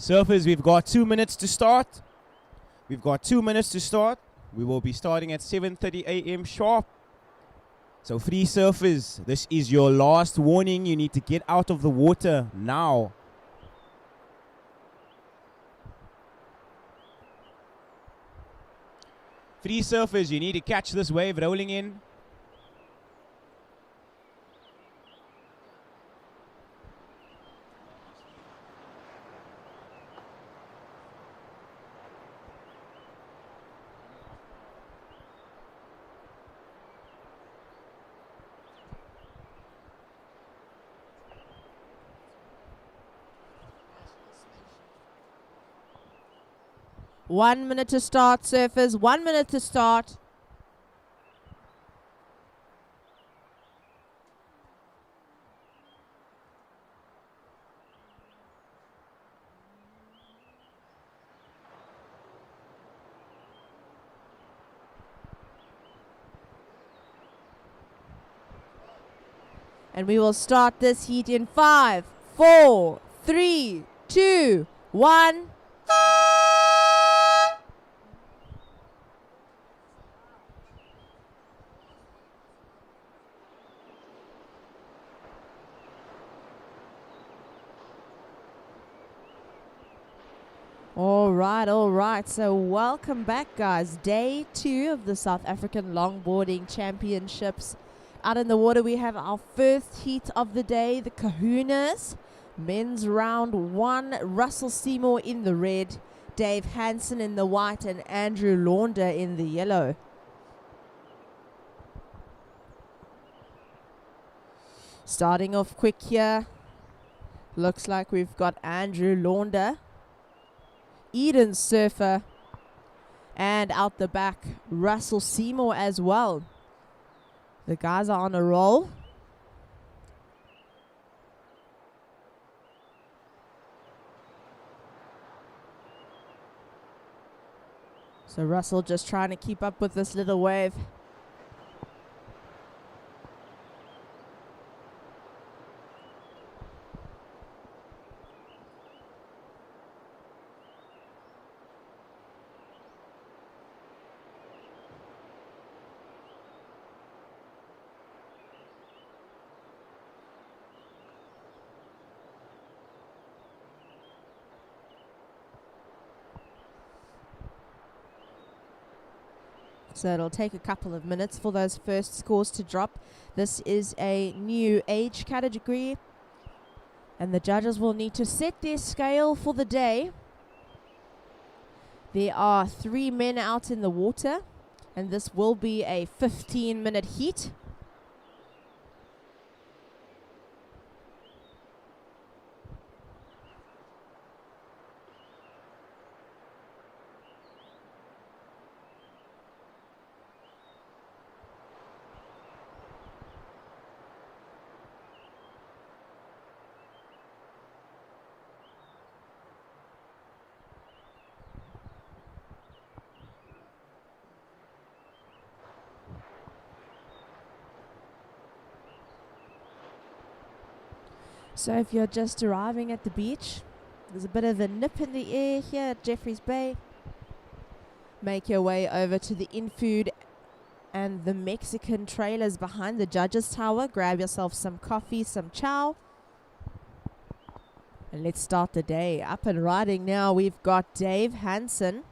Surfers, we've got 2 minutes to start. We will be starting at 7:30 a.m. sharp. So free surfers, this is your last warning. You need to get out of the water now. Free surfers, you need to catch this wave rolling in. One minute to start, surfers. 1 minute to start. And we will start this heat in 5, 4, 3, 2, 1. All right. So welcome back, guys. Day 2 of the South African Longboarding Championships. Out in the water, we have our first heat of the day, the Kahunas. Men's round 1, Russell Seymour in the red, Dave Hansen in the white, and Andrew Launder in the yellow. Starting off quick here. Looks like we've got Andrew Launder, Eden Surfer, and out the back, Russell Seymour as well. The guys are on a roll. So Russell just trying to keep up with this little wave. So it'll take a couple of minutes for those first scores to drop. This is a new age category, and the judges will need to set their scale for the day. There are 3 men out in the water, and this will be a 15-minute heat. So if you're just arriving at the beach, there's a bit of a nip in the air here at Jeffreys Bay. Make your way over to the in-food and the Mexican trailers behind the judges tower. Grab yourself some coffee, some chow. And let's start the day. Up and riding now, we've got Dave Hansen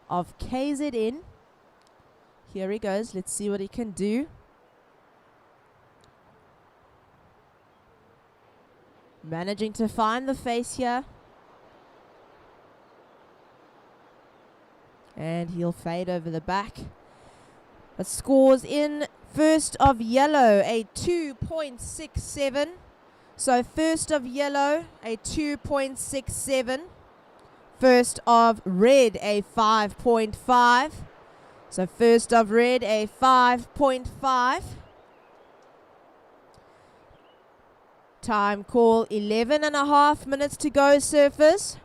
of KZN. Here he goes. Let's see what he can do. Managing to find the face here. And he'll fade over the back. But scores in first of yellow, a 2.67. So first of yellow, a 2.67. First of red, a 5.5. So first of red, a 5.5. Time call, 11.5 minutes to go, surfers.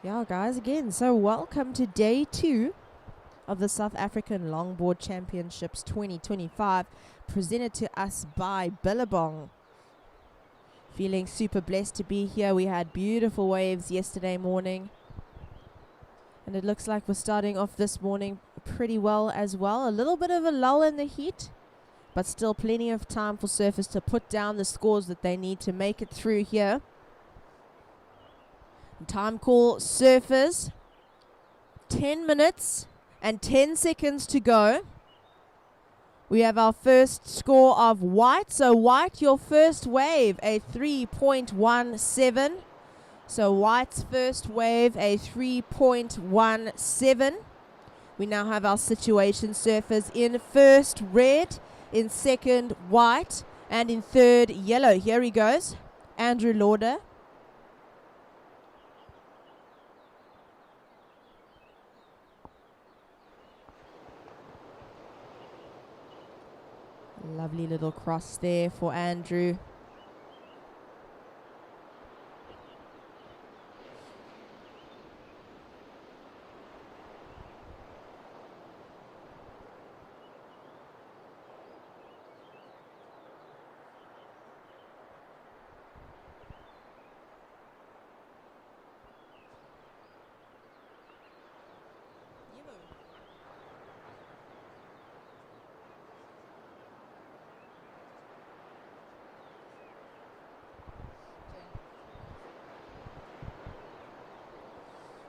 Yeah, guys, again, so welcome to day 2 of the South African Longboard Championships 2025, presented to us by Billabong. Feeling super blessed to be here. We had beautiful waves yesterday morning, and it looks like we're starting off this morning pretty well as well. A little bit of a lull in the heat, but still plenty of time for surfers to put down the scores that they need to make it through here. Time call, surfers, 10 minutes and 10 seconds to go. We have our first score of white. So white, your first wave, a 3.17. So white's first wave, a 3.17. We now have our situation surfers in first red, in second white, and in third yellow. Here he goes, Andrew Lauder. Lovely little cross there for Andrew.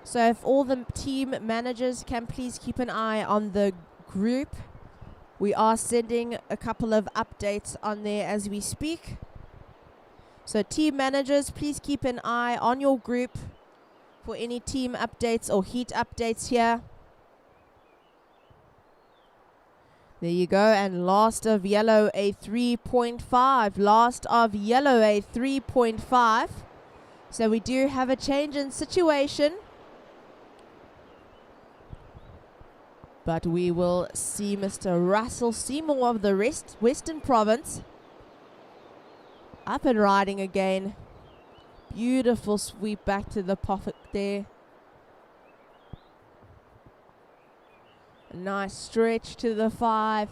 So if all the team managers can please keep an eye on the group. We are sending a couple of updates on there as we speak. So team managers, please keep an eye on your group for any team updates or heat updates here. There you go. And last of yellow, a 3.5. Last of yellow, a 3.5. So we do have a change in situation. But we will see Mr. Russell Seymour of the Western Province up and riding again. Beautiful sweep back to the pocket there. A nice stretch to the 5.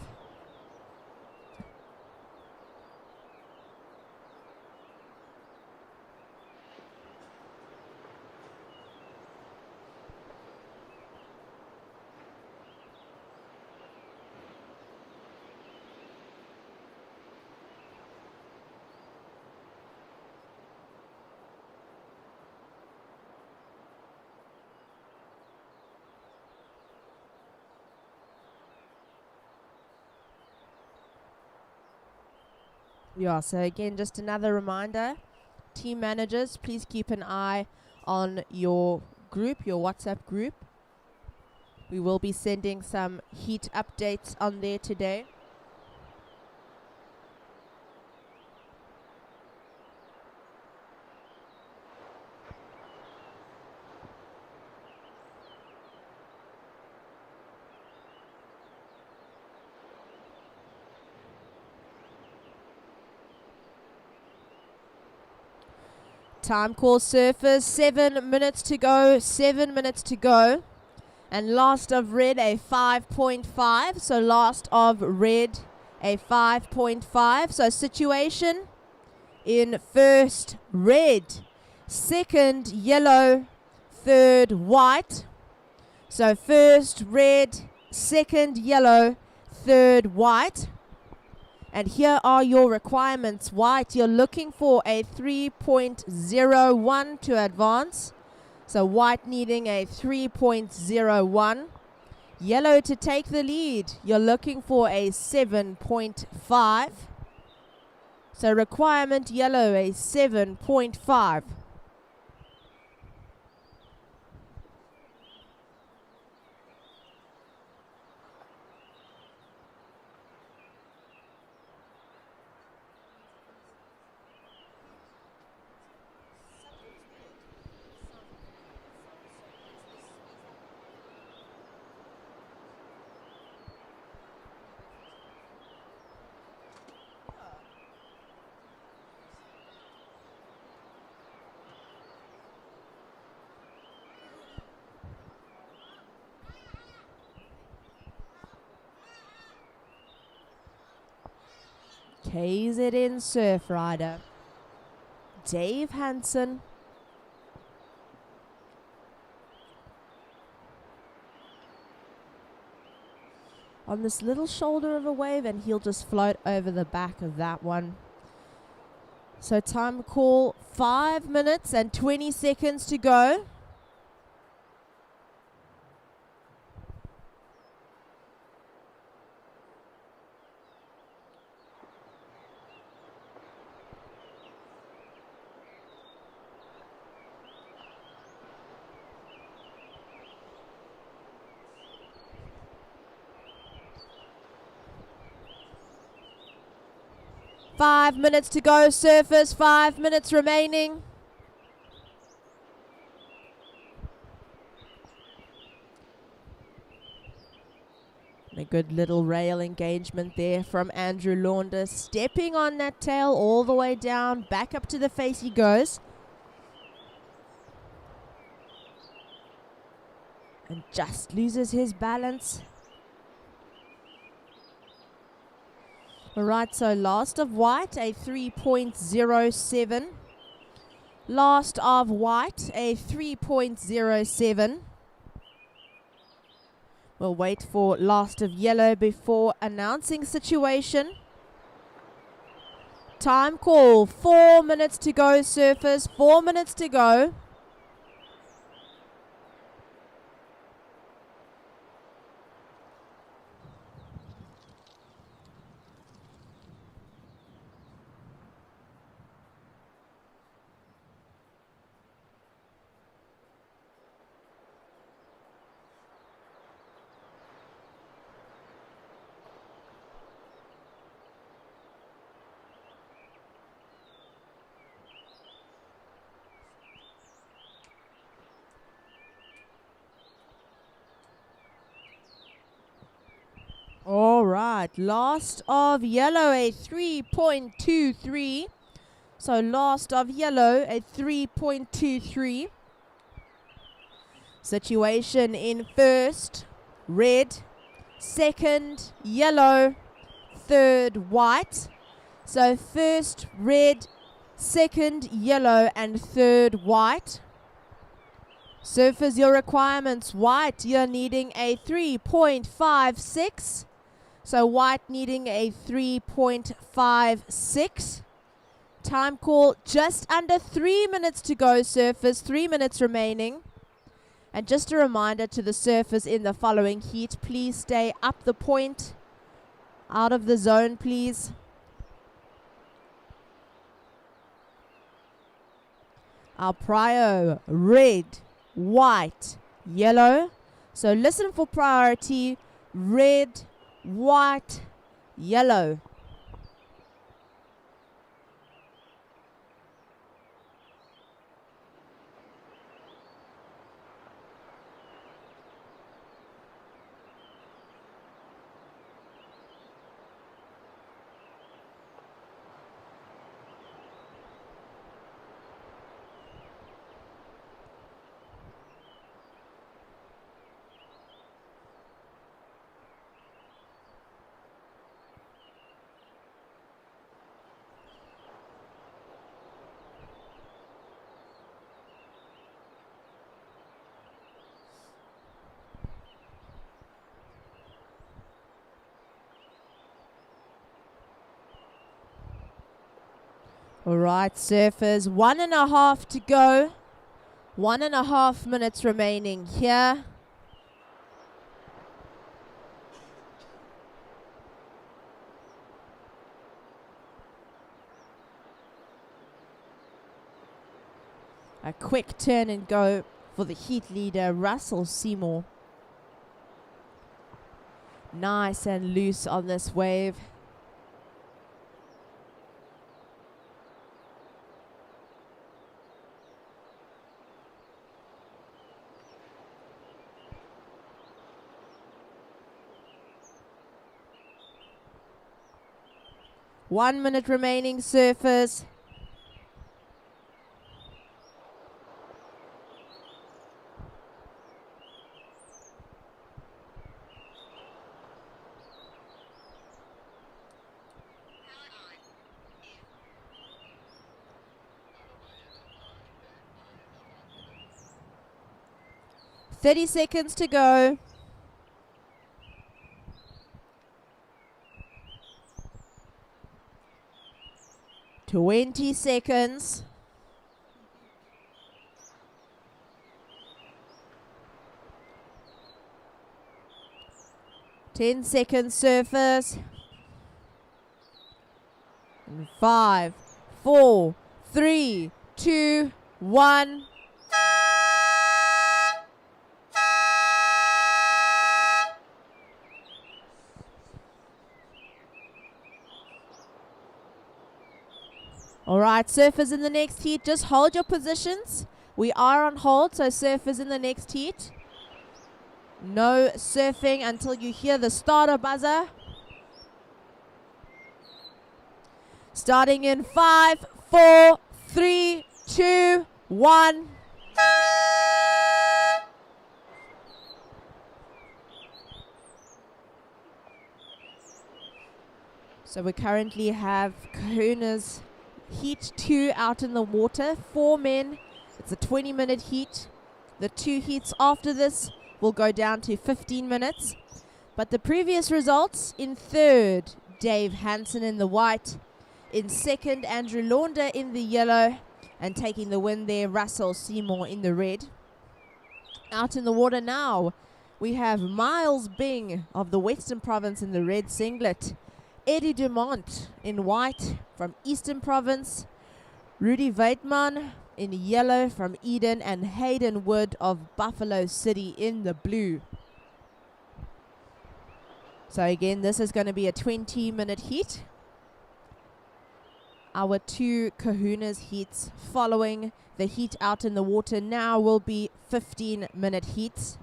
Yeah, so again, just another reminder, team managers, please keep an eye on your group, your WhatsApp group. We will be sending some heat updates on there today. Time call surfers, 7 minutes to go, 7 minutes to go. And last of red, a 5.5. So last of red, a 5.5. So situation in first red, second yellow, third white. So first red, second yellow, third white. And here are your requirements. White, you're looking for a 3.01 to advance. So white needing a 3.01. Yellow to take the lead. You're looking for a 7.5. So requirement yellow, a 7.5. KZN surf rider Dave Hansen. On this little shoulder of a wave, and he'll just float over the back of that one. So time call, 5 minutes and 20 seconds to go. Five minutes to go, surfers. 5 minutes remaining. A good little rail engagement there from Andrew Launder. Stepping on that tail all the way down. Back up to the face he goes. And just loses his balance. Alright, so last of white, a 3.07. Last of white, a 3.07. We'll wait for last of yellow before announcing situation. Time call, 4 minutes to go, surfers, 4 minutes to go. All right, last of yellow, a 3.23. So last of yellow, a 3.23. Situation in first, red. Second, yellow. Third, white. So first, red. Second, yellow. And third, white. Surfers, your requirements. White, you're needing a 3.56. So white needing a 3.56. Time call, just under 3 minutes to go, surfers. 3 minutes remaining. And just a reminder to the surfers in the following heat, please stay up the point, out of the zone, please. Our prio, red, white, yellow. So listen for priority, red, white, yellow. All right, surfers, 1.5 to go. 1.5 minutes remaining here. A quick turn and go for the heat leader, Russell Seymour. Nice and loose on this wave. One minute remaining, surfers. 30 seconds to go. Twenty seconds. Ten seconds surface. And 5, 4, 3, 2, 1. All right, surfers in the next heat, just hold your positions. We are on hold, so surfers in the next heat. No surfing until you hear the starter buzzer. Starting in 5, 4, 3, 2, 1. So we currently have Kahunas Heat 2 out in the water. 4 men. It's a 20-minute heat. The 2 heats after this will go down to 15 minutes. But the previous results: in third, Dave Hansen in the white. In second, Andrew Launder in the yellow. And taking the win there, Russell Seymour in the red. Out in the water now, we have Miles Bing of the Western Province in the red singlet. Eddie Dumont in white from Eastern Province. Rudy Weidman in yellow from Eden. And Hayden Wood of Buffalo City in the blue. So again, this is going to be a 20-minute heat. Our 2 Kahunas heats following the heat out in the water now will be 15-minute heats.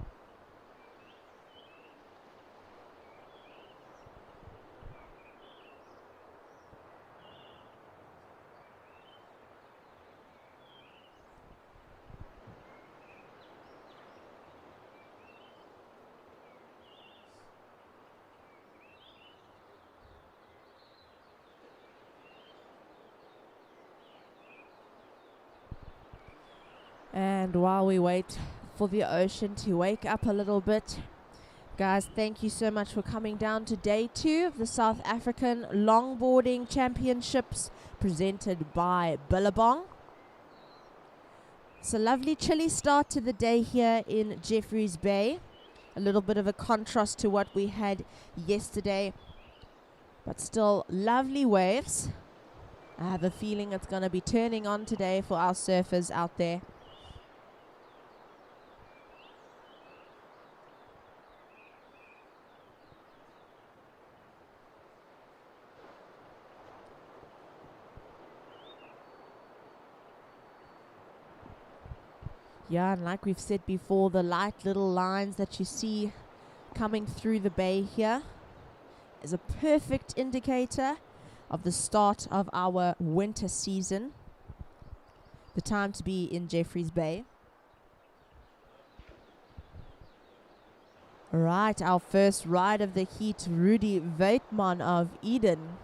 And while we wait for the ocean to wake up a little bit, guys, thank you so much for coming down to day 2 of the South African Longboarding Championships presented by Billabong. It's a lovely chilly start to the day here in Jeffreys Bay. A little bit of a contrast to what we had yesterday, but still lovely waves. I have a feeling it's going to be turning on today for our surfers out there. Yeah, and like we've said before, the light little lines that you see coming through the bay here is a perfect indicator of the start of our winter season. The time to be in Jeffreys Bay. Right, our first ride of the heat, Rudy Weidman of Eden.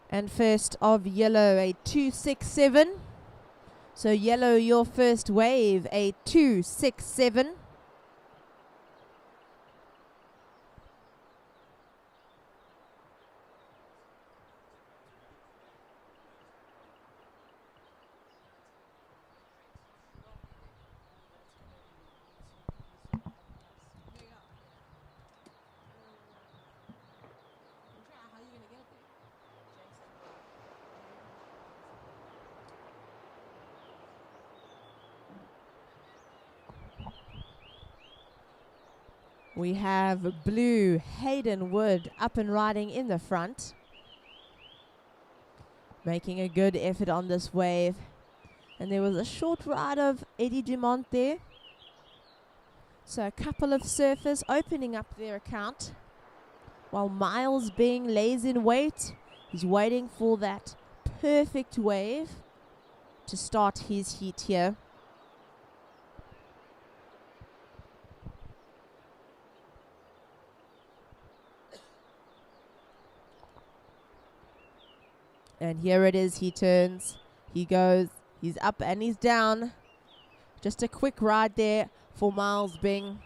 And first of yellow, a 267. So yellow, your first wave, a 267. We have blue Hayden Wood up and riding in the front. Making a good effort on this wave. And there was a short ride of Eddie Dumont there. So a couple of surfers opening up their account. While Miles Bing lays in wait. He's waiting for that perfect wave to start his heat here. And here it is, he turns, he goes, he's up and he's down. Just a quick ride there for Miles Bing.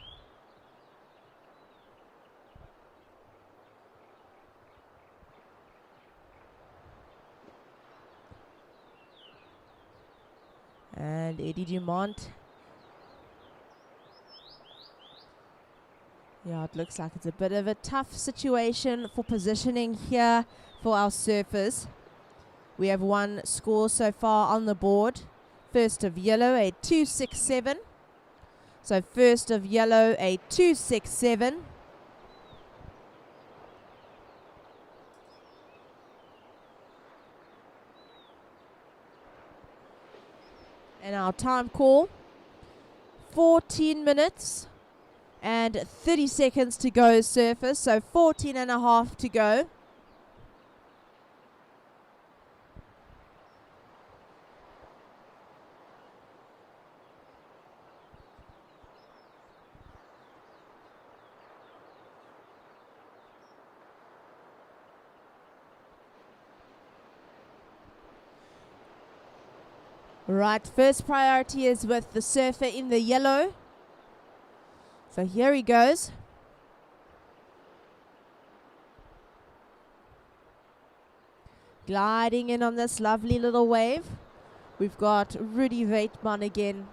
And Eddie Dumont. Yeah, it looks like it's a bit of a tough situation for positioning here for our surfers. We have one score so far on the board. First of yellow, a 267. So first of yellow, a 267. And our time call, 14 minutes and 30 seconds to go, surfers. So 14 and a half to go. Right, first priority is with the surfer in the yellow. So here he goes. Gliding in on this lovely little wave. We've got Rudy Waitman again.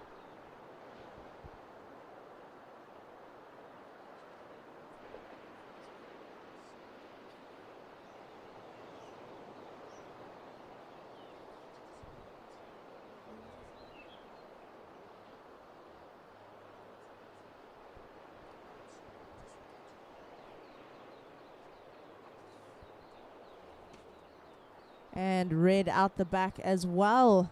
And red out the back as well.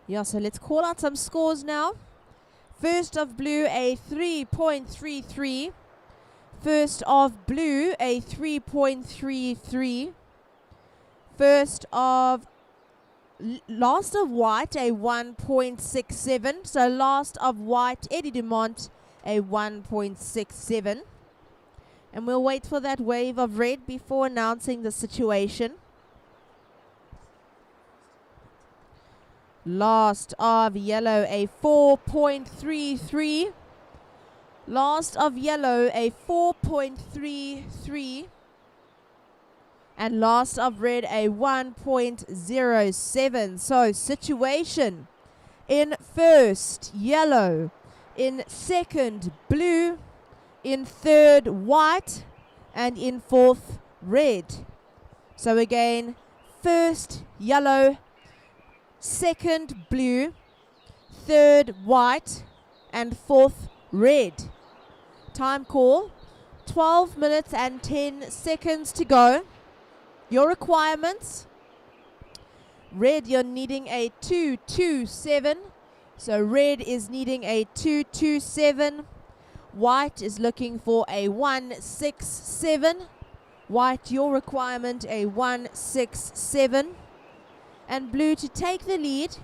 Yeah, so let's call out some scores now. First of blue, a 3.33. First of blue, a 3.33. First of last of white, a 1.67. So last of white, Eddie Dumont, a 1.67. And we'll wait for that wave of red before announcing the situation. Last of yellow, a 4.33. Last of yellow, a 4.33. And last of red, a 1.07. So situation in first, yellow. In second, blue. In third, white. And in fourth, red. So again, first, yellow. Second, blue. Third, white. And fourth, red. Time call, 12 minutes and 10 seconds to go. Your requirements. Red, you're needing a 227. So red is needing a 227. White is looking for a 167. White, your requirement, a 167. And blue, to take the lead,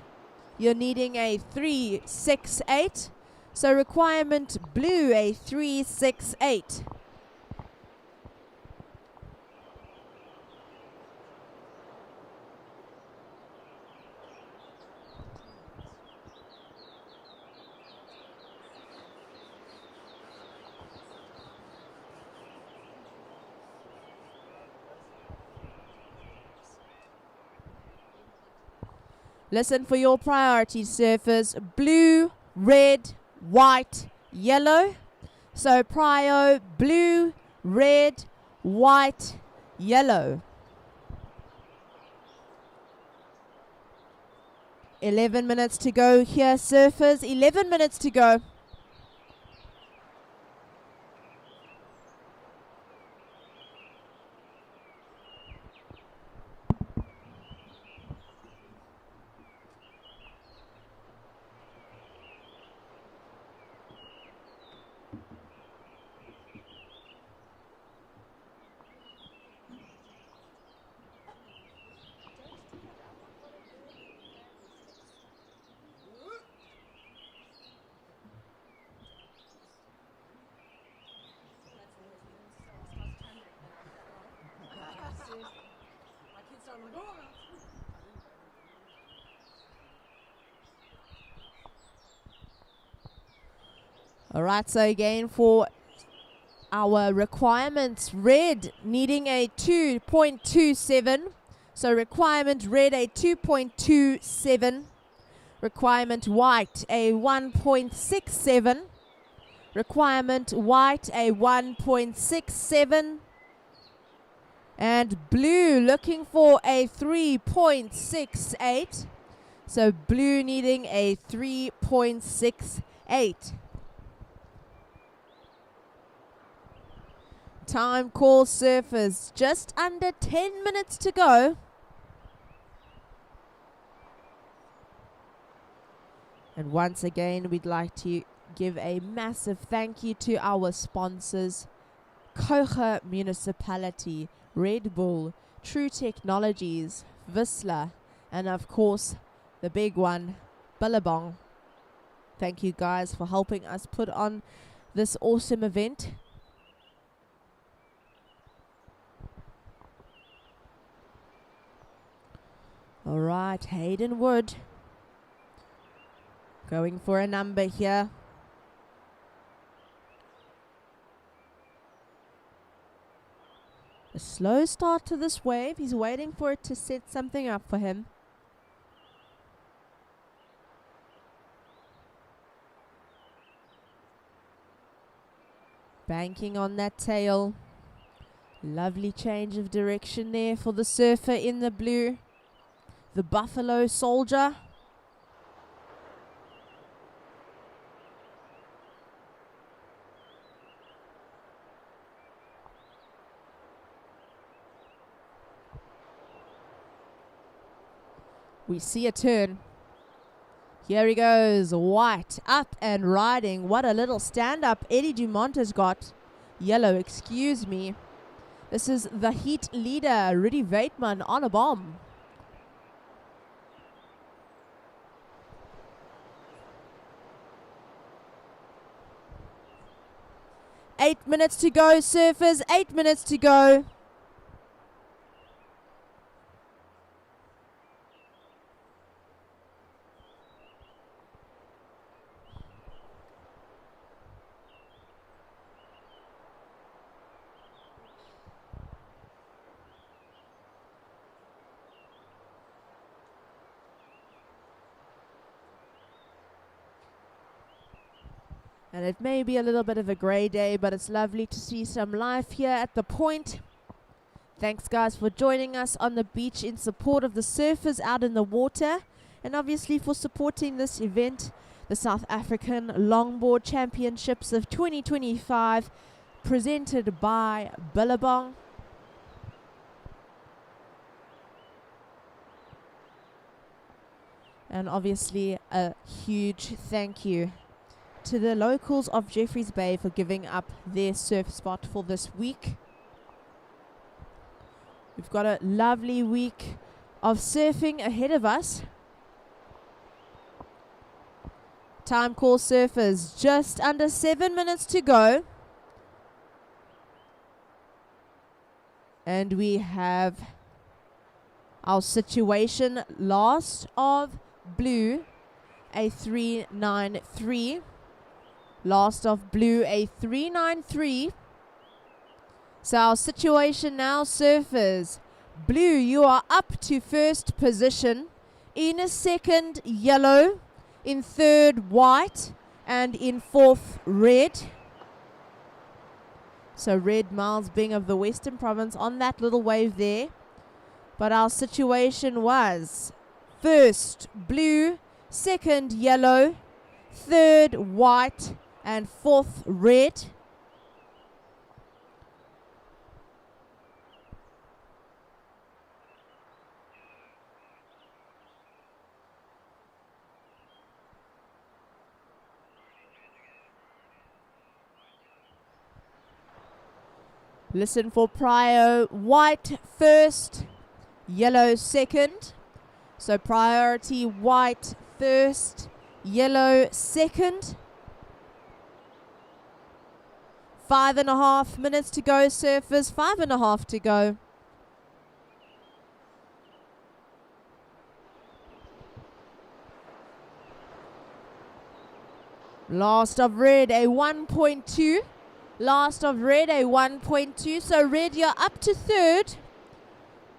you're needing a 368. So requirement blue, a 368. Listen for your priority, surfers. Blue, red, white, yellow. So prio, blue, red, white, yellow. 11 minutes to go here, surfers. 11 minutes to go. Alright, so again for our requirements, red needing a 2.27. So requirement red a 2.27. Requirement white a 1.67. Requirement white a 1.67. And blue looking for a 3.68. So blue needing a 3.68. Time call surfers, just under 10 minutes to go. And once again, we'd like to give a massive thank you to our sponsors, Kouga Municipality, Red Bull, True Technologies, VISSLA, and of course, the big one, Billabong. Thank you guys for helping us put on this awesome event. Alright, Hayden Wood going for a number here. A slow start to this wave. He's waiting for it to set something up for him. Banking on that tail. Lovely change of direction there for the surfer in the blue. The Buffalo Soldier. We see a turn. Here he goes. White up and riding. What a little stand up Eddie Dumont has got. Yellow, excuse me. This is the heat leader, Rudy Weitman, on a bomb. Eight minutes to go, surfers. 8 minutes to go. And it may be a little bit of a grey day, but it's lovely to see some life here at the point. Thanks guys for joining us on the beach in support of the surfers out in the water. And obviously for supporting this event, the South African Longboard Championships of 2025, presented by Billabong. And obviously a huge thank you to the locals of Jeffreys Bay for giving up their surf spot for this week. We've got a lovely week of surfing ahead of us. Time call surfers, just under 7 minutes to go. And we have our situation last of blue, a 393. Last of blue, a 393. So our situation now, surfers. Blue, you are up to first position. In a second, yellow. In third, white. And in fourth, red. So red, Miles Bing of the Western Province on that little wave there. But our situation was first, blue. Second, yellow. Third, white. And fourth, red. Listen for prio. White first, yellow second. So priority white first, yellow second. 5.5 minutes to go, surfers. 5.5 to go. Last of red, a 1.2. Last of red, a 1.2. So red, you're up to third.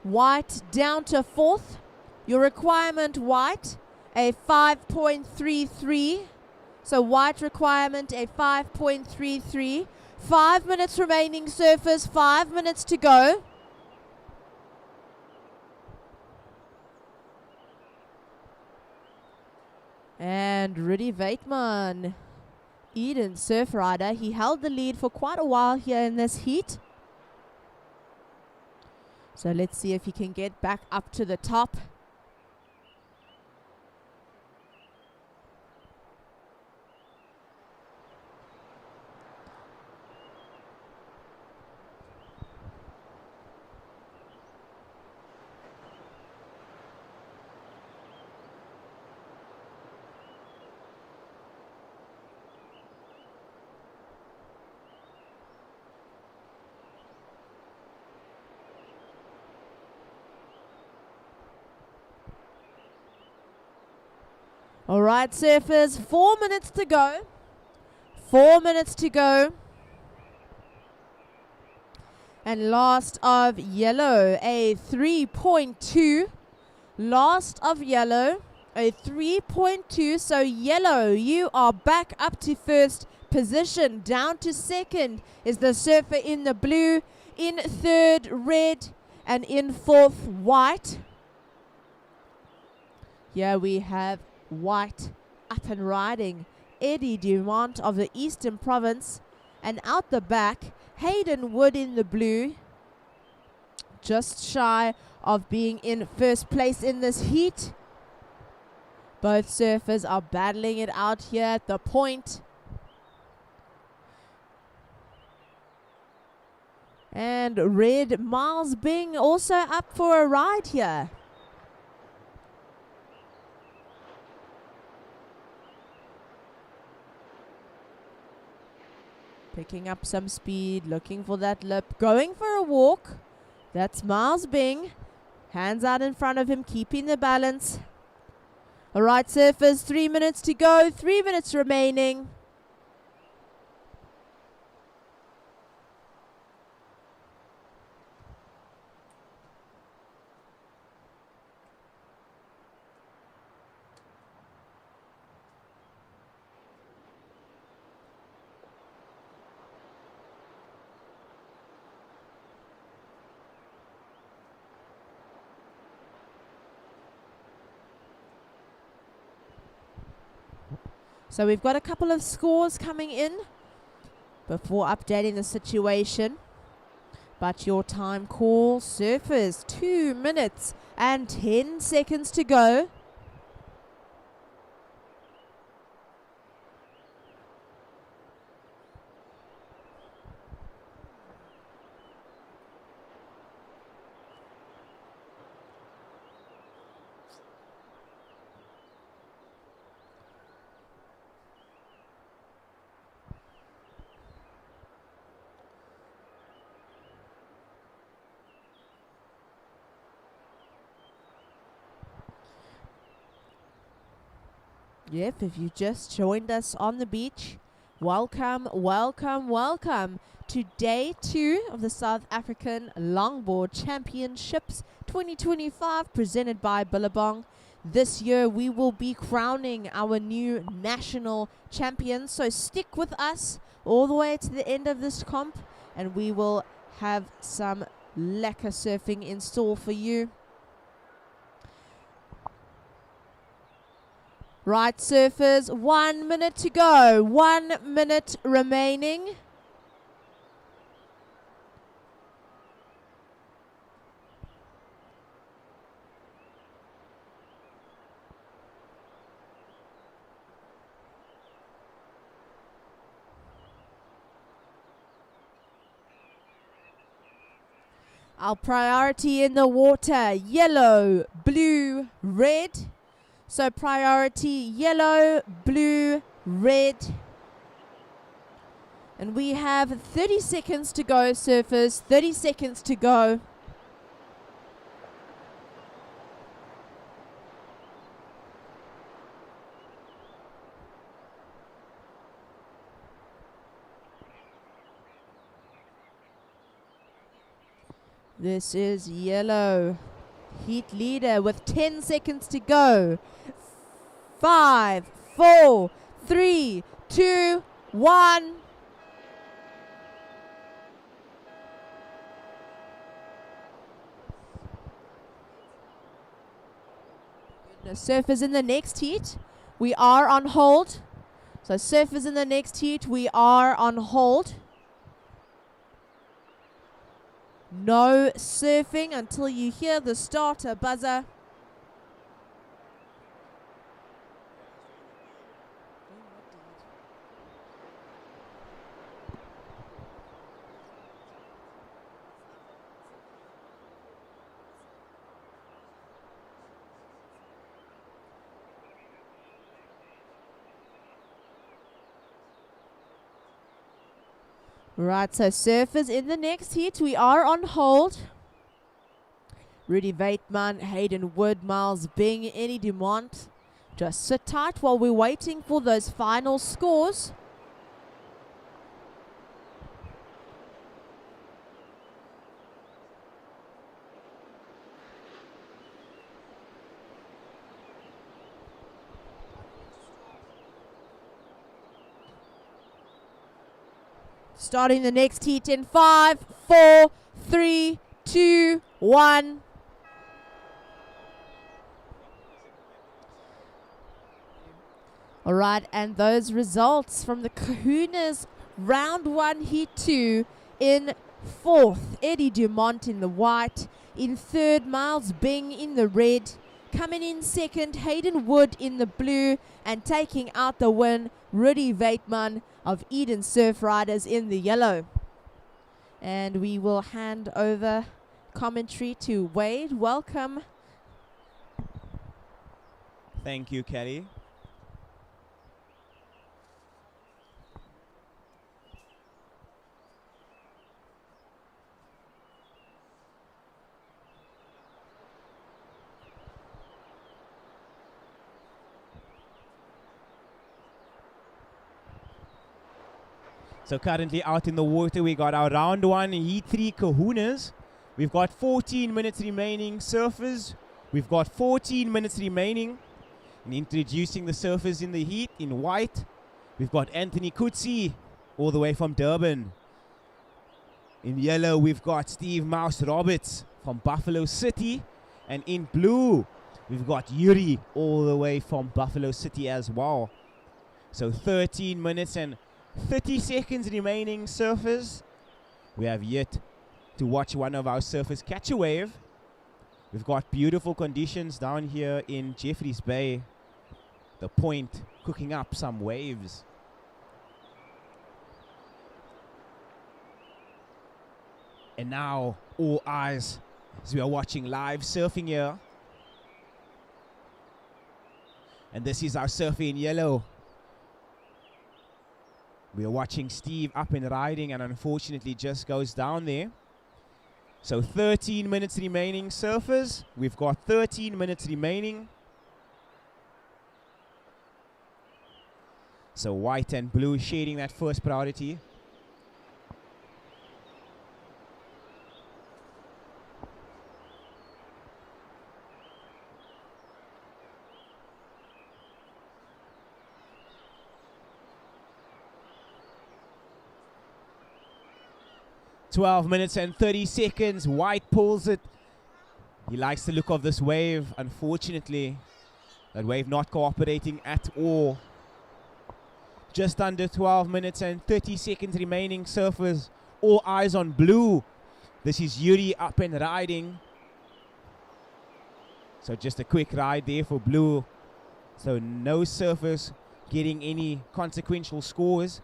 White down to fourth. Your requirement white, a 5.33. So white requirement, a 5.33. 5 minutes remaining, surfers. 5 minutes to go. And Rudy Weitman, Eden surf rider. He held the lead for quite a while here in this heat. So let's see if he can get back up to the top. All right, surfers, 4 minutes to go. 4 minutes to go. And last of yellow, a 3.2. Last of yellow, a 3.2. So yellow, you are back up to first position. Down to second is the surfer in the blue. In third, red. And in fourth, white. Here we have white up and riding, Eddie Dumont of the Eastern Province, and out the back Hayden Wood in the blue, just shy of being in first place in this heat. Both surfers are battling it out here at the point, and red Miles Bing also up for a ride here. Picking up some speed, looking for that lip, going for a walk. That's Miles Bing. Hands out in front of him, keeping the balance. All right, surfers, 3 minutes to go, 3 minutes remaining. So we've got a couple of scores coming in before updating the situation. But your time call, surfers, 2 minutes and 10 seconds to go. Yep, if you just joined us on the beach, welcome, welcome, welcome to day 2 of the South African Longboard Championships 2025 presented by Billabong. This year we will be crowning our new national champion, so stick with us all the way to the end of this comp and we will have some lekker surfing in store for you. Right, surfers, 1 minute to go. 1 minute remaining. Our priority in the water, yellow, blue, red. So priority yellow, blue, red. And we have 30 seconds to go, surfers. 30 seconds to go. This is yellow. Heat leader with 10 seconds to go. 5, 4, 3, 2, 1. The surfers in the next heat, we are on hold. So surfers in the next heat, we are on hold. No surfing until you hear the starter buzzer. Right, so surfers in the next heat, we are on hold. Rudy Waitman, Hayden Wood, Miles Bing, Eddie Dumont. Just sit tight while we're waiting for those final scores. Starting the next heat in 5, 4, 3, 2, 1. All right, and those results from the Kahunas round 1, heat 2. In 4th, Eddie Dumont in the white. In 3rd, Miles Bing in the red. Coming in 2nd, Hayden Wood in the blue. And taking out the win, Rudy Waitman of Eden Surf Riders in the yellow. And we will hand over commentary to Wade. Welcome. Thank you, Kelly. So currently out in the water, we got our round 1, heat 3 Kahunas. We've got 14 minutes remaining surfers. We've got 14 minutes remaining. And introducing the surfers in the heat in white, we've got Anthony Kutsi, all the way from Durban. In yellow, we've got Steve Mouse Roberts from Buffalo City. And in blue, we've got Yuri, all the way from Buffalo City as well. So 13 minutes and 30 seconds remaining, surfers. We have yet to watch one of our surfers catch a wave. We've got beautiful conditions down here in Jeffreys Bay. The point cooking up some waves. And now all eyes as we are watching live surfing here. And this is our surfer in yellow. We are watching Steve up and riding, and unfortunately just goes down there. So 13 minutes remaining, surfers. We've got 13 minutes remaining. So white and blue shading that first priority. $12 minutes and 30 seconds. White pulls it. He likes the look of this wave. Unfortunately, that wave not cooperating at all. Just under 12 minutes and 30 seconds remaining, surfers. All eyes on blue. This is Yuri up and riding. So just a quick ride there for blue. So no surfers getting any consequential scores.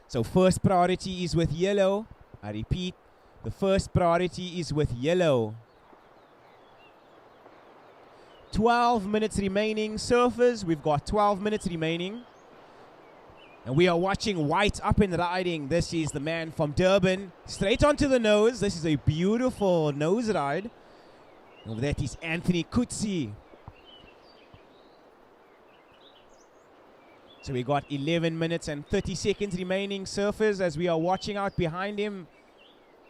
So first priority is with yellow. I repeat, the first priority is with yellow. 12 minutes remaining, surfers. We've got 12 minutes remaining. And we are watching white up and riding. This is the man from Durban. Straight onto the nose. This is a beautiful nose ride. And that is Anthony Kutsi. So we got 11 minutes and 30 seconds remaining. Surfers, as we are watching out behind him.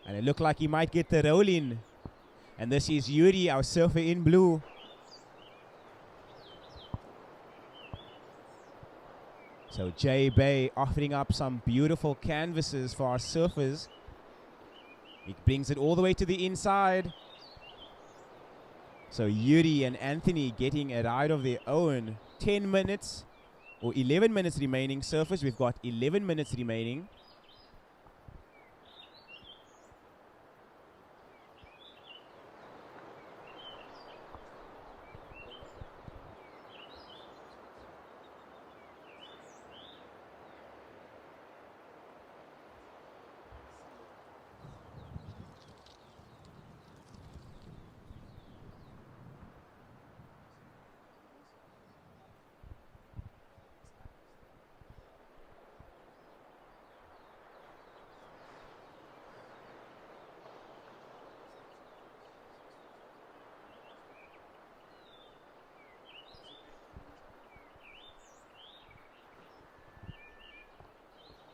And it looked like he might get the roll in. And this is Yuri, our surfer in blue. So J Bay offering up some beautiful canvases for our surfers. He brings it all the way to the inside. So Yuri and Anthony getting a ride of their own. 10 minutes or 11 minutes remaining. Surfers, we've got 11 minutes remaining.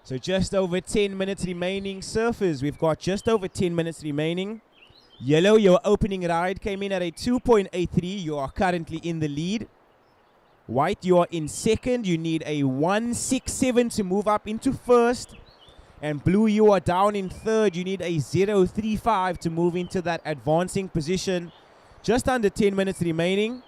So just over 10 minutes remaining. Surfers, we've got just over 10 minutes remaining. Yellow, your opening ride came in at a 2.83. You are currently in the lead. White, you are in second. You need a 1.67 to move up into first. And blue, you are down in third. You need a 0.35 to move into that advancing position. Just under 10 minutes remaining.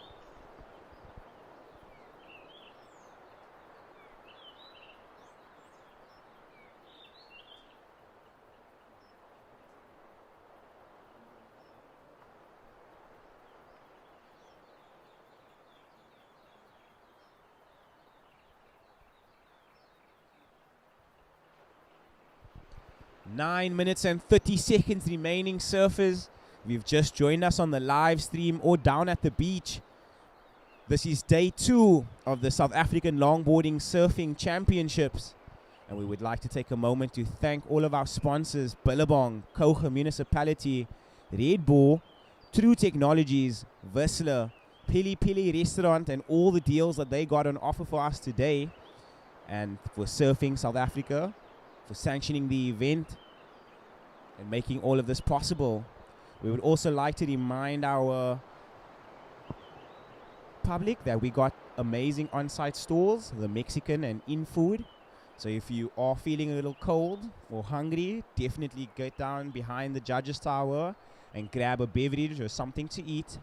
Nine minutes and 30 seconds remaining. Surfers, you've just joined us on the live stream or down at the beach. This is day 2 of the South African Longboarding Surfing Championships. And we would like to take a moment to thank all of our sponsors: Billabong, Kouga Municipality, Red Bull, True Technologies, VISSLA, PILI-PILI Restaurant, and all the deals that they got on offer for us today. And for Surfing South Africa, for sanctioning the event and making all of this possible. We would also like to remind our public that we got amazing on-site stalls, the Mexican and in food. So if you are feeling a little cold or hungry, definitely get down behind the judges tower and grab a beverage or something to eat.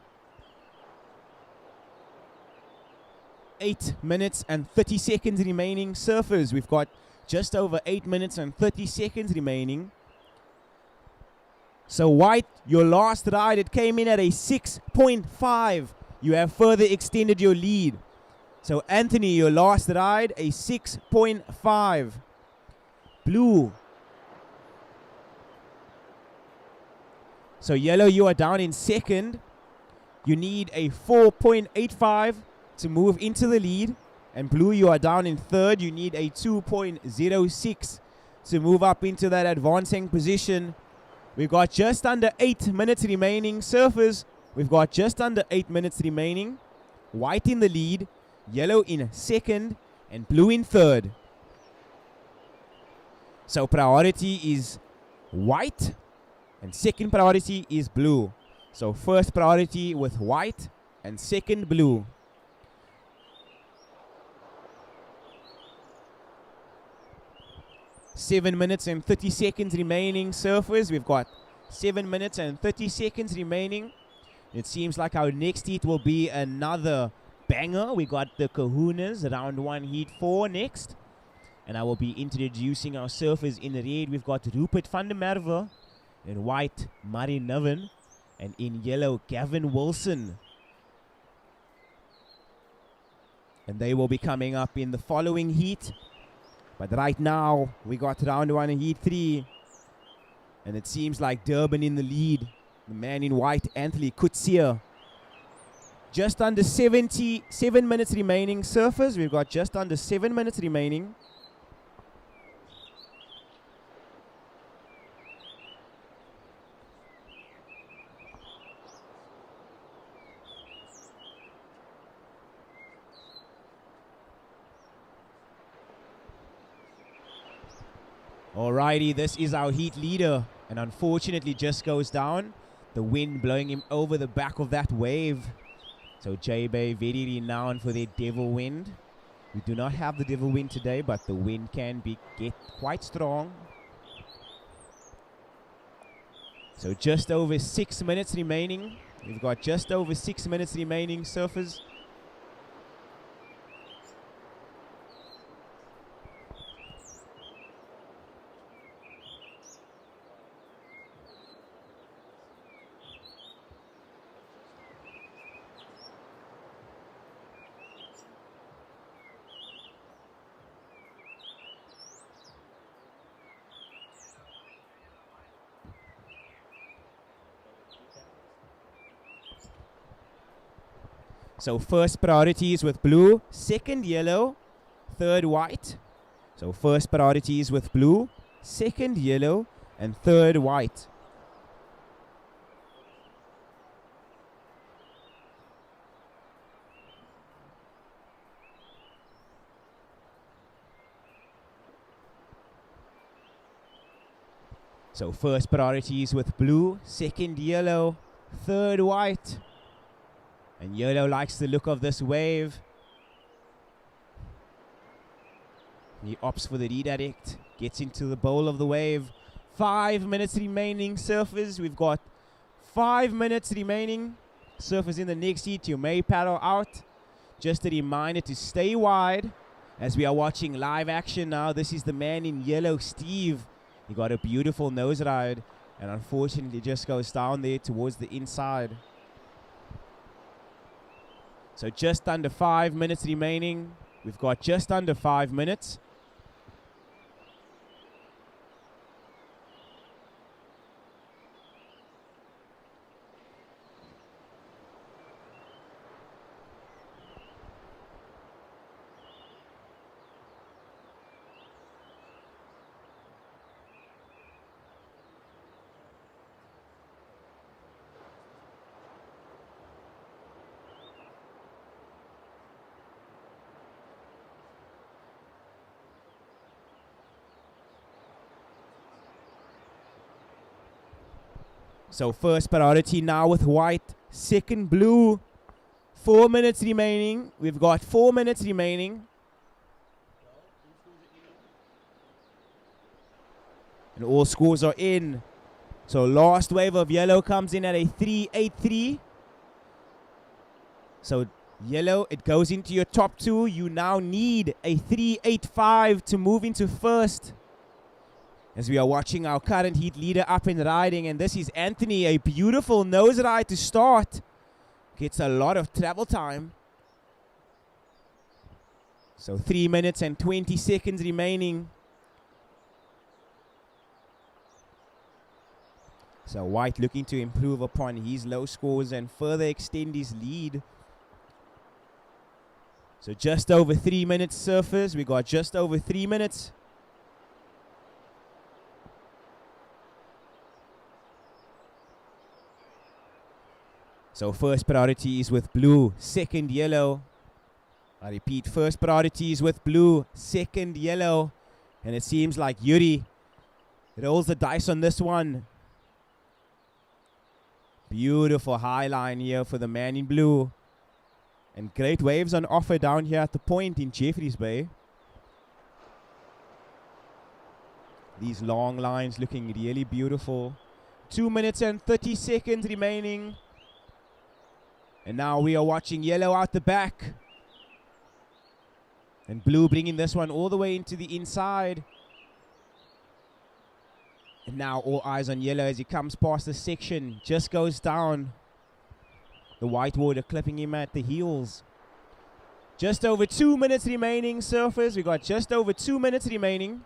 8 minutes and 30 seconds remaining. Surfers, we've got just over 8 minutes and 30 seconds remaining. So White, your last ride, it came in at a 6.5. You have further extended your lead. So Anthony, your last ride, a 6.5. Blue. So Yellow, you are down in second. You need a 4.85 to move into the lead. And Blue, you are down in third. You need a 2.06 to move up into that advancing position. We've got just under 8 minutes remaining. Surfers, we've got just under 8 minutes remaining. White in the lead, Yellow in second, and Blue in third. So priority is White, and second priority is Blue. So first priority with White, and second Blue. 7 minutes and 30 seconds remaining. Surfers, we've got 7 minutes and 30 seconds remaining. It seems like our next heat will be another banger. We got the Kahunas, round 1, heat 4 next. And I will be introducing our surfers. In red, we've got Rupert van der Merwe. In white, Murray Niven. And in yellow, Gavin Wilson. And they will be coming up in the following heat. But right now, we got round 1 and heat 3. And it seems like Durban in the lead. The man in white, Anthony Kutsia. Just under 77 minutes remaining. Surfers, we've got just under 7 minutes remaining. Alrighty, this is our heat leader, and unfortunately just goes down. The wind blowing him over the back of that wave. So J-Bay very renowned for their devil wind. We do not have the devil wind today, but the wind can get quite strong. So just over 6 minutes remaining. We've got just over 6 minutes remaining, surfers. So first priority is with blue, second yellow, third white. So first priority is with blue, second yellow, and third white. So first priority is with blue, second yellow, third white. And yellow likes the look of this wave. He opts for the redirect, gets into the bowl of the wave. 5 minutes remaining, surfers. We've got 5 minutes remaining. Surfers in the next heat, you may paddle out. Just a reminder to stay wide as we are watching live action now. This is the man in yellow, Steve. He got a beautiful nose ride and unfortunately just goes down there towards the inside. So just under 5 minutes remaining. We've got just under 5 minutes. So first priority now with white, second blue. 4 minutes remaining. We've got 4 minutes remaining. And all scores are in. So last wave of yellow comes in at a 3.83. So yellow, it goes into your top two. You now need a 3.85 to move into first. As we are watching our current heat leader up and riding. And this is Anthony, a beautiful nose ride to start. Gets a lot of travel time. So 3 minutes and 20 seconds remaining. So white looking to improve upon his low scores and further extend his lead. So just over 3 minutes, surfers. We got just over 3 minutes. So first priority is with blue, second yellow. I repeat, first priority is with blue, second yellow. And it seems like Yuri rolls the dice on this one. Beautiful high line here for the man in blue. And great waves on offer down here at the point in Jeffreys Bay. These long lines looking really beautiful. 2 minutes and 30 seconds remaining. And now we are watching yellow out the back. And blue bringing this one all the way into the inside. And now all eyes on yellow as he comes past the section. Just goes down. The white water clipping him at the heels. Just over 2 minutes remaining, surfers. We got just over 2 minutes remaining.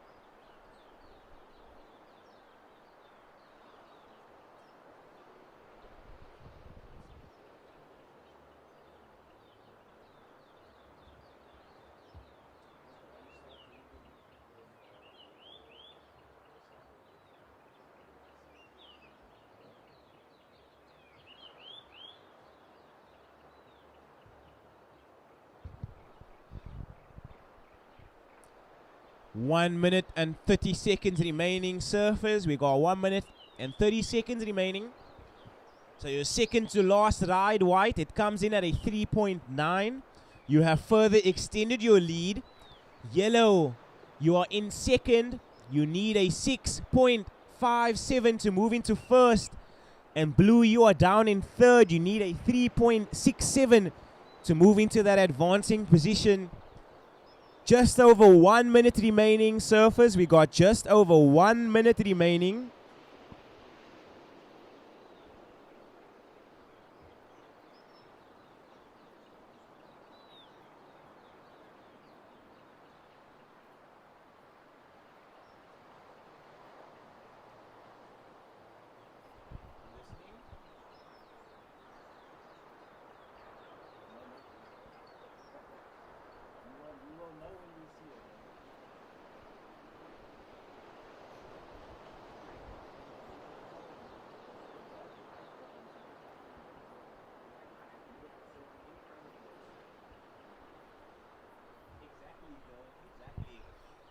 1 minute and 30 seconds remaining. Surfers, we got 1 minute and 30 seconds remaining. So your second to last ride, white, it comes in at a 3.9. You have further extended your lead. Yellow, you are in second. You need a 6.57 to move into first. And blue, you are down in third. You need a 3.67 to move into that advancing position. Just over 1 minute remaining, surfers. We got just over 1 minute remaining.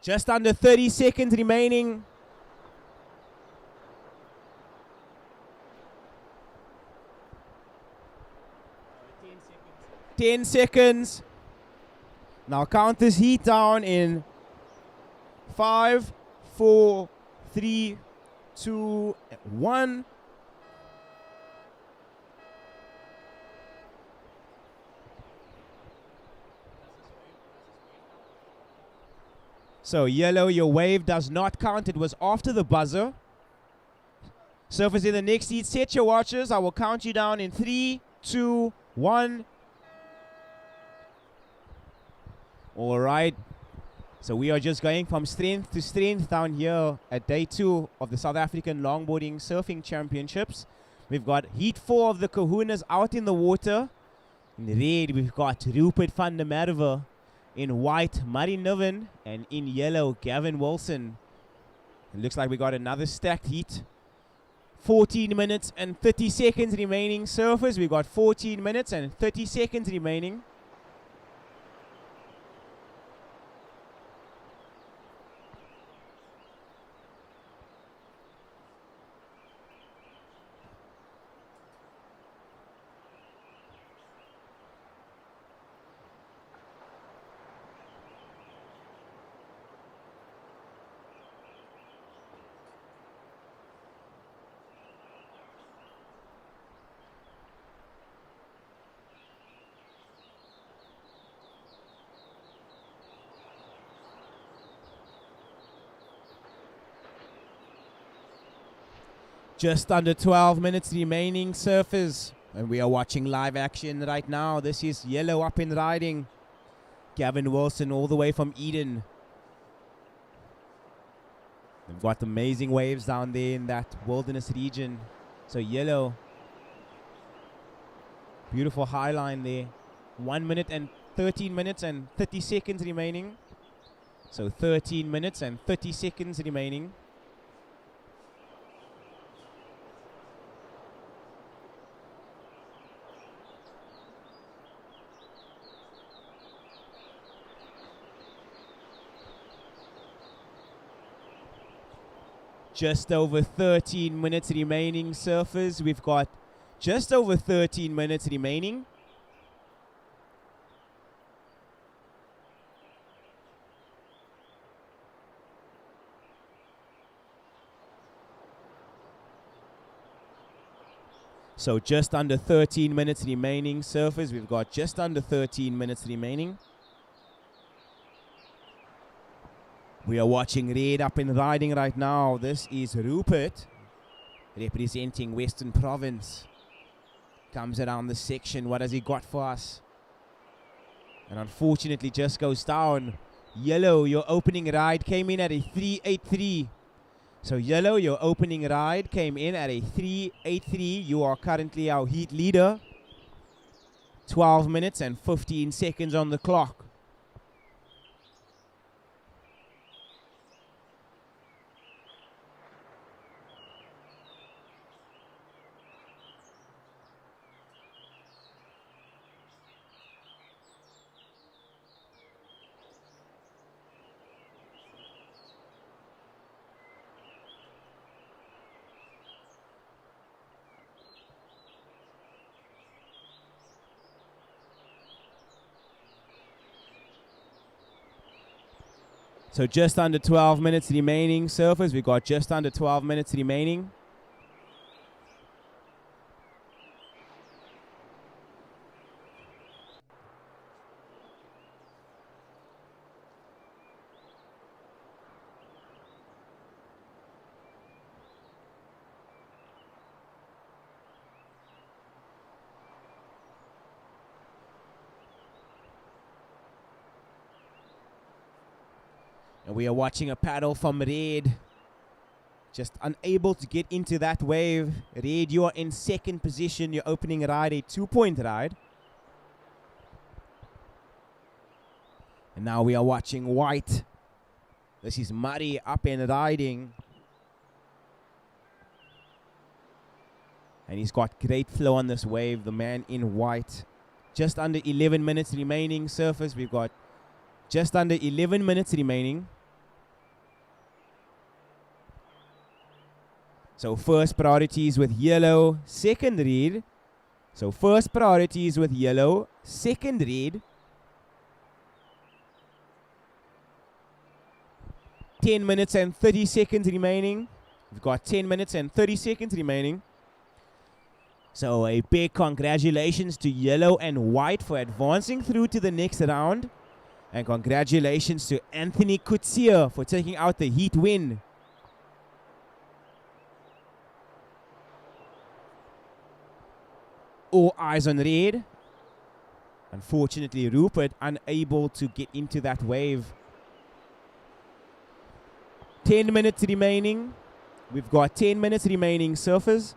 Just under 30 seconds remaining. 10 seconds. Now count this heat down in 5, 4, 3, 2, 1. So yellow, your wave does not count. It was after the buzzer. Surfers in the next heat, set your watches. I will count you down in 3, 2, 1. All right. So we are just going from strength to strength down here at day 2 of the South African Longboarding Surfing Championships. We've got heat 4 of the Kahunas out in the water. In red, we've got Rupert van der Merwe. In white, Murray Niven. And in yellow, Gavin Wilson. It looks like we got another stacked heat. 14 minutes and 30 seconds remaining. Surfers, we've got 14 minutes and 30 seconds remaining. Just under 12 minutes remaining, surfers. And we are watching live action right now. This is yellow up and riding. Gavin Wilson all the way from Eden. They've got amazing waves down there in that wilderness region. So yellow. Beautiful high line there. 1 minute and 13 minutes and 30 seconds remaining. So 13 minutes and 30 seconds remaining. Just over 13 minutes remaining, surfers. We've got just over 13 minutes remaining. So just under 13 minutes remaining, surfers. We've got just under 13 minutes remaining. We are watching red up and riding right now. This is Rupert representing Western Province. Comes around the section. What has he got for us? And unfortunately just goes down. Yellow, your opening ride came in at a 3.83. So yellow, your opening ride came in at a 3.83. You are currently our heat leader. 12 minutes and 15 seconds on the clock. So just under 12 minutes remaining, surfers. We've got just under 12 minutes remaining. And we are watching a paddle from Red. Just unable to get into that wave. Red, you are in second position. You're opening ride, a 2-point ride. And now we are watching White. This is Murray up and riding. And he's got great flow on this wave, the man in white. Just under 11 minutes remaining, surfers. We've got just under 11 minutes remaining. So first priority is with yellow, second red. So first priority is with yellow, second red. 10 minutes and 30 seconds remaining. We've got 10 minutes and 30 seconds remaining. So a big congratulations to yellow and white for advancing through to the next round. And congratulations to Anthony Kutsia for taking out the heat win. All eyes on red. Unfortunately, Rupert unable to get into that wave. 10 minutes remaining. We've got 10 minutes remaining, surfers.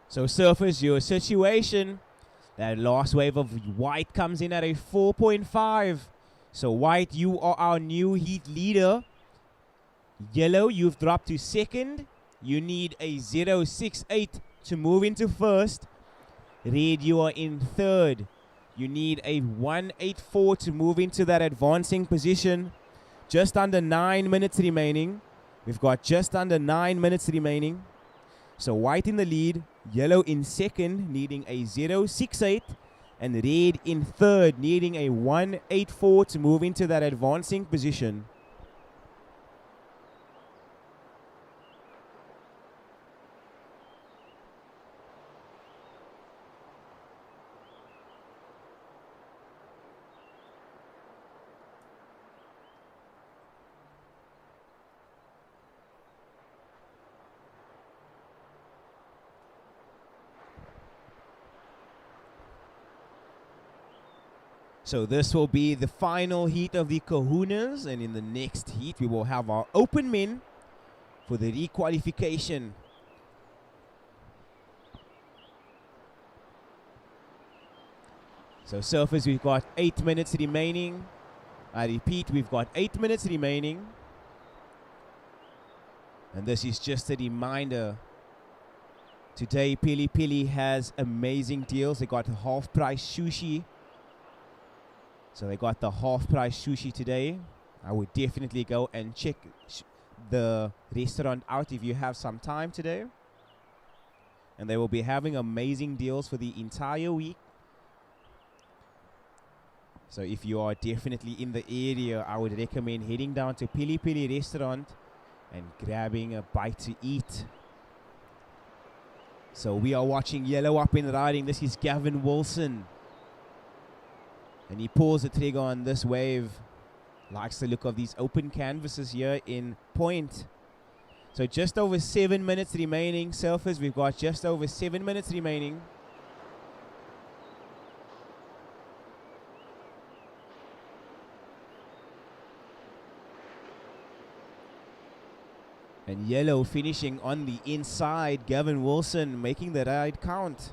So surfers, your situation, that last wave of white comes in at a 4.5. So white, you are our new heat leader. Yellow, you've dropped to second. You need a 0.68 to move into first. Red, you are in third. You need a 1.84 to move into that advancing position. Just under 9 minutes remaining. We've got just under 9 minutes remaining. So white in the lead, yellow in second, needing a 0.68, and red in third, needing a 1.84 to move into that advancing position. So this will be the final heat of the Kahunas, and in the next heat we will have our open men for the re-qualification. So surfers, we've got 8 minutes remaining. I repeat, we've got 8 minutes remaining. And this is just a reminder. Today PILI-PILI has amazing deals. They got half price sushi. So they got the half price sushi today. I would definitely go and check the restaurant out if you have some time today. And they will be having amazing deals for the entire week. So if you are definitely in the area, I would recommend heading down to PILI-PILI restaurant and grabbing a bite to eat. So we are watching yellow up and riding. This is Gavin Wilson. And he pulls the trigger on this wave. Likes the look of these open canvases here in point. So just over 7 minutes remaining. Surfers, we've got just over 7 minutes remaining. And yellow finishing on the inside. Gavin Wilson making the ride count.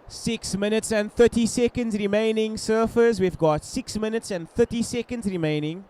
6 minutes and 30 seconds remaining, surfers. We've got 6 minutes and 30 seconds remaining.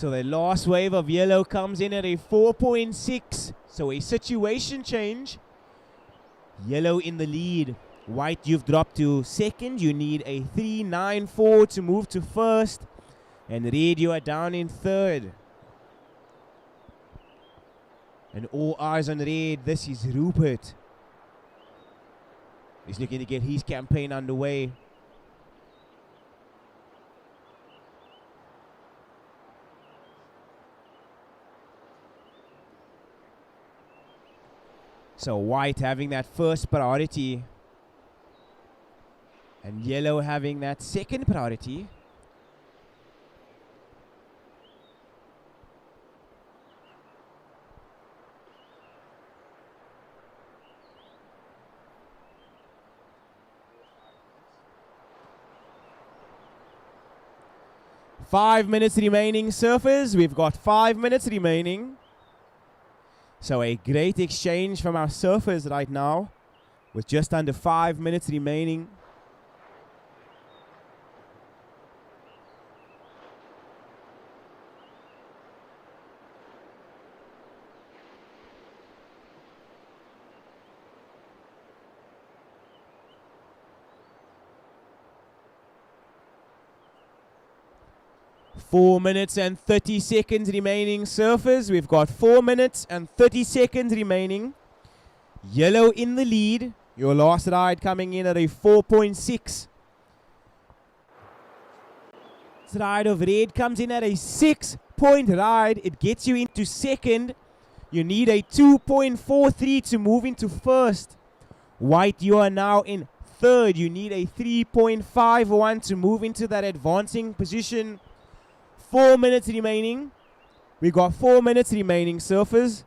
So the last wave of yellow comes in at a 4.6. So a situation change. Yellow in the lead. White, you've dropped to second. You need a 3.94 to move to first. And red, you are down in third. And all eyes on red. This is Rupert. He's looking to get his campaign underway. So white having that first priority and yellow having that second priority. Five minutes remaining, surfers. We've got 5 minutes remaining. So a great exchange from our surfers right now with just under 5 minutes remaining. Four minutes and 30 seconds remaining, surfers. We've got 4 minutes and 30 seconds remaining. Yellow in the lead. Your last ride coming in at a 4.6. This ride of red comes in at a 6-point ride. It gets you into second. You need a 2.43 to move into first. White, you are now in third. You need a 3.51 to move into that advancing position. 4 minutes remaining. We got 4 minutes remaining, surfers.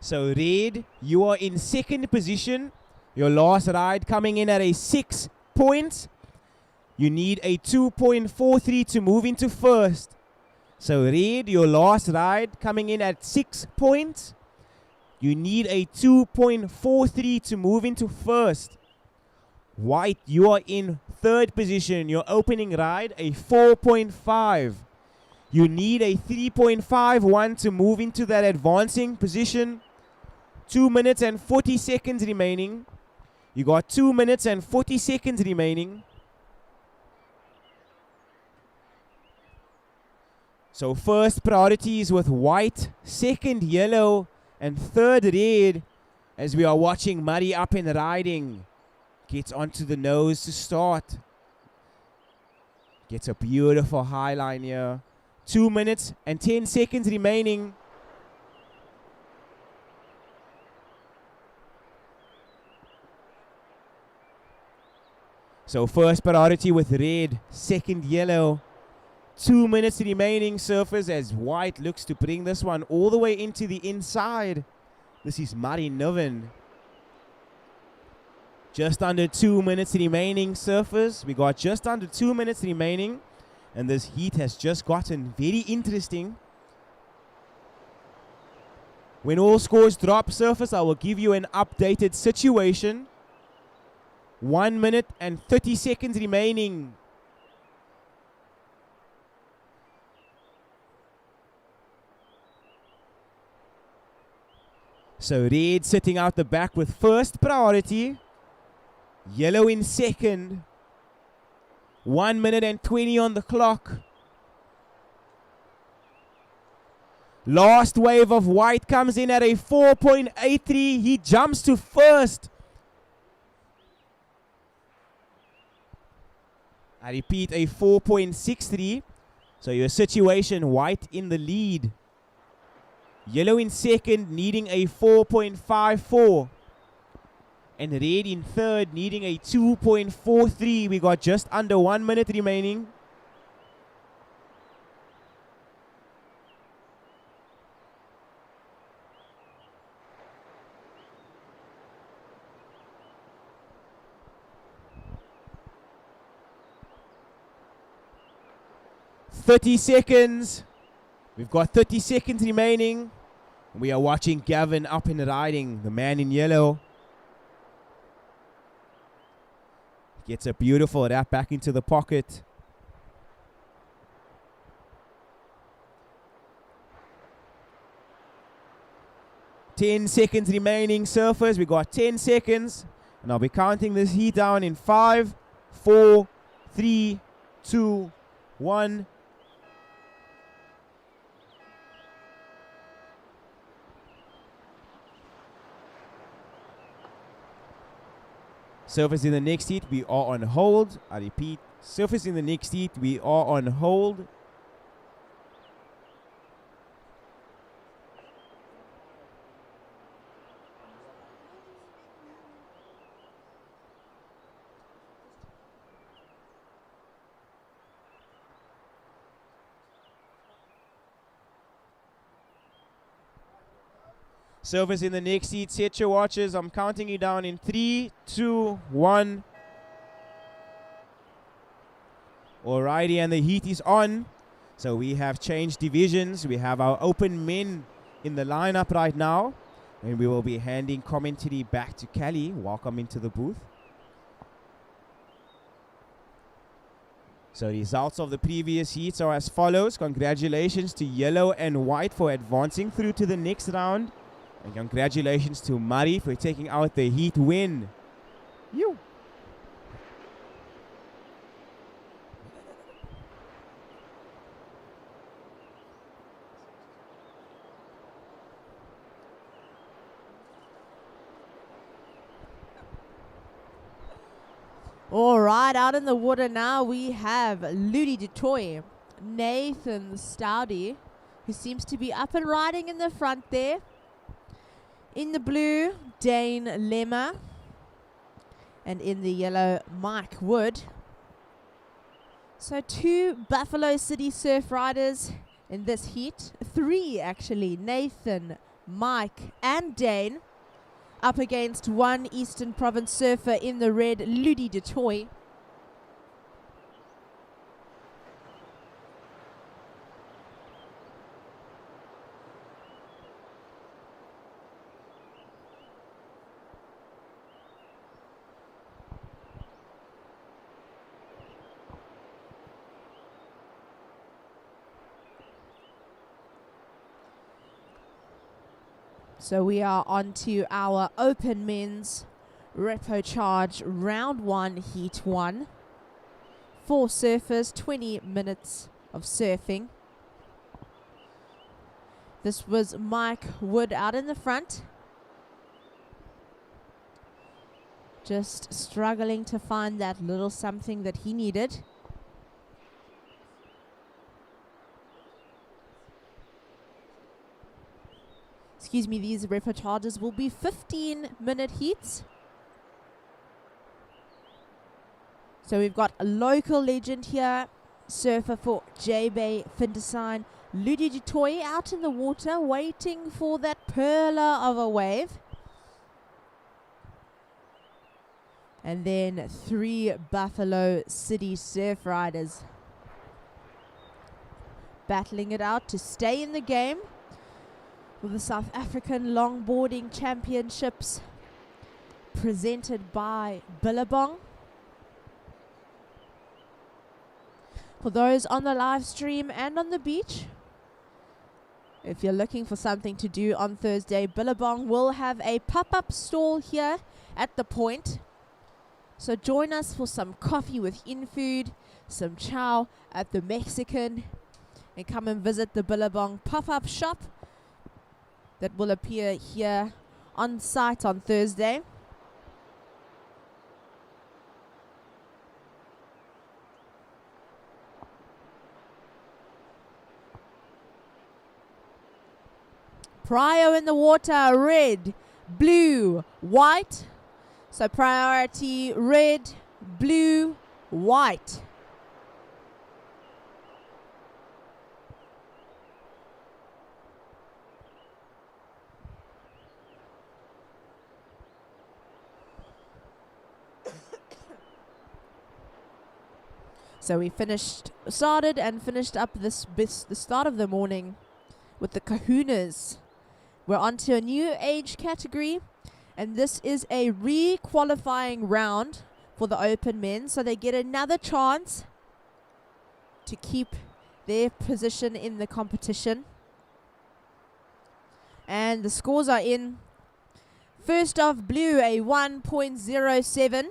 So red, you are in second position. Your last ride coming in at a 6 points. You need a 2.43 to move into first. So red, your last ride coming in at 6 points. You need a 2.43 to move into first. White, you are in third position. Your opening ride, a 4.5. You need a 3.51 to move into that advancing position. 2 minutes and 40 seconds remaining. You got 2 minutes and 40 seconds remaining. So first priorities with white, second yellow, and third red, as we are watching Murray up and riding. Gets onto the nose to start. Gets a beautiful high line here. 2 minutes and 10 seconds remaining. So first priority with red, second yellow. 2 minutes remaining, surfers, as white looks to bring this one all the way into the inside. This is Murray Niven. Just under 2 minutes remaining, surfers. We got just under 2 minutes remaining. And this heat has just gotten very interesting. When all scores drop, surfers, I will give you an updated situation. 1 minute and 30 seconds remaining. So red sitting out the back with first priority. Yellow in second. 1 minute and 20 on the clock. Last wave of white comes in at a 4.83. He jumps to first. I repeat, a 4.63. So your situation, white in the lead. Yellow in second, needing a 4.54. And red in third, needing a 2.43. We got just under 1 minute remaining. Seconds. We've got 30 seconds remaining. We are watching Gavin up and riding, the man in yellow. Gets a beautiful wrap back into the pocket. Ten seconds remaining, surfers. We got 10 seconds. And I'll be counting this heat down in 5, 4, 3, 2, 1. Surface in the next heat, we are on hold. I repeat, surface in the next heat, we are on hold. Surface in the next heat, set your watches. I'm counting you down in 3, 2, 1. Alrighty, and the heat is on. So we have changed divisions. We have our open men in the lineup right now. And we will be handing commentary back to Kelly. Welcome into the booth. So results of the previous heats are as follows. Congratulations to yellow and white for advancing through to the next round. And congratulations to Murray for taking out the heat win. You. All right, out in the water now we have Ludi DeToy, Nathan Stoudy, who seems to be up and riding in the front there. In the blue, Dane Lemmer. And in the yellow, Mike Wood. So 2 Buffalo City surf riders in this heat. 3 actually, Nathan, Mike and Dane. Up against 1 Eastern Province surfer in the red, Ludi DeToy. So we are on to our open men's repo charge round 1, heat 1. 4 surfers, 20 minutes of surfing. This was Mike Wood out in the front. Just struggling to find that little something that he needed. Excuse me, these repo charges will be 15-minute heats. So we've got a local legend here, surfer for J-Bay Findesign, Ludi DeToy out in the water waiting for that perler of a wave. And then 3 Buffalo City surf riders battling it out to stay in the game with the South African Longboarding Championships presented by Billabong. For those on the live stream and on the beach, if you're looking for something to do on Thursday, Billabong will have a pop-up stall here at the point. So join us for some coffee with in-food, some chow at the Mexican, and come and visit the Billabong pop-up shop that will appear here on site on Thursday. Prio in the water, red, blue, white. So priority, red, blue, white. So we started and finished up the start of the morning with the Kahunas. We're on to a new age category, and this is a re-qualifying round for the open men, so they get another chance to keep their position in the competition. And the scores are in. First of blue, a 1.07.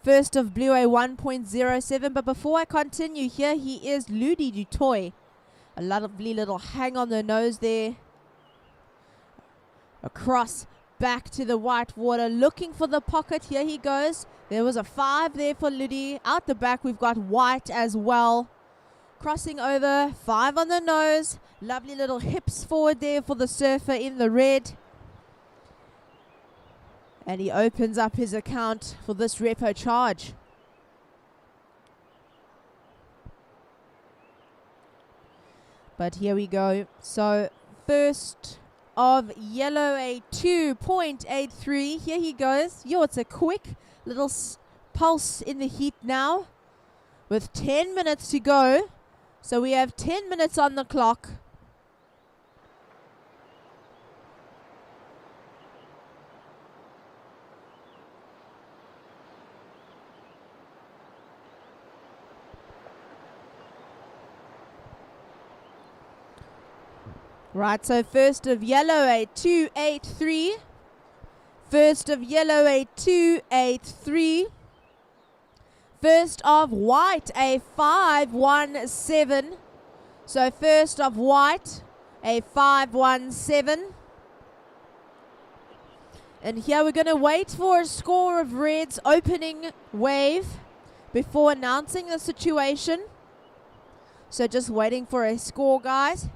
First of blue, a 1.07. But before I continue, here he is, Ludi du Toit. A lovely little hang on the nose there. Across back to the white water, looking for the pocket. Here he goes. There was a 5 there for Ludi. Out the back, we've got white as well. Crossing over, 5 on the nose. Lovely little hips forward there for the surfer in the red. And he opens up his account for this repo charge. But here we go. So first of yellow, a 2.83. Here he goes. Yo, it's a quick little pulse in the heat now with 10 minutes to go. So we have 10 minutes on the clock. Right, so first of yellow, a 2.83. First of yellow, a 2.83. First of white, a 5.17. So first of white, a 5.17. And here we're going to wait for a score of red's opening wave before announcing the situation. So just waiting for a score, guys.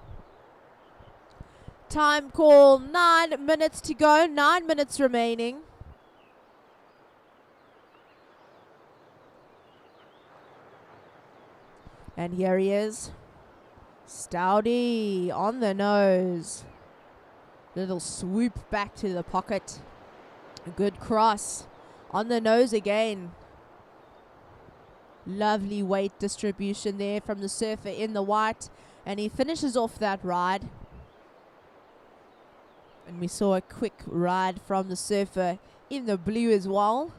Time call, 9 minutes to go, 9 minutes remaining. And here he is. Stoudy on the nose. Little swoop back to the pocket. A good cross. On the nose again. Lovely weight distribution there from the surfer in the white. And he finishes off that ride. And we saw a quick ride from the surfer in the blue as well.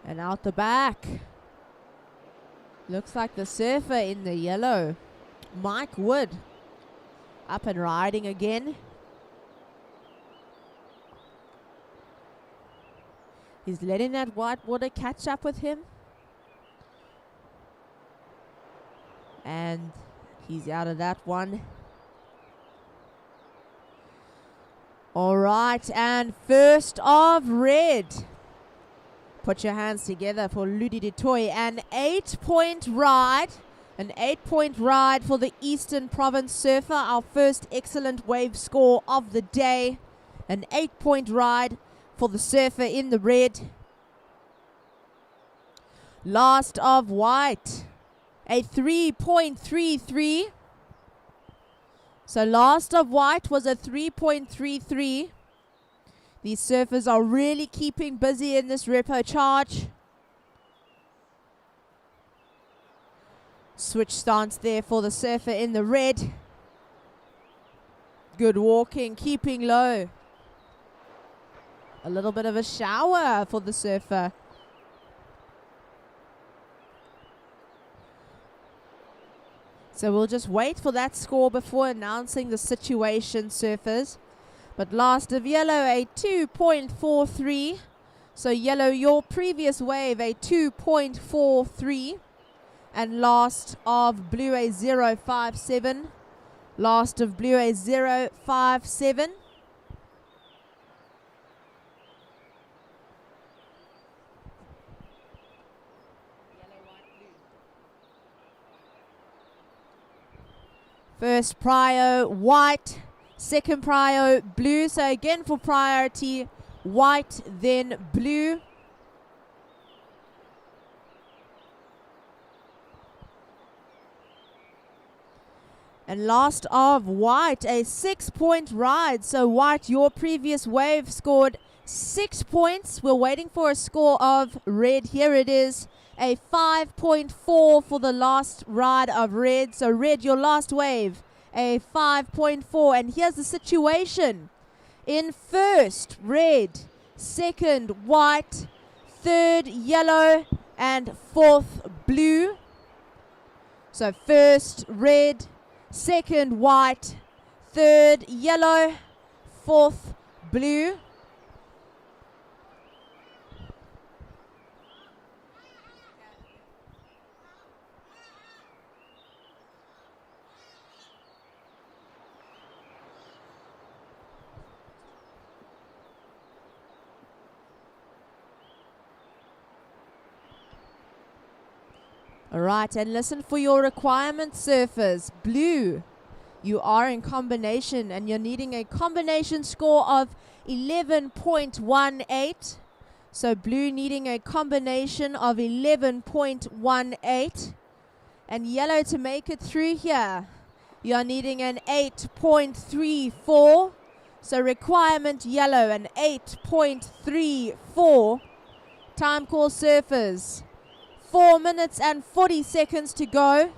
And out the back. Looks like the surfer in the yellow. Mike Wood. Up and riding again. He's letting that white water catch up with him. And he's out of that one. All right, and first of red. Put your hands together for Ludi du Toit. An 8-point ride. An 8-point ride for the Eastern Province surfer. Our first excellent wave score of the day. An 8-point ride for the surfer in the red. Last of white. A 3.33. So last of white was a 3.33. These surfers are really keeping busy in this repo charge. Switch stance there for the surfer in the red. Good walking, keeping low. A little bit of a shower for the surfer. So we'll just wait for that score before announcing the situation, surfers. But last of yellow, a 2.43. So yellow, your previous wave, a 2.43. And last of blue, a 0.57. Last of blue, a 0.57. First prio, white. Second prio, blue. So again for priority, white, then blue. And last of white, a 6-point ride. So white, your previous wave scored 6 points. We're waiting for a score of red. Here it is, a 5.4 for the last ride of red. So red, your last wave, a 5.4. And here's the situation. In first, red. Second, white. Third, yellow. And fourth, blue. So first, red. Second, white. Third, yellow. Fourth, blue. All right, and listen for your requirements, surfers. Blue, you are in combination and you're needing a combination score of 11.18. So blue needing a combination of 11.18. And yellow, to make it through here, you're needing an 8.34. So requirement yellow, an 8.34. Time call, surfers. 4 minutes and 40 seconds to go.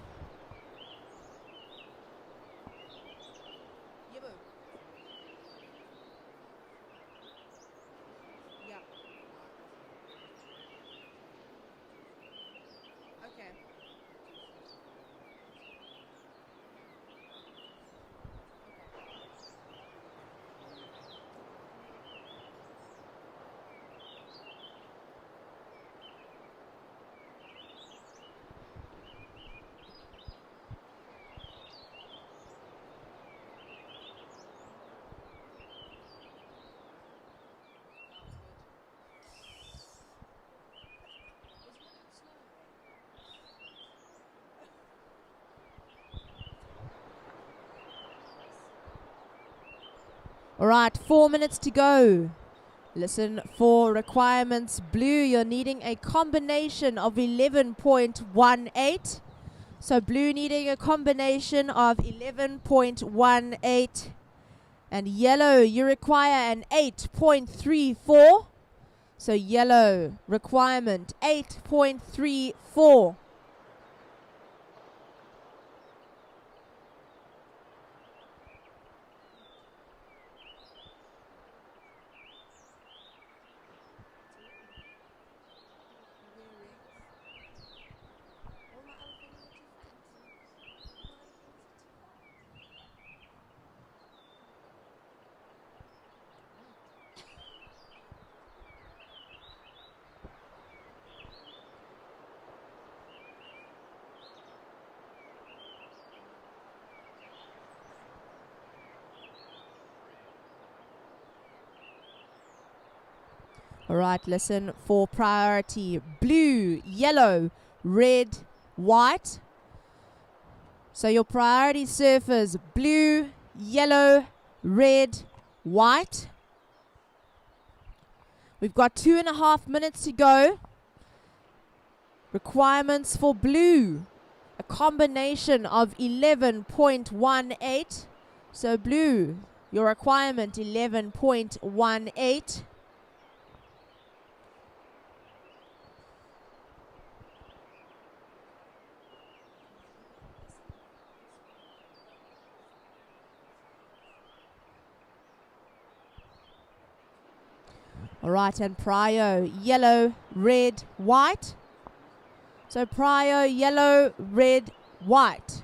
All right, 4 minutes to go. Listen for requirements. Blue, you're needing a combination of 11.18. So blue needing a combination of 11.18. And yellow, you require an 8.34. So yellow, requirement 8.34. All right, listen for priority. Blue, yellow, red, white. So your priority surfers, blue, yellow, red, white. We've got 2.5 minutes to go. Requirements for blue, a combination of 11.18. So blue, Your requirement 11.18. All right, and prio, yellow, red, white. So prio, yellow, red, white.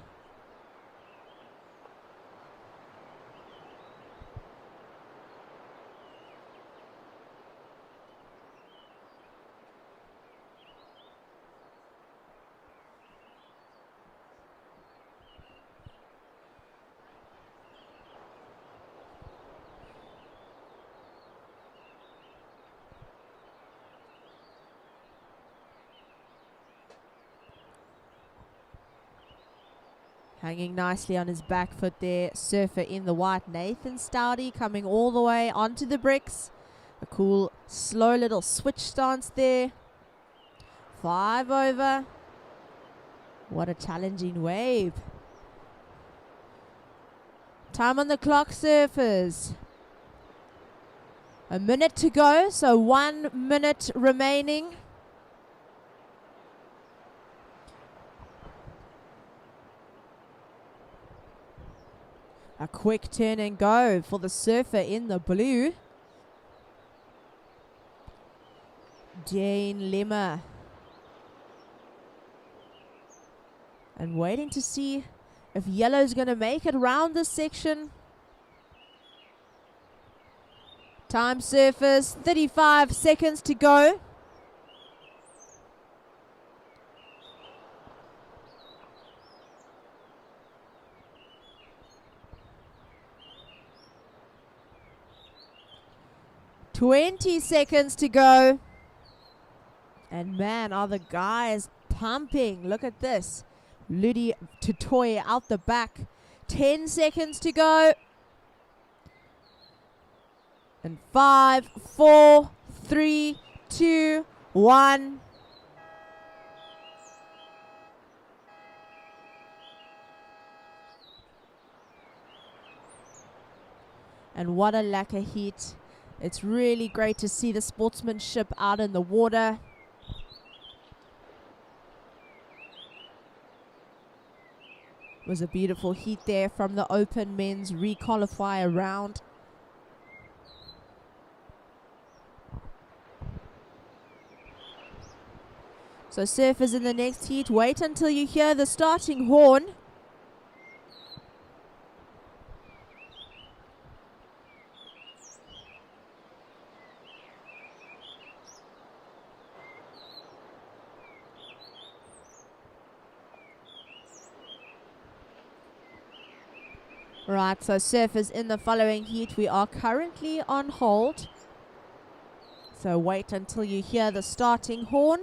Hanging nicely on his back foot there, surfer in the white, Nathan Stoudy coming all the way onto the bricks. A cool, slow little switch stance there. 5 over. What a challenging wave. Time on the clock, surfers. A minute to go, so 1 minute remaining. A quick turn and go for the surfer in the blue. Dane Lemmer. And waiting to see if yellow's going to make it around this section. Time, surfers, 35 seconds to go. $20 seconds to go. And man, are the guys pumping. Look at this. Ludi Tutoy out the back. 10 seconds to go. And 5, 4, 3, 2, 1. And what a lacquer heat. It's really great to see the sportsmanship out in the water. It was a beautiful heat there from the open men's re-qualifier round. So surfers in the next heat, wait until you hear the starting horn. Right, so surfers in the following heat, we are currently on hold. So wait until you hear the starting horn.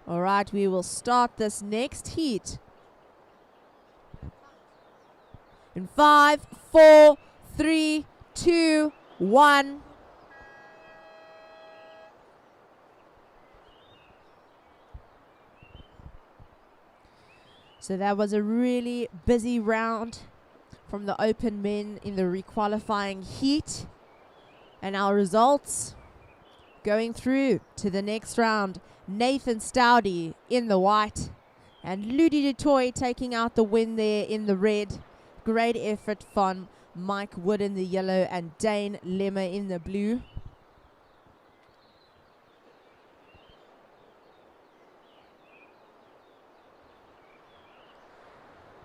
All right, we will start this next heat. In 5, 4, 3, 2, 1. So that was a really busy round from the open men in the re-qualifying heat. And our results going through to the next round. Nathan Stoudy in the white and Ludi Dutoy taking out the win there in the red. Great effort from Mike Wood in the yellow and Dane Lemmer in the blue.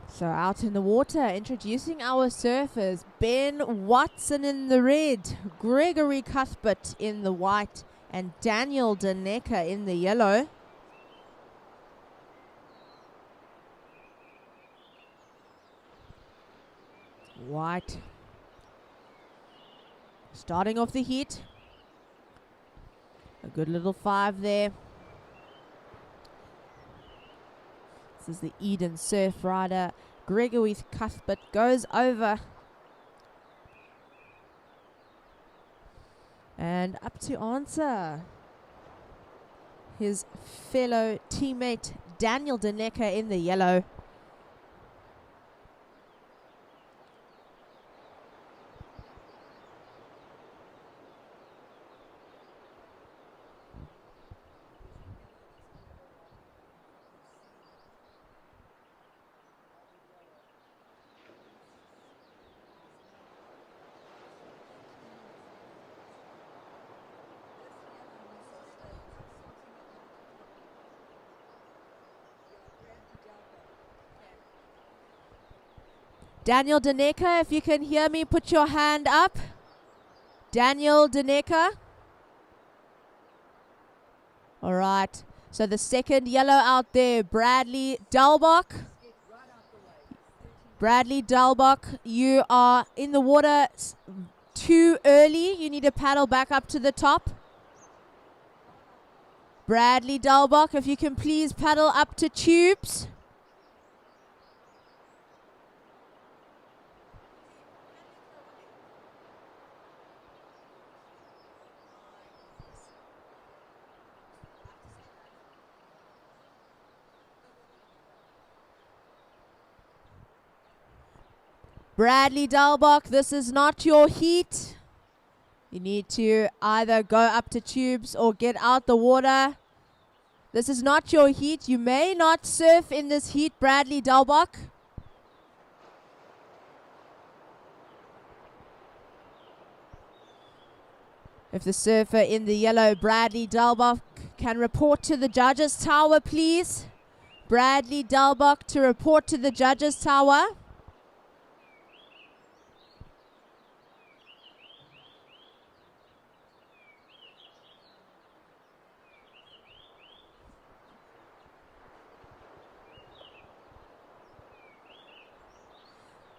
So out in the water, introducing our surfers. Ben Watson in the red, Gregory Cuthbert in the white, and Daniel Denecker in the yellow. White. Starting off the heat. A good little 5 there. This is the Eden Surf rider. Gregory Cuthbert goes over. And up to answer. His fellow teammate Daniel Denecker in the yellow. Daniel Denecker, if you can hear me, put your hand up. Daniel Denecker. All right. So the second yellow out there, Bradley Dalbach. Bradley Dalbach, you are in the water too early. You need to paddle back up to the top. Bradley Dalbach, if you can please paddle up to tubes. Bradley Dalbach, this is not your heat. You need to either go up to tubes or get out the water. This is not your heat. You may not surf in this heat, Bradley Dalbach. If the surfer in the yellow, Bradley Dalbach, can report to the judges' tower, please. Bradley Dalbach to report to the judges' tower.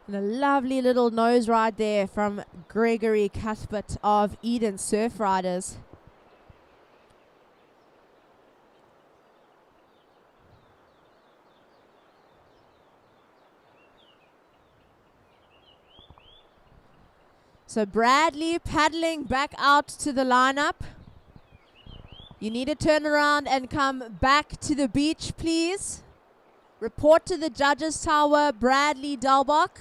And a lovely little nose ride there from Gregory Cuthbert of Eden Surf Riders. So Bradley paddling back out to the lineup. You need to turn around and come back to the beach, please. Report to the judges' tower, Bradley Dalbach.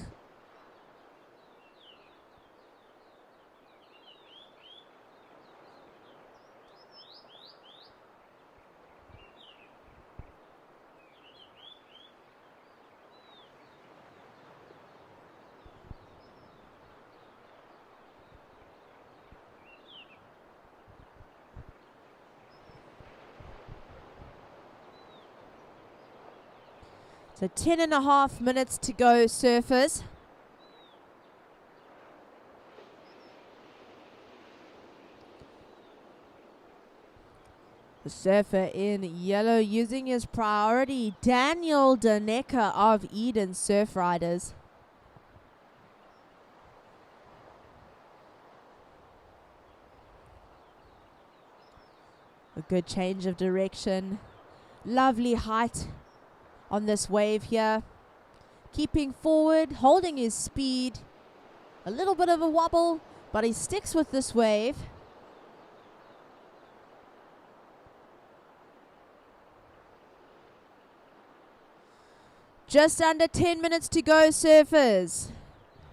So 10.5 minutes to go, surfers. The surfer in yellow using his priority, Daniel Denecker of Eden Surf Riders. A good change of direction. Lovely height on this wave here. Keeping forward, holding his speed. A little bit of a wobble, but he sticks with this wave. Just under 10 minutes to go, surfers.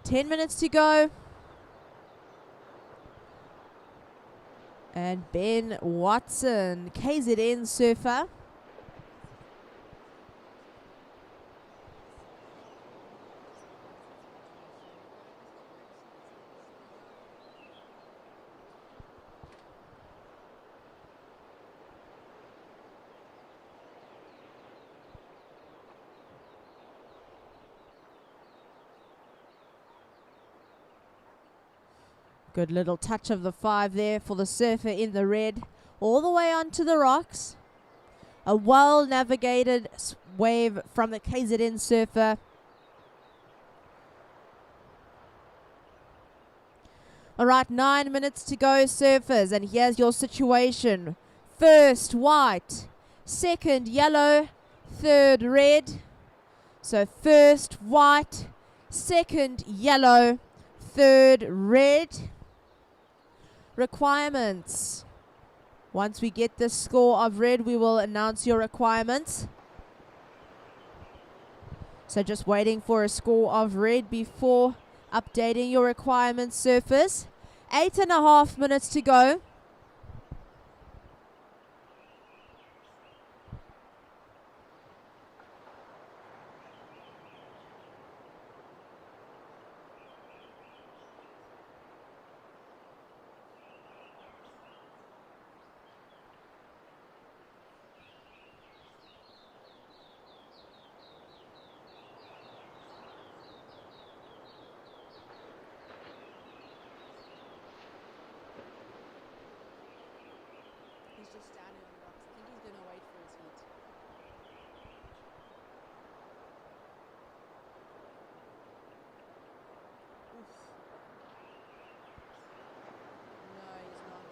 10 minutes to go. And Ben Watson, KZN surfer. Good little touch of the 5 there for the surfer in the red. All the way onto the rocks. A well-navigated wave from the KZN surfer. All right, 9 minutes to go, surfers. And here's your situation. First, white. Second, yellow. third red. So first white, second yellow, third red. Requirements. Once we get the score of red, we will announce your requirements. So just waiting for a score of red before updating your requirements, surfers. 8.5 minutes to go. He's just standing on the rocks. I think he's going to wait for his heat. Oof. No, he's not.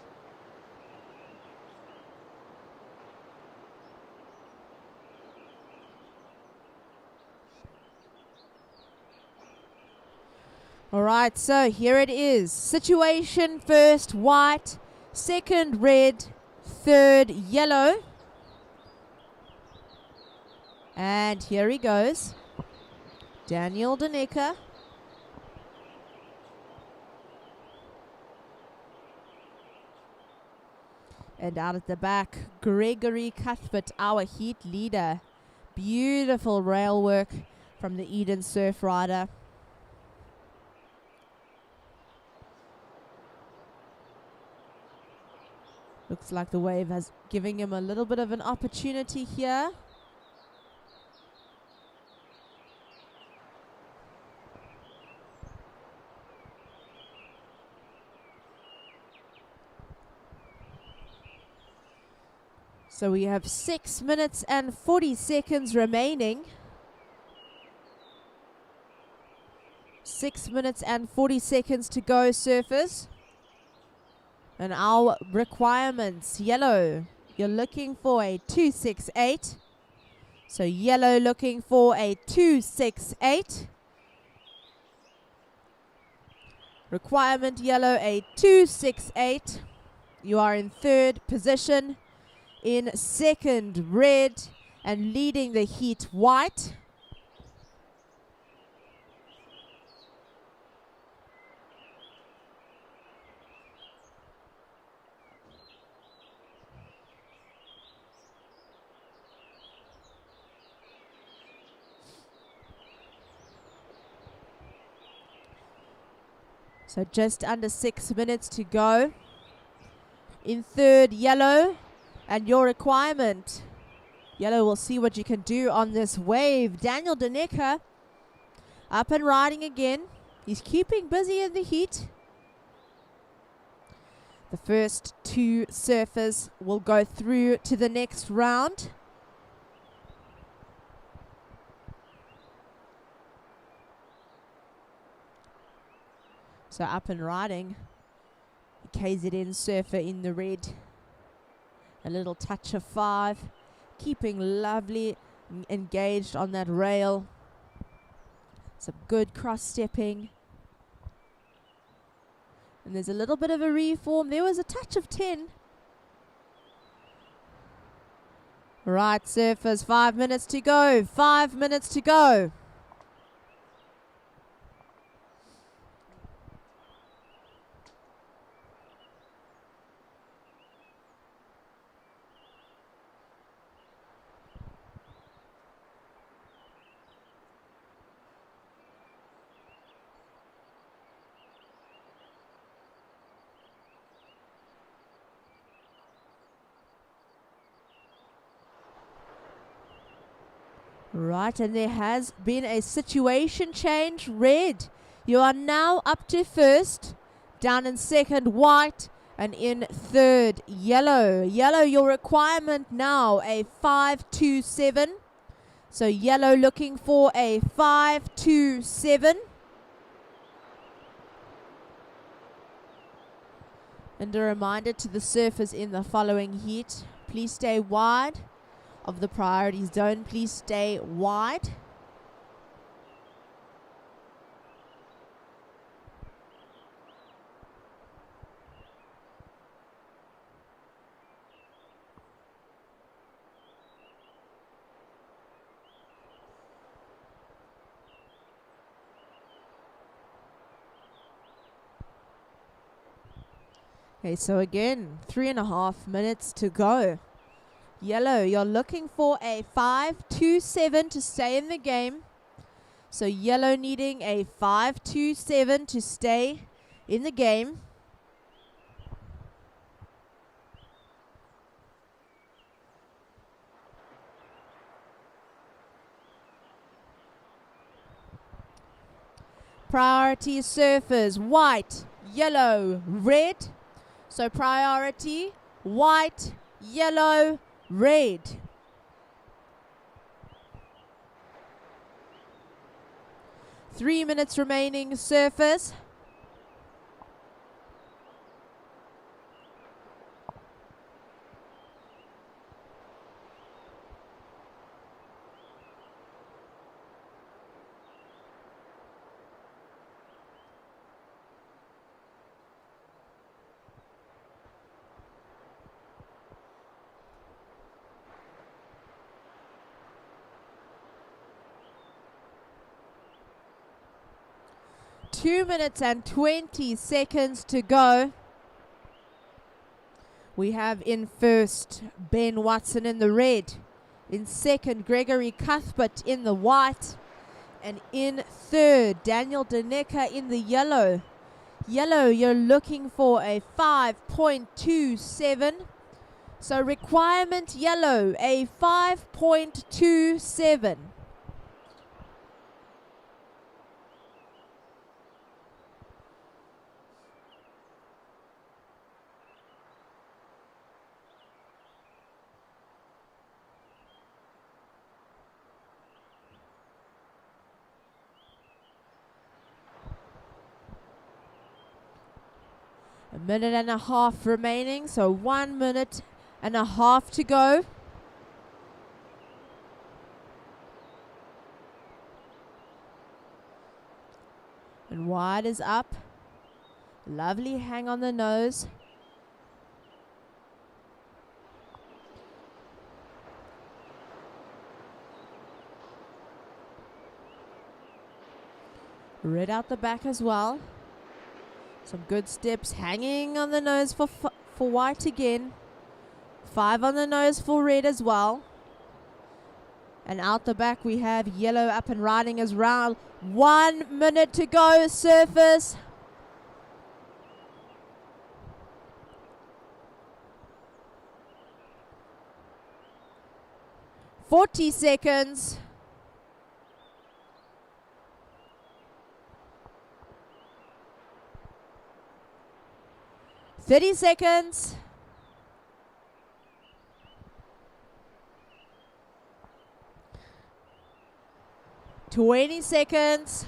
All right, so here it is. Situation first white, second red, third yellow. And here he goes. Daniel Danica. And out at the back, Gregory Cuthbert, our heat leader. Beautiful rail work from the Eden Surf Rider. Looks like the wave has given him a little bit of an opportunity here. So we have 6 minutes and 40 seconds remaining. 6 minutes and 40 seconds to go, surfers. And our requirements, yellow, you're looking for a 268. So yellow looking for a 268. Requirement yellow, a 268. You are in third position. In second, red, and leading the heat, white. So just under 6 minutes to go. In third, yellow. And your requirement. Yellow will see what you can do on this wave. Daniel Danica up and riding again. He's keeping busy in the heat. The first two surfers will go through to the next round. So up and riding. The KZN surfer in the red. A little touch of 5. Keeping lovely engaged on that rail. Some good cross-stepping. And there's a little bit of a reform. There was a touch of 10. Right, surfers, 5 minutes to go. 5 minutes to go. Right, and there has been a situation change. Red, you are now up to first. Down in second, white. And in third, yellow. Yellow, your requirement now, a 527. So yellow looking for a 527. And a reminder to the surfers in the following heat, please stay wide of the priority zone, please stay wide. Okay, so again, 3.5 minutes to go. Yellow, you're looking for a 5-2-7 to stay in the game. So yellow needing a 5-2-7 to stay in the game. Priority surfers, white, yellow, red. So priority, white, yellow, red. Three minutes remaining, surfers. Two minutes and 20 seconds to go. We have in first Ben Watson in the red. In second, Gregory Cuthbert in the white. And in third, Daniel Daneka in the yellow. Yellow, you're looking for a 5.27. So requirement yellow, a 5.27. A minute and a half remaining, so 1 minute and a half to go. And wide is up. Lovely hang on the nose. Red out the back as well. Some good steps, hanging on the nose for white again. 5 on the nose for red as well. And out the back we have yellow up and riding as round. 1 minute to go, surface. "40 seconds. "30 seconds. "20 seconds.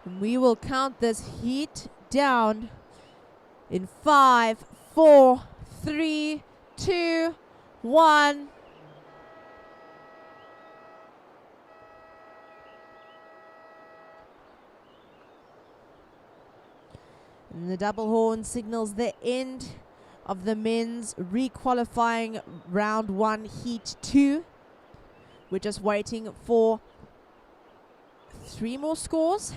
And we will count this heat down in 5, 4, 3, 2, 1. And the double horn signals the end of the men's re-qualifying round 1 heat 2. We're just waiting for 3 more scores.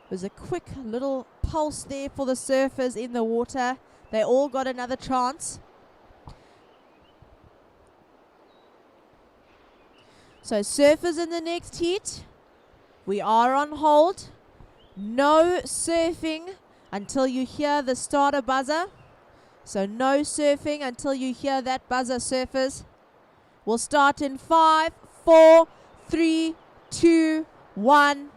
There's a quick little pulse there for the surfers in the water. They all got another chance. So surfers in the next heat, we are on hold. No surfing until you hear the starter buzzer. So no surfing until you hear that buzzer, surfers. We'll start in 5, 4, 3, 2, 1.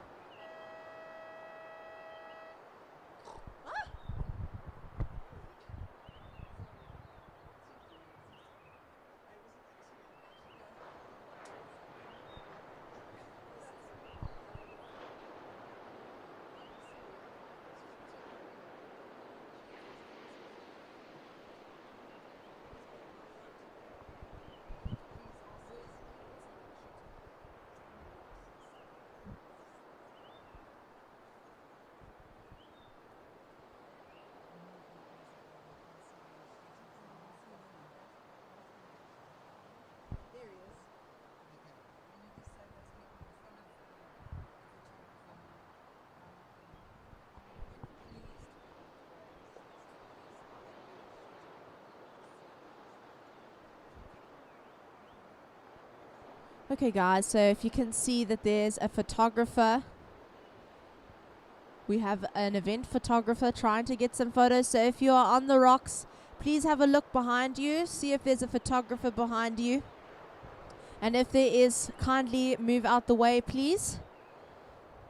Okay, guys, so if you can see that there's a photographer. We have an event photographer trying to get some photos. So if you are on the rocks, please have a look behind you. See if there's a photographer behind you. And if there is, kindly move out the way, please.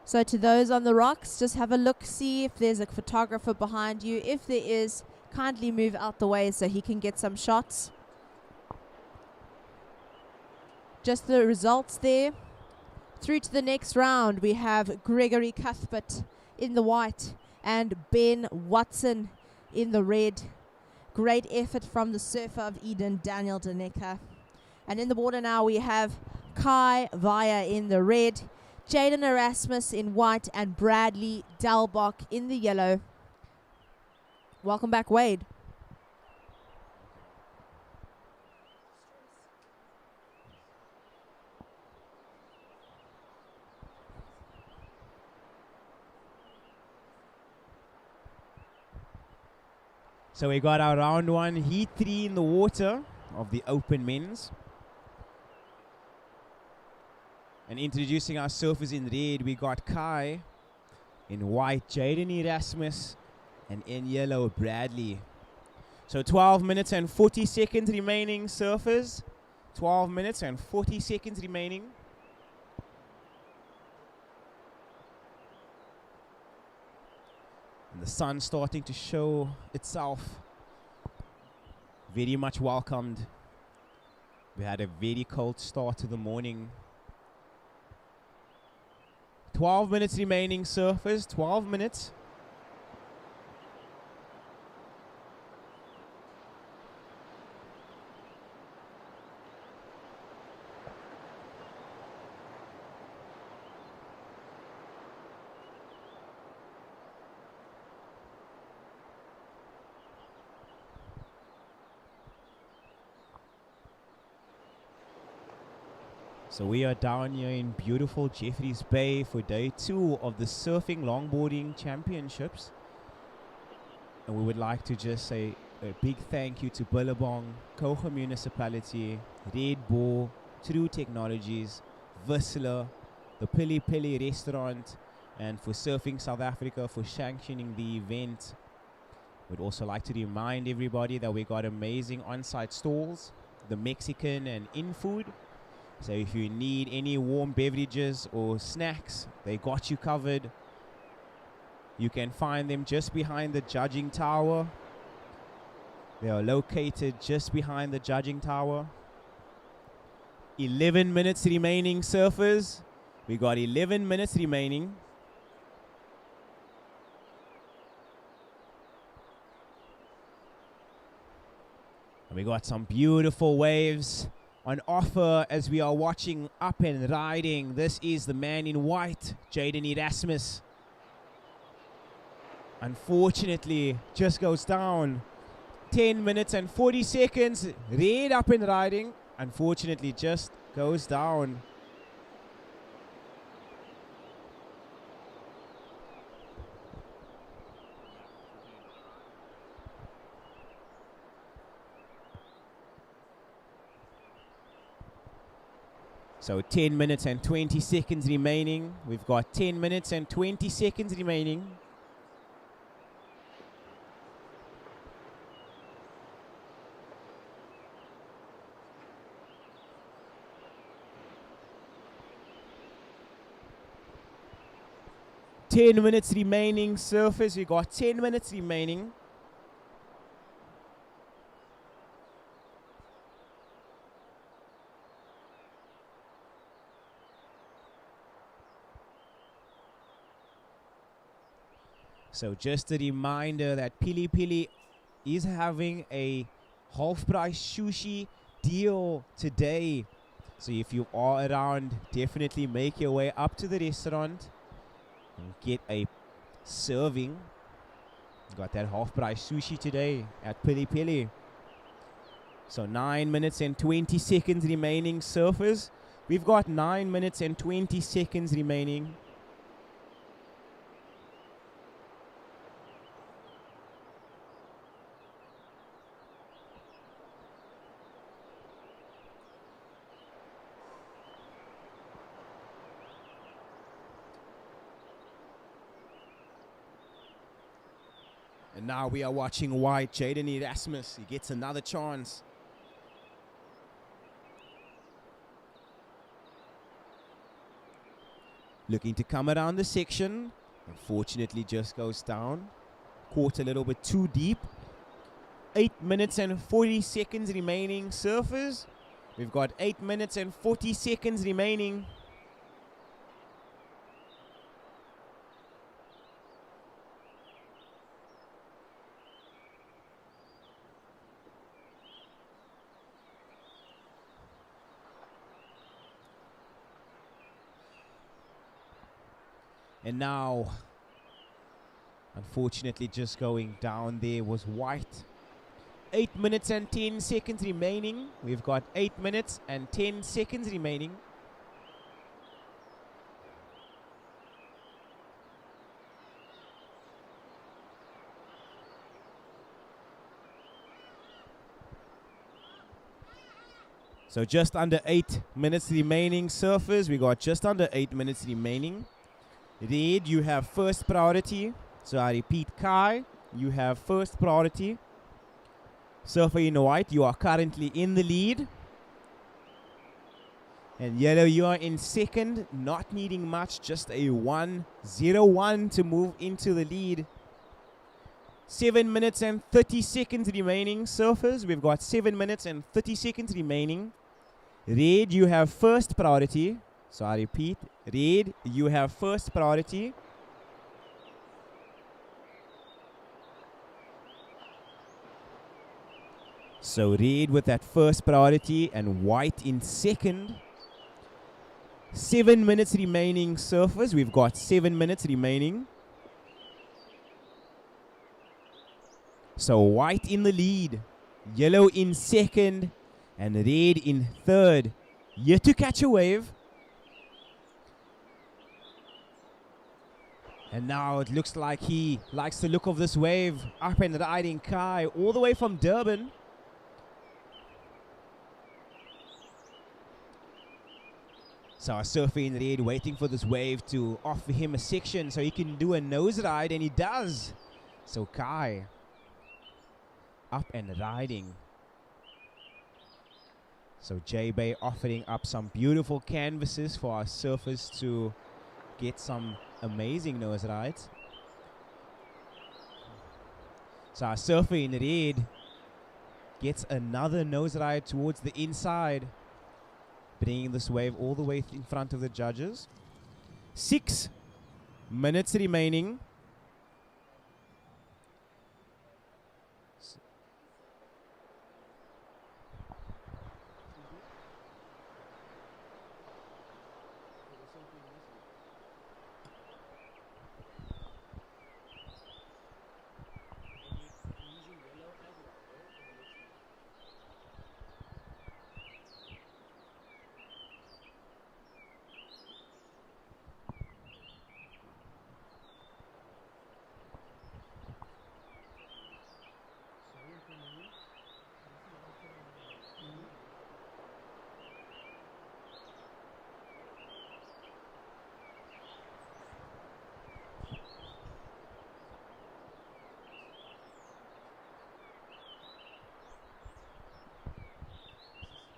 So to those on the rocks, just have a look, see if there's a photographer behind you. If there is, kindly move out the way so he can get some shots. Just the results there. Through to the next round, we have Gregory Cuthbert in the white and Ben Watson in the red. Great effort from the surfer of Eden, Daniel Daneka. And in the water now we have Kai Vaya in the red, Jaden Erasmus in white, and Bradley Dalbach in the yellow. Welcome back, Wade. So we got our round one, heat 3 in the water of the open men's. And introducing our surfers in red, we got Kai. In white, Jaden Erasmus. And in yellow, Bradley. So 12 minutes and 40 seconds remaining, surfers. 12 minutes and 40 seconds remaining. And the sun starting to show itself. Very much welcomed. We had a very cold start to the morning. 12 minutes remaining, surfers. 12 minutes. So we are down here in beautiful Jeffreys Bay for day 2 of the Surfing Longboarding Championships. And we would like to just say a big thank you to Billabong, Kouga Municipality, Red Bull, True Technologies, VISSLA, the PILI-PILI restaurant, and for Surfing South Africa for sanctioning the event. We'd also like to remind everybody that we got amazing on-site stalls, the Mexican and in-food. So if you need any warm beverages or snacks, they got you covered. You can find them just behind the judging tower. They are located just behind the judging tower. 11 minutes remaining, surfers. We got 11 minutes remaining. And we got some beautiful waves on offer as we are watching Up and Riding. This is the man in white, Jaden Erasmus. Unfortunately, just goes down. 10 minutes and 40 seconds. Red Up and Riding. Unfortunately, just goes down. So 10 minutes and 20 seconds remaining. We've got 10 minutes and 20 seconds remaining. Ten minutes remaining, surfers. We got 10 minutes remaining. So just a reminder that PILI-PILI is having a half price sushi deal today. So if you are around, definitely make your way up to the restaurant and get a serving. Got that half price sushi today at PILI-PILI. So 9 minutes and 20 seconds remaining, surfers. We've got 9 minutes and 20 seconds remaining. And now we are watching white. Jaden Erasmus, he gets another chance. Looking to come around the section. Unfortunately, just goes down. Caught a little bit too deep. 8 minutes and 40 seconds remaining. Surfers, we've got 8 minutes and 40 seconds remaining. And now, unfortunately, just going down there was white. 8 minutes and 10 seconds remaining. We've got 8 minutes and 10 seconds remaining. So just under 8 minutes remaining, surfers. We got just under 8 minutes remaining. Red, you have first priority. So I repeat, Kai, you have first priority. Surfer in white, you are currently in the lead. And yellow, you are in second, not needing much, just a 1-0-1 to move into the lead. 7 minutes and 30 seconds remaining, surfers. We've got 7 minutes and 30 seconds remaining. Red, you have first priority. So I repeat, Red, you have first priority. So red with that first priority and white in second. 7 minutes remaining, surfers. We've got 7 minutes remaining. So white in the lead, yellow in second, and red in third. Yet to catch a wave. And now it looks like he likes the look of this wave. Up and riding Kai all the way from Durban. So our surfer in red waiting for this wave to offer him a section so he can do a nose ride, and he does. So Kai up and riding. So J-Bay offering up some beautiful canvases for our surfers to get some amazing nose rides. So our surfer in red gets another nose ride towards the inside, bringing this wave all the way in front of the judges. 6 minutes remaining.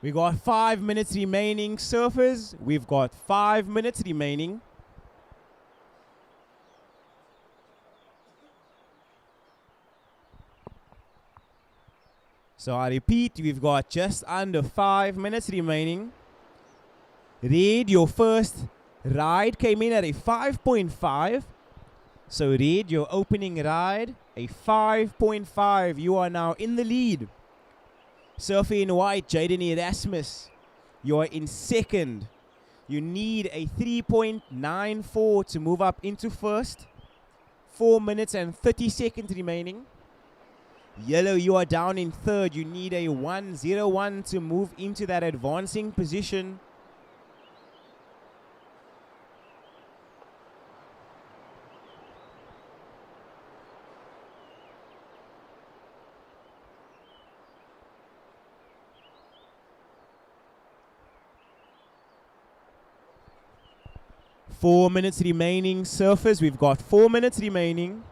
We got 5 minutes remaining, surfers. We've got 5 minutes remaining. So I repeat, we've got just under 5 minutes remaining. Red, your first ride came in at a 5.5. So Red, your opening ride, a 5.5. You are now in the lead. Surfer in white, Jaden Erasmus, you are in second. You need a 3.94 to move up into first. 4 minutes and 30 seconds remaining. Yellow, you are down in third. You need a 1-0-1 to move into that advancing position. Four minutes remaining, surfers. We've got 4 minutes remaining.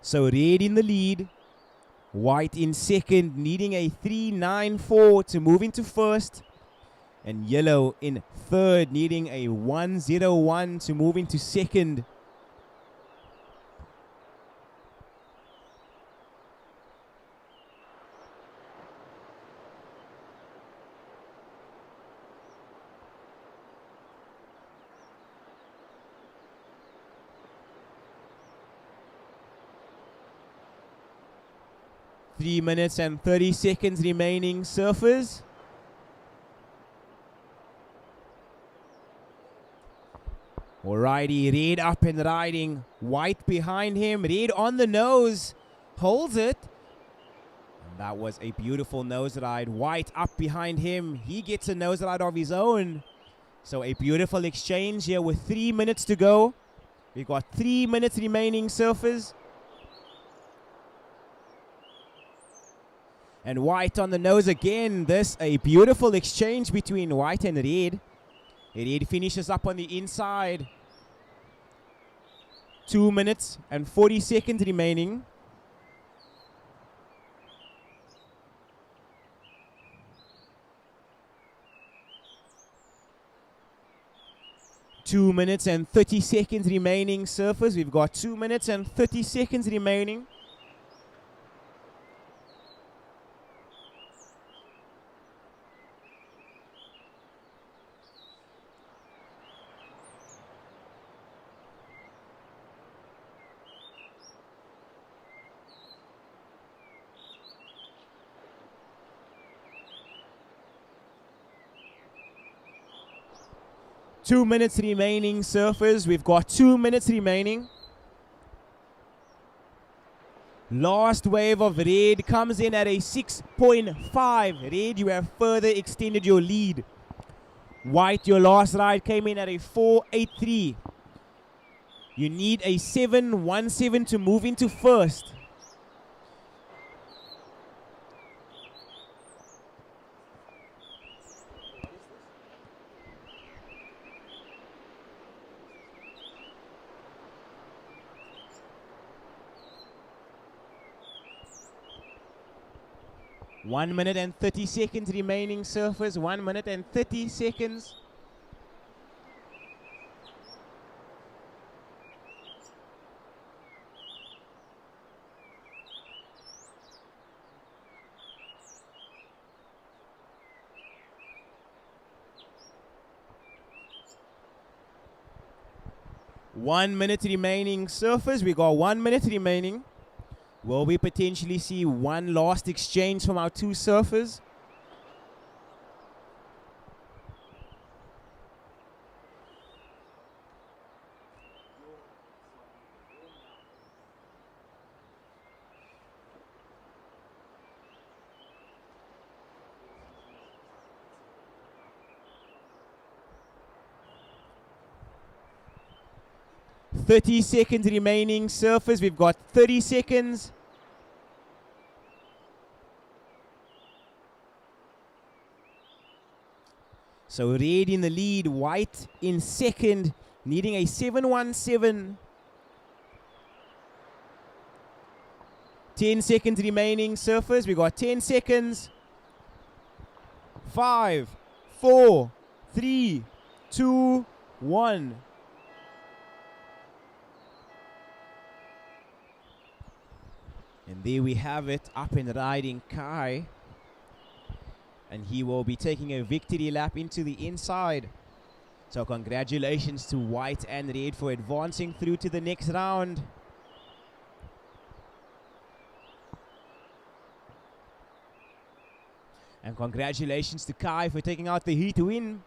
So red in the lead. White in second, needing a 3.94 to move into first. And yellow in third, needing a 1.01 to move into second. Three minutes and 30 seconds remaining, surfers. Alrighty, red up and riding. White behind him. Red on the nose. Holds it. And that was a beautiful nose ride. White up behind him. He gets a nose ride of his own. So a beautiful exchange here with 3 minutes to go. We've got 3 minutes remaining, surfers. And white on the nose again. This a beautiful exchange between white and red. Red finishes up on the inside. 2 minutes and 40 seconds remaining. Two minutes and 30 seconds remaining, surfers. We've got 2 minutes and 30 seconds remaining. Two minutes remaining, surfers. We've got 2 minutes remaining. Last wave of red comes in at a 6.5. Red, you have further extended your lead. White, your last ride came in at a 4.83. You need a 7.17 to move into first. One minute and 30 seconds remaining, surfers. 1 minute and 30 seconds. One minute remaining, surfers. We got 1 minute remaining. Will we potentially see one last exchange from our two surfers? "30 seconds remaining, surfers. We've got 30 seconds. So red in the lead, white in second, needing a 7.17. 10 seconds remaining, surfers. We've got 10 seconds. 5, 4, 3, 2, 1. And there we have it, up and riding Kai. And he will be taking a victory lap into the inside. So congratulations to white and red for advancing through to the next round. And congratulations to Kai for taking out the heat win.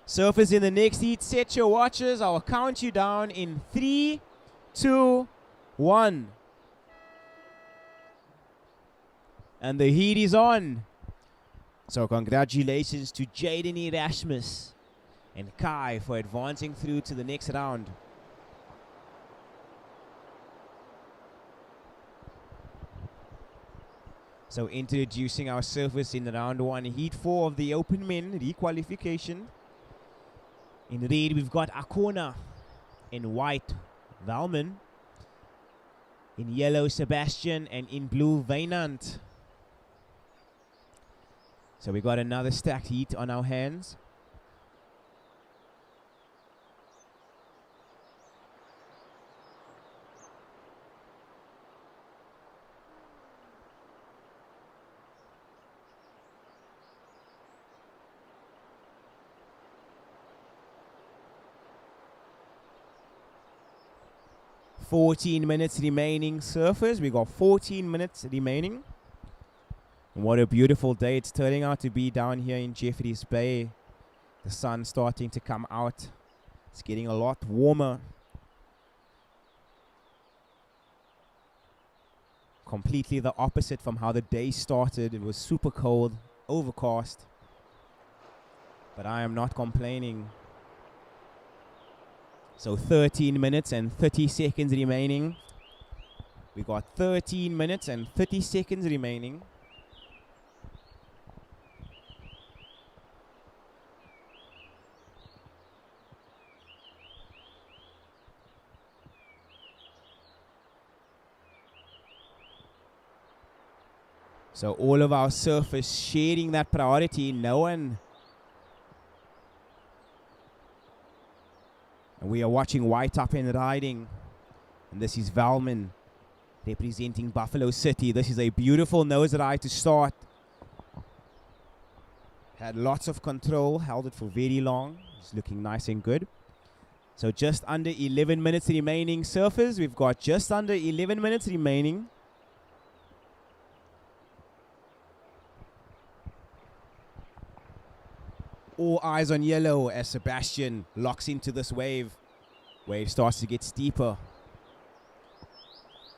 Surfers in the next heat, set your watches. I'll count you down in 3, 2, 1. And the heat is on. So congratulations to Jaden Erasmus and Kai for advancing through to the next round. So introducing our surface in round 1, heat 4 of the open men re-qualification. In red we've got Kahunas. In white, Valman. In yellow, Sebastian. And in blue, Wynand. So we got another stacked heat on our hands. $14 minutes remaining surfers. We got 14 minutes remaining. And what a beautiful day it's turning out to be down here in Jeffreys Bay. The sun starting to come out. It's getting a lot warmer. Completely the opposite from how the day started. It was super cold, overcast. But I am not complaining. So 13 minutes and 30 seconds remaining. We got 13 minutes and 30 seconds remaining. So all of our surfers sharing that priority. No one. And we are watching white up and riding. And this is Valman representing Buffalo City. This is a beautiful nose ride to start. Had lots of control, held it for very long. It's looking nice and good. So just under 11 minutes remaining surfers. We've got just under 11 minutes remaining. All eyes on yellow as Sebastian locks into this wave. Wave starts to get steeper.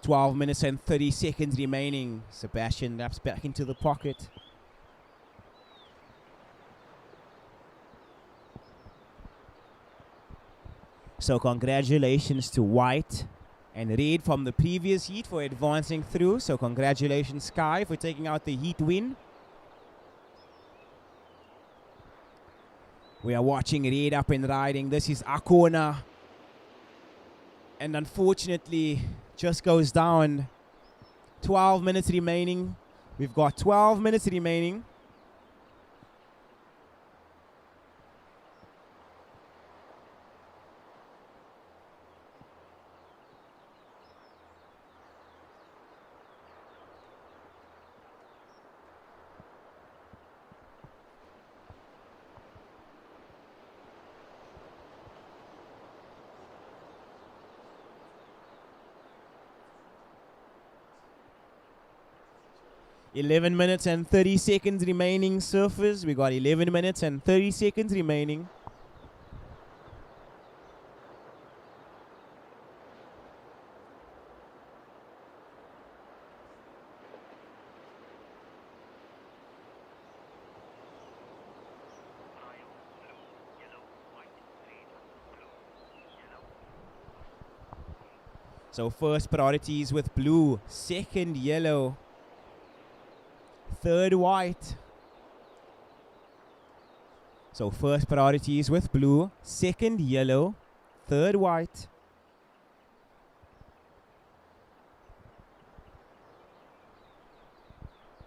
12 minutes and 30 seconds remaining. Sebastian laps back into the pocket. So congratulations to white and red from the previous heat for advancing through. So congratulations Sky for taking out the heat win. We are watching red up and riding. This is Kahunas. And unfortunately, just goes down. 12 minutes remaining. We've got 12 minutes remaining. $11 minutes and 30 seconds remaining surfers. We got 11 minutes and 30 seconds remaining. So first priority is with blue, second yellow, third white. So first priority is with blue, second yellow, third white.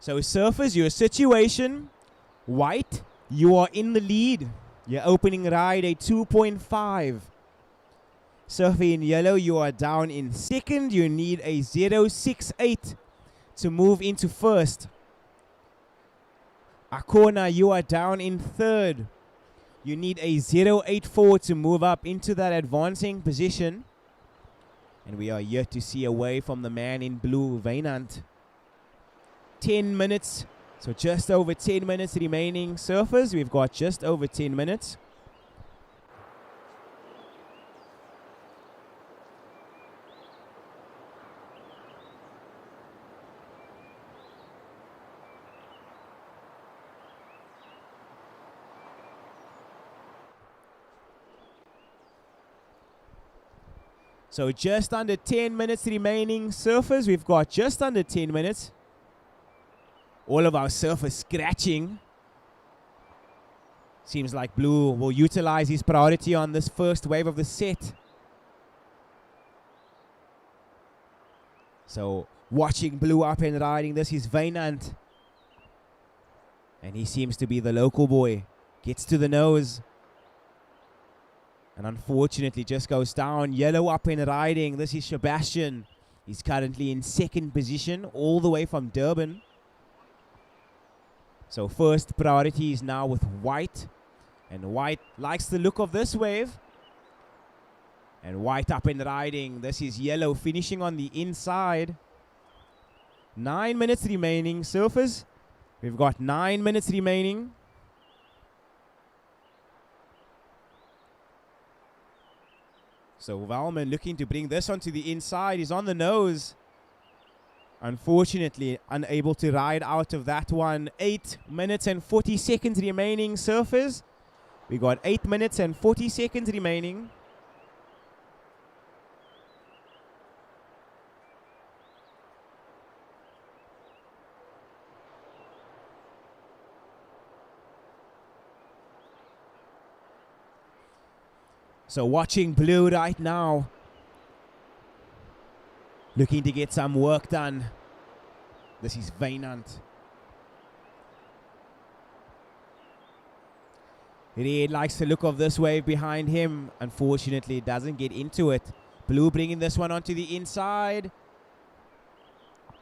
So surfers, your situation, white, you are in the lead. Your opening ride a 2.5. Surfer in yellow, you are down in second. You need a 0.68 to move into first. Kahunas, you are down in third. You need a 0.84 to move up into that advancing position. And we are yet to see away from the man in blue, Wynand. 10 minutes. So just over 10 minutes remaining surfers. We've got just over 10 minutes. So just under 10 minutes remaining surfers. We've got just under 10 minutes. All of our surfers scratching. Seems like blue will utilize his priority on this first wave of the set. So watching blue up and riding this is Wynand. And he seems to be the local boy. Gets to the nose. And unfortunately just goes down. Yellow up and riding. This is Sebastian. He's currently in second position all the way from Durban. So first priority is now with white. And white likes the look of this wave. And white up and riding. This is yellow finishing on the inside. 9 minutes remaining. Surfers, we've got 9 minutes remaining. So Valman looking to bring this onto the inside. He's on the nose. Unfortunately, unable to ride out of that one. 8 minutes and 40 seconds remaining, surfers. We got 8 minutes and 40 seconds remaining. So watching blue right now. Looking to get some work done. This is Wynand. Red likes the look of this wave behind him. Unfortunately, doesn't get into it. Blue bringing this one onto the inside.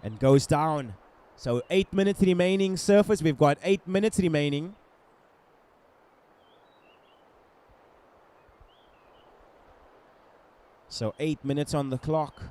And goes down. So 8 minutes remaining, surfers. We've got 8 minutes remaining. So 8 minutes on the clock.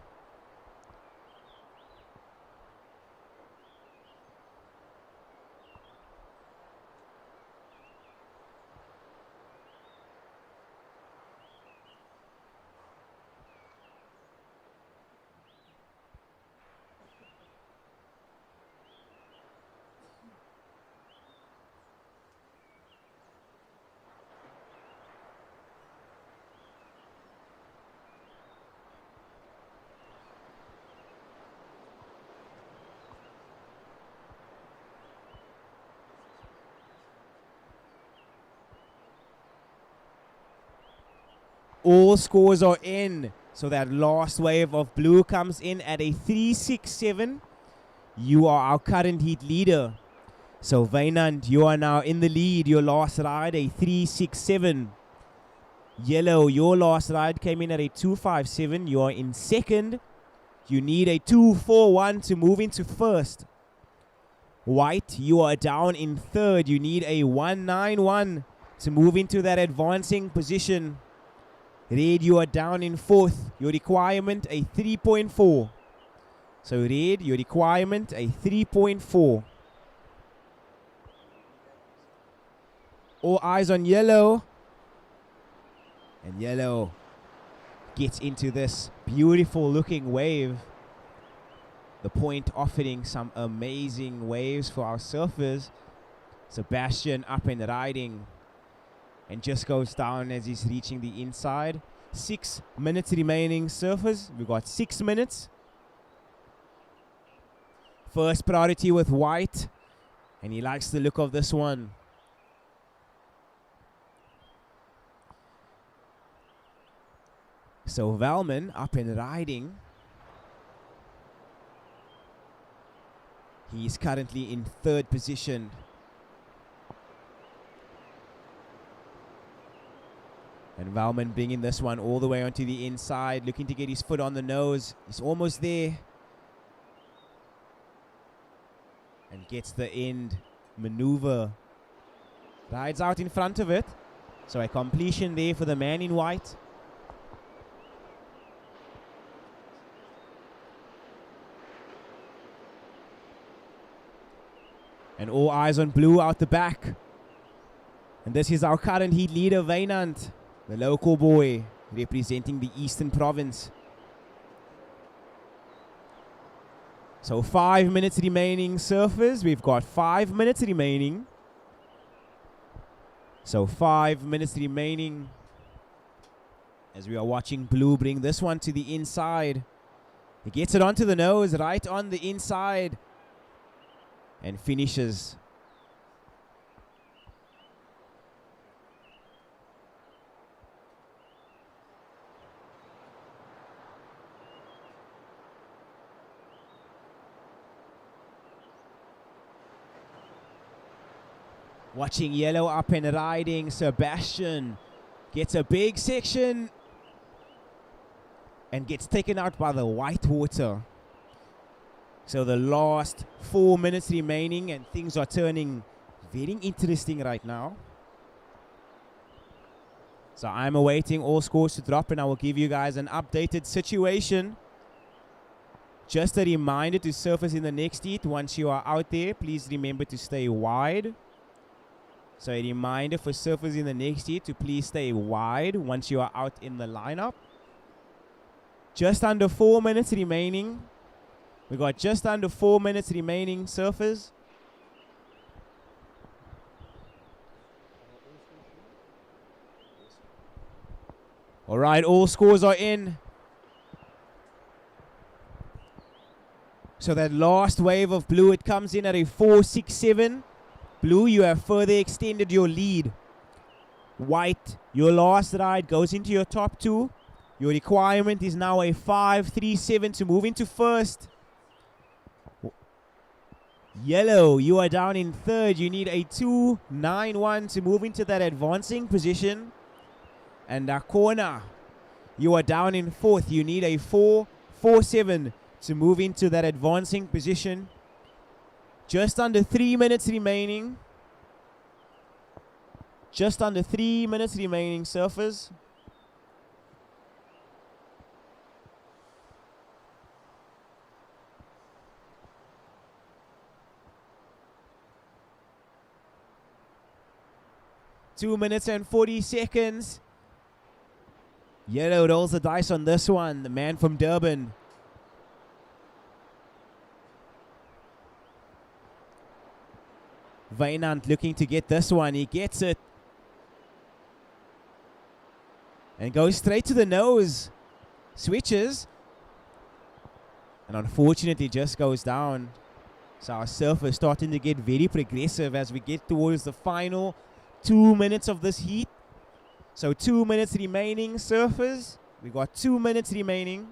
All scores are in. So that last wave of blue comes in at a 3.67. You are our current heat leader. So Wynand, you are now in the lead. Your last ride, a 3.67. Yellow, your last ride came in at a 2.57. You are in second. You need a 2.41 to move into first. White, you are down in third. You need a 1.91 to move into that advancing position. Red, you are down in fourth. Your requirement, a 3.4. So red, your requirement, a 3.4. All eyes on yellow. And yellow gets into this beautiful looking wave. The point offering some amazing waves for our surfers. Sebastian up and riding. And just goes down as he's reaching the inside. 6 minutes remaining, surfers. We've got 6 minutes. First priority with white. And he likes the look of this one. So Valman up and riding. He is currently in third position. And Valman bringing this one all the way onto the inside, looking to get his foot on the nose. He's almost there. And gets the end maneuver. Rides out in front of it. So a completion there for the man in white. And all eyes on blue out the back. And this is our current heat leader, Wynand. The local boy representing the Eastern Province. So 5 minutes remaining, surfers. We've got 5 minutes remaining. So 5 minutes remaining. As we are watching blue bring this one to the inside. He gets it onto the nose, right on the inside. and finishes. Watching yellow up and riding. Sebastian gets a big section and gets taken out by the white water. So the last 4 minutes remaining and things are turning very interesting right now. So I'm awaiting all scores to drop and I will give you guys an updated situation. Just a reminder to surface in the next heat. Once you are out there, please remember to stay wide. So a reminder for surfers in the next heat to please stay wide once you are out in the lineup. Just under 4 minutes remaining. We got just under 4 minutes remaining, surfers. All right, all scores are in. So that last wave of blue, it comes in at a 4.67. Blue, you have further extended your lead. White, your last ride goes into your top two. Your requirement is now a 5.37 to move into first. Yellow, you are down in third. You need a 2.91 to move into that advancing position. And Akona, you are down in fourth. You need a 4.47 to move into that advancing position. Just under 3 minutes remaining. Just under 3 minutes remaining, surfers. Two minutes and 40 seconds. Yellow rolls the dice on this one. The man from Durban. Wynand looking to get this one. He gets it. And goes straight to the nose. Switches. And unfortunately just goes down. So our surfer is starting to get very progressive as we get towards the final 2 minutes of this heat. So 2 minutes remaining, surfers. We got 2 minutes remaining.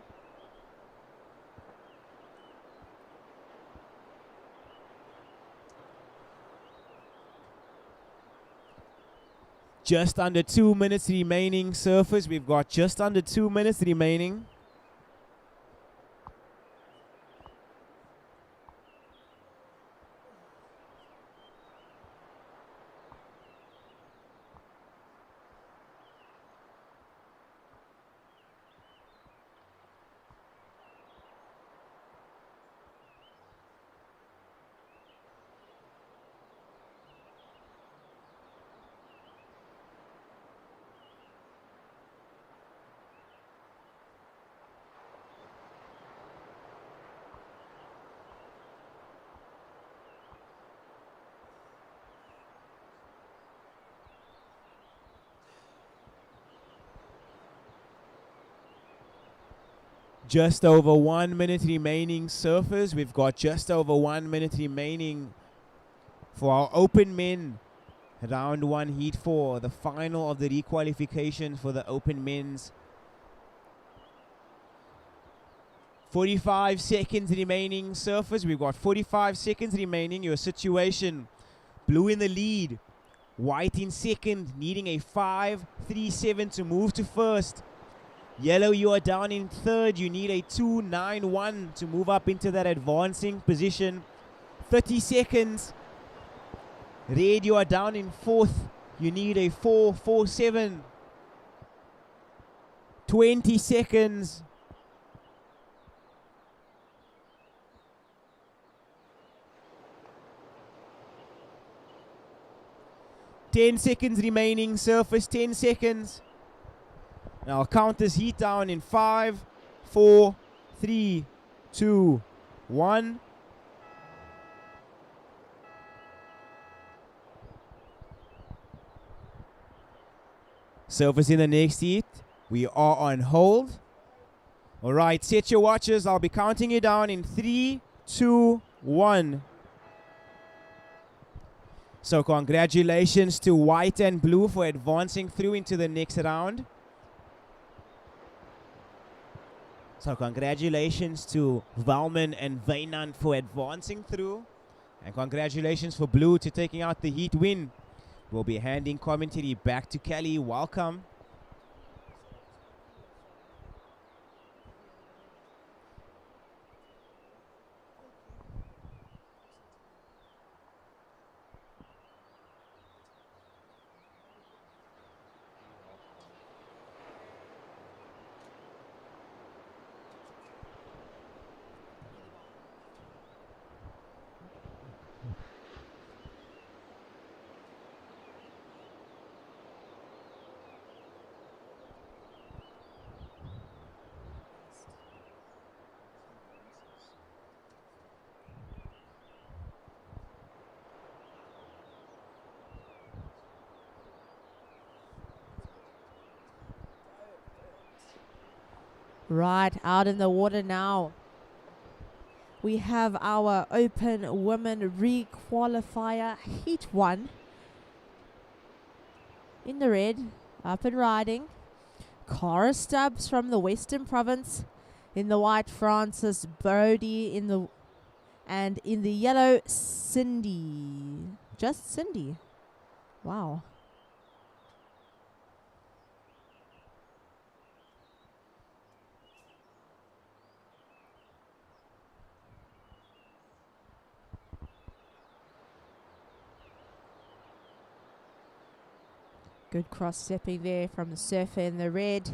Just under 2 minutes remaining, surfers. We've got just under 2 minutes remaining. Just over 1 minute remaining, surfers. We've got just over 1 minute remaining for our open men. Round one, heat 4, the final of the re-qualification for the open men's. 45 seconds remaining, surfers. We've got 45 seconds remaining. Your situation, blue in the lead. White in second, needing a 5.37 to move to first. Yellow, you are down in third. You need a 2.91 to move up into that advancing position. 30 seconds. Red, you are down in fourth. You need a 4.47. 20 seconds. Ten seconds remaining. Surface, 10 seconds. Now I'll count this heat down in 5, 4, 3, 2, 1. Surface in the next heat. We are on hold. All right, set your watches. I'll be counting you down in 3, 2, 1. So congratulations to white and blue for advancing through into the next round. So congratulations to Valman and Vainan for advancing through. And congratulations for blue to taking out the heat win. We'll be handing commentary back to Kelly. Welcome. Right, out in the water now. We have our Open Women Re-qualifier Heat 1. In the red, up and riding. Cara Stubbs from the Western Province. In the white, Francis Brody. And in the yellow, Cindy. Just Cindy. Wow. Good cross-stepping there from the surfer in the red.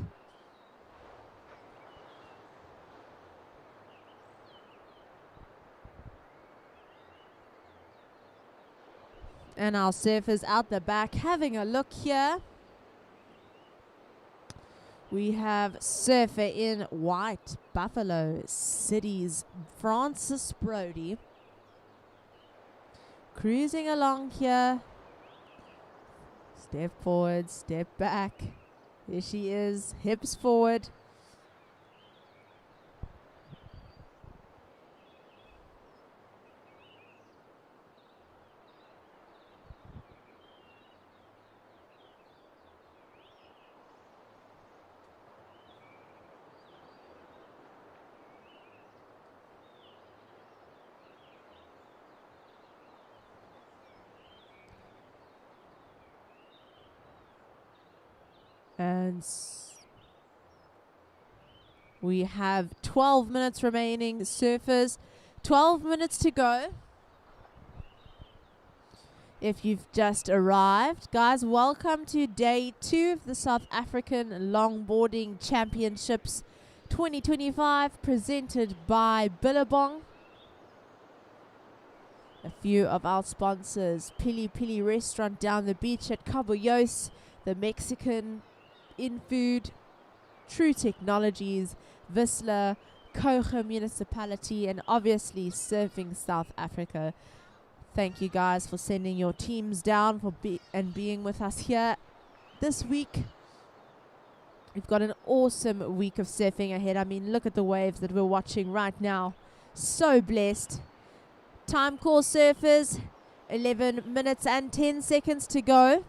And our surfers out the back having a look here. We have surfer in white, Buffalo City's Francis Brody. Cruising along here. Step forward, step back. Here she is, hips forward. And we have 12 minutes remaining, surfers. 12 minutes to go. If you've just arrived, guys, welcome to day 2 of the South African Longboarding Championships 2025, presented by Billabong. A few of our sponsors: PILI-PILI restaurant down the beach at Kahunas, the Mexican in food, True Technologies, VISSLA, Kouga Municipality, and obviously Surfing South Africa. Thank you guys for sending your teams down and being with us here this week. We've got an awesome week of surfing ahead. I mean, look at the waves that we're watching right now. So blessed. Time call, surfers. 11 minutes and 10 seconds to go.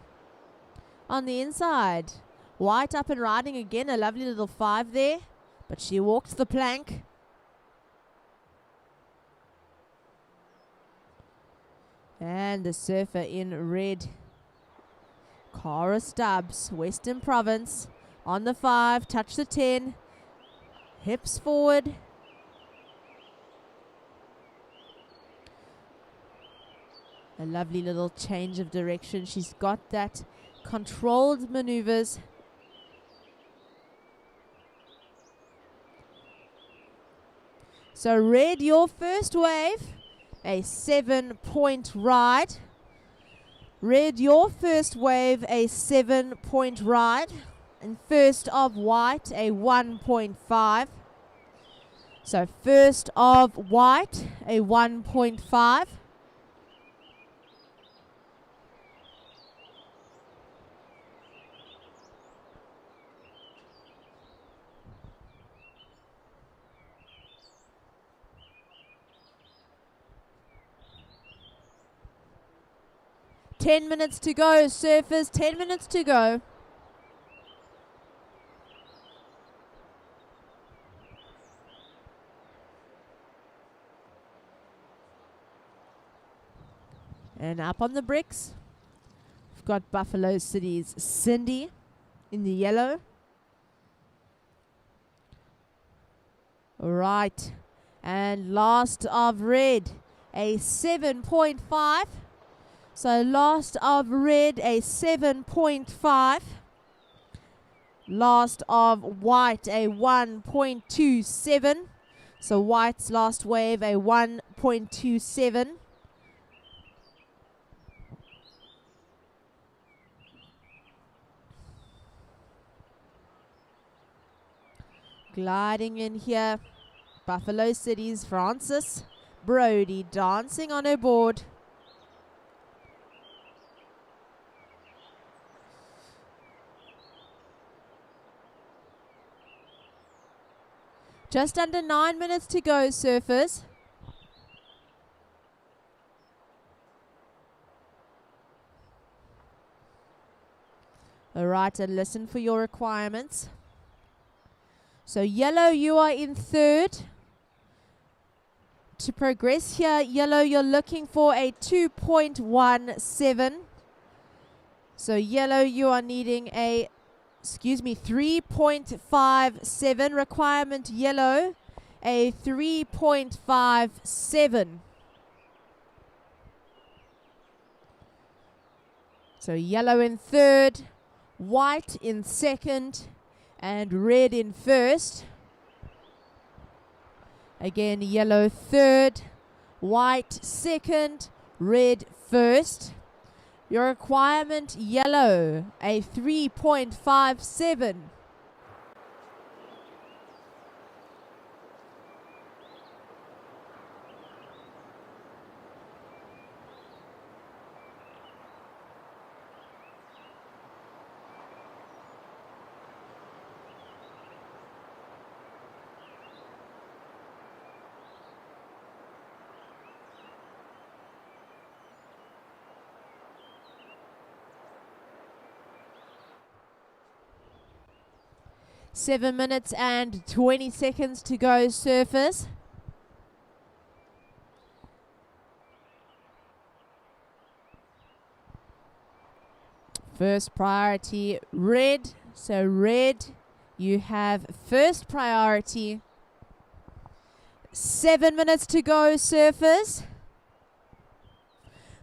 On the inside, white up and riding again, a lovely little 5 there, but she walked the plank. And the surfer in red, Cara Stubbs, Western Province, on the 5, touch the 10, hips forward. A lovely little change of direction. She's got that controlled maneuvers. So red, your first wave, a 7-point ride. Red, your first wave, a 7-point ride. And first of white, a 1.5. So first of white, a 1.5. 10 minutes to go, surfers. 10 minutes to go. And up on the bricks, we've got Buffalo City's Cindy in the yellow. Right. And last of red, a 7.5. So last of red, a 7.5. Last of white, a 1.27. So white's last wave, a 1.27. Gliding in here, Buffalo City's Frances Brody dancing on her board. Just under 9 minutes to go, surfers. All right, and listen for your requirements. So yellow, you are in third. To progress here, yellow, you're looking for a 2.17. So yellow, you are needing a, 3.57. Requirement yellow, a 3.57. So yellow in third, white in second, and red in first. Again, yellow third, white second, red first. Your requirement, yellow, a 3.57. Seven minutes and 20 seconds to go, surfers. First priority, red. So red, you have first priority. 7 minutes to go, surfers.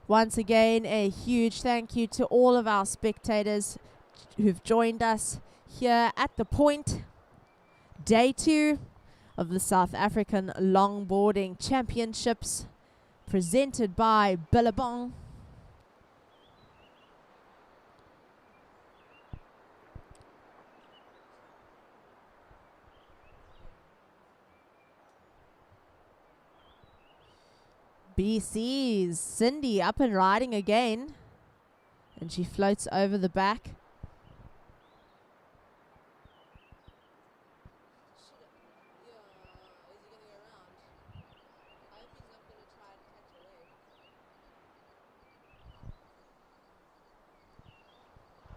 Once again, a huge thank you to all of our spectators who've joined us here at the point. Day 2 of the South African Longboarding Championships, presented by Billabong. BC's Cindy up and riding again, and she floats over the back.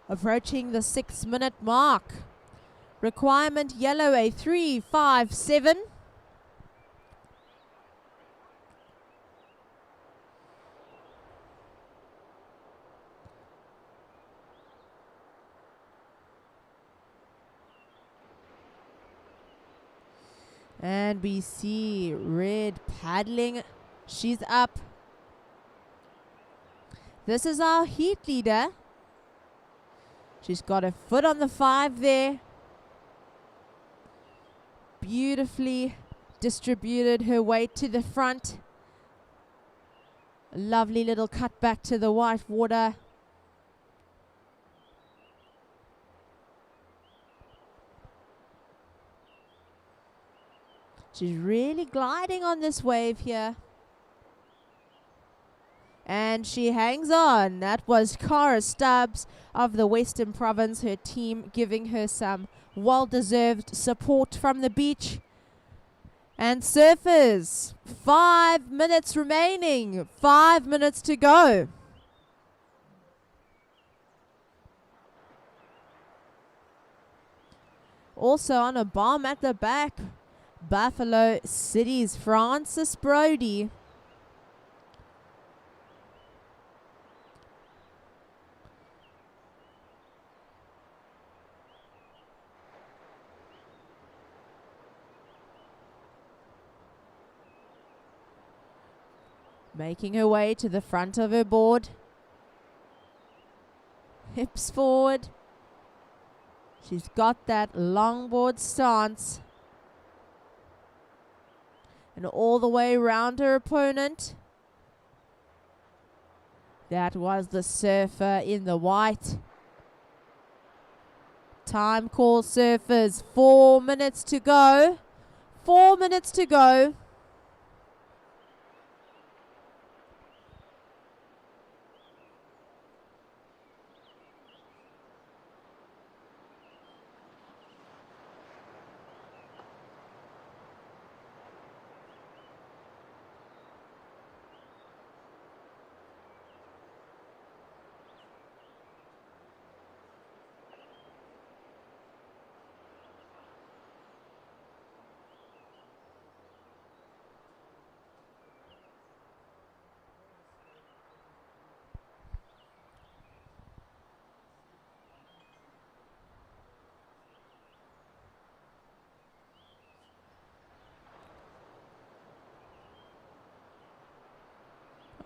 Approaching the 6 minute mark. Requirement yellow, a 3.57. And we see red paddling. She's up. This is our heat leader. She's got her foot on the 5 there. Beautifully distributed her weight to the front. A lovely little cut back to the white water. She's really gliding on this wave here. And she hangs on. That was Cara Stubbs of the Western Province, her team giving her some well-deserved support from the beach. And surfers, 5 minutes remaining. 5 minutes to go. Also on a bomb at the back, Buffalo City's Francis Brody. Making her way to the front of her board. Hips forward. She's got that longboard stance. And all the way around her opponent. That was the surfer in the white. Time call, surfers. 4 minutes to go. 4 minutes to go.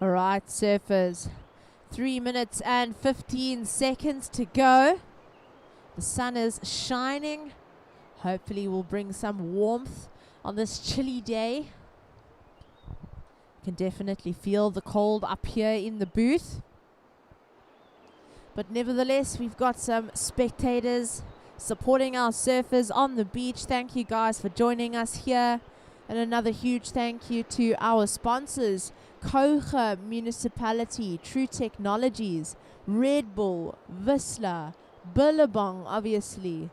All right, surfers. 3 minutes and 15 seconds to go. The sun is shining. Hopefully will bring some warmth on this chilly day. Can definitely feel the cold up here in the booth. But nevertheless, we've got some spectators supporting our surfers on the beach. Thank you guys for joining us here. And another huge thank you to our sponsors, Kouga Municipality, True Technologies, Red Bull, VISSLA, Billabong, obviously.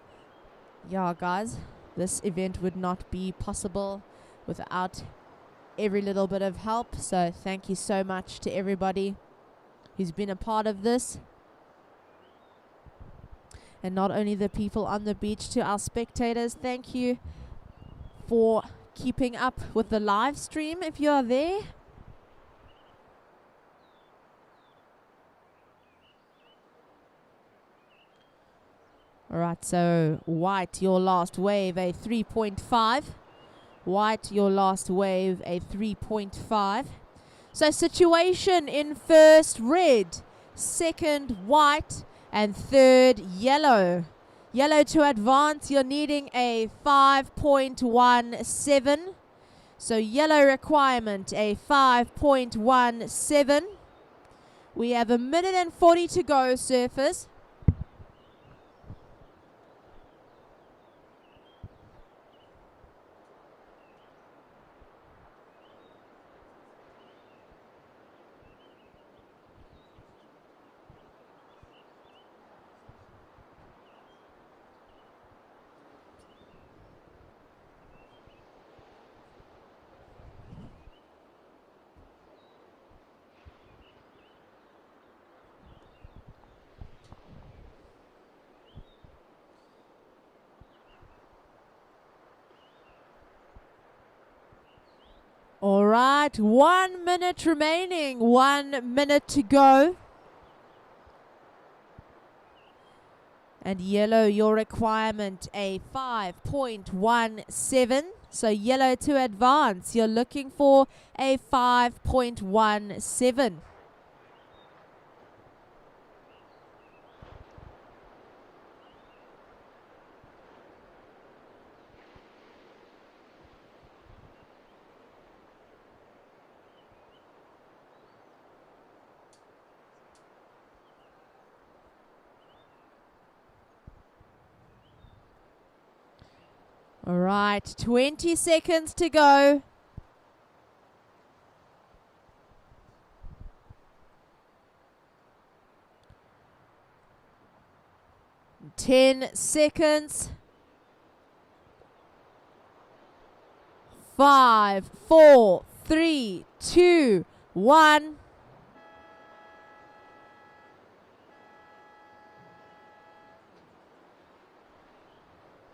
Yeah, guys, this event would not be possible without every little bit of help. So thank you so much to everybody who's been a part of this. And not only the people on the beach, to our spectators, thank you for keeping up with the live stream if you are there. Alright, so white, your last wave, a 3.5. White, your last wave, a 3.5. So situation in first, red. Second, white. And third, yellow. Yellow to advance, you're needing a 5.17. So yellow requirement, a 5.17. We have 1 minute and 40 to go, surfers. All right, 1 minute remaining, 1 minute to go. And yellow, your requirement, a 5.17. So yellow to advance, you're looking for a 5.17. All right, 20 seconds to go. Ten seconds. 5, 4, 3, 2, 1.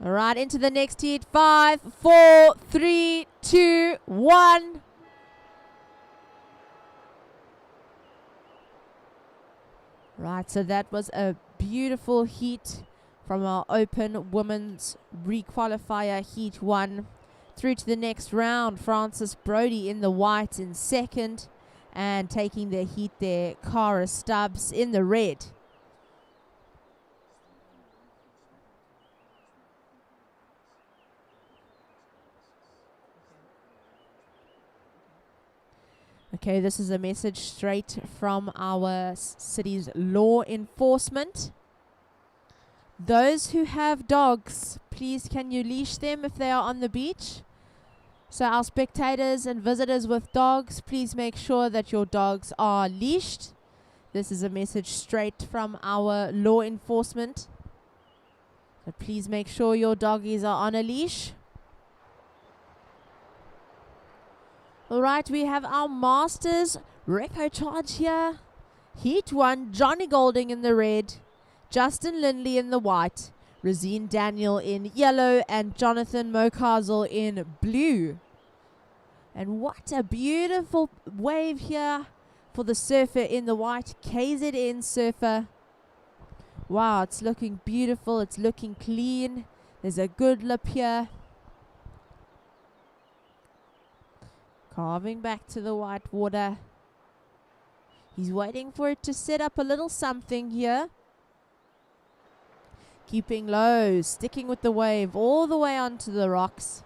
All right, into the next heat. 5, 4, 3, 2, 1. Right, so that was a beautiful heat from our open women's re-qualifier heat 1. Through to the next round, Frances Brody in the white in second, and taking the heat there, Cara Stubbs in the red. Okay, this is a message straight from our city's law enforcement. Those who have dogs, please can you leash them if they are on the beach? So our spectators and visitors with dogs, please make sure that your dogs are leashed. This is a message straight from our law enforcement. So please make sure your doggies are on a leash. Alright, we have our Masters Reco charge here. Heat 1, Johnny Golding in the red, Justin Lindley in the white, Rosine Daniel in yellow, and Jonathan Mokazal in blue. And what a beautiful wave here for the surfer in the white, KZN surfer. Wow, it's looking beautiful, it's looking clean. There's a good lip here. Carving back to the white water. He's waiting for it to set up a little something here. Keeping low, sticking with the wave all the way onto the rocks.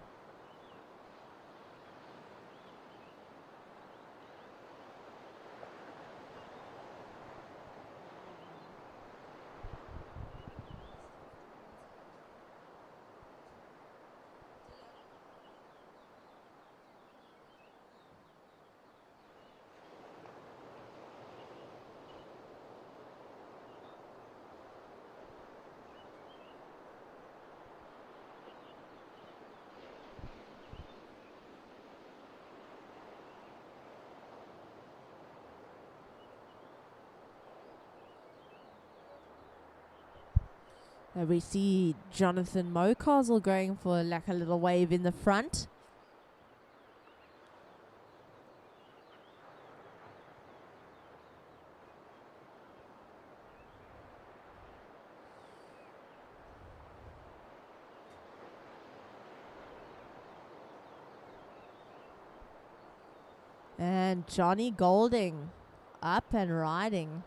We see Jonathan Mokazal going for like a little wave in the front. And Johnny Golding up and riding.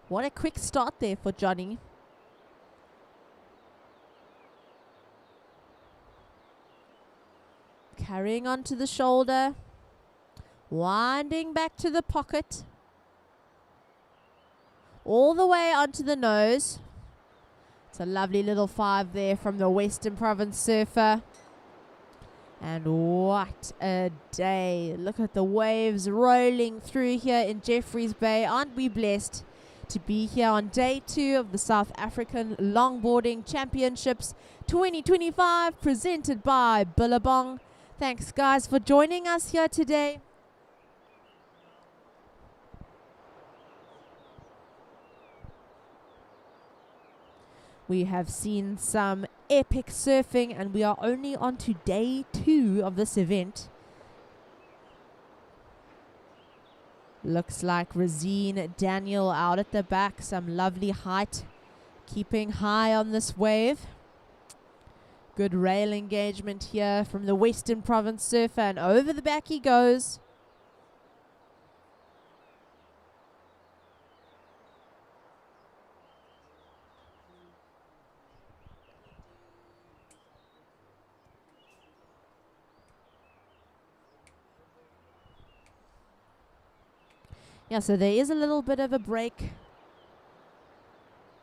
What a quick start there for Johnny. Carrying onto the shoulder, winding back to the pocket, all the way onto the nose. It's a lovely little 5 there from the Western Province surfer. And what a day. Look at the waves rolling through here in Jeffreys Bay. Aren't we blessed to be here on day 2 of the South African Longboarding Championships 2025, presented by Billabong. Thanks, guys, for joining us here today. We have seen some epic surfing, and we are only on to day 2 of this event. Looks like Rosine Daniel out at the back. Some lovely height, keeping high on this wave. Good rail engagement here from the Western Province surfer, and over the back he goes. Yeah, so there is a little bit of a break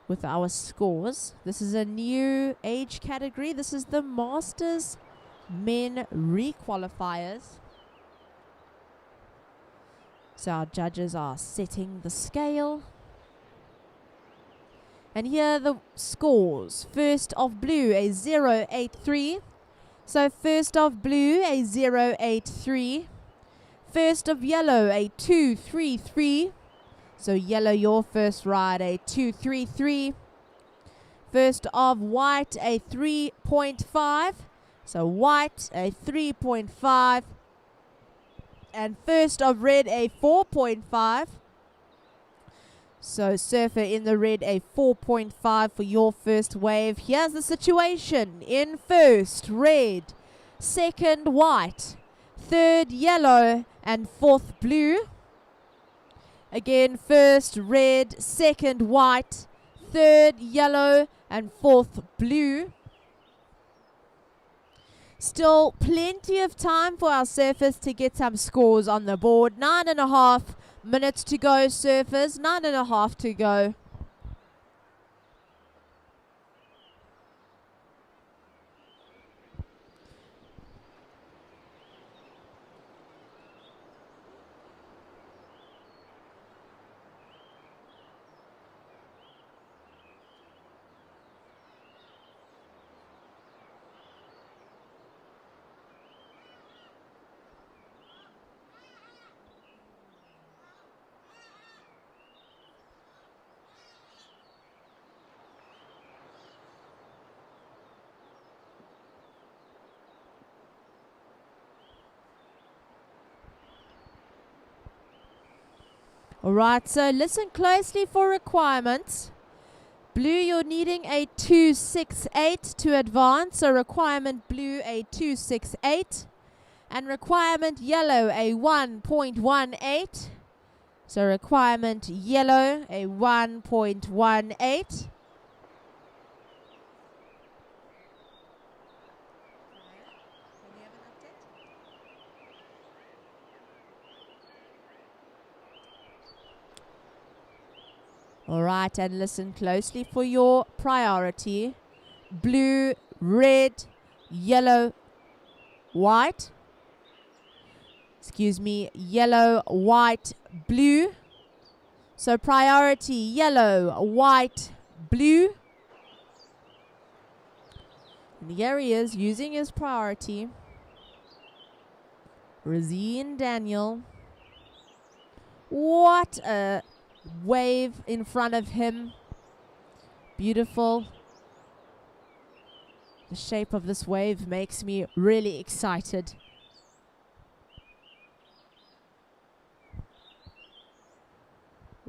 with our scores. This is a new age category. This is the Masters Men Re-qualifiers. So our judges are setting the scale. And here are the scores. First of blue, a 0.83. So first of blue, a 0.83. First of yellow, a 2.33. So yellow, your first ride, a 2.33. First of white, a 3.5. So white, a 3.5. And first of red, a 4.5. So surfer in the red, a 4.5 for your first wave. Here's the situation. In first, red. Second, white. Third, yellow. And fourth, blue. Again, first, red. Second, white. Third, yellow. And fourth, blue. Still plenty of time for our surfers to get some scores on the board. 9.5 minutes to go, surfers. 9.5 to go. Alright, so listen closely for requirements. Blue, you're needing a 268 to advance. So requirement blue, a 268. And requirement yellow, a 1.18. So requirement yellow, a 1.18. Alright, and listen closely for your priority. Blue, red, yellow, white. Excuse me, yellow, white, blue. So priority, yellow, white, blue. And here he is using his priority. Razine Daniel. What a wave in front of him. Beautiful. The shape of this wave makes me really excited.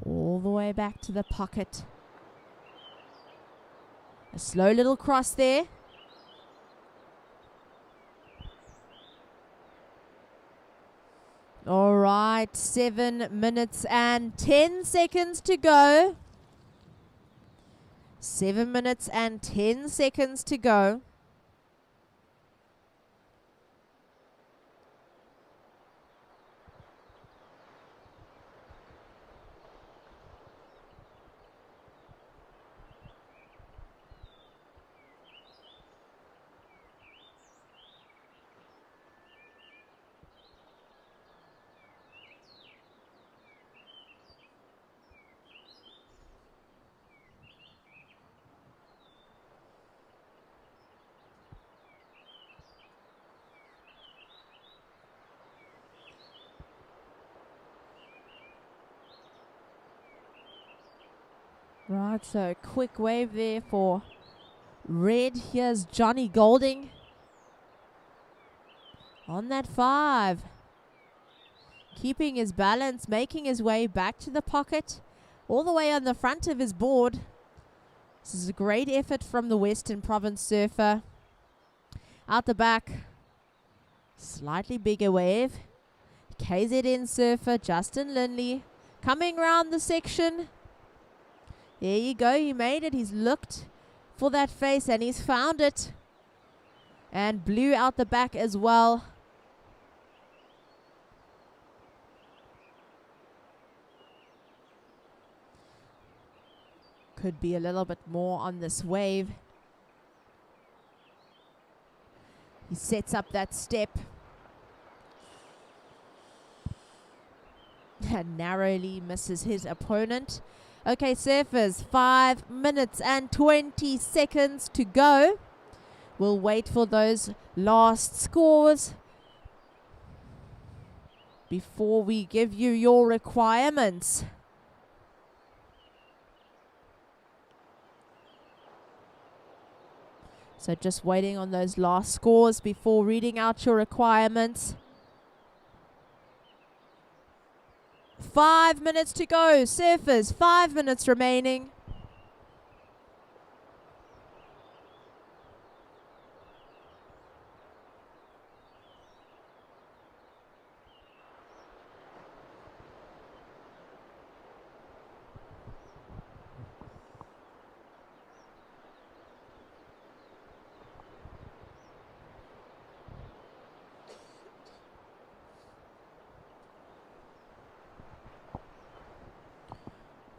All the way back to the pocket. A slow little cross there. All right, 7 minutes and 10 seconds to go. 7 minutes and 10 seconds to go. Right, so quick wave there for red. Here's Johnny Golding on that 5. Keeping his balance, making his way back to the pocket, all the way on the front of his board. This is a great effort from the Western Province surfer. Out the back, slightly bigger wave. KZN surfer Justin Lindley coming round the section. There you go, he made it. He's looked for that face and he's found it. And blue out the back as well. Could be a little bit more on this wave. He sets up that step. And narrowly misses his opponent. Okay, surfers, 5 minutes and 20 seconds to go. We'll wait for those last scores before we give you your requirements. So just waiting on those last scores before reading out your requirements. 5 minutes to go. Surfers, 5 minutes remaining.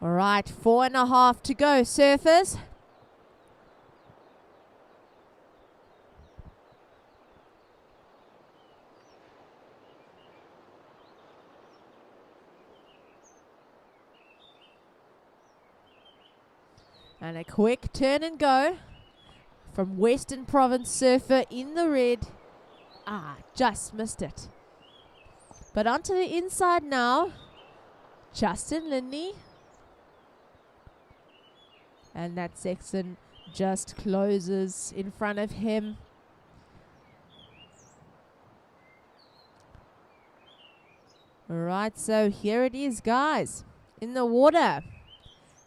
All right, 4.5 to go, surfers. And a quick turn and go from Western Province surfer in the red. Just missed it. But onto the inside now. Justin Lindley. And that section just closes in front of him. Alright, so here it is, guys. In the water.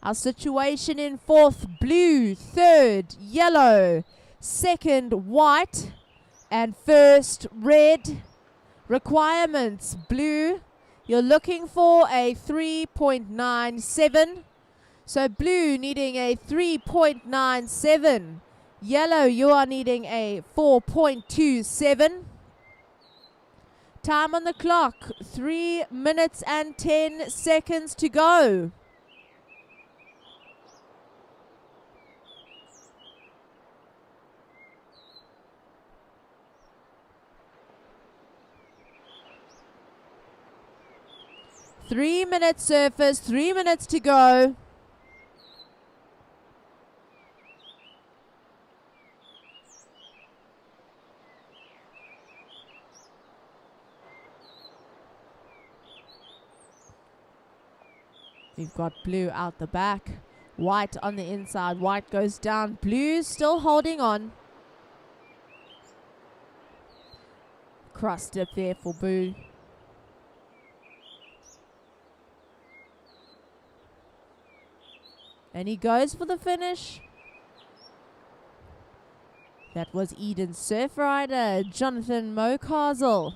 Our situation in fourth, blue. Third, yellow. Second, white. And first, red. Requirements, blue. You're looking for a 3.97. So blue needing a 3.97. Yellow, you are needing a 4.27. Time on the clock, 3 minutes and 10 seconds to go. Three minutes, surfers, 3 minutes to go. We've got blue out the back, white on the inside, white goes down, blue still holding on. Cross dip there for blue. And he goes for the finish. That was Eden's surf rider, Jonathan Mokasel.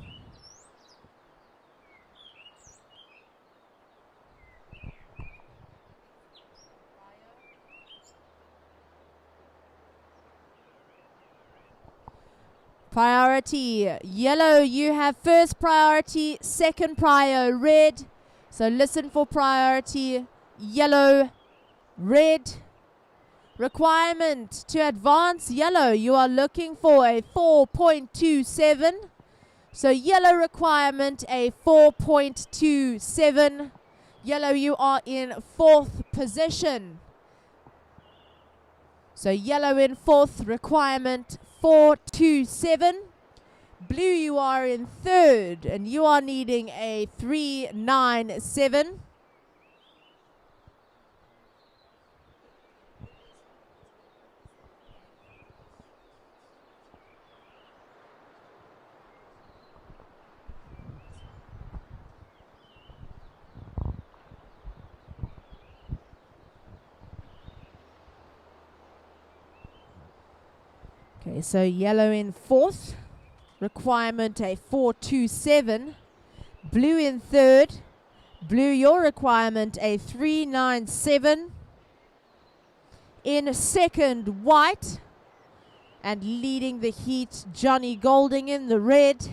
Priority, yellow, you have first priority, second prio, red. So listen for priority, yellow, red. Requirement to advance, yellow, you are looking for a 4.27. So yellow requirement, a 4.27. Yellow, you are in fourth position. So yellow in fourth, requirement 4.27. Blue, you are in third, and you are needing a 3.97. Okay, so yellow in fourth, requirement a 4.27. Blue in third, blue your requirement a 3.97. In second, white, and leading the heat, Johnny Golding in the red.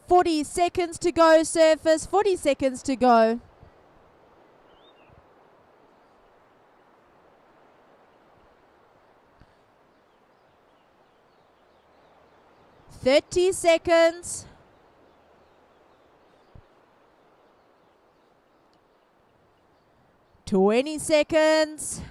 40 seconds to go, surfers, 40 seconds to go. 30 seconds. 20 seconds.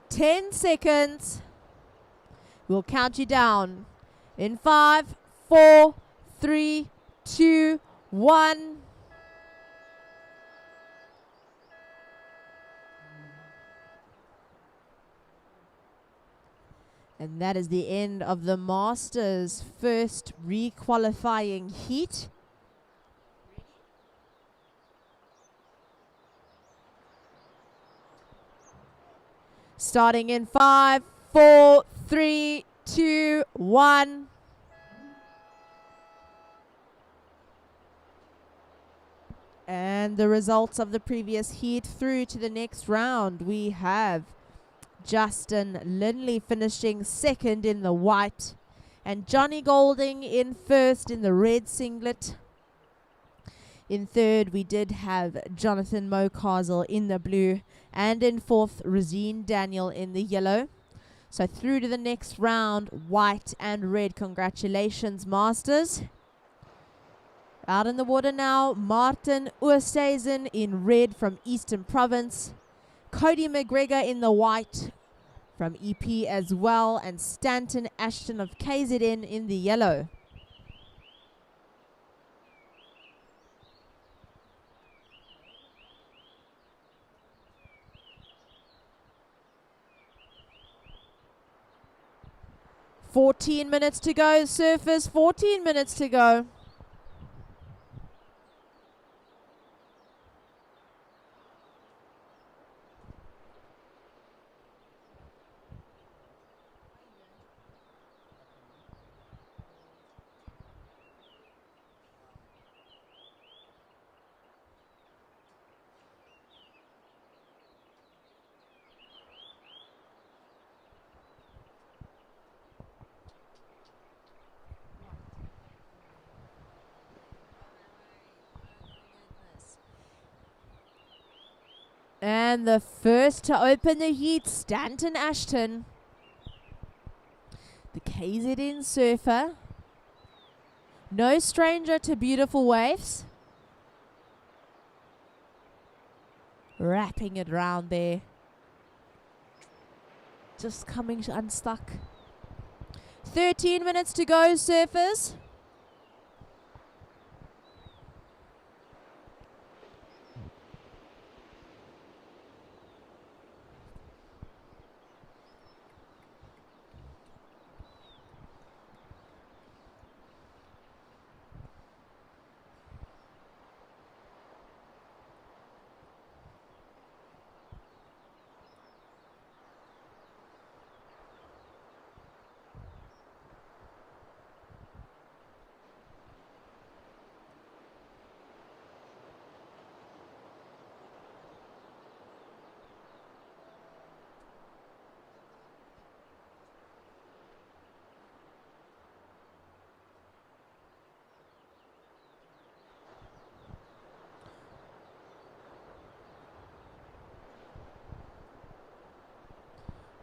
10 seconds. We'll count you down. In 5, 4, 3, 2, 1. And that is the end of the Masters' first re-qualifying heat. Starting in 5, 4, 3, 2, 1. And the results of the previous heat through to the next round. We have Justin Linley finishing second in the white, and Johnny Golding in first in the red singlet. In third, we did have Jonathan Mokazle in the blue, and in fourth, Rosine Daniel in the yellow. So through to the next round, white and red. Congratulations, Masters. Out in the water now, Martin Oosthuizen in red from Eastern Province. Cody McGregor in the white from EP as well, and Stanton Ashton of KZN in the yellow. "14 minutes to go, surfers, 14 minutes to go." And the first to open the heat, Stanton Ashton, the KZN surfer. No stranger to beautiful waves. Wrapping it round there. Just coming unstuck. 13 minutes to go, surfers.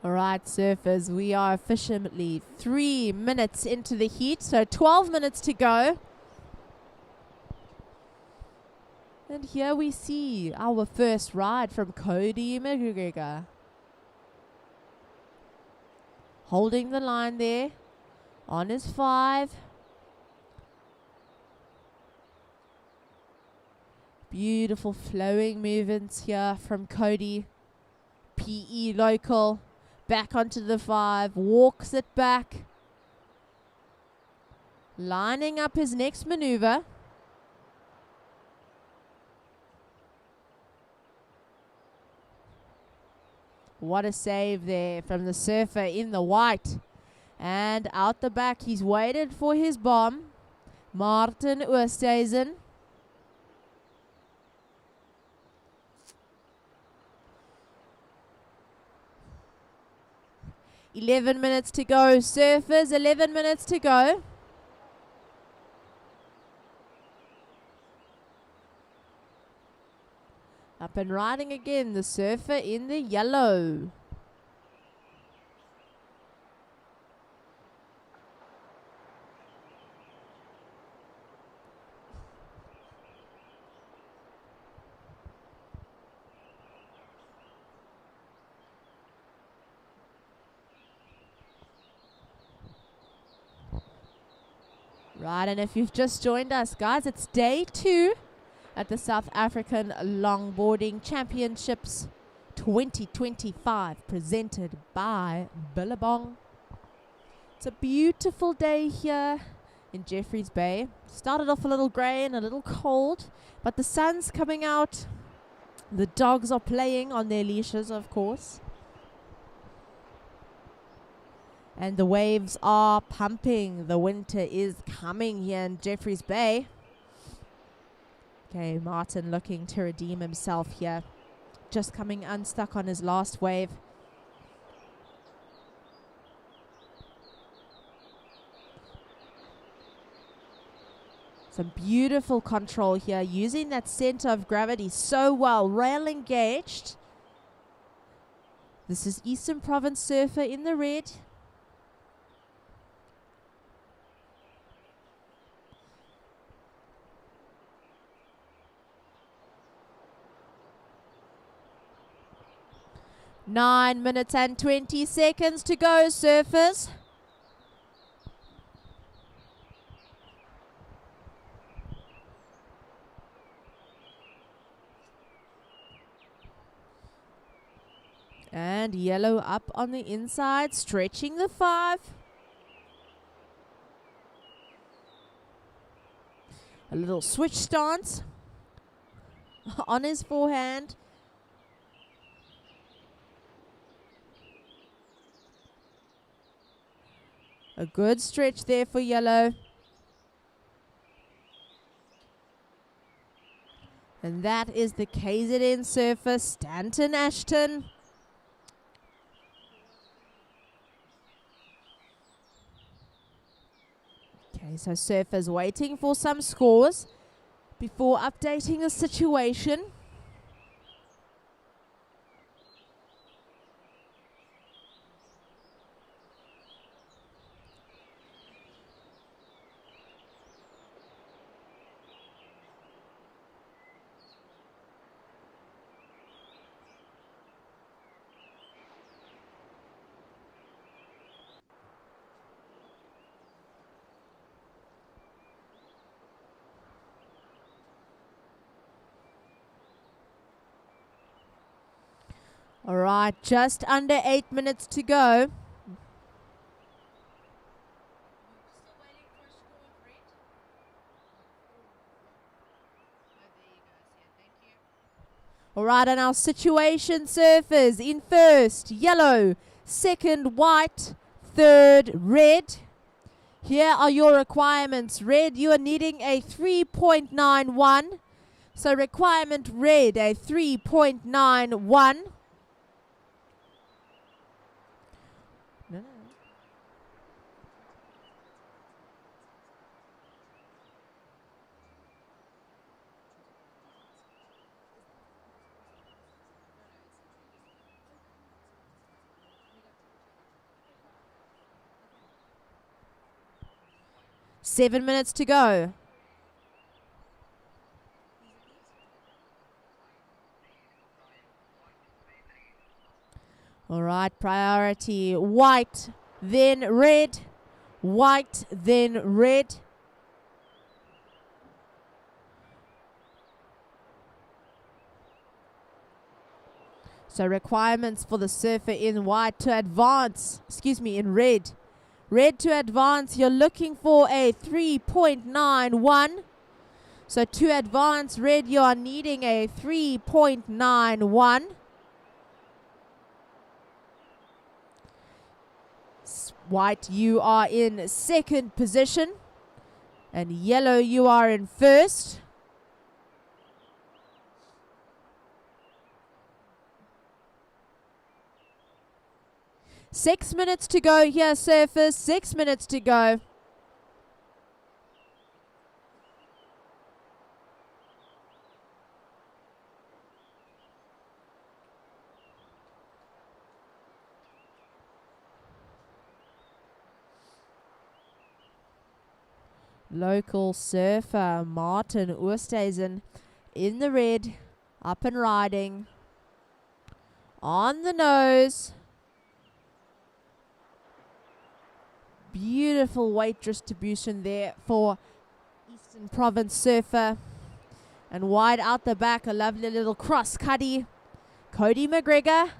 All right, surfers, we are officially 3 minutes into the heat, so 12 minutes to go. And here we see our first ride from Cody McGregor. Holding the line there on his 5. Beautiful flowing movements here from Cody. PE Local. Back onto the 5, walks it back. Lining up his next maneuver. What a save there from the surfer in the white. And out the back, he's waited for his bomb. Martin Oosthuizen. 11 minutes to go, surfers, 11 minutes to go. Up and riding again, the surfer in the yellow. Right, and if you've just joined us, guys, it's day 2 at the South African Longboarding Championships 2025, presented by Billabong. It's a beautiful day here in Jeffreys Bay. Started off a little grey and a little cold, but the sun's coming out. The dogs are playing on their leashes, of course. And the waves are pumping. The winter is coming here in Jeffreys Bay. Okay, Martin looking to redeem himself here. Just coming unstuck on his last wave. Some beautiful control here, using that center of gravity so well. Rail engaged. This is Eastern Province Surfer in the red. Nine minutes and 20 seconds to go, surfers. And yellow up on the inside, stretching the 5. A little switch stance on his forehand. A good stretch there for yellow. And that is the KZN surfer, Stanton Ashton. Okay, so surfers waiting for some scores before updating the situation. All right, just under 8 minutes to go. All right, and our situation surfers in first, yellow, second, white, third, red. Here are your requirements. Red, you are needing a 3.91. So requirement red, a 3.91. No. 7 minutes to go. All right, priority white, then red, white, then red. So requirements for the surfer in white to advance, in red. Red to advance, you're looking for a 3.91. So to advance red, you are needing a 3.91. White, you are in second position. And yellow, you are in first. Six minutes to go here, surfers. 6 minutes to go. Local surfer Martin Oosthuizen in the red, up and riding. On the nose. Beautiful weight distribution there for Eastern Province surfer. And wide out the back, a lovely little cross cuddy. Cody McGregor.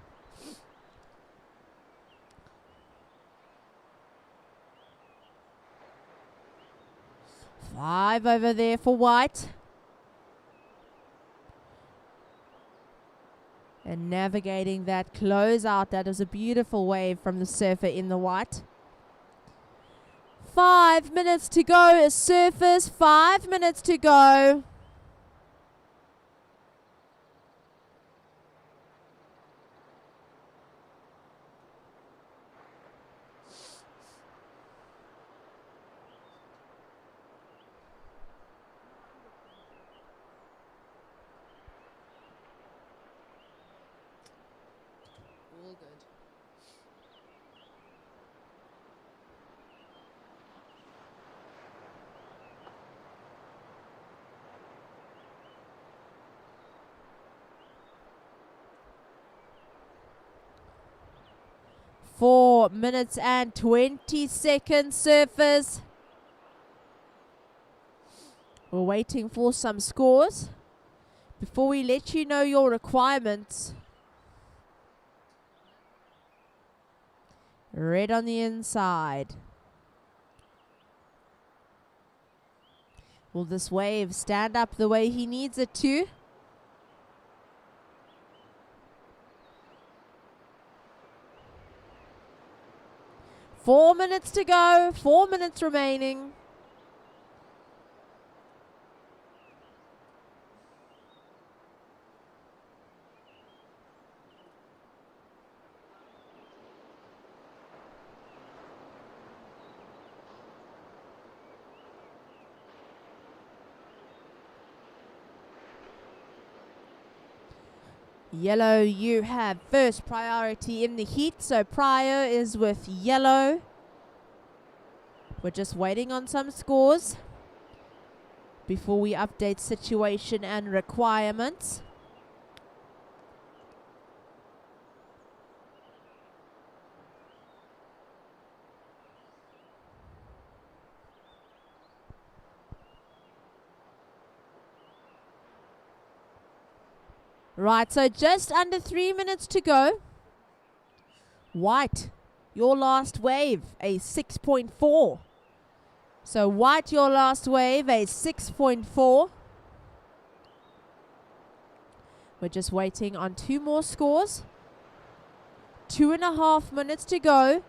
Five over there for white. And navigating that close out. That was a beautiful wave from the surfer in the white. 5 minutes to go, surfers. 5 minutes to go. All good. Four minutes and 20 seconds, surfers. We're waiting for some scores. Before we let you know your requirements, red on the inside. Will this wave stand up the way he needs it to? Four minutes to go, 4 minutes remaining. Yellow, you have first priority in the heat, so prior is with yellow. We're just waiting on some scores before we update situation and requirements. Right, so just under 3 minutes to go. White, your last wave, a 6.4. So white, your last wave, a 6.4. We're just waiting on two more scores. 2.5 minutes to go.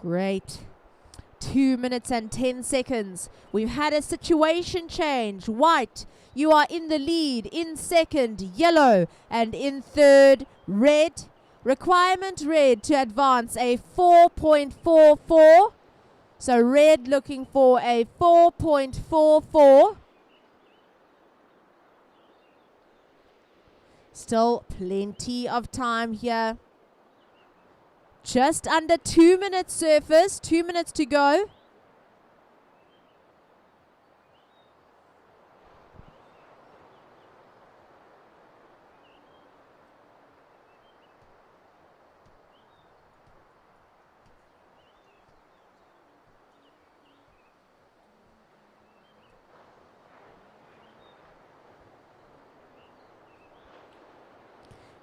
Great. 2 minutes and 10 seconds. We've had a situation change. White, you are in the lead. In second, yellow. And in third, red. Requirement red to advance a 4.44. So red looking for a 4.44. Still plenty of time here. Just under 2 minutes, surfers. 2 minutes to go.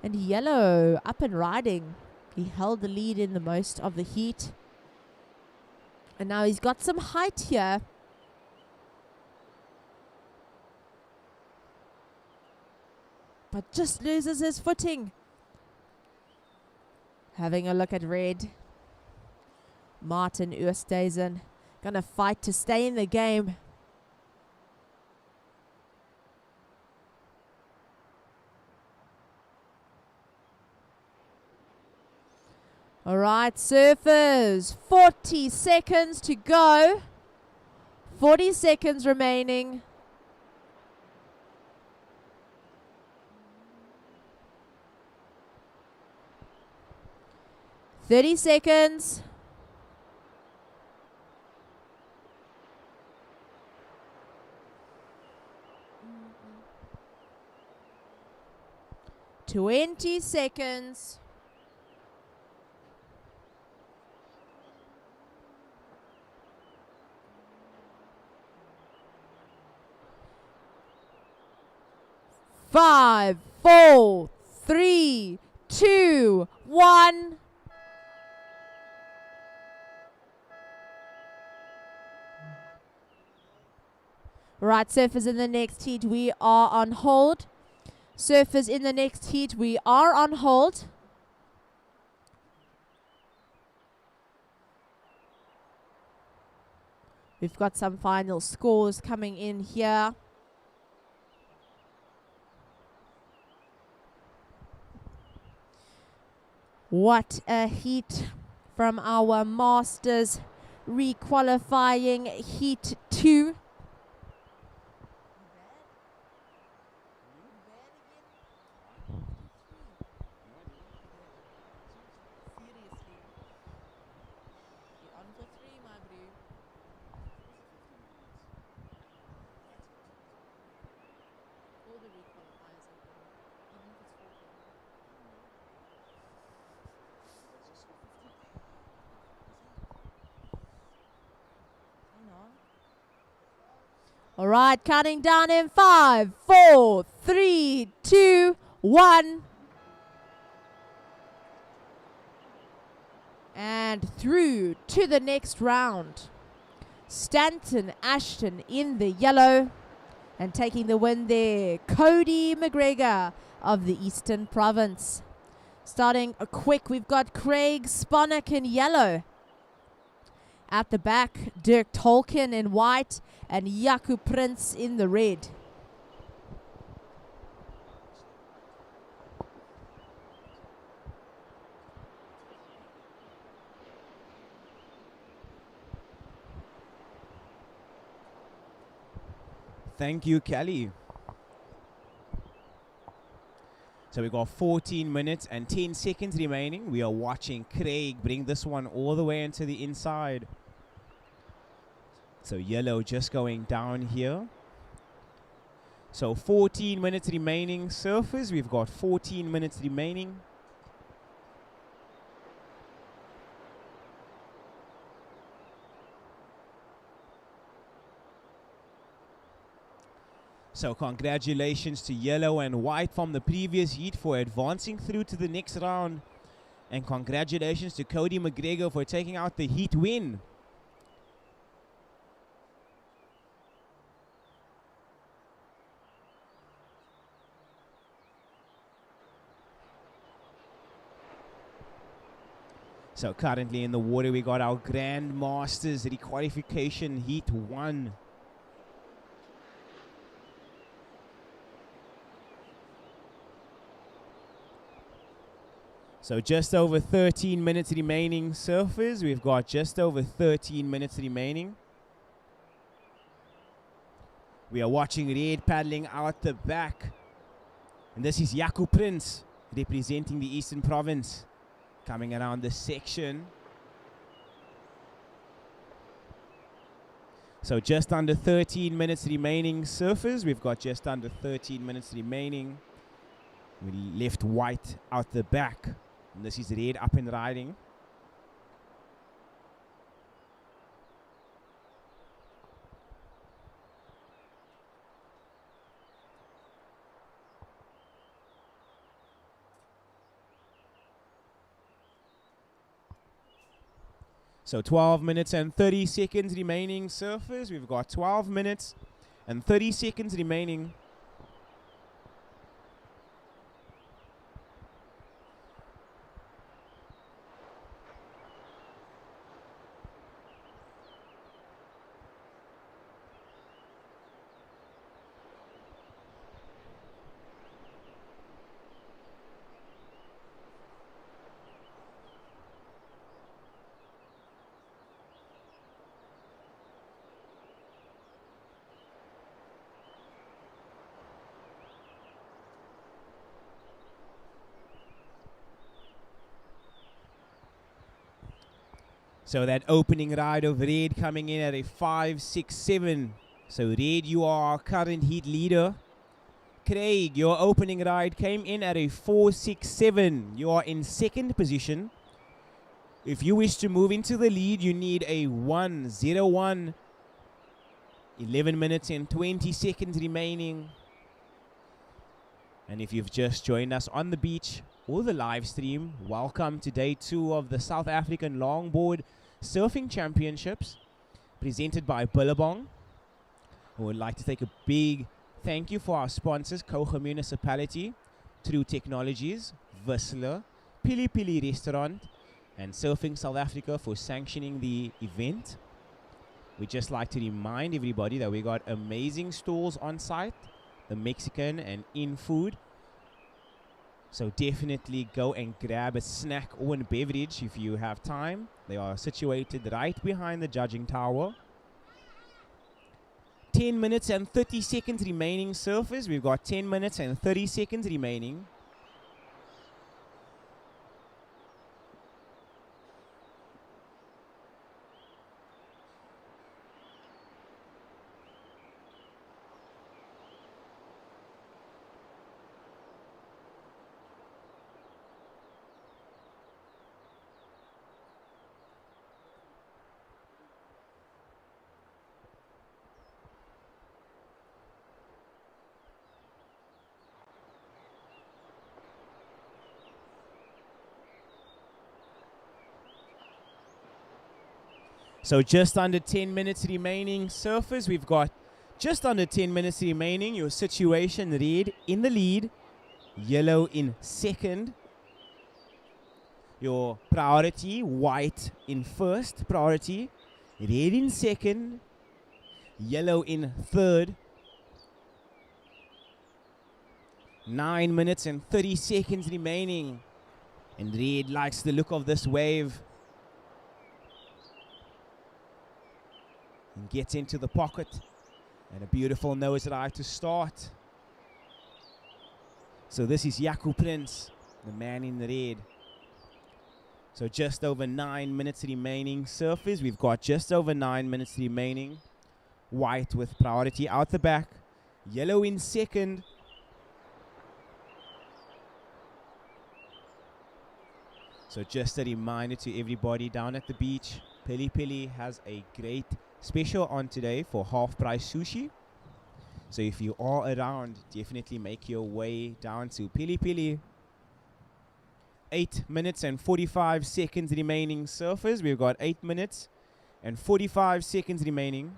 And yellow up and riding. He held the lead in the most of the heat. And now he's got some height here. But just loses his footing. Having a look at red. Martin Oosthuizen gonna fight to stay in the game. All right, surfers, 40 seconds to go. 40 seconds remaining. 30 seconds. Mm-mm. 20 seconds. Five, four, three, two, one. Right, surfers in the next heat, we are on hold. Surfers in the next heat, we are on hold. We've got some final scores coming in here. What a heat from our Masters re-qualifying heat 2. All right, counting down in 5, 4, 3, 2, 1. And through to the next round. Stanton Ashton in the yellow. And taking the win there, Cody McGregor of the Eastern Province. Starting quick, we've got Craig Sponnock in yellow. At the back, Dirk Tolkien in white and Yaku Prince in the red. Thank you, Kelly. So we got 14 minutes and 10 seconds remaining. We are watching Craig bring this one all the way into the inside. So yellow just going down here. So 14 minutes remaining, surfers. We've got 14 minutes remaining. So congratulations to yellow and white from the previous heat for advancing through to the next round. And congratulations to Cody McGregor for taking out the heat win. So currently in the water we got our Grand Masters Re-qualification Heat 1. So just over 13 minutes remaining, surfers. We've got just over 13 minutes remaining. We are watching red paddling out the back. And this is Yaku Prince representing the Eastern Province. Coming around the section. So just under 13 minutes remaining, surfers. We've got just under 13 minutes remaining. We left white out the back. And this is red up and riding. So 12 minutes and 30 seconds remaining, surfers. We've got 12 minutes and 30 seconds remaining. So that opening ride of Red coming in at a 5.67. So Red, you are our current heat leader. Craig, your opening ride came in at a 4.67. You are in second position. If you wish to move into the lead, you need a 1.01. 11 minutes and 20 seconds remaining. And if you've just joined us on the beach or the live stream, welcome to day 2 of the South African Longboard Surfing Championships presented by Billabong. I would like to take a big thank you for our sponsors, Kouga Municipality, True Technologies, VISSLA, PILI-PILI Restaurant, and Surfing South Africa for sanctioning the event. We'd just like to remind everybody that we got amazing stalls on site, the Mexican and in food. So definitely go and grab a snack or a beverage if you have time. They are situated right behind the judging tower. 10 minutes and 30 seconds remaining, surfers. We've got 10 minutes and 30 seconds remaining. So just under 10 minutes remaining, surfers. We've got just under 10 minutes remaining. Your situation, Red in the lead, yellow in second. Your priority, white in first priority, red in second, yellow in third. 9 minutes and 30 seconds remaining. And Red likes the look of this wave. And gets into the pocket. And a beautiful nose ride to start. So this is Yaku Prince, the man in the red. So just over 9 minutes remaining. Surfers, we've got just over 9 minutes remaining. White with priority out the back. Yellow in second. So just a reminder to everybody down at the beach, PILI-PILI has a great special on today for half price sushi. So if you are around, definitely make your way down to PILI-PILI. 8 minutes and 45 seconds remaining, surfers. We've got 8 minutes and 45 seconds remaining.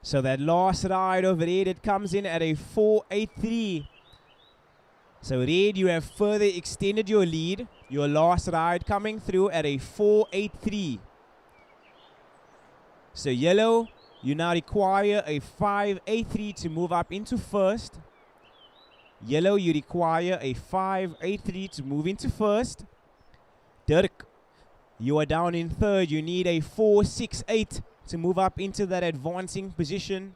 So that last ride of Red, it comes in at a 4.83. So Red, you have further extended your lead. Your last ride coming through at a 4.83. So Yellow, you now require a 5.83 to move up into first. Yellow, you require a 5.83 to move into first. Dirk, you are down in third. You need a 4.68 to move up into that advancing position.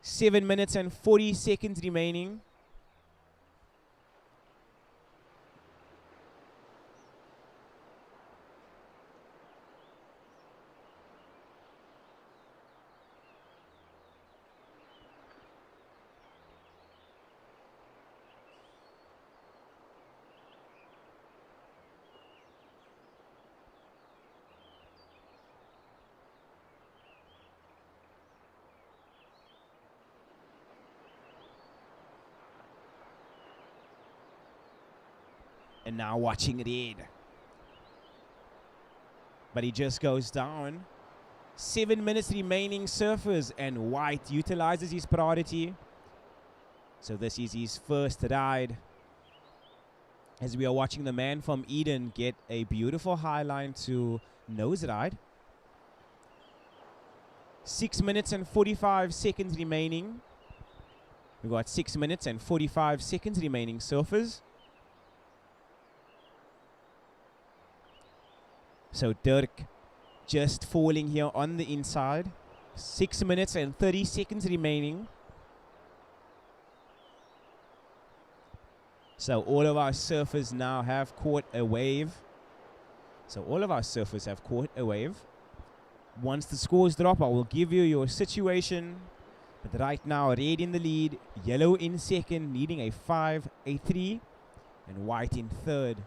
7 minutes and 40 seconds remaining. And now watching Red. But he just goes down. 7 minutes remaining, surfers, and White utilizes his priority. So this is his first ride. As we are watching the man from Eden get a beautiful high line to nose ride. 6 minutes and 45 seconds remaining. We've got 6 minutes and 45 seconds remaining, surfers. So Dirk just falling here on the inside. 6 minutes and 30 seconds remaining. So all of our surfers now have caught a wave. Once the scores drop, I will give you your situation. But right now, red in the lead, yellow in second, needing a 5, a 3, and white in third.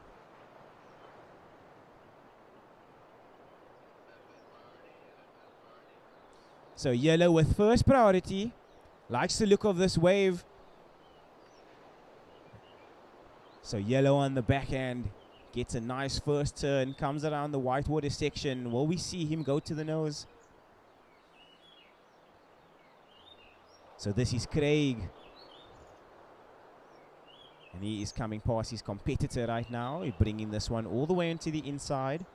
So yellow with first priority. Likes the look of this wave. So yellow on the backhand. Gets a nice first turn. Comes around the whitewater section. Will we see him go to the nose? So this is Craig. And he is coming past his competitor right now. He's bringing this one all the way into the inside.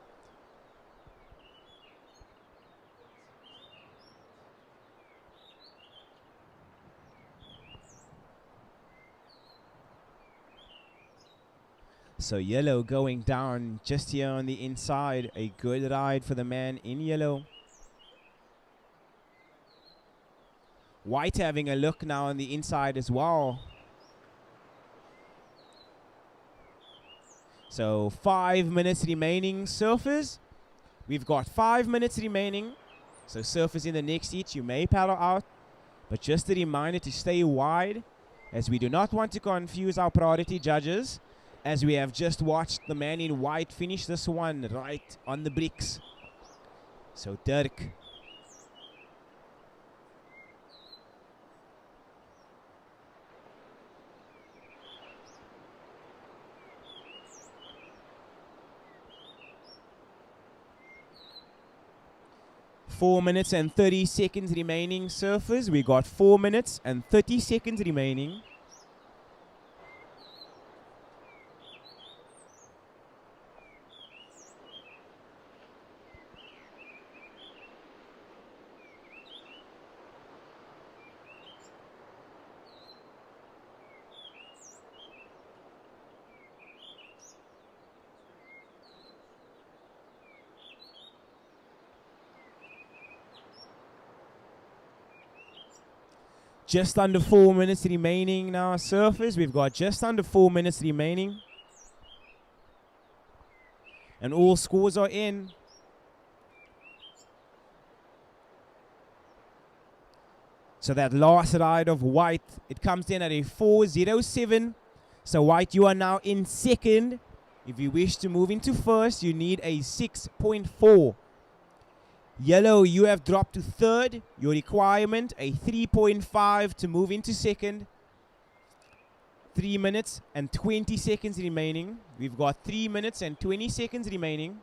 So yellow going down just here on the inside. A good ride for the man in yellow. White having a look now on the inside as well. So 5 minutes remaining, surfers. We've got 5 minutes remaining. So surfers in the next heat, you may paddle out. But just a reminder to stay wide, as we do not want to confuse our priority judges, as we have just watched the man in white finish this one right on the bricks. So Dirk. Four minutes and 30 seconds remaining, surfers. We got 4 minutes and 30 seconds remaining. Just under 4 minutes remaining now, surfers. We've got just under 4 minutes remaining. And all scores are in. So that last ride of White, it comes in at a 4:07. So White, you are now in second. If you wish to move into first, you need a 6.4. Yellow, you have dropped to third. Your requirement, a 3.5 to move into second. 3 minutes and 20 seconds remaining. We've got 3 minutes and 20 seconds remaining.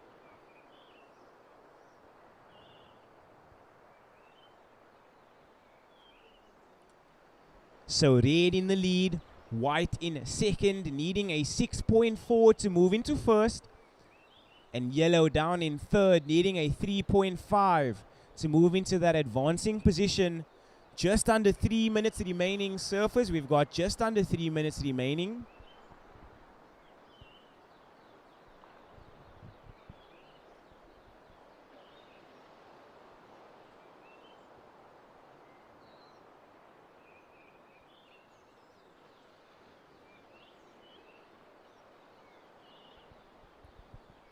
So red in the lead, white in second, needing a 6.4 to move into first. And yellow down in third, needing a 3.5 to move into that advancing position. Just under 3 minutes remaining, surfers. We've got just under 3 minutes remaining.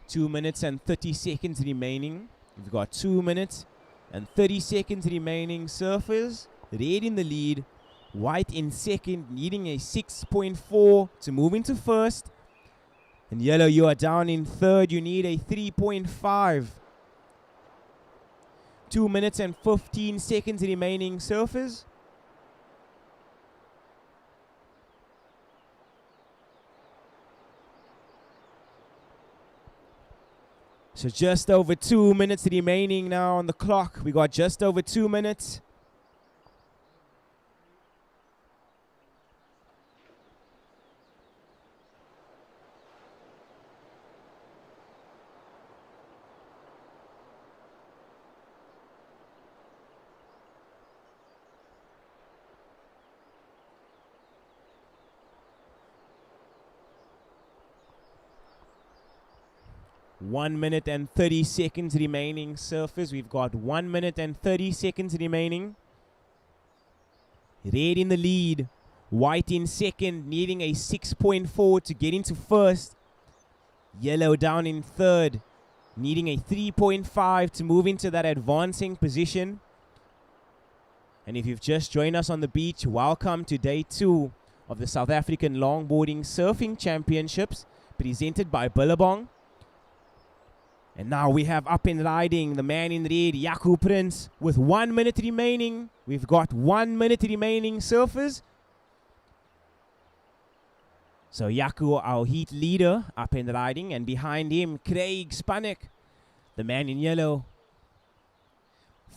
Two minutes and 30 seconds remaining. We've got 2 minutes and 30 seconds remaining, surfers. Red in the lead, white in second, needing a 6.4 to move into first. And yellow, you are down in third, you need a 3.5. 2 minutes and 15 seconds remaining, surfers. So just over 2 minutes remaining now on the clock. We got just over 2 minutes. 1 minute and 30 seconds remaining. Surfers, we've got 1 minute and 30 seconds remaining. Red in the lead. White in second, needing a 6.4 to get into first. Yellow down in third, needing a 3.5 to move into that advancing position. And if you've just joined us on the beach, welcome to day 2 of the South African Longboarding Surfing Championships, presented by Billabong. And now we have up and riding the man in red, Yaku Prince, with 1 minute remaining. We've got 1 minute remaining, surfers. So Yaku, our heat leader, up and riding, and behind him, Craig Spanek, the man in yellow.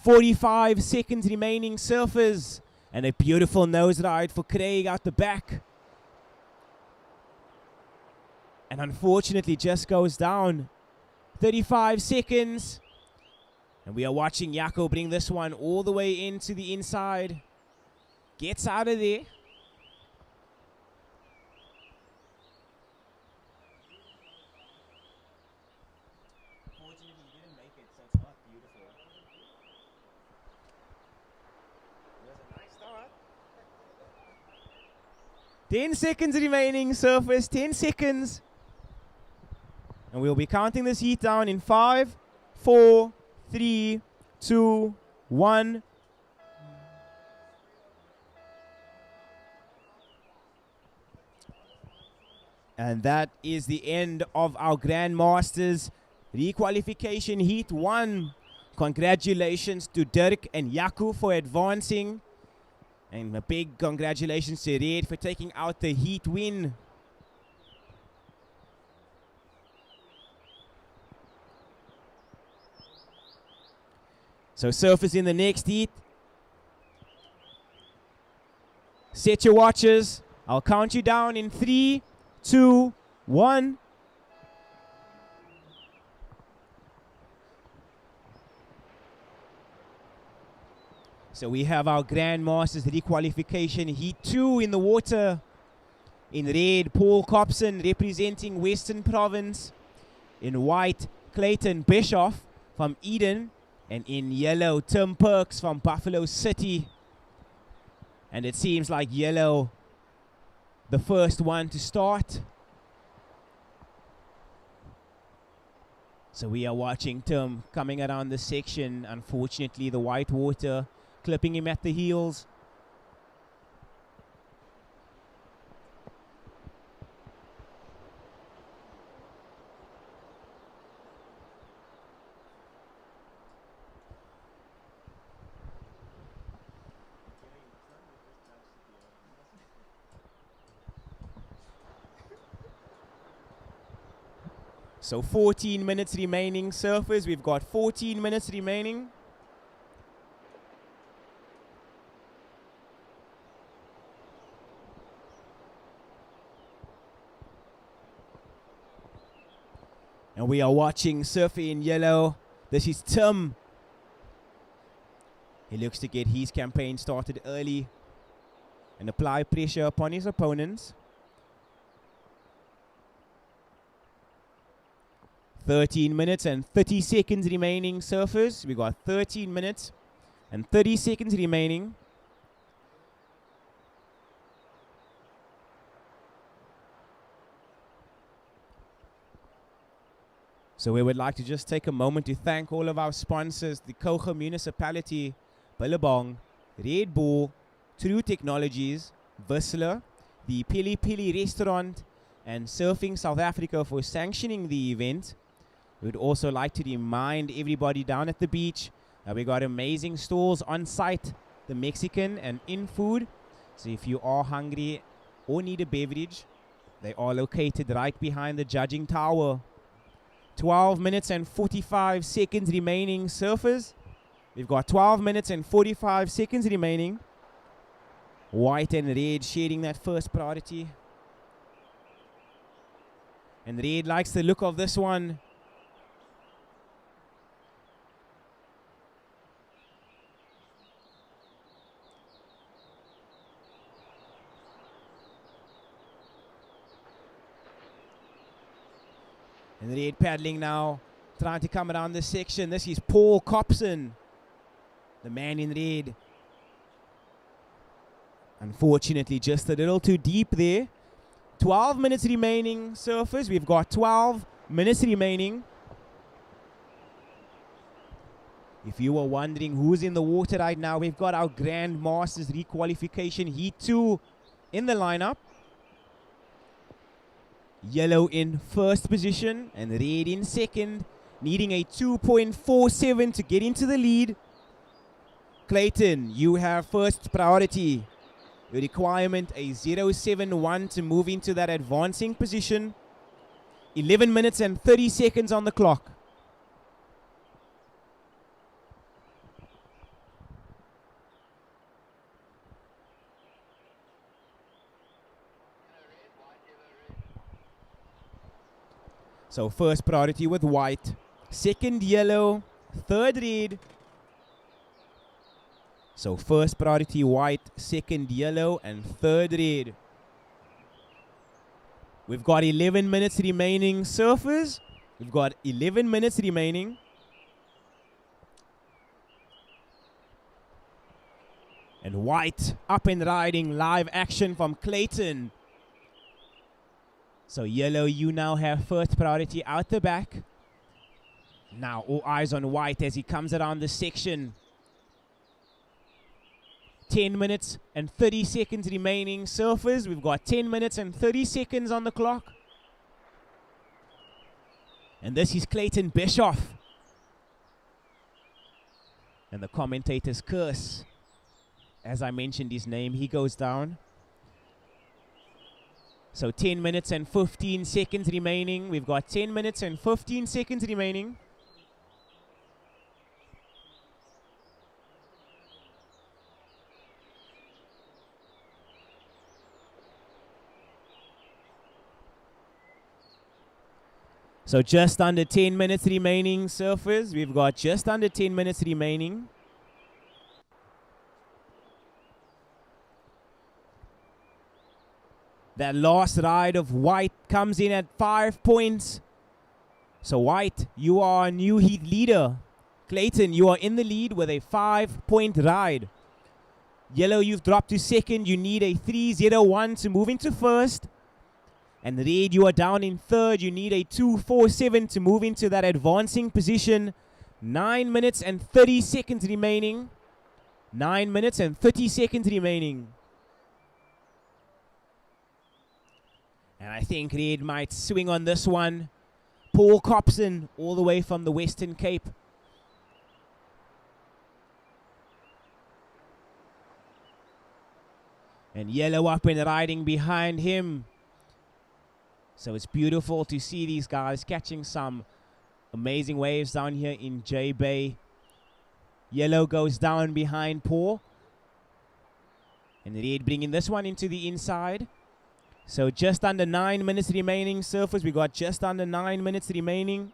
45 seconds remaining, surfers, and a beautiful nose ride for Craig out the back. And unfortunately just goes down. 35 seconds. And we are watching Yaku bring this one all the way into the inside. Gets out of there. Unfortunately, he didn't make it, so it's not beautiful. It was a nice start. 10 seconds remaining, surfers. 10 seconds. And we'll be counting this heat down in 5, 4, 3, 2, 1. And that is the end of our Grandmasters Re-qualification Heat 1. Congratulations to Dirk and Yaku for advancing. And a big congratulations to Red for taking out the heat win. So surfers in the next heat. Set your watches. I'll count you down in 3, 2, 1. So we have our Grandmasters Re-qualification Heat 2 in the water. In red, Paul Copson representing Western Province. In white, Clayton Bischoff from Eden. And in yellow, Tim Perks from Buffalo City. And it seems like yellow, the first one to start. So we are watching Tim coming around the section. Unfortunately, the white water clipping him at the heels. So 14 minutes remaining, surfers. We've got 14 minutes remaining. And we are watching surfer in yellow. This is Tim. He looks to get his campaign started early and apply pressure upon his opponents. 13 minutes and 30 seconds remaining, surfers. We got 13 minutes and 30 seconds remaining. So we would like to just take a moment to thank all of our sponsors, the Kouga Municipality, Billabong, Red Bull, True Technologies, VISSLA, the PILI-PILI restaurant, and Surfing South Africa for sanctioning the event. We would also like to remind everybody down at the beach that we got amazing stalls on site, the Mexican and in food. So if you are hungry or need a beverage, they are located right behind the judging tower. 12 minutes and 45 seconds remaining, surfers. We've got 12 minutes and 45 seconds remaining. White and red sharing that first priority. And red likes the look of this one. And red paddling now, trying to come around this section. This is Paul Copson, the man in red. Unfortunately, just a little too deep there. 12 minutes remaining, surfers. We've got 12 minutes remaining. If you were wondering who's in the water right now, we've got our Grand Masters Re-qualification Heat 2 in the lineup. Yellow in first position and red in second, needing a 2.47 to get into the lead. Clayton, you have first priority. Your requirement a 0.71 to move into that advancing position. 11 minutes and 30 seconds on the clock. So first priority with white, second yellow, third red. So first priority white, second yellow, and third red. We've got 11 minutes remaining, surfers. We've got 11 minutes remaining. And white up and riding, live action from Clayton. So yellow, you now have first priority out the back. Now all eyes on white as he comes around the section. 10 minutes and 30 seconds remaining, surfers. We've got 10 minutes and 30 seconds on the clock. And this is Clayton Bischoff. And the commentators curse. As I mentioned his name, he goes down. So 10 minutes and 15 seconds remaining. We've got 10 minutes and 15 seconds remaining. So just under 10 minutes remaining, surfers. We've got just under 10 minutes remaining. That last ride of white comes in at 5 points. So white, you are a new heat leader. Clayton, you are in the lead with a 5-point ride. Yellow, you've dropped to second. You need a 3.01 to move into first. And red, you are down in third. You need a 2.47 to move into that advancing position. 9 minutes and 30 seconds remaining. 9 minutes and 30 seconds remaining. And I think red might swing on this one. Paul Copson, all the way from the Western Cape. And yellow up and riding behind him. So it's beautiful to see these guys catching some amazing waves down here in J Bay. Yellow goes down behind Paul. And red bringing this one into the inside. So just under 9 minutes remaining, surfers. We got just under 9 minutes remaining.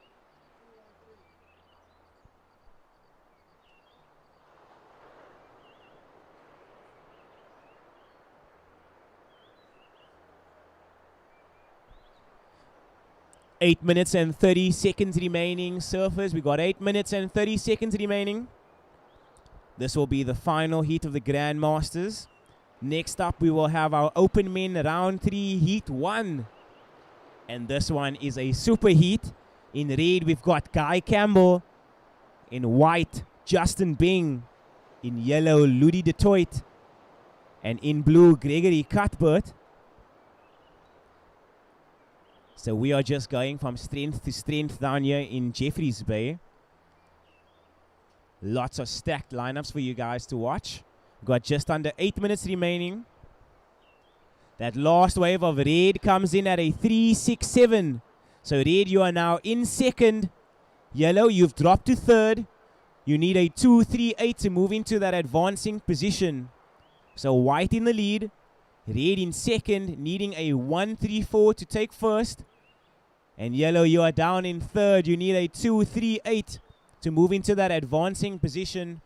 Eight minutes and 30 seconds remaining, surfers. We got 8 minutes and 30 seconds remaining. This will be the final heat of the Grandmasters. Next up, we will have our Open Men Round 3 Heat 1. And this one is a super heat. In red, we've got Guy Campbell. In white, Justin Bing. In yellow, Ludi Detroit. And in blue, Gregory Cuthbert. So we are just going from strength to strength down here in Jeffreys Bay. Lots of stacked lineups for you guys to watch. Got just under 8 minutes remaining. That last wave of red comes in at a 3.67. So red, you are now in second. Yellow, you've dropped to third. You need a 2.38 to move into that advancing position. So white in the lead. Red in second, needing a 1.34 to take first. And yellow, you are down in third. You need a 2.38 to move into that advancing position.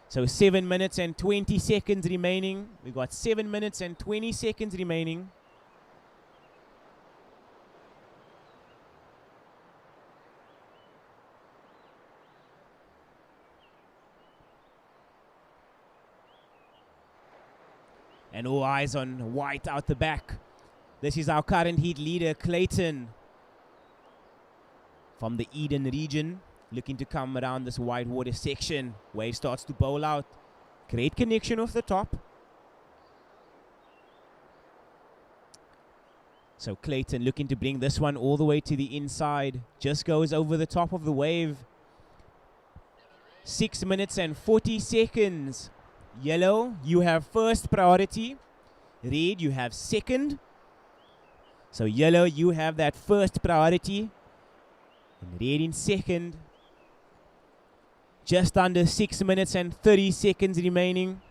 So 7 minutes and 20 seconds remaining. We've got 7 minutes and 20 seconds remaining. And all eyes on white out the back. This is our current heat leader, Clayton, from the Eden region, looking to come around this white water section. Wave starts to bowl out. Great connection off the top. So Clayton looking to bring this one all the way to the inside. Just goes over the top of the wave. 6 minutes and 40 seconds. Yellow, you have first priority. Red, you have second. So yellow, you have that first priority. And red in second. Just under 6 minutes and 30 seconds remaining.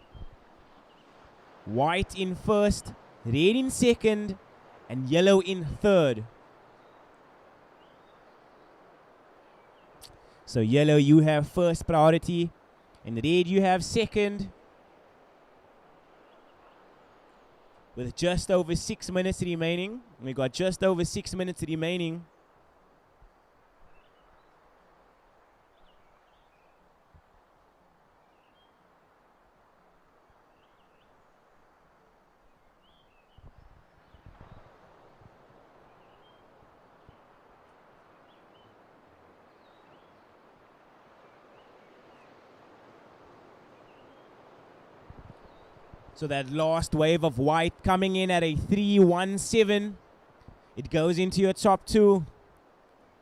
White in first, red in second, and yellow in third. So yellow, you have first priority, and red, you have second. With just over 6 minutes remaining. We got just over 6 minutes remaining. So that last wave of white coming in at a 317. It goes into your top two.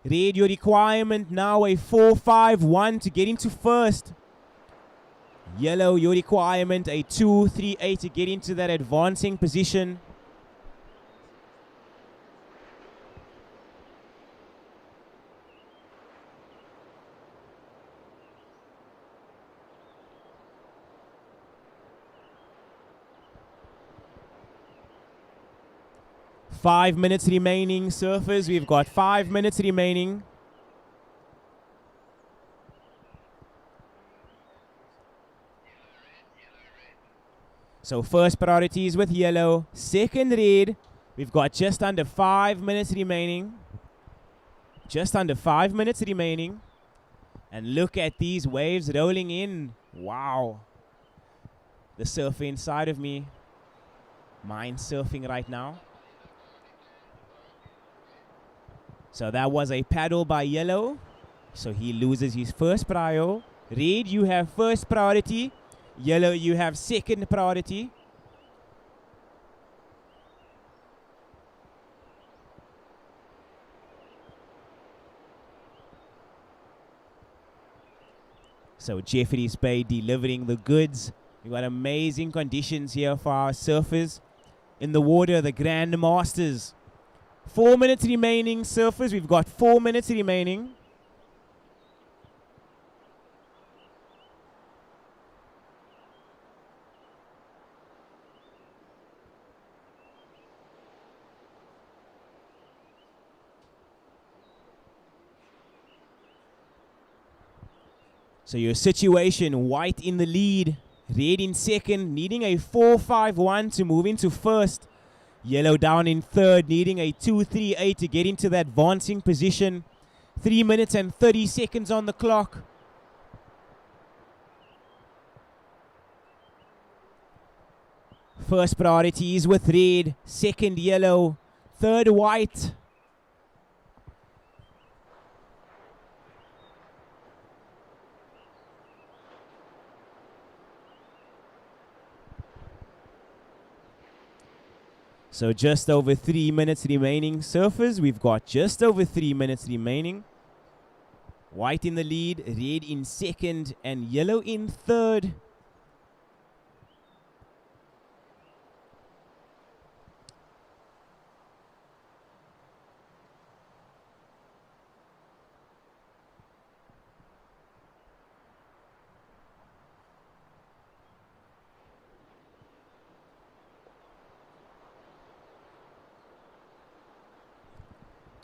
Red, your requirement now a 451 to get into first. Yellow, your requirement a 238 to get into that advancing position. Five minutes remaining, surfers. We've got 5 minutes remaining. So first priority is with yellow, second red. We've got just under 5 minutes remaining. Just under 5 minutes remaining. And look at these waves rolling in. Wow. The surfer inside of me. Mind surfing right now. So that was a paddle by yellow. So he loses his first prio. Red, you have first priority. Yellow, you have second priority. So Jeffreys Bay delivering the goods. We've got amazing conditions here for our surfers. In the water, the Grand Masters. 4 minutes remaining, surfers. We've got 4 minutes remaining. So your situation, white in the lead, red in second, needing a 4-5-1 to move into first. Yellow down in third, needing a 2-3-8 to get into that advancing position. 3 minutes and 30 seconds on the clock. First priority is with red, second yellow, third white. So just over 3 minutes remaining, surfers. We've got just over 3 minutes remaining. White in the lead, red in second, and yellow in third.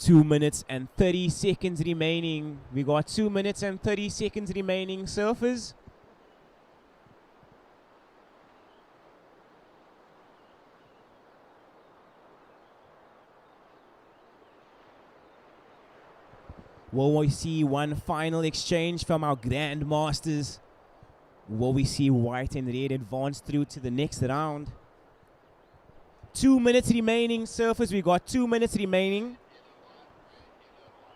Two minutes and 30 seconds remaining. We got 2 minutes and 30 seconds remaining, surfers. Will we see one final exchange from our Grand Masters? Will we see white and red advance through to the next round? 2 minutes remaining. Surfers, we got 2 minutes remaining.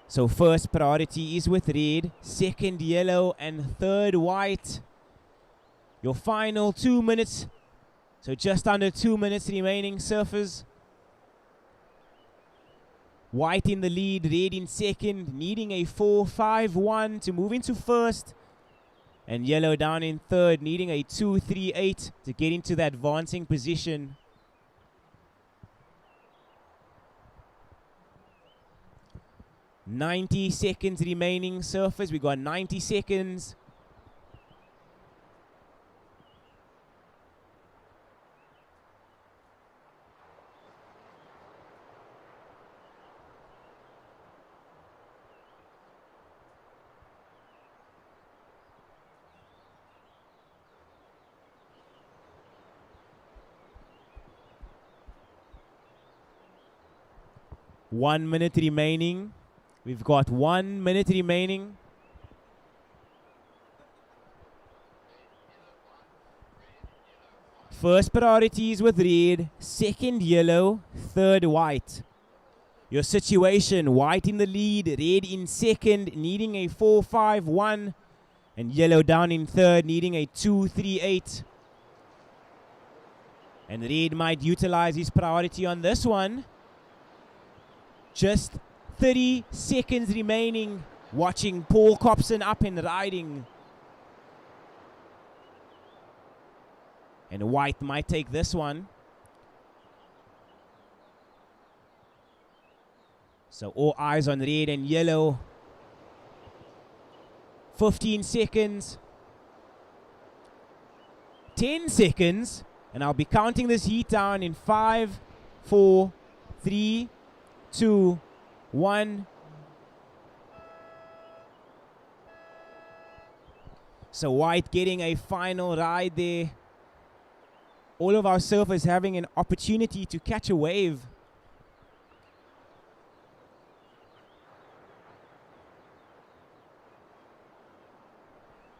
So first priority is with red, second yellow, and third white. Your final 2 minutes. So just under 2 minutes remaining, surfers. White in the lead, red in second, needing a 4-5-1 to move into first. And yellow down in third, needing a 2-3-8 to get into the advancing position. "90 seconds remaining, surfers. We got 90 seconds. One minute remaining. We've got 1 minute remaining. First priority is with red, second yellow, third white. Your situation, white in the lead, red in second, needing a 4-5-1, and yellow down in third, needing a 2-3-8. And red might utilize his priority on this one. Just 30 seconds remaining. Watching Paul Copson up and riding. And white might take this one. So all eyes on red and yellow. 15 seconds. 10 seconds. And I'll be counting this heat down in 5, 4, 3, 2, 1. So white getting a final ride there. All of our surfers having an opportunity to catch a wave.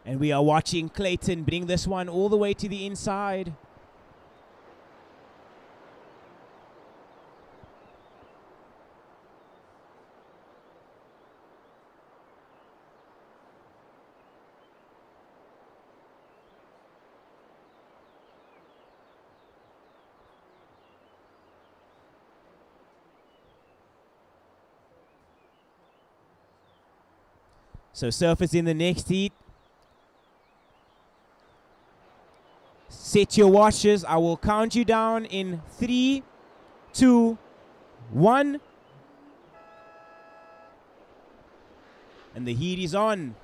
And we are watching Clayton bring this one all the way to the inside. So surfers in the next heat. Set your watches. I will count you down in 3, 2, 1. And the heat is on.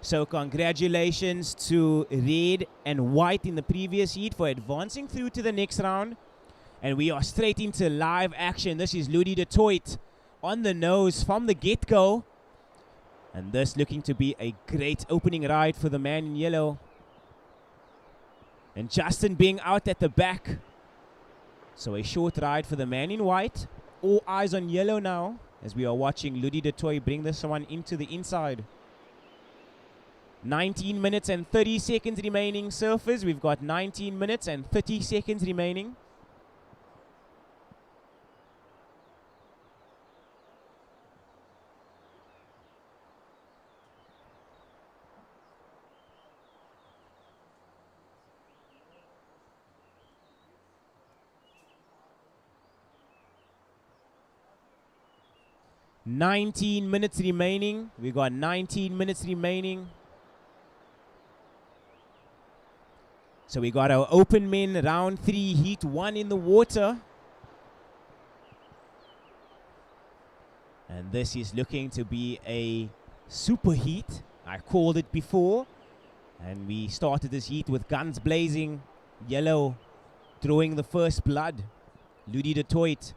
So congratulations to red and white in the previous heat for advancing through to the next round. And we are straight into live action. This is Ludi de Toit on the nose from the get-go. And this looking to be a great opening ride for the man in yellow. And Justin being out at the back. So a short ride for the man in white. All eyes on yellow now as we are watching Ludi de Toit bring this one into the inside. 19 minutes and 30 seconds remaining, surfers. We've got 19 minutes and 30 seconds remaining. Nineteen minutes remaining. We got 19 minutes remaining. So we got our open men round 3, heat 1 in the water. And this is looking to be a super heat. I called it before. And we started this heat with guns blazing. Yellow drawing the first blood. Ludi de Toit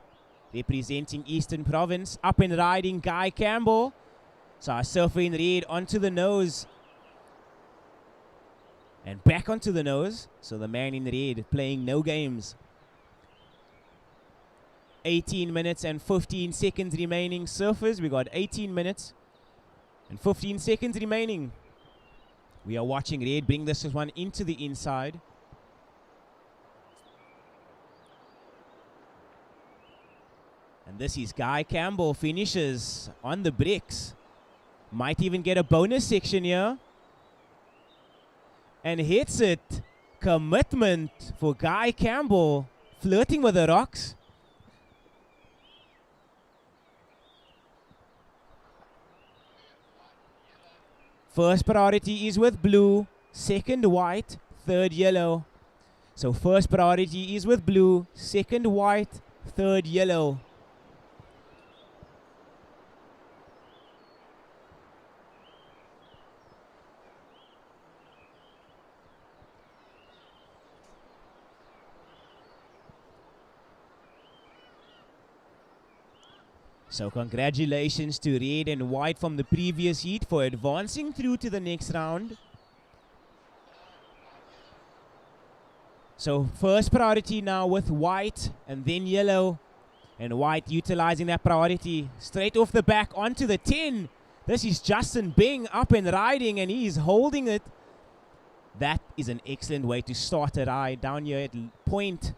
representing Eastern Province. Up and riding Guy Campbell. So our surfer in red onto the nose. And back onto the nose. So the man in red playing no games. 18 minutes and 15 seconds remaining, surfers. We got 18 minutes and 15 seconds remaining. We are watching red bring this one into the inside. this is Guy Campbell, finishes on the bricks. Might even get a bonus section here. And hits it. Commitment for Guy Campbell, flirting with the rocks. First priority is with blue, second white, third yellow. So first priority is with blue, second white, third yellow. So congratulations to red and white from the previous heat for advancing through to the next round. So first priority now with white and then yellow. And white utilizing that priority. Straight off the back onto the 10. This is Justin Bing up and riding, and he is holding it. That is an excellent way to start a ride down here at point.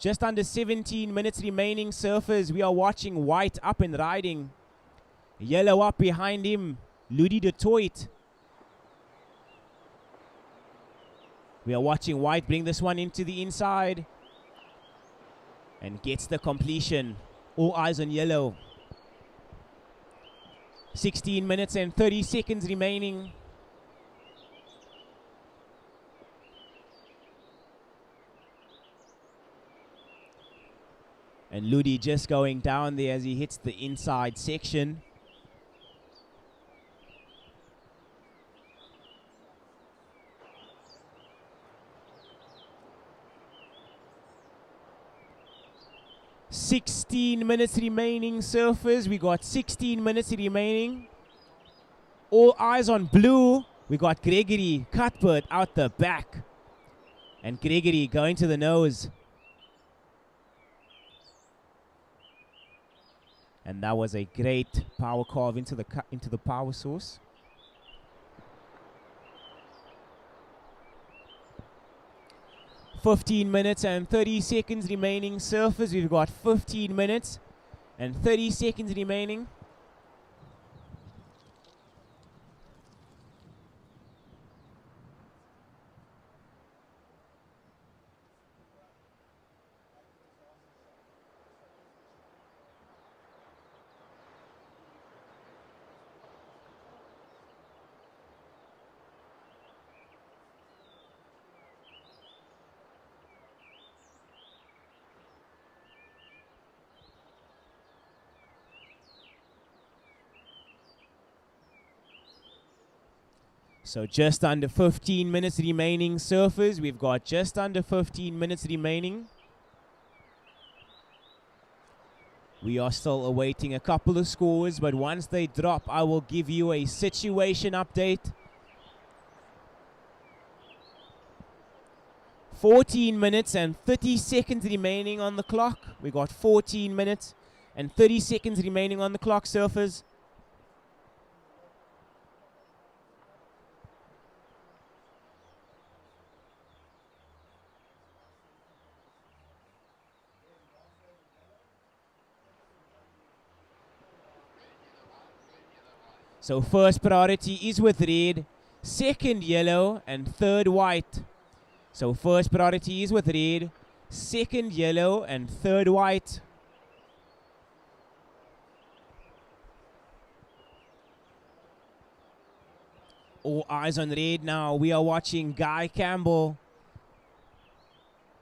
Just under 17 minutes remaining, surfers. We are watching white up and riding. Yellow up behind him. Ludi de Toit. We are watching white bring this one into the inside. And gets the completion. All eyes on yellow. 16 minutes and 30 seconds remaining. And Ludi just going down there as he hits the inside section. "16 minutes remaining, surfers. We got 16 minutes remaining. All eyes on blue. We got Gregory Cuthbert out the back. And Gregory going to the nose. And that was a great power carve into the power source. "15 minutes and 30 seconds remaining, surfers. We've got 15 minutes and 30 seconds remaining. So just under 15 minutes remaining, surfers. We've got just under 15 minutes remaining. We are still awaiting a couple of scores, but once they drop, I will give you a situation update. 14 minutes and 30 seconds remaining on the clock. We got 14 minutes and 30 seconds remaining on the clock, surfers. So first priority is with red, second yellow, and third white. So first priority is with red, second yellow, and third white. All eyes on red now. We are watching Guy Campbell.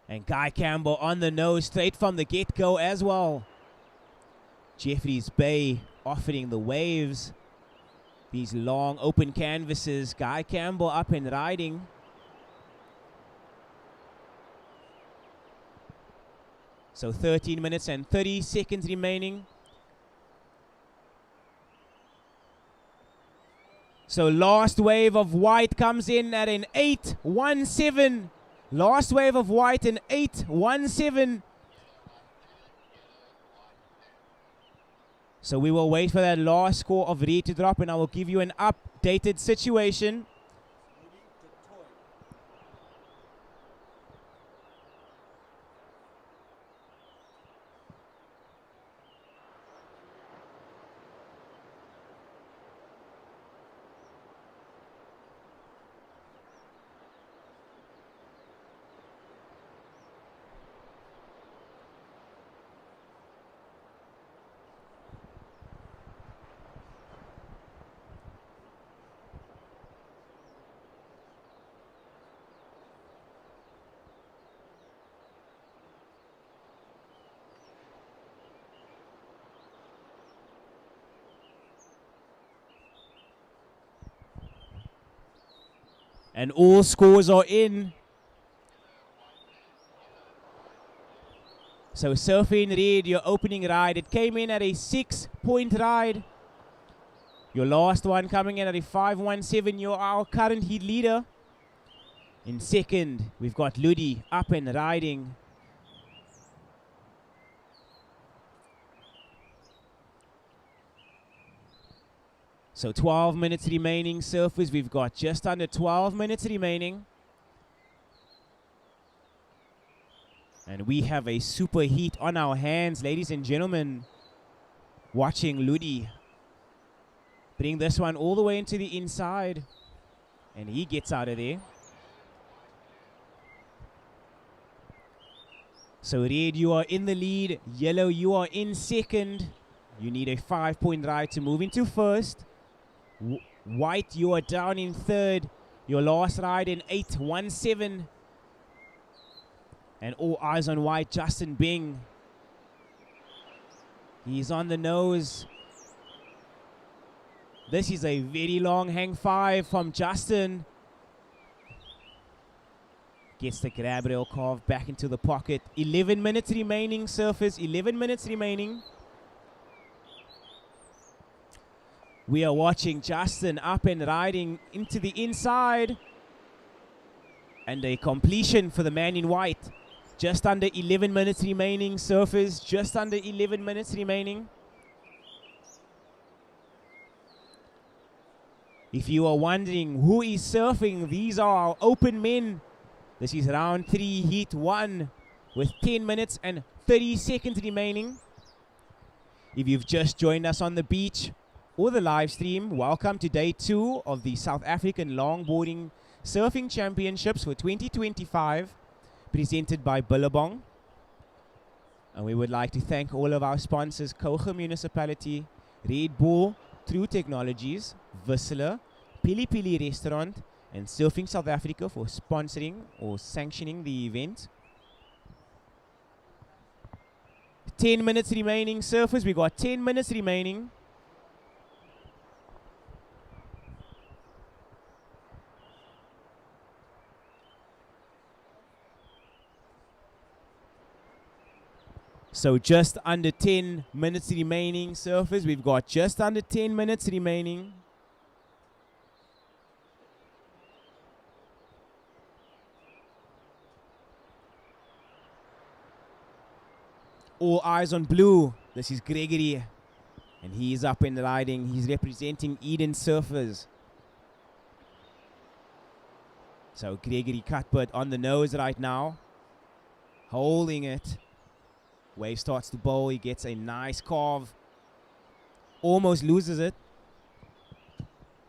And Guy Campbell on the nose straight from the get-go as well. Jeffreys Bay offering the waves. These long open canvases. Guy Campbell up and riding. So 13 minutes and 30 seconds remaining. So last wave of white comes in at an 8.17. Last wave of white an 8.17. So we will wait for that last score of red to drop, and I will give you an updated situation. And all scores are in. So Surfing Red, your opening ride, it came in at a 6-point ride. Your last one coming in at a 5.17. You're our current heat leader. In second, we've got Ludi up and riding. So 12 minutes remaining. Surfers, we've got just under 12 minutes remaining. And we have a super heat on our hands, ladies and gentlemen. Watching Ludi bring this one all the way into the inside. And he gets out of there. So Red, you are in the lead. Yellow, you are in second. You need a 5-point ride to move into first. White, you are down in third. Your last ride in 8.17. And all eyes on white, Justin Bing. He's on the nose. This is a very long hang 5 from Justin. Gets the grab rail carved back into the pocket. 11 minutes remaining, surface. 11 minutes remaining. We are watching Justin up and riding into the inside. And a completion for the man in white. Just under 11 minutes remaining, surface. Just under 11 minutes remaining. If you are wondering who is surfing, these are our open men. This is round 3, heat 1, with 10 minutes and 30 seconds remaining. If you've just joined us on the beach or the live stream, welcome to day 2 of the South African Longboarding Surfing Championships for 2025, presented by Billabong. And we would like to thank all of our sponsors, Kouga Municipality, Red Bull, True Technologies, VISSLA, PILI-PILI Restaurant, and Surfing South Africa for sponsoring or sanctioning the event. 10 minutes remaining, surfers. We got 10 minutes remaining. So just under 10 minutes remaining, surfers. We've got just under 10 minutes remaining. All eyes on blue. This is Gregory. And he's up and riding. He's representing Eden Surfers. So Gregory Cuthbert on the nose right now. Holding it. Wave starts to bowl. He gets a nice carve. Almost loses it.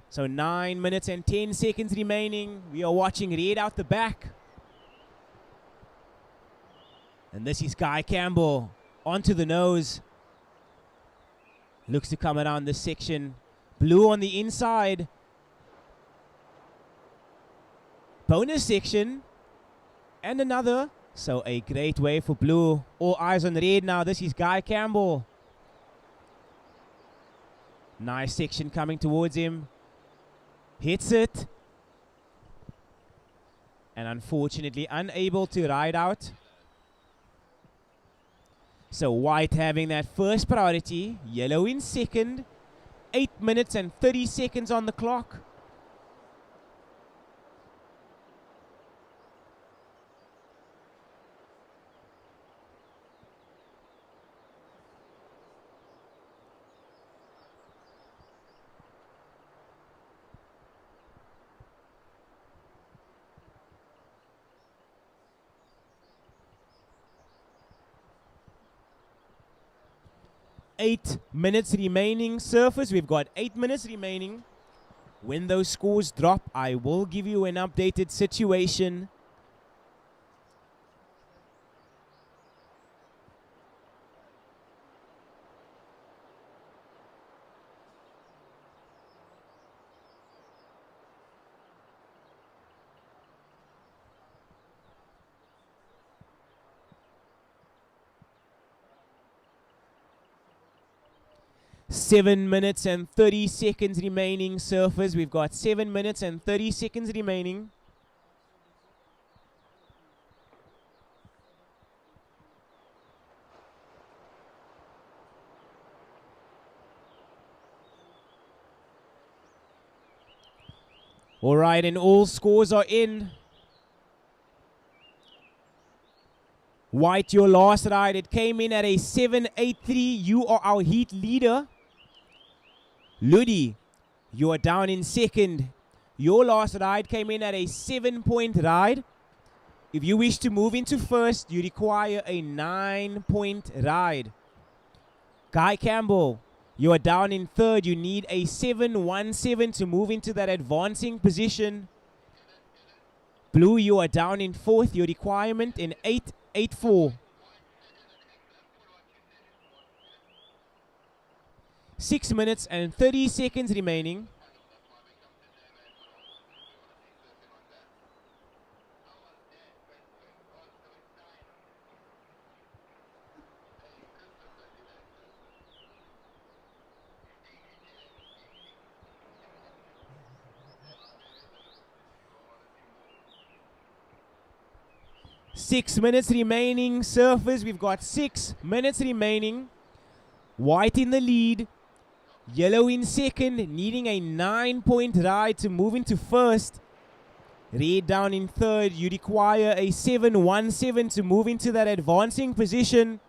So 9 minutes and 10 seconds remaining. We are watching Red out the back. And this is Guy Campbell onto the nose. Looks to come around this section. Blue on the inside. Bonus section. And another. So a great wave for blue. All eyes on Red now. This is Guy Campbell. Nice section coming towards him. Hits it. And unfortunately unable to ride out. So white having that first priority. Yellow in second. 8 minutes and 30 seconds on the clock. Eight minutes remaining, surfers. We've got 8 minutes remaining. When those scores drop, I will give you an updated situation. Seven minutes and 30 seconds remaining, surfers. We've got 7 minutes and 30 seconds remaining. All right, and all scores are in. White, your last ride, it came in at a 7.83. You are our heat leader. Ludi, you are down in second. Your last ride came in at a 7-point ride. If you wish to move into first, you require a 9-point ride. Guy Campbell, you are down in third. You need a 7.17 to move into that advancing position. Blue, you are down in fourth. Your requirement in 8.84. 6 minutes and 30 seconds remaining. Six minutes remaining, surfers. We've got 6 minutes remaining. White in the lead. Yellow in second, needing a 9-point ride to move into first. Red down in third. You require a 7.17 to move into that advancing position.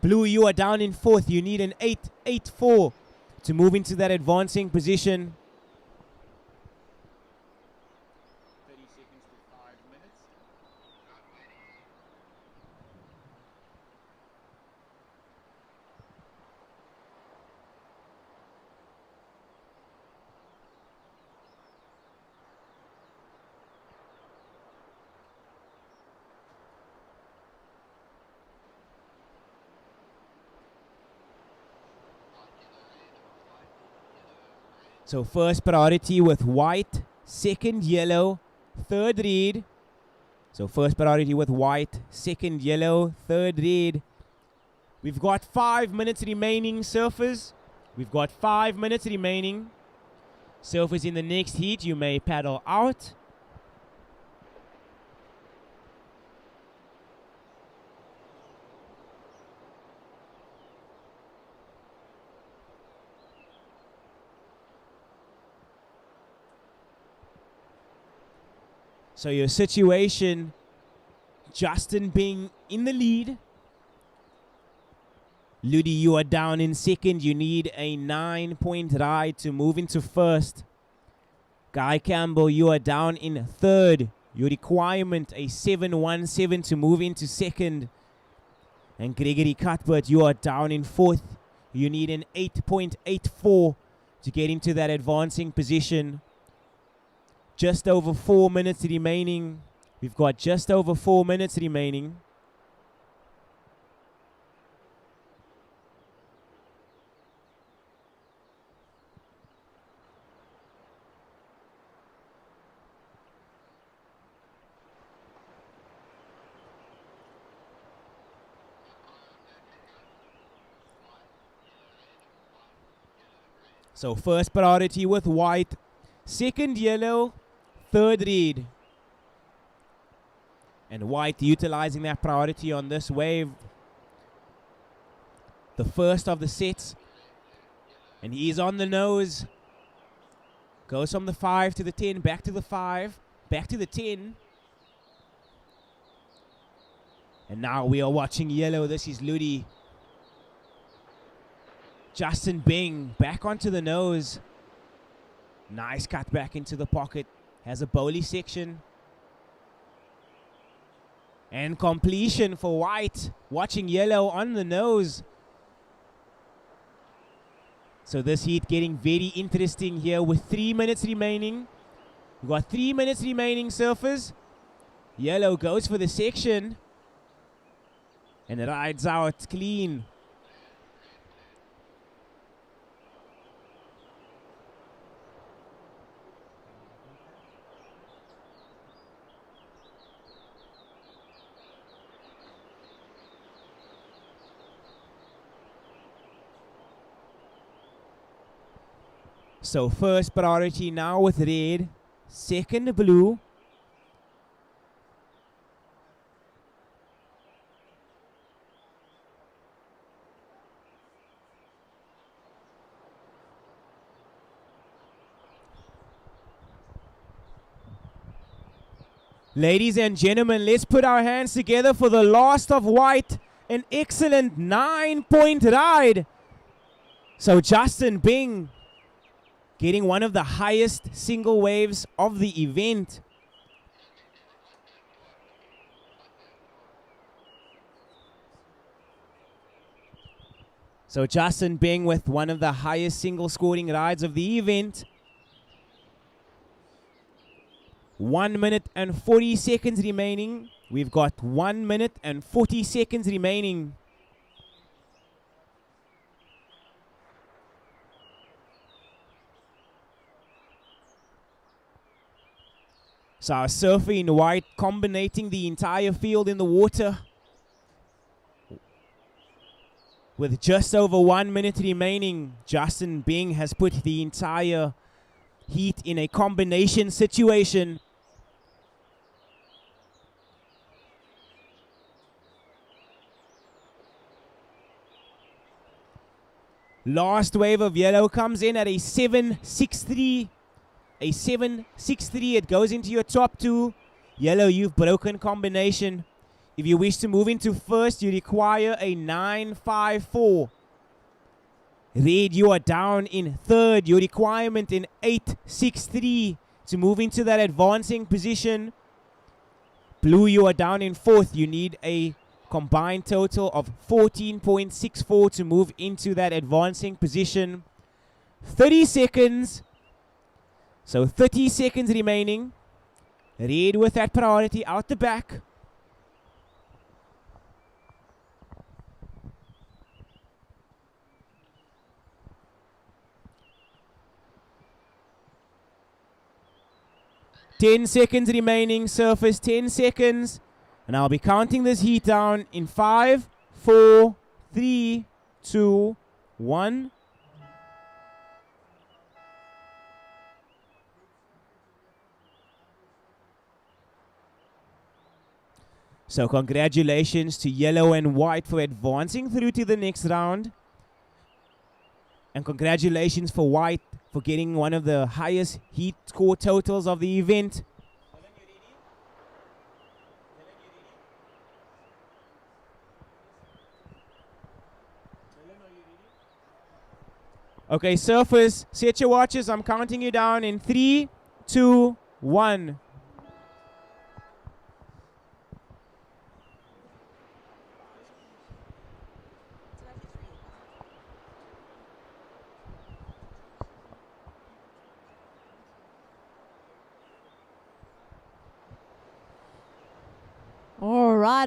Blue, you are down in fourth. You need an 8.84 to move into that advancing position. 30 seconds to 5 minutes. So first priority with white, second yellow, third red. So first priority with white, second yellow, third red. We've got 5 minutes remaining, surfers. We've got 5 minutes remaining. Surfers in the next heat, you may paddle out. So your situation, Justin being in the lead. Ludi, you are down in second. You need a 9-point ride to move into first. Guy Campbell, you are down in third. Your requirement, a 7.17 to move into second. And Gregory Cuthbert, you are down in fourth. You need an 8.84 to get into that advancing position. Just over 4 minutes remaining. We've got just over 4 minutes remaining. So first priority with white, second yellow, third red. And white utilizing that priority on this wave. The first of the sets. And he's on the nose. Goes from the 5 to the 10, back to the 5, back to the 10. And now we are watching yellow. This is Ludi. Justin Bing back onto the nose. Nice cut back into the pocket. Has a bowley section. And completion for white. Watching yellow on the nose. So this heat getting very interesting here with 3 minutes remaining. We've got 3 minutes remaining, surfers. Yellow goes for the section. And rides out clean. So first priority now with red, second blue. Ladies and gentlemen, let's put our hands together for the last of white. An excellent 9-point ride. So Justin Bing getting one of the highest single waves of the event. So Justin Bing with one of the highest single scoring rides of the event. 1 minute and 40 seconds remaining. We've got 1 minute and 40 seconds remaining. So our surfer in white combinating the entire field in the water. With just over 1 minute remaining, Justin Bing has put the entire heat in a combination situation. Last wave of yellow comes in at a 7.63. A 7.63. It goes into your top two. Yellow, you've broken combination. If you wish to move into first, you require a 9.54. Red, you are down in third. Your requirement in 8.63 to move into that advancing position. Blue, you are down in fourth. You need a combined total of 14.64 to move into that advancing position. 30 seconds. So 30 seconds remaining. Red with that priority out the back. Ten seconds remaining, surface 10 seconds. And I'll be counting this heat down in 5, 4, 3, 2, 1. So congratulations to yellow and white for advancing through to the next round. And congratulations for white for getting one of the highest heat score totals of the event. Okay, surfers, set your watches. I'm counting you down in 3, 2, 1.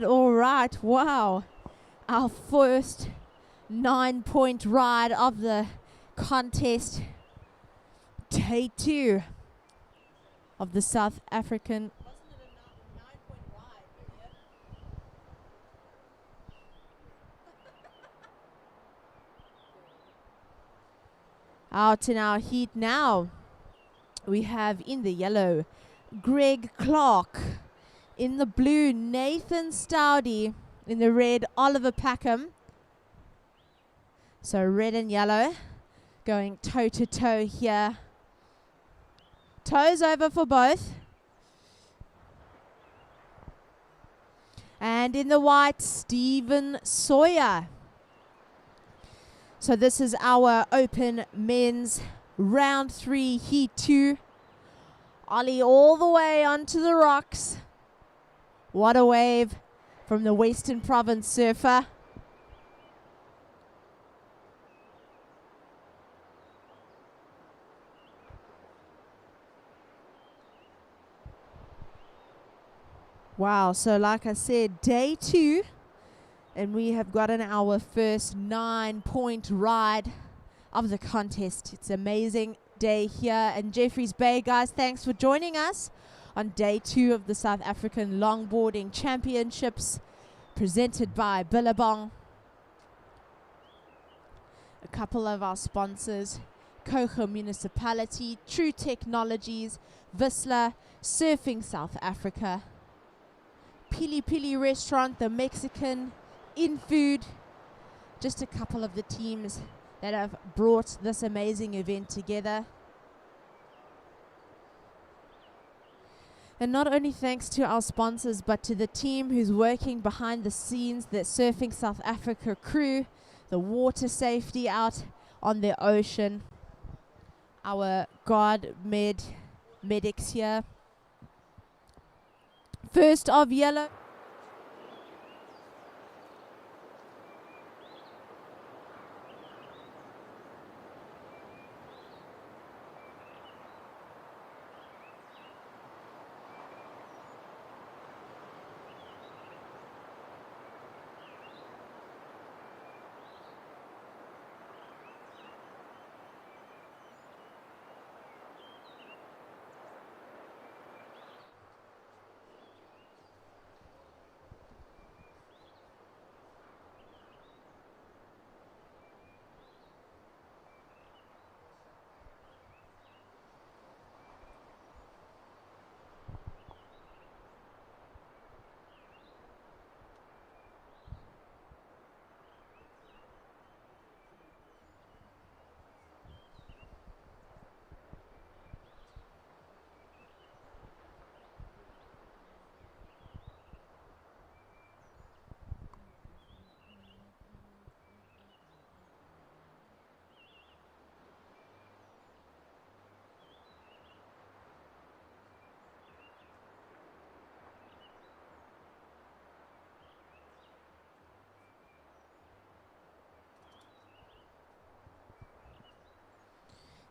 All right. Wow. Our first 9-point ride of the contest. Day 2 of the South African. Wasn't it a 9-point ride? Out in our heat now. We have in the yellow, Greg Clark. In the blue, Nathan Stoudy. In the red, Oliver Packham. So red and yellow going toe-to-toe here. Toes over for both. And in the white, Stephen Sawyer. So this is our open men's round 3, heat 2. Ollie all the way onto the rocks. What a wave from the Western Province surfer. Wow, so like I said, day 2, and we have gotten our first 9-point ride of the contest. It's an amazing day here in Jeffreys Bay. Guys, thanks for joining us on day 2 of the South African Longboarding Championships presented by Billabong. A couple of our sponsors, Kouga Municipality, True Technologies, VISSLA, Surfing South Africa, PILI-PILI Restaurant, the Mexican, In Food, just a couple of the teams that have brought this amazing event together. And not only thanks to our sponsors, but to the team who's working behind the scenes, the Surfing South Africa crew, the water safety out on the ocean, our medics here. First of yellow.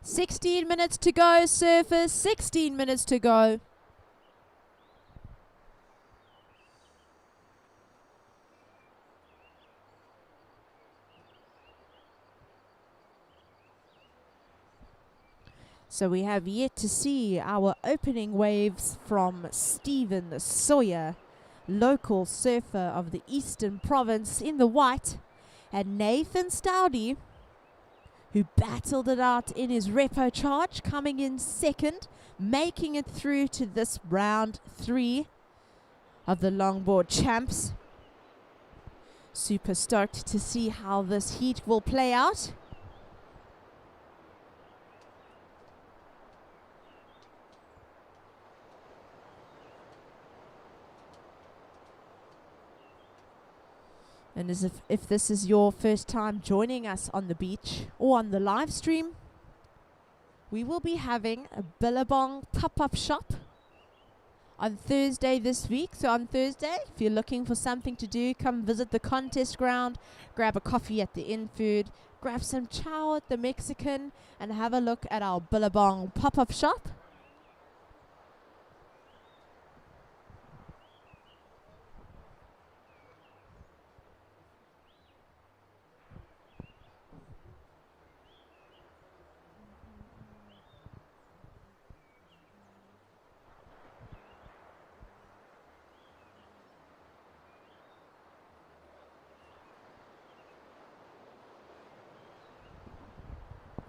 "16 minutes to go, surfers, 16 minutes to go." So we have yet to see our opening waves from Stephen Sawyer, local surfer of the Eastern Province in the white, and Nathan Stoudy, who battled it out in his repo charge, coming in second, making it through to this round 3 of the Longboard Champs. Super stoked to see how this heat will play out. And as if this is your first time joining us on the beach or on the live stream, we will be having a Billabong pop-up shop on Thursday this week. So on Thursday, if you're looking for something to do, come visit the contest ground, grab a coffee at the in-food, grab some chow at the Mexican, and have a look at our Billabong pop-up shop.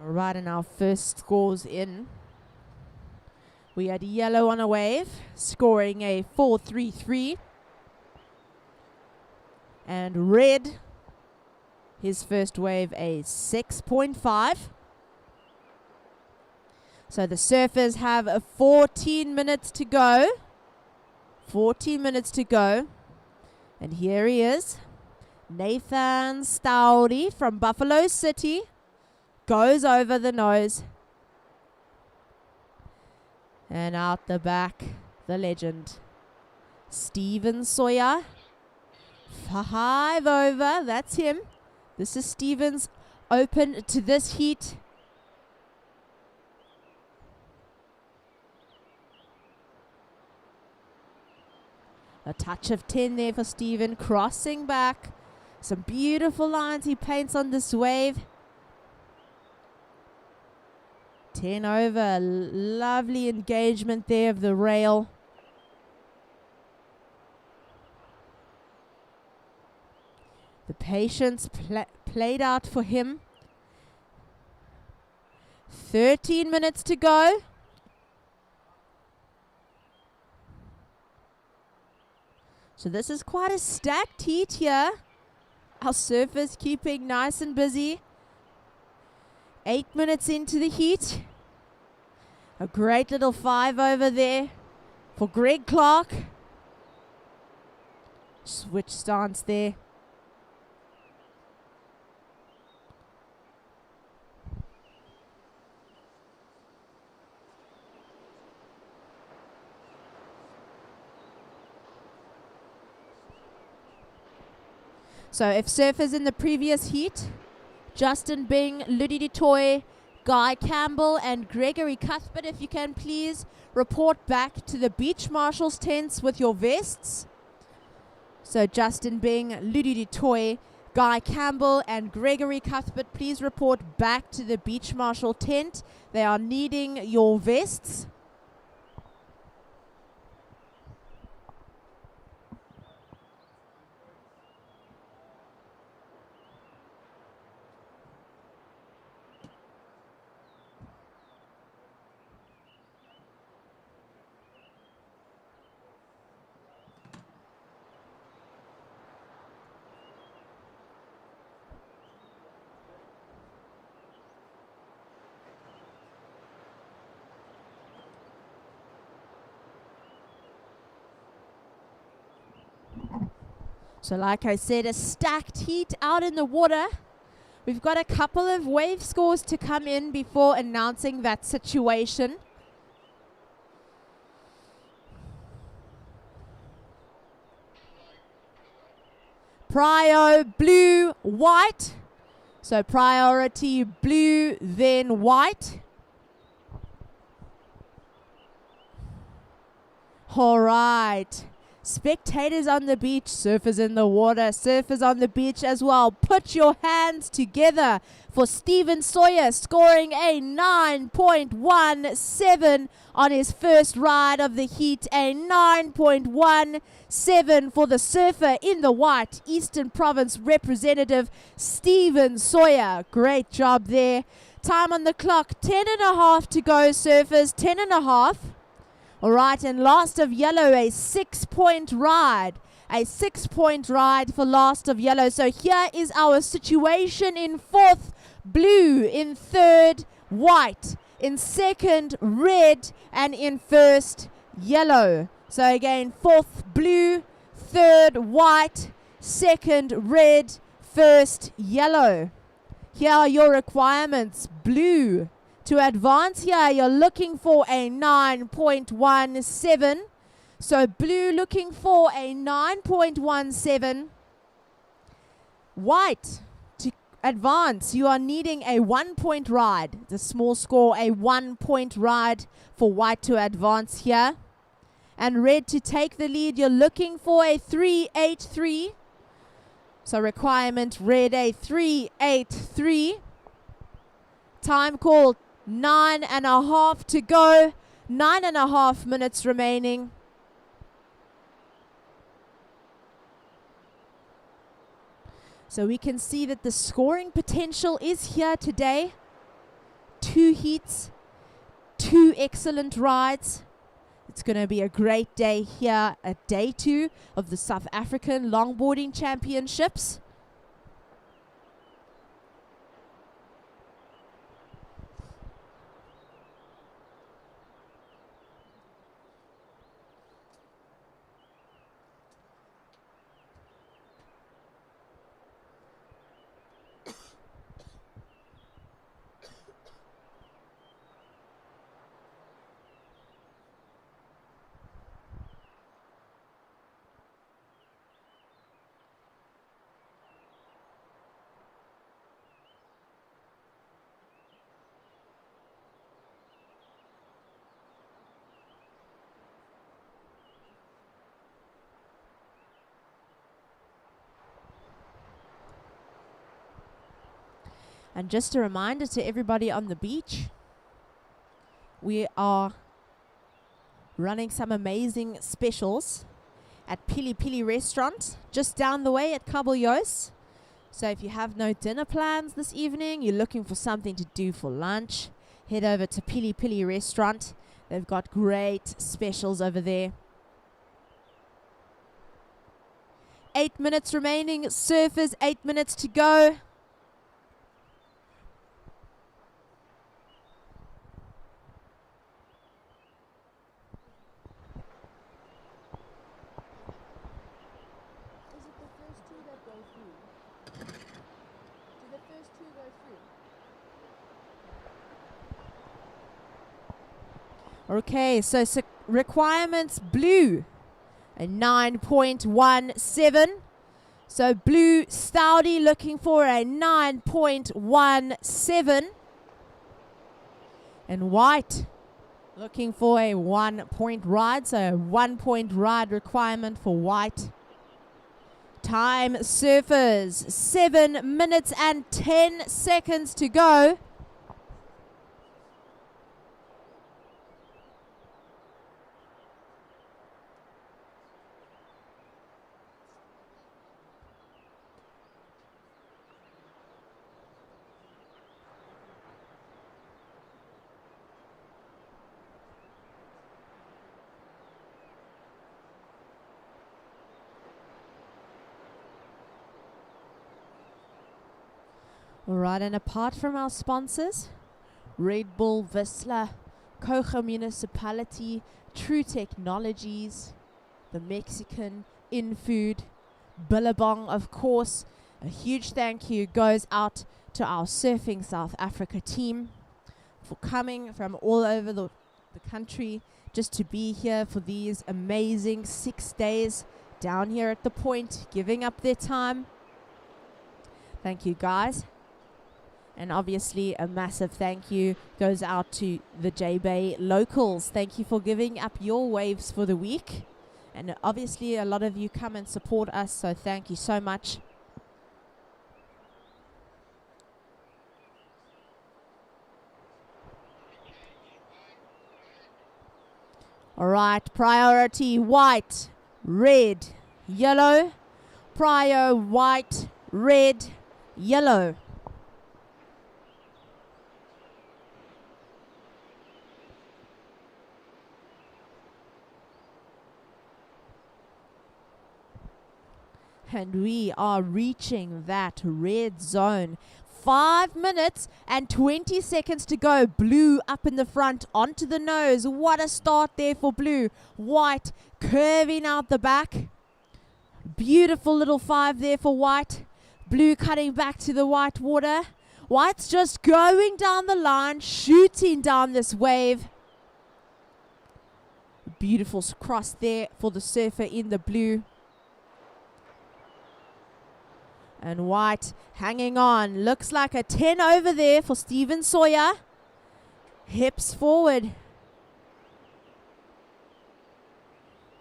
Right, and our first scores in. We had yellow on a wave, scoring a 4.33. And red, his first wave, a 6.5. So the surfers have 14 minutes to go. 14 minutes to go. And here he is, Nathan Stoudy from Buffalo City. Goes over the nose. And out the back, the legend, Stephen Sawyer. 5 over, that's him. This is Stephen's open to this heat. A touch of 10 there for Stephen, crossing back. Some beautiful lines he paints on this wave. 10 over, lovely engagement there of the rail. The patience played out for him. 13 minutes to go. So this is quite a stacked heat here. Our surfers keeping nice and busy. 8 minutes into the heat. A great little 5 over there for Greg Clark. Switch stance there. So if surfers in the previous heat, Justin Bing, Ludi DeToy, Guy Campbell and Gregory Cuthbert, if you can please report back to the beach marshals tents with your vests. So Justin Bing, Ludi DeToy, Guy Campbell and Gregory Cuthbert, please report back to the beach marshal tent. They are needing your vests. So like I said, a stacked heat out in the water. We've got a couple of wave scores to come in before announcing that situation. Prio blue, white. So priority blue, then white. All right. Spectators on the beach, surfers in the water, surfers on the beach as well. Put your hands together for Stephen Sawyer, scoring a 9.17 on his first ride of the heat. A 9.17 for the surfer in the white, Eastern Province representative Stephen Sawyer. Great job there. Time on the clock, 10.5 to go, surfers, 10.5. All right, and last of yellow, a 6-point ride. A 6-point ride for last of yellow. So here is our situation in fourth, blue. In third, white. In second, red. And in first, yellow. So again, fourth, blue. Third, white. Second, red. First, yellow. Here are your requirements. Blue. To advance here, you're looking for a 9.17. So blue looking for a 9.17. White, to advance, you are needing a 1-point ride. The small score, a 1-point ride for white to advance here. And red to take the lead, you're looking for a 3.83. So requirement red, a 3.83. Time call, 9.5 to go. 9.5 minutes remaining. So we can see that the scoring potential is here today. 2 heats, 2 excellent rides. It's going to be a great day here at day 2 of the South African Longboarding Championships. And just a reminder to everybody on the beach, we are running some amazing specials at PILI-PILI restaurant just down the way at Kahunas. So if you have no dinner plans this evening, you're looking for something to do for lunch, head over to PILI-PILI restaurant. They've got great specials over there. 8 minutes remaining, surfers, 8 minutes to go. Okay, so requirements blue, a 9.17. So blue Stoudy looking for a 9.17. And white looking for a 1-point ride. So a 1-point ride requirement for white. Time surfers, 7 minutes and 10 seconds to go. Alright, and apart from our sponsors, Red Bull, VISSLA, Kouga Municipality, True Technologies, the Mexican InFood, Billabong, of course, a huge thank you goes out to our Surfing South Africa team for coming from all over the country just to be here for these amazing 6 days down here at the point, giving up their time. Thank you, guys. And obviously a massive thank you goes out to the J-Bay locals. Thank you for giving up your waves for the week. And obviously a lot of you come and support us, so thank you so much. Alright, priority white, red, yellow. Prio white, red, yellow. And we are reaching that red zone. 5 minutes and 20 seconds to go. Blue up in the front, onto the nose. What a start there for blue. White curving out the back. Beautiful little 5 there for white. Blue cutting back to the white water. White's just going down the line, shooting down this wave. Beautiful cross there for the surfer in the blue. And white hanging on. Looks like a 10 over there for Stephen Sawyer. Hips forward.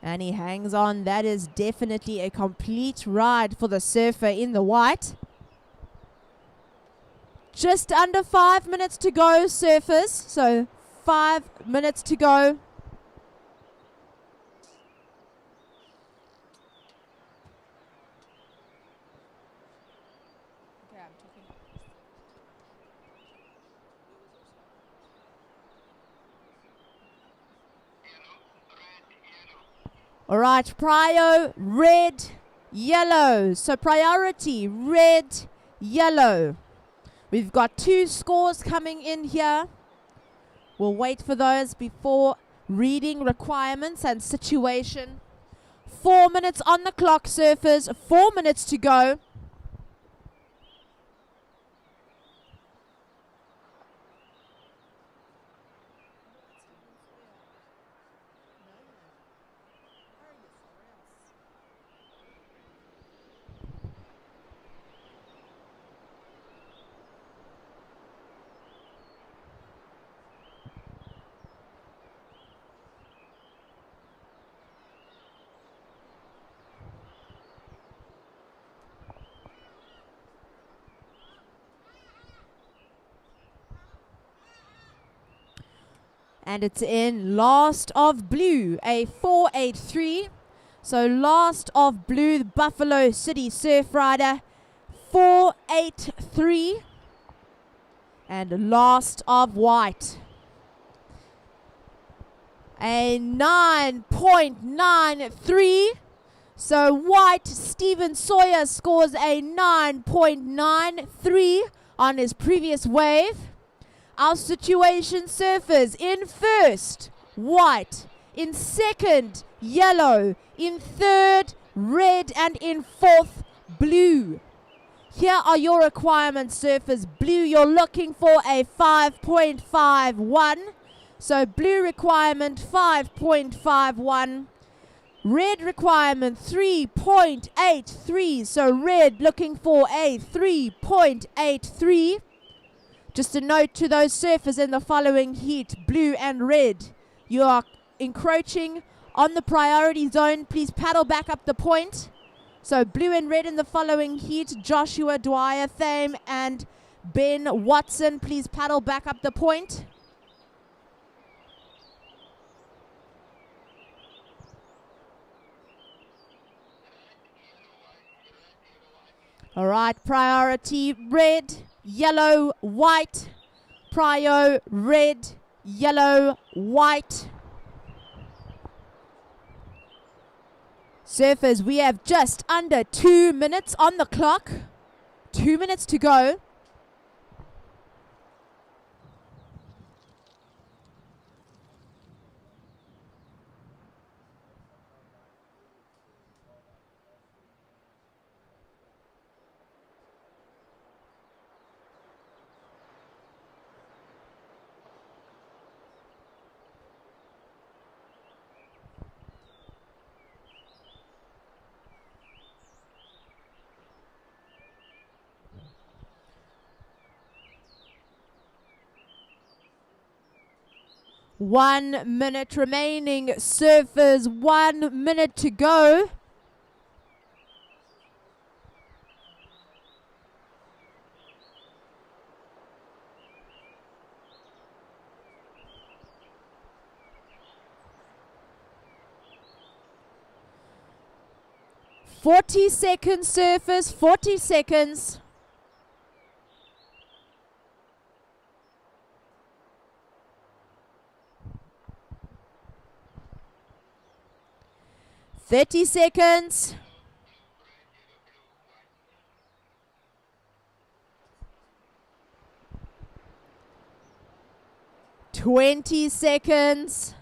And he hangs on. That is definitely a complete ride for the surfer in the white. Just under 5 minutes to go, surfers. So 5 minutes to go. All right, prio, red, yellow. So priority, red, yellow. We've got 2 scores coming in here. We'll wait for those before reading requirements and situation. 4 minutes on the clock, surfers. 4 minutes to go. And it's in last of blue, a 483. So last of blue, the Buffalo City Surf Rider, 483. And last of white, a 9.93. So white, Stephen Sawyer scores a 9.93 on his previous wave. Our situation surfers in first, white. In second, yellow. In third, red. And in fourth, blue. Here are your requirements, surfers. Blue, you're looking for a 5.51. So blue requirement 5.51. Red requirement 3.83. So red looking for a 3.83. Just a note to those surfers in the following heat, blue and red. You are encroaching on the priority zone. Please paddle back up the point. So blue and red in the following heat, Joshua Dwyer Thame and Ben Watson. Please paddle back up the point. All right, priority red, yellow, white. Prio red, yellow, white. Surfers, we have just under 2 minutes on the clock. 2 minutes to go. One minute remaining, surfers. 1 minute to go. "40 seconds, surfers, 40 seconds. "30 seconds. 20 seconds.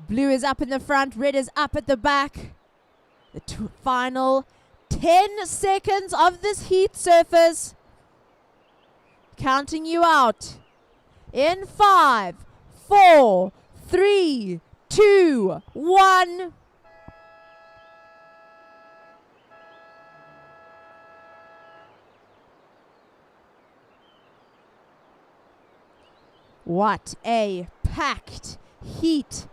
Blue is up in the front, red is up at the back. The final 10 seconds of this heat, surfers. Counting you out. In 5, 4, 3, 2, 1. What a packed heat.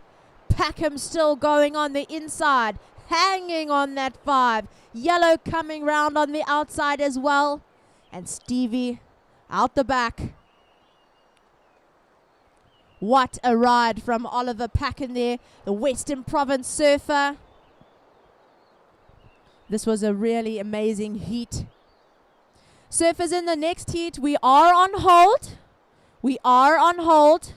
Packham still going on the inside, hanging on that 5. Yellow coming round on the outside as well. And Stevie out the back. What a ride from Oliver Packham there, the Western Province surfer. This was a really amazing heat. Surfers, in the next heat, we are on hold. We are on hold.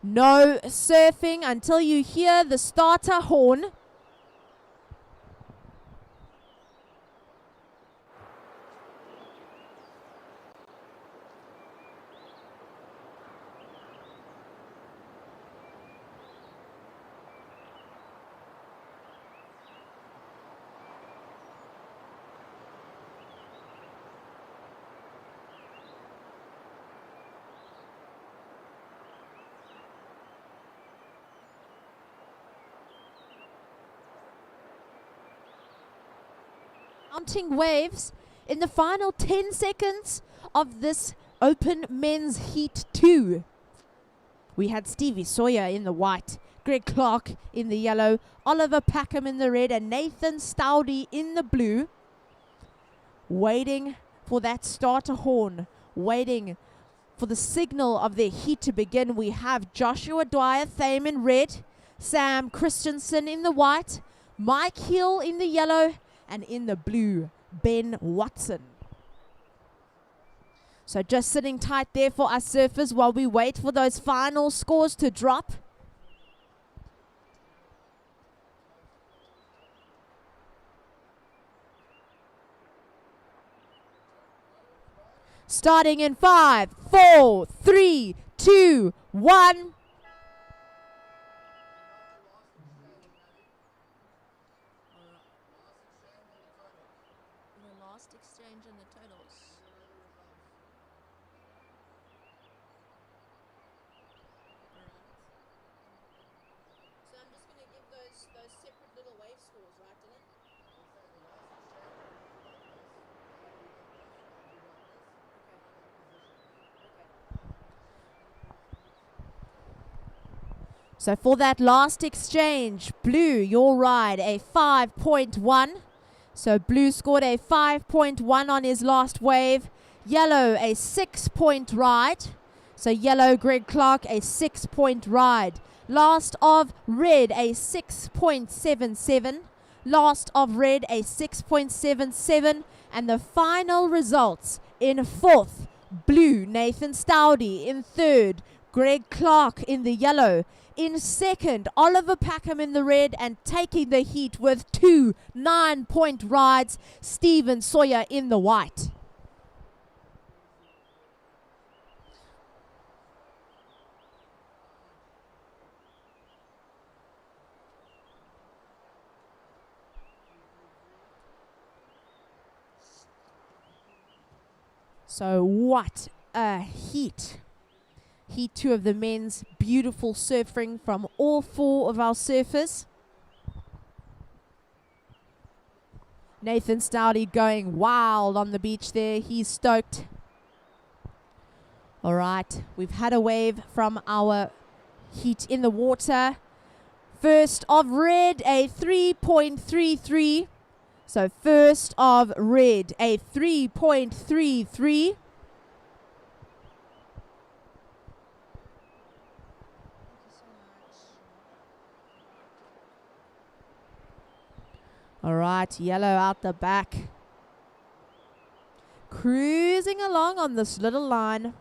No surfing until you hear the starter horn. Counting waves in the final 10 seconds of this Open Men's Heat 2. We had Stevie Sawyer in the white, Greg Clark in the yellow, Oliver Packham in the red, and Nathan Stoudy in the blue. Waiting for that starter horn, waiting for the signal of their heat to begin. We have Joshua Dwyer Thame in red, Sam Christensen in the white, Mike Hill in the yellow, and in the blue, Ben Watson. So just sitting tight there for us surfers while we wait for those final scores to drop. Starting in 5, 4, 3, 2, 1. Exchange in the totals. So for that last exchange, blue, your ride, a 5.1. So blue scored a 5.1 on his last wave. Yellow, a 6-point ride. So yellow, Greg Clark, a 6-point ride. Last of red, a 6.77. Last of red, a 6.77. And the final results in fourth, blue, Nathan Stoudy. In third, Greg Clark in the yellow. In second, Oliver Packham in the red, and taking the heat with 2 9-point rides, Stephen Sawyer in the white. So what a heat. Heat 2 of the men's, beautiful surfing from all 4 of our surfers. Nathan Stoudy going wild on the beach there. He's stoked. All right, we've had a wave from our heat in the water. First of red, a 3.33. So first of red, a 3.33. All right, yellow out the back. Cruising along on this little line.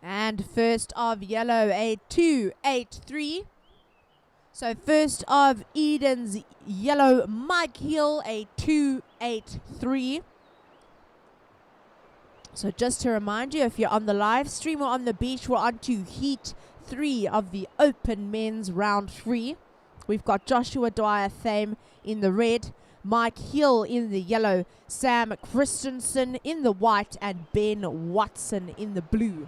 And first of yellow, a 2.83. So first of Eden's yellow, Mike Hill, a 2.83. So just to remind you, if you're on the live stream or on the beach, we're on to heat 3 of the open men's round 3. We've got Joshua Dwyer-Thame in the red, Mike Hill in the yellow, Sam Christensen in the white, and Ben Watson in the blue.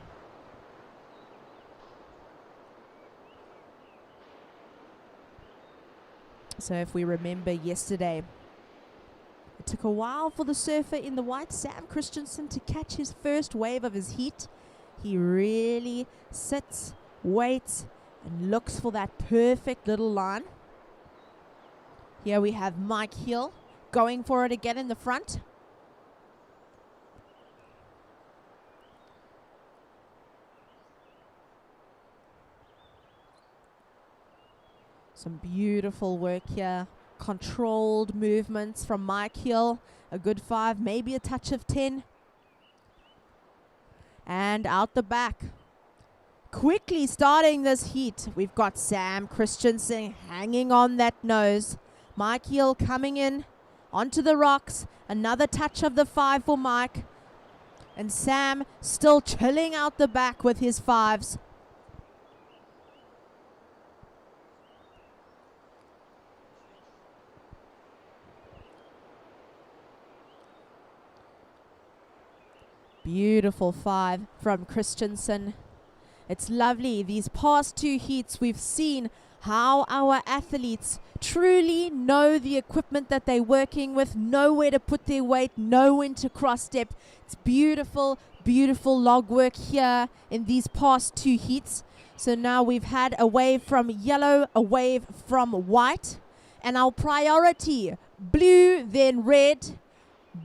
So if we remember yesterday, it took a while for the surfer in the white, Sam Christensen, to catch his first wave of his heat. He really sits, waits, and looks for that perfect little line. Here we have Mike Hill going for it again in the front. Some beautiful work here. Controlled movements from Mike Hill. A good 5, maybe a touch of 10. And out the back. Quickly starting this heat, we've got Sam Christensen hanging on that nose. Mike Hill coming in onto the rocks. Another touch of the 5 for Mike. And Sam still chilling out the back with his 5s. Beautiful 5 from Christensen. It's lovely. These past 2 heats, we've seen how our athletes truly know the equipment that they're working with, know where to put their weight, know when to cross step. It's beautiful, beautiful log work here in these past 2 heats. So now we've had a wave from yellow, a wave from white, and our priority, blue, then red,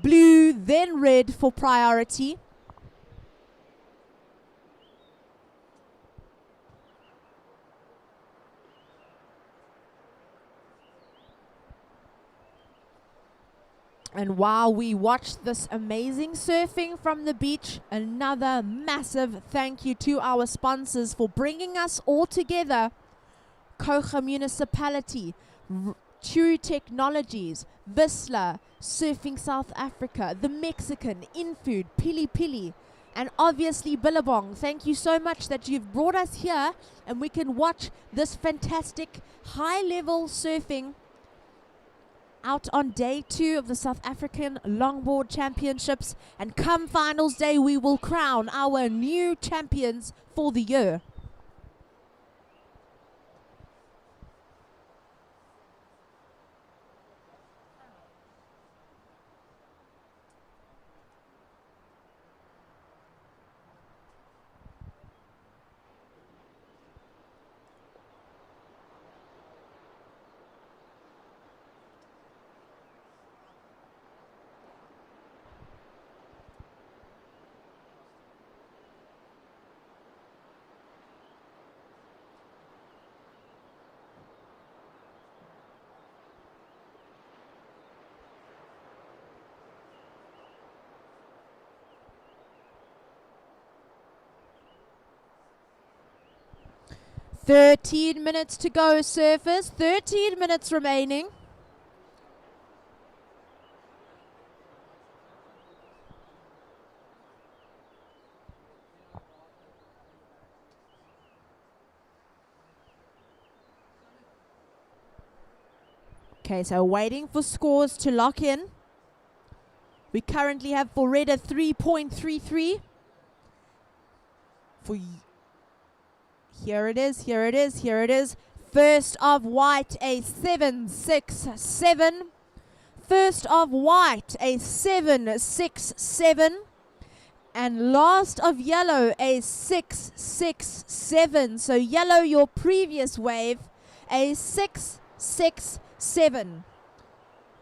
blue, then red for priority. And while we watch this amazing surfing from the beach, another massive thank you to our sponsors for bringing us all together. Kouga Municipality, True Technologies, VISSLA, Surfing South Africa, The Mexican, InFood, PILI-PILI, and obviously Billabong. Thank you so much that you've brought us here and we can watch this fantastic high-level surfing out on day 2 of the South African Longboard Championships. And come finals day, we will crown our new champions for the year. "13 minutes to go, surfers. 13 minutes remaining." Okay, so waiting for scores to lock in. We currently have for red a 3.33. For here it is, here it is, here it is. First of white, a 7.67. First of white, a 7.67. And last of yellow, a 6.67. So yellow, your previous wave, a 6.67.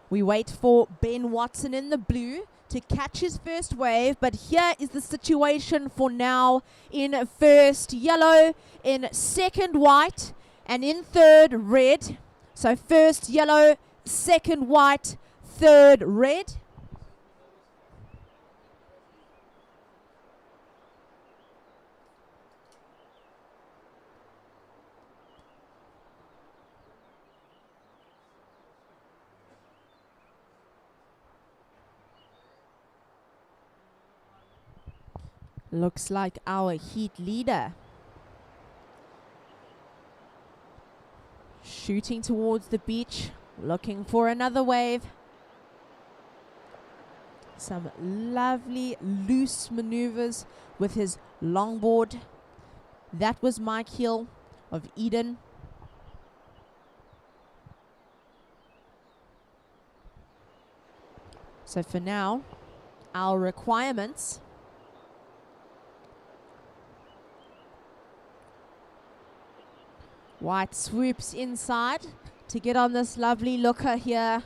We wait for Ben Watson in the blue to catch his first wave, but here is the situation for now. In first yellow, in second white, and in third red. So first yellow, second white, third red. Looks like our heat leader shooting towards the beach, looking for another wave. Some lovely loose maneuvers with his longboard. That was Mike Hill of Eden. So for now, our requirements: white swoops inside to get on this lovely looker here.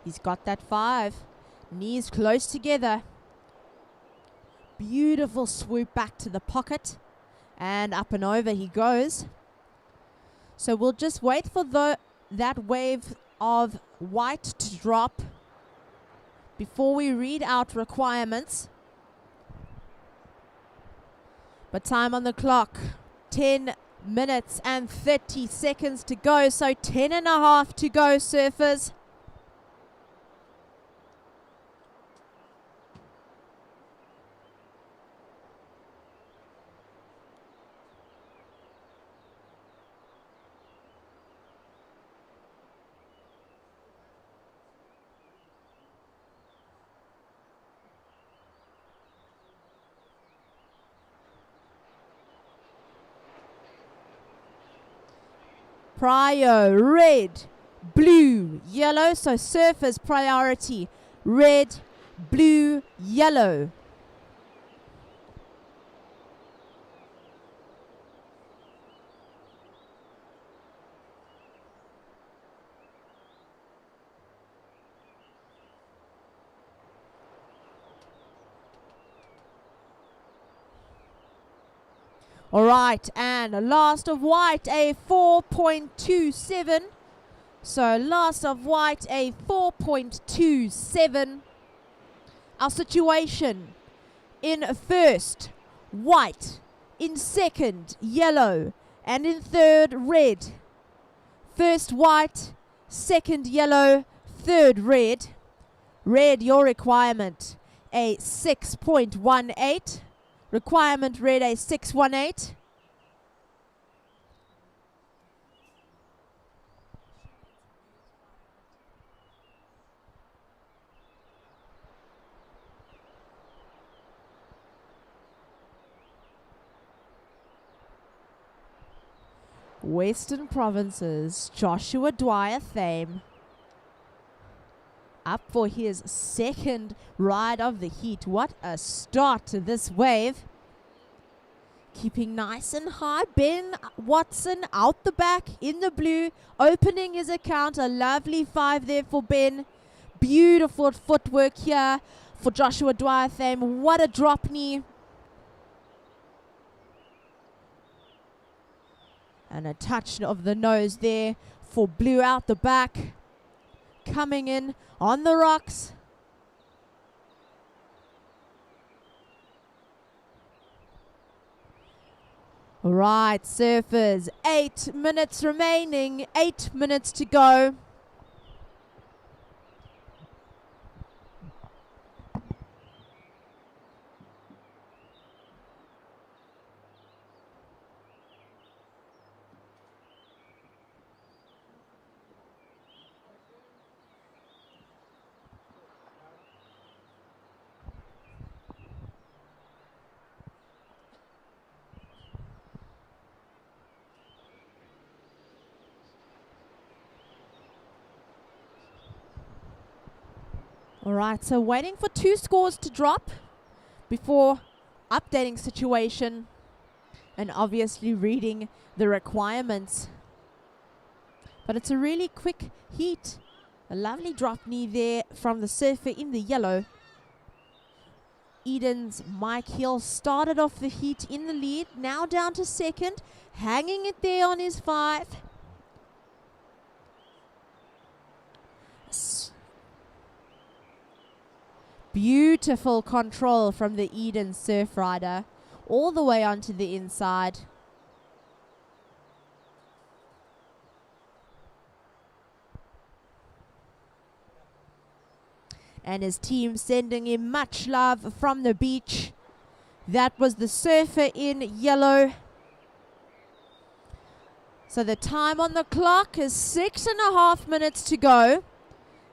He's got that 5. Knees close together. Beautiful swoop back to the pocket. And up and over he goes. So we'll just wait for that wave of white to drop before we read out requirements. But time on the clock, 10 minutes and 30 seconds to go, so 10 and a half to go, surfers. Prio, red, blue, yellow. So surfers priority, red, blue, yellow. All right, and last of white, a 4.27. So last of white, a 4.27. Our situation: in first, white; in second, yellow; and in third, red. First white, second yellow, third red. Red, your requirement, a 6.18. Requirement red, a 618. Western Province's Joshua Dwyer Thame up for his second ride of the heat. What a start to this wave. Keeping nice and high. Ben Watson out the back in the blue, opening his account. A lovely 5 there for Ben. Beautiful footwork here for Joshua Dwyer Thame. What a drop knee. And a touch of the nose there for Blue out the back. Coming in on the rocks. Right, surfers. 8 minutes remaining. 8 minutes to go. All right, so waiting for 2 scores to drop before updating situation and obviously reading the requirements. But it's a really quick heat. A lovely drop knee there from the surfer in the yellow. Eden's Mike Hill started off the heat in the lead, now down to second, hanging it there on his 5. Beautiful control from the Eden surf rider, all the way onto the inside. And his team sending him much love from the beach. That was the surfer in yellow. So the time on the clock is 6.5 minutes to go.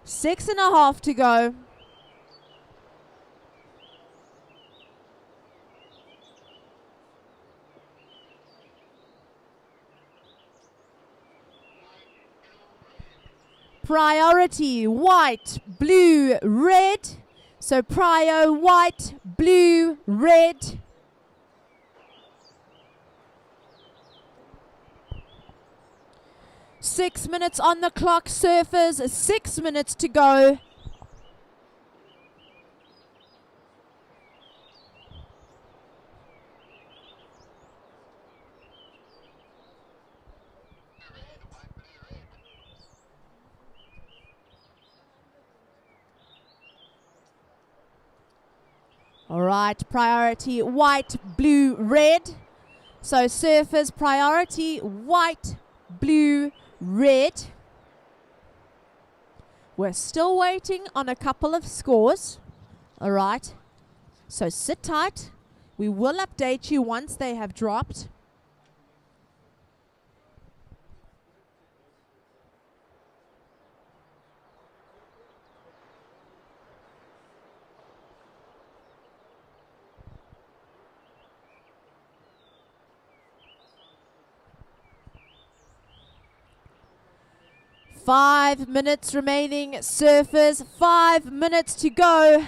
6.5 to go. Priority, white, blue, red. So prio, white, blue, red. Six minutes on the clock, surfers. 6 minutes to go. All right, priority, white, blue, red. So surfers, priority, white, blue, red. We're still waiting on a couple of scores. All right, so sit tight. We will update you once they have dropped. Five minutes remaining, surfers. 5 minutes to go.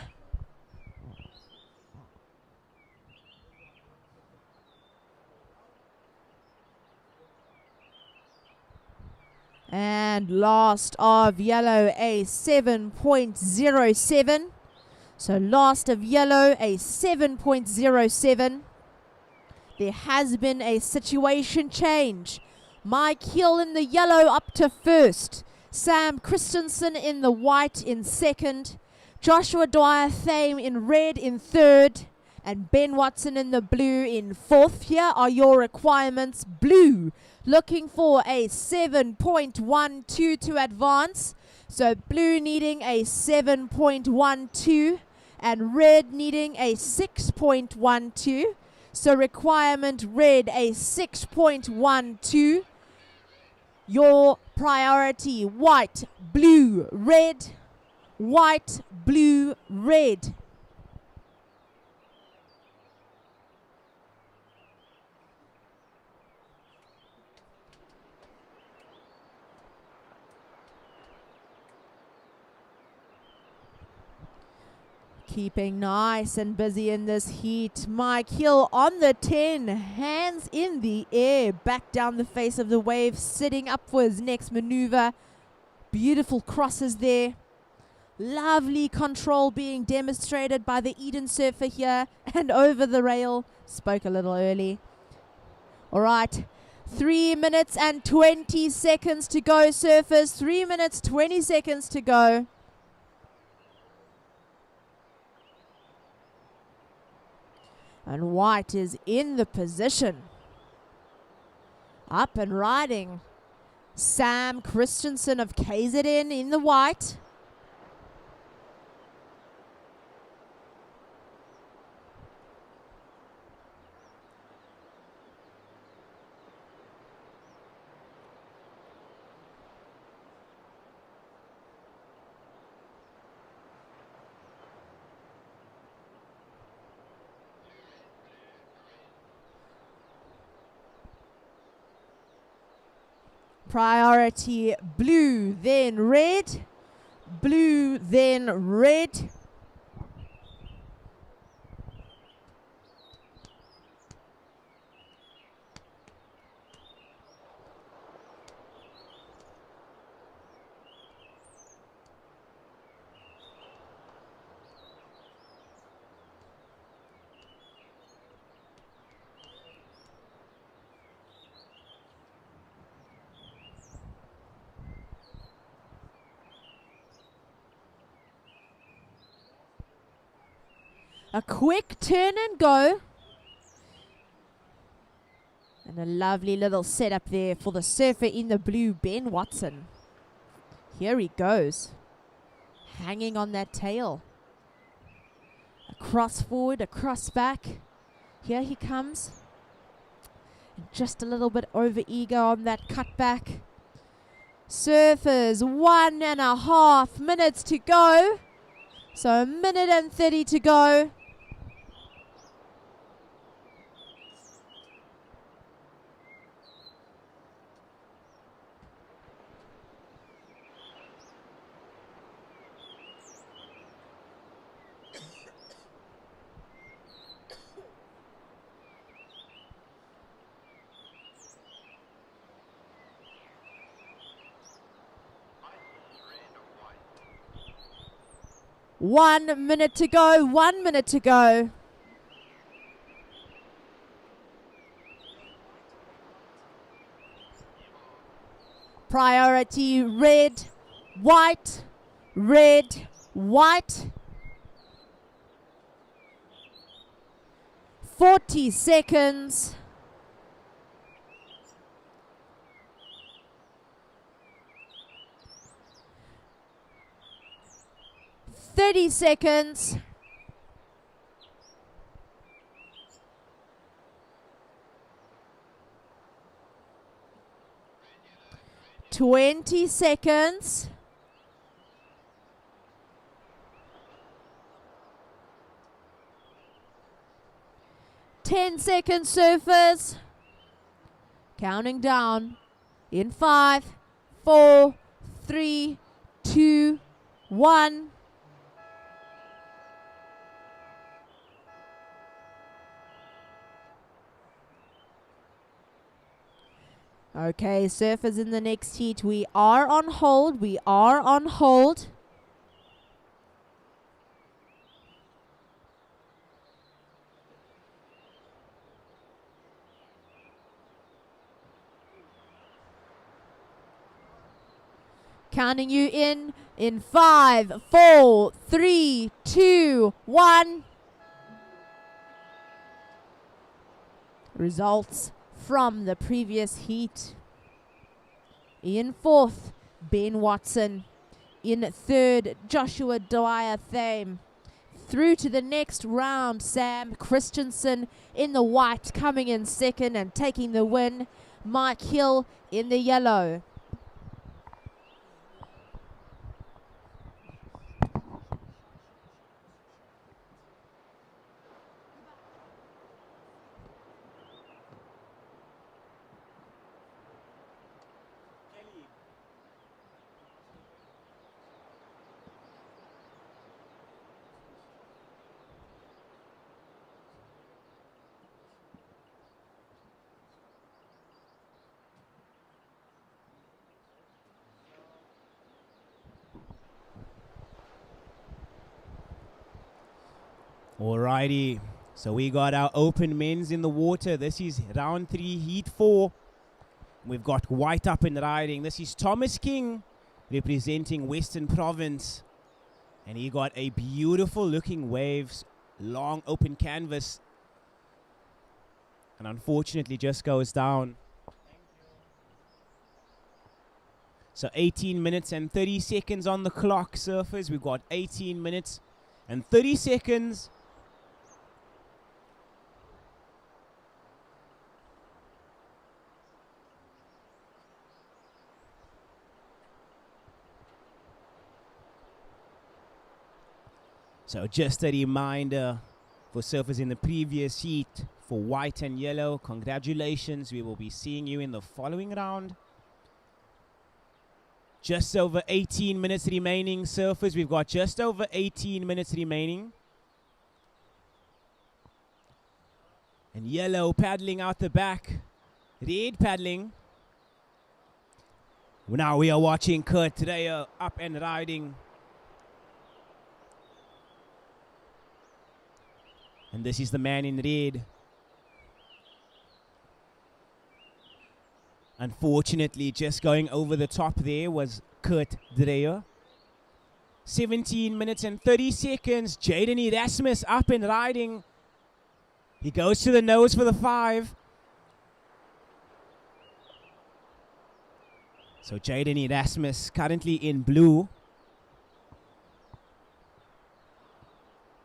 And last of yellow, a 7.07. So last of yellow, a 7.07. There has been a situation change. Mike Hill in the yellow up to first. Sam Christensen in the white in second. Joshua Dwyer Thame in red in third. And Ben Watson in the blue in fourth. Here are your requirements. Blue, looking for a 7.12 to advance. So blue needing a 7.12 and red needing a 6.12. So requirement red a 6.12. Your priority white, blue, red. White, blue, red. Keeping nice and busy in this heat. Mike Hill on the 10, hands in the air, back down the face of the wave, sitting up for his next maneuver. Beautiful crosses there. Lovely control being demonstrated by the Eden surfer here and over the rail. Spoke a little early. All right, 3 minutes and 20 seconds to go, surfers. 3 minutes, 20 seconds to go. And white is in the position. Up and riding. Sam Christensen of KZN in the white. Priority blue, then red. Blue, then red. A quick turn and go. And a lovely little setup there for the surfer in the blue, Ben Watson. Here he goes. Hanging on that tail. A cross forward, a cross back. Here he comes. And just a little bit over eager on that cutback. Surfers, 1.5 minutes to go. So 1 minute and 30 to go. One minute to go, 1 minute to go. Priority red, white, red, white. 40 seconds. Thirty seconds. 20 seconds. 10 seconds, surfers. Counting down. In 5, 4, 3, 2, 1. Okay, surfers in the next heat. We are on hold. We are on hold. Counting you in 5, 4, 3, 2, 1. Results from the previous heat. In 4th, Ben Watson. In 3rd, Joshua Dwyer Thame. Through to the next round, Sam Christensen in the white coming in 2nd and taking the win. Mike Hill in the yellow. Alrighty, so we got our open men's in the water. This is round 3, heat 4. We've got white up and riding. This is Thomas King representing Western Province. And he got a beautiful looking waves, long open canvas. And unfortunately just goes down. So 18 minutes and 30 seconds on the clock, surfers. We've got 18 minutes and 30 seconds. So just a reminder for surfers in the previous heat, for white and yellow, congratulations. We will be seeing you in the following round. Just over 18 minutes remaining, surfers. We've got just over 18 minutes remaining. And yellow paddling out the back. Red paddling. Now we are watching Kurt Dreyer up and riding. And this is the man in red. Unfortunately, just going over the top there was Kurt Dreyer. 17 minutes and 30 seconds. Jaden Erasmus up and riding. He goes to the nose for the 5. So Jaden Erasmus currently in blue.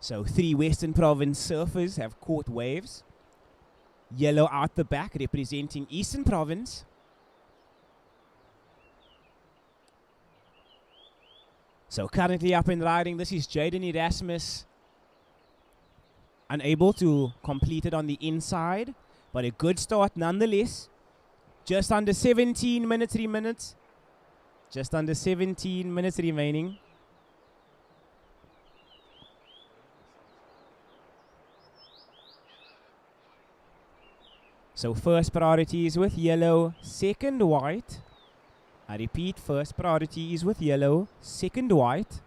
So 3 Western Province surfers have caught waves. Yellow out the back representing Eastern Province. So currently up and riding, this is Jaden Erasmus. Unable to complete it on the inside, but a good start nonetheless. Just under 17 minutes. Just under 17 minutes remaining. So first priority is with yellow, second white. I repeat, first priority is with yellow, second white.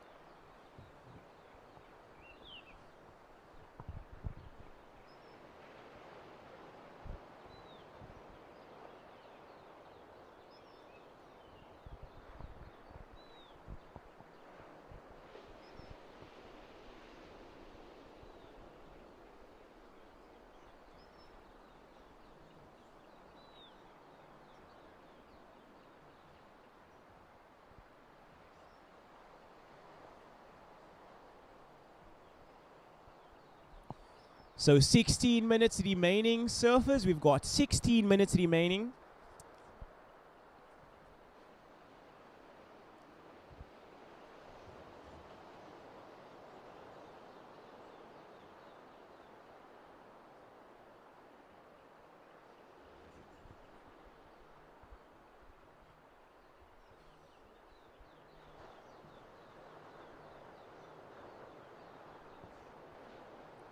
So 16 minutes remaining, surfers. We've got 16 minutes remaining.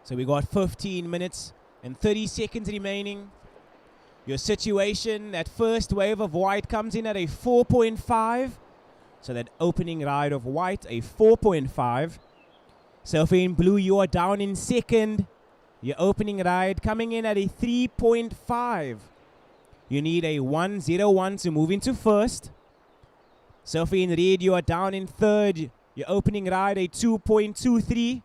So we got 15 minutes and 30 seconds remaining. Your situation, that first wave of white comes in at a 4.5. So that opening ride of white, a 4.5. Surfer in blue, you are down in second. Your opening ride coming in at a 3.5. You need a 1.01 to move into first. Surfer in red, you are down in third. Your opening ride, a 2.23.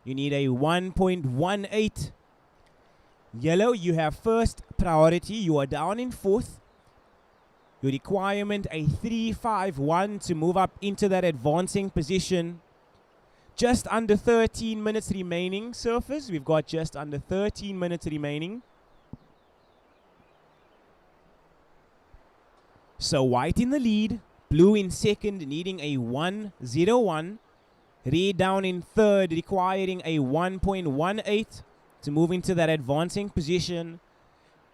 You need a 1.18. Yellow, you have first priority. You are down in fourth. Your requirement, a 3.51 to move up into that advancing position. Just under 13 minutes remaining, surfers. We've got just under 13 minutes remaining. So white in the lead. Blue in second, needing a 1.01. Red down in third, requiring a 1.18 to move into that advancing position.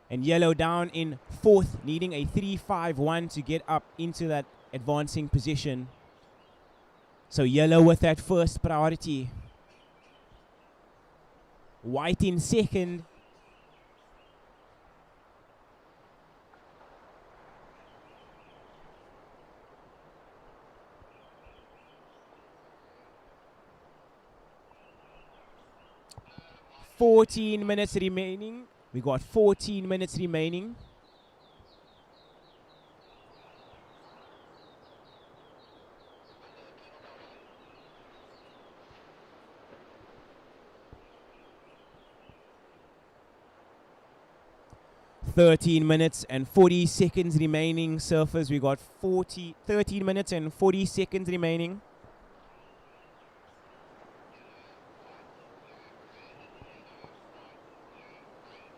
And yellow down in fourth, needing a 3.51 to get up into that advancing position. So yellow with that first priority. White in second. $14 minutes remaining. We got 14 minutes remaining. $13 minutes and 40 seconds remaining, surfers. We got 13 minutes and 40 seconds remaining.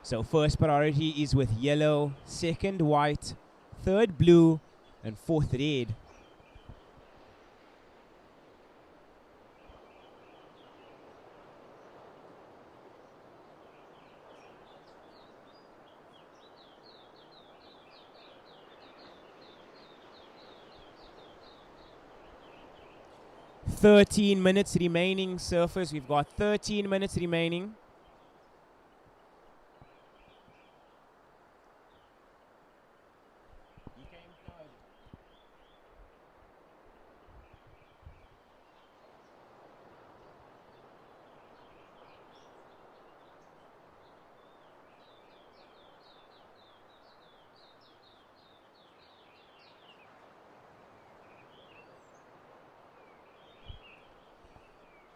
So first priority is with yellow, second white, third blue, and fourth red. $13 minutes remaining, surfers. We've got 13 minutes remaining.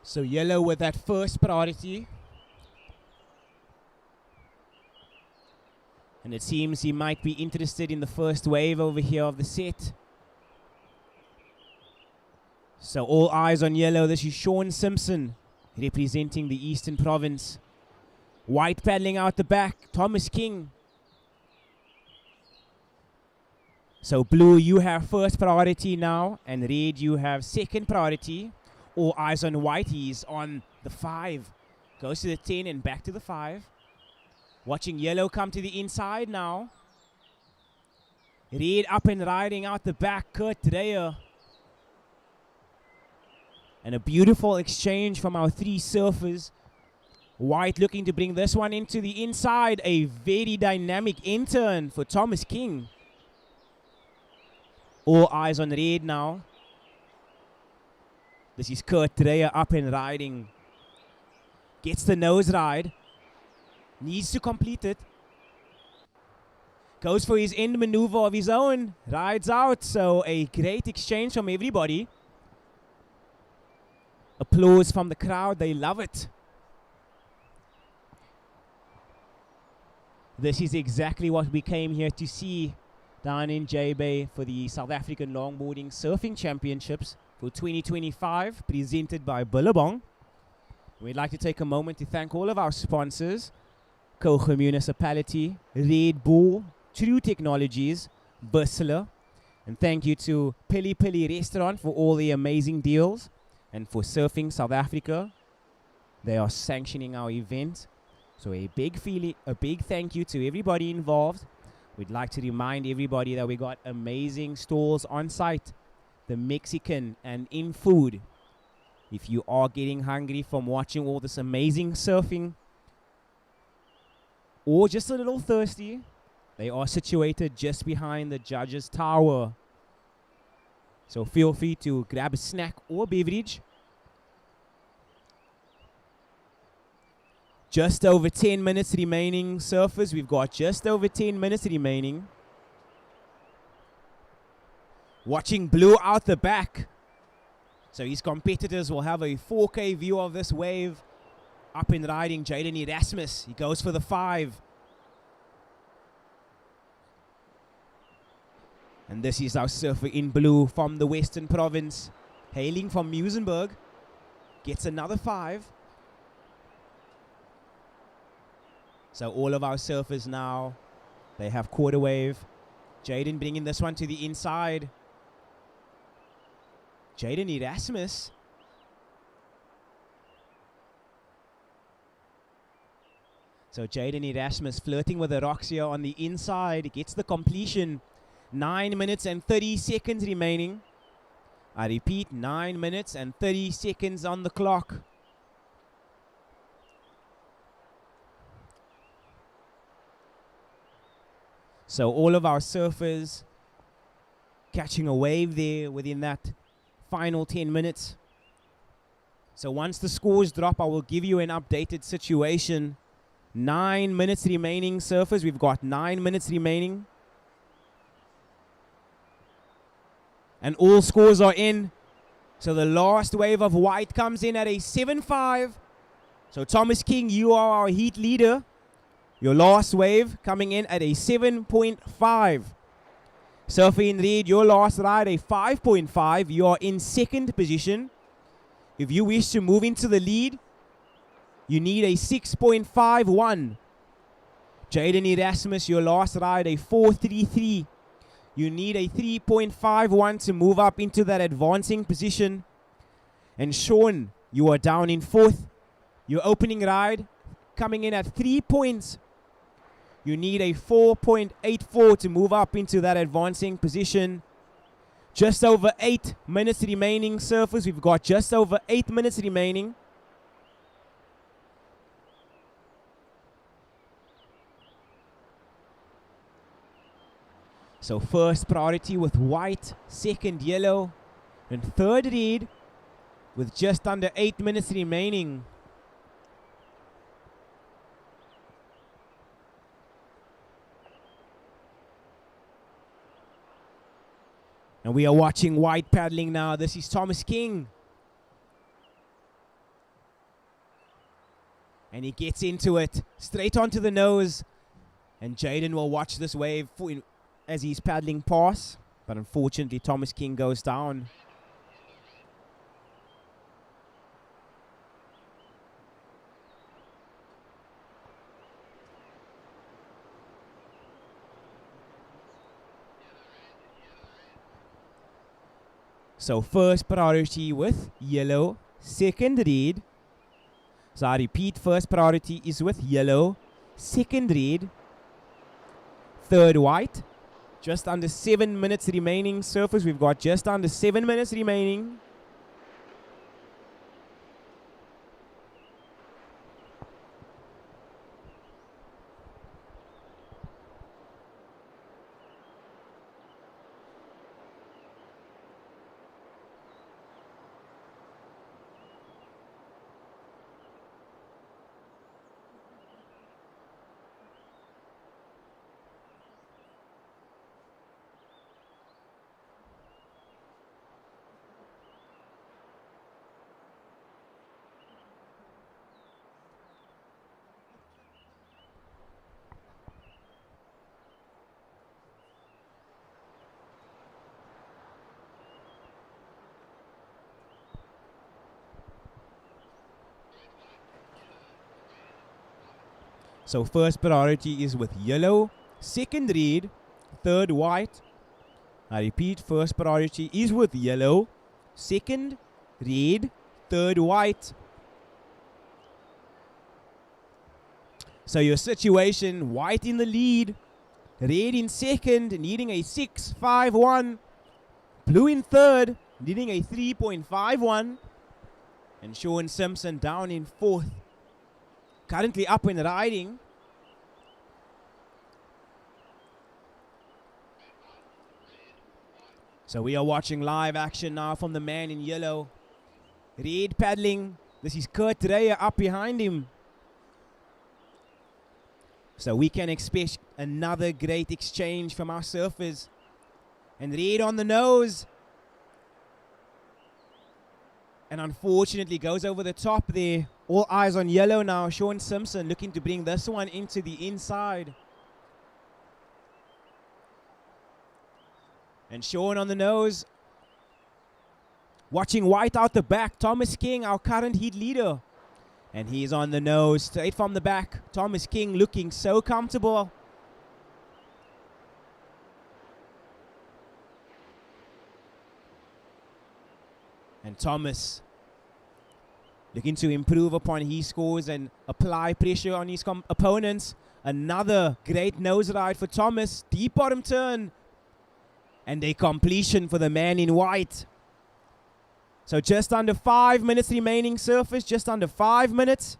So yellow with that first priority. And it seems he might be interested in the first wave over here of the set. So all eyes on yellow. This is Sean Simpson representing the Eastern Province. White paddling out the back, Thomas King. So blue, you have first priority now, and red, you have second priority. All eyes on white. He's on the 5. Goes to the 10 and back to the 5. Watching yellow come to the inside now. Red up and riding out the back. Kurt Dreyer. And a beautiful exchange from our 3 surfers. White looking to bring this one into the inside. A very dynamic in-turn for Thomas King. All eyes on red now. This is Kurt Dreyer up and riding. Gets the nose ride. Needs to complete it. Goes for his end maneuver of his own. Rides out. So a great exchange from everybody. Applause from the crowd. They love it. This is exactly what we came here to see down in J-Bay for the South African Longboarding Surfing Championships for 2025, presented by Billabong. We'd like to take a moment to thank all of our sponsors: Kouga Municipality, Red Bull, True Technologies, VISSLA, and thank you to PILI-PILI Restaurant for all the amazing deals, and for Surfing South Africa. They are sanctioning our event. So a big thank you to everybody involved. We'd like to remind everybody that we got amazing stalls on site, the Mexican and in food. If you are getting hungry from watching all this amazing surfing, or just a little thirsty, they are situated just behind the judges' tower. So feel free to grab a snack or beverage. Just over 10 minutes remaining, surfers. We've got just over 10 minutes remaining. Watching blue out the back. So his competitors will have a 4K view of this wave. Up and riding, Jaden Erasmus. He goes for the 5. And this is our surfer in blue from the Western Province. Hailing from Muizenberg. Gets another 5. So all of our surfers now, they have quarter wave. Jaden bringing this one to the inside. Jaden Erasmus. So Jaden Erasmus flirting with the rocks here on the inside. Gets the completion. 9 minutes and 30 seconds remaining. I repeat, 9 minutes and 30 seconds on the clock. So all of our surfers catching a wave there within that final 10 minutes. So once the scores drop, I will give you an updated situation. 9 minutes remaining, surfers. We've got 9 minutes remaining. And all scores are in. So the last wave of white comes in at a 7.5. So Thomas King, you are our heat leader. Your last wave coming in at a 7.5. Surfer in red, your last ride a 5.5. You are in second position. If you wish to move into the lead, you need a 6.51. Jaden Erasmus, your last ride a 4.33. You need a 3.51 to move up into that advancing position. And Sean, you are down in fourth. Your opening ride coming in at 3 points. You need a 4.84 to move up into that advancing position. Just over 8 minutes remaining, surfers. We've got just over 8 minutes remaining. So first priority with white, second yellow, and third red with just under 8 minutes remaining. And we are watching white paddling now. This is Thomas King. And he gets into it, straight onto the nose. And Jaden will watch this wave as he's paddling past. But unfortunately, Thomas King goes down. So first priority with yellow, second red. So I repeat, first priority is with yellow, second red, third white. Just under 7 minutes remaining, surfers. We've got just under 7 minutes remaining. So first priority is with yellow, second red, third white. I repeat, first priority is with yellow, second red, third white. So your situation, white in the lead, red in second, needing a 6.51. Blue in third, needing a 3.51. And Sean Simpson down in fourth. Currently up and riding. So we are watching live action now from the man in yellow. Red paddling. This is Kurt Dreyer up behind him. So we can expect another great exchange from our surfers. And Red on the nose. And unfortunately goes over the top there. All eyes on yellow now. Sean Simpson looking to bring this one into the inside. And Sean on the nose. Watching white out the back. Thomas King, our current heat leader. And he's on the nose, straight from the back. Thomas King looking so comfortable. And Thomas looking to improve upon his scores and apply pressure on his opponents. Another great nose ride for Thomas. Deep bottom turn. And a completion for the man in white. So just under 5 minutes remaining surface. Just under 5 minutes.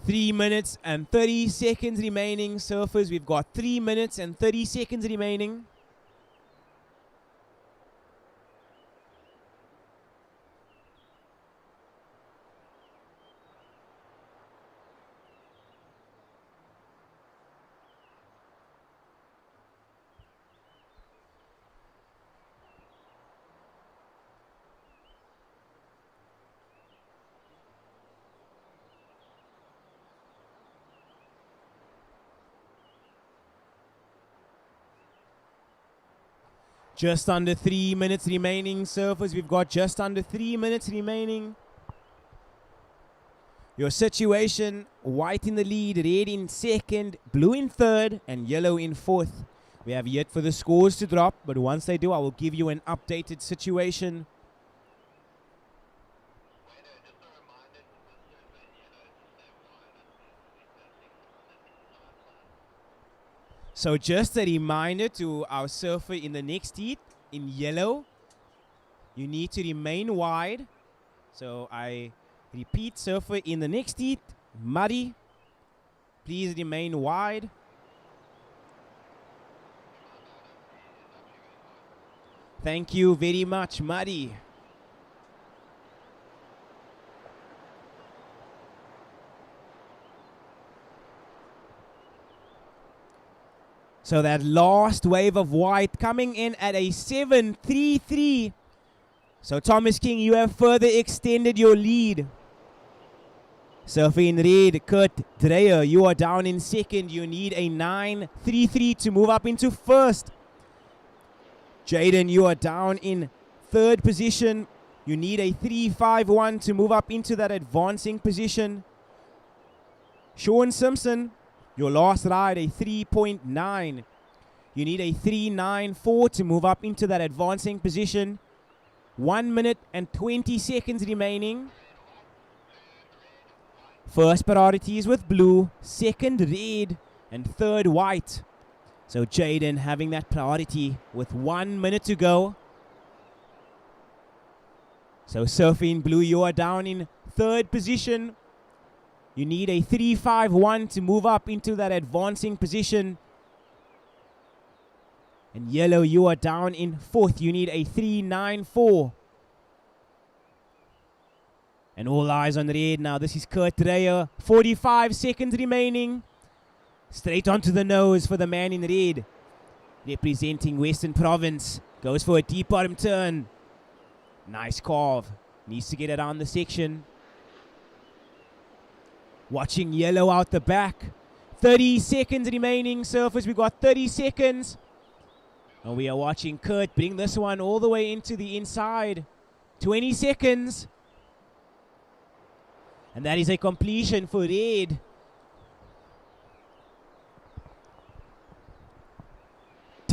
Three minutes and 30 seconds remaining. Surfers, we've got 3 minutes and 30 seconds remaining. Just under 3 minutes remaining, surfers. We've got just under 3 minutes remaining. Your situation, white in the lead, red in second, blue in third, and yellow in fourth. We have yet for the scores to drop, but once they do, I will give you an updated situation. So just a reminder to our surfer in the next heat, in yellow, you need to remain wide. So I repeat, surfer in the next heat, muddy, please remain wide. Thank you very much, muddy. So that last wave of white coming in at a 7.33. So Thomas King, you have further extended your lead. Surfer in red, Kurt Dreyer, you are down in second. You need a 9.33 to move up into first. Jaden, you are down in third position. You need a 3.51 to move up into that advancing position. Sean Simpson, your last ride, a 3.9. You need a 3.94 to move up into that advancing position. 1 minute and 20 seconds remaining. First priority is with blue, second red, and third white. So Jaden having that priority with 1 minute to go. So surfing blue, you are down in third position. You need a 3.51 to move up into that advancing position. And yellow, you are down in fourth. You need a 3.94. And all eyes on red now. This is Kurt Dreyer. 45 seconds remaining. Straight onto the nose for the man in red. Representing Western Province. Goes for a deep bottom turn. Nice carve. Needs to get around the section. Watching yellow out the back. 30 seconds remaining, surfers. We've got 30 seconds. And we are watching Kurt bring this one all the way into the inside. 20 seconds. And that is a completion for red.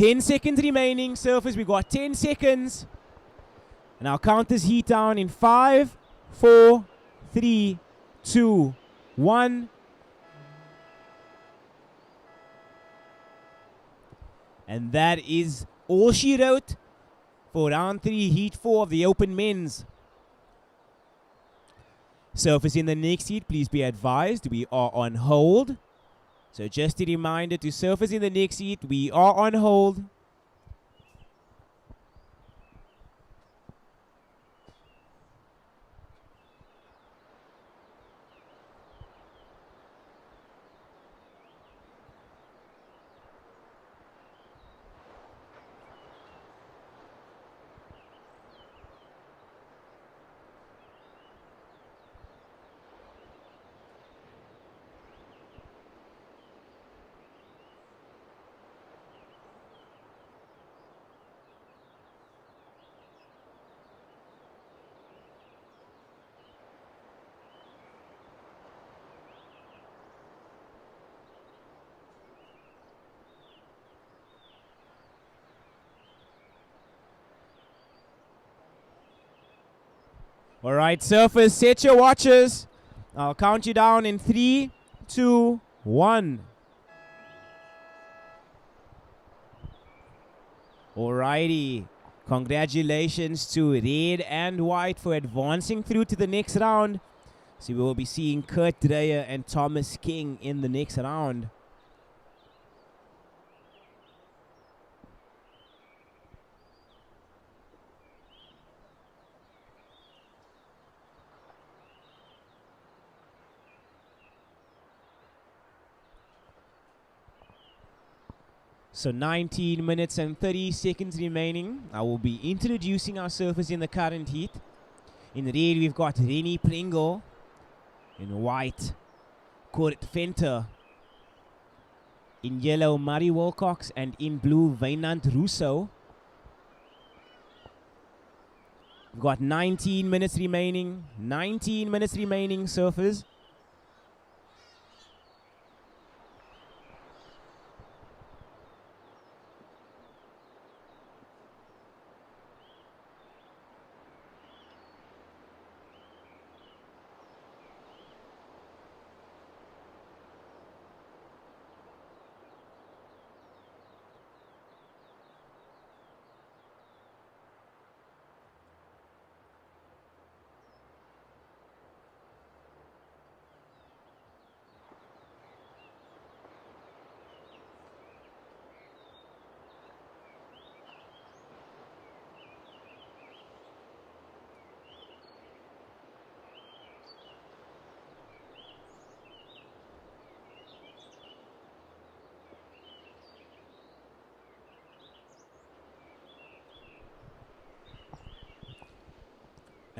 10 seconds remaining. Surfers, we got 10 seconds. And our counters heat down in 5, 4, 3, 2, 1. And that is all she wrote for round 3, heat 4 of the open men's. Surfers in the next heat, please be advised, we are on hold. So just a reminder to surfers in the next heat, we are on hold. All right, surfers, set your watches. I'll count you down in 3, 2, 1. Alrighty. Congratulations to red and white for advancing through to the next round. So we will be seeing Kurt Dreyer and Thomas King in the next round. So 19 minutes and 30 seconds remaining. I will be introducing our surfers in the current heat. In red, we've got Rennie Pringle. In white, Kurt Venter. In yellow, Murray Wilcox. And in blue, Wynand Russo. We've got 19 minutes remaining. 19 minutes remaining, surfers.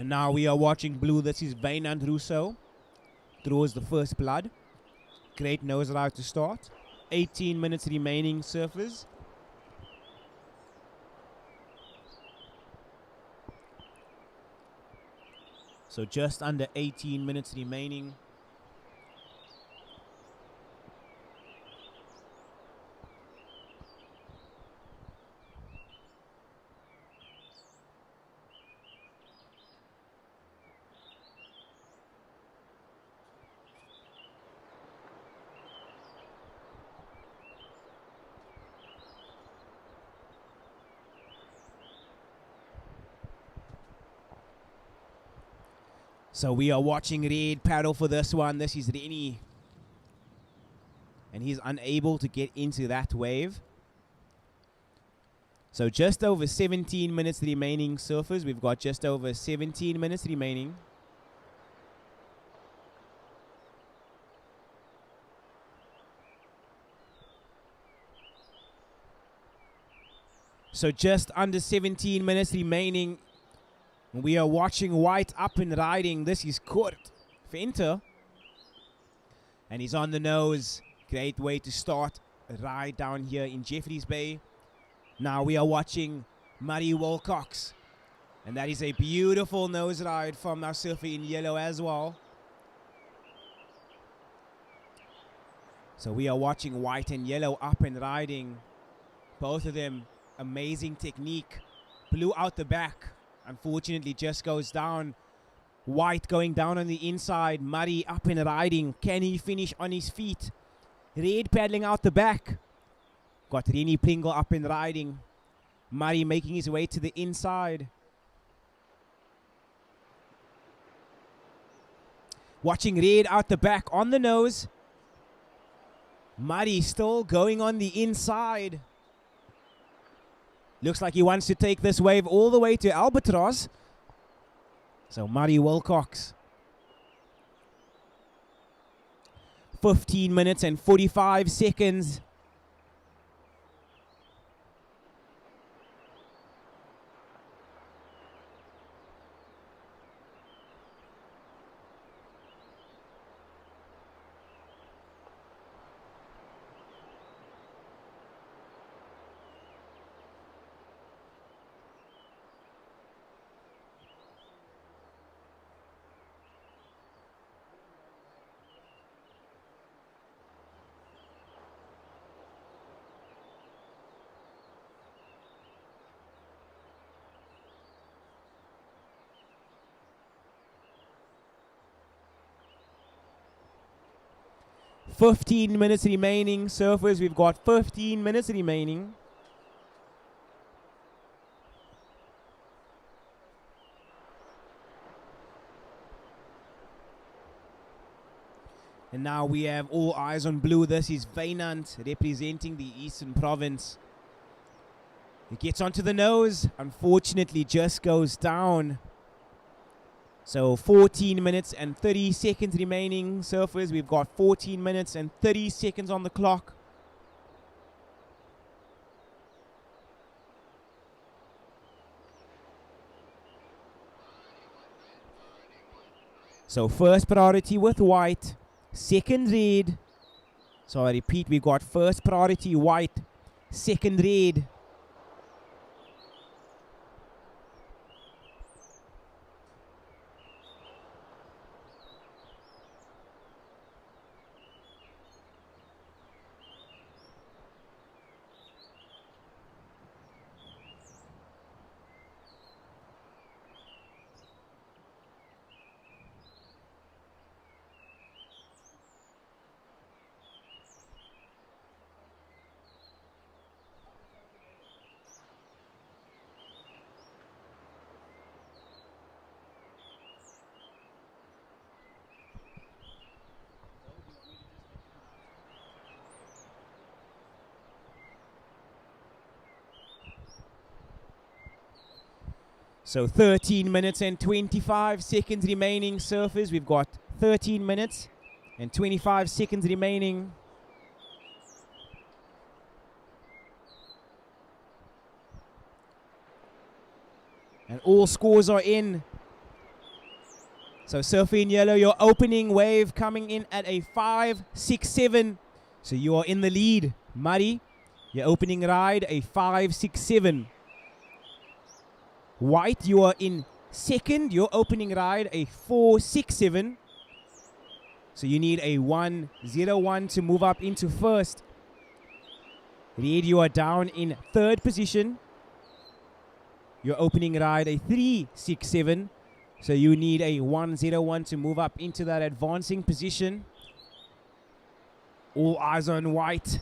And now we are watching blue. This is Wynand Russo. Throws the first blood. Great nose dive to start. 18 minutes remaining, surfers. So just under 18 minutes remaining. So we are watching red paddle for this one. This is Rennie. And he's unable to get into that wave. So just over 17 minutes remaining, surfers. We've got just over 17 minutes remaining. So just under 17 minutes remaining. We are watching white up and riding. This is Kurt Venter. And he's on the nose. Great way to start a ride down here in Jeffreys Bay. Now we are watching Murray Wilcox. And that is a beautiful nose ride from our surfer in yellow as well. So we are watching white and yellow up and riding. Both of them, amazing technique. Blue out the back. Unfortunately, just goes down. White going down on the inside. Murray up and riding. Can he finish on his feet? Red paddling out the back. Got Rennie Pringle up and riding. Murray making his way to the inside. Watching Red out the back on the nose. Murray still going on the inside. Looks like he wants to take this wave all the way to Albatross. So Murray Wilcox. 15 minutes and 45 seconds. Fifteen minutes remaining. Surfers, we've got 15 minutes remaining. And now we have all eyes on blue. This is Wynand representing the Eastern Province. He gets onto the nose. Unfortunately, just goes down. So 14 minutes and 30 seconds remaining. Surfers, we've got 14 minutes and 30 seconds on the clock. So first priority with White. Second Red. So I repeat, we've got first priority White. Second Red. So 13 minutes and 25 seconds remaining, surfers. We've got 13 minutes and 25 seconds remaining. And all scores are in. So surfer in yellow, your opening wave coming in at a 5.67. So you are in the lead. Murray, your opening ride, a 5.67. White, you are in second. Your opening ride, a 4.67. So you need a 1.01 to move up into first. Red, you are down in third position. Your opening ride, a 3.67. So you need a 1.01 to move up into that advancing position. All eyes on White.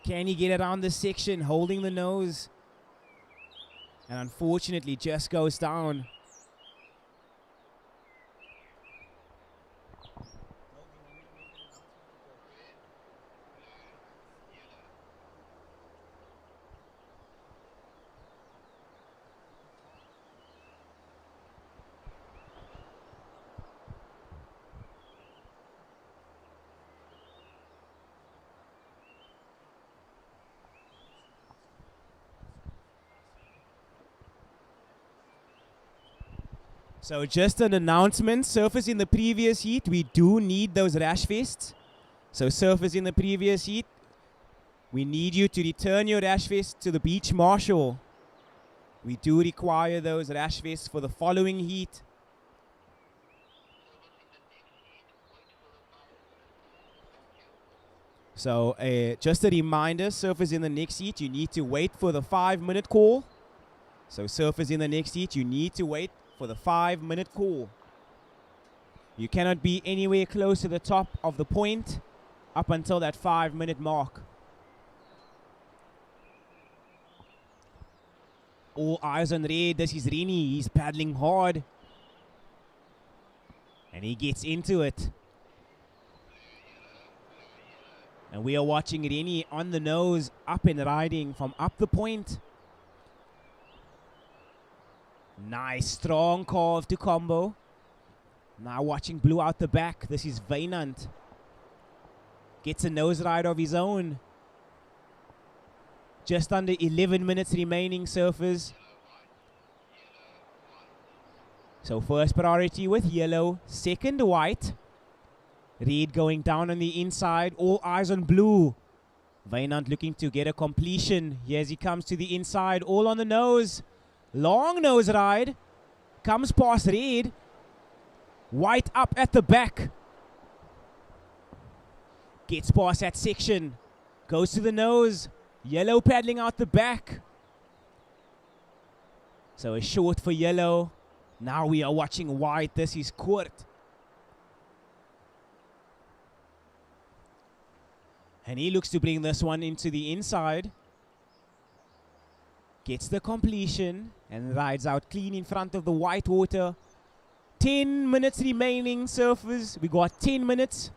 Can he get around this section, holding the nose? And unfortunately just goes down. So just an announcement, surfers in the previous heat, we do need those rash vests. So surfers in the previous heat, we need you to return your rash vests to the beach marshal. We do require those rash vests for the following heat. So just a reminder, surfers in the next heat, you need to wait for the 5-minute call. So surfers in the next heat, you need to wait for the 5-minute call. You cannot be anywhere close to the top of the point up until that 5-minute mark. All eyes on Red. This is Rini. He's paddling hard. And he gets into it. And we are watching Rini on the nose, up and riding from up the point. Nice, strong carve to combo. Now watching Blue out the back. This is Vainant. Gets a nose ride of his own. Just under 11 minutes remaining, surfers. So first priority with yellow, second white. Red going down on the inside, all eyes on Blue. Vainant looking to get a completion. Here as he comes to the inside, all on the nose. Long nose ride. Comes past Red. White up at the back. Gets past that section. Goes to the nose. Yellow paddling out the back. So a short for yellow. Now we are watching white. This is Kurt. And he looks to bring this one into the inside. Gets the completion and rides out clean in front of the white water. 10 minutes remaining, surfers. We got 10 minutes.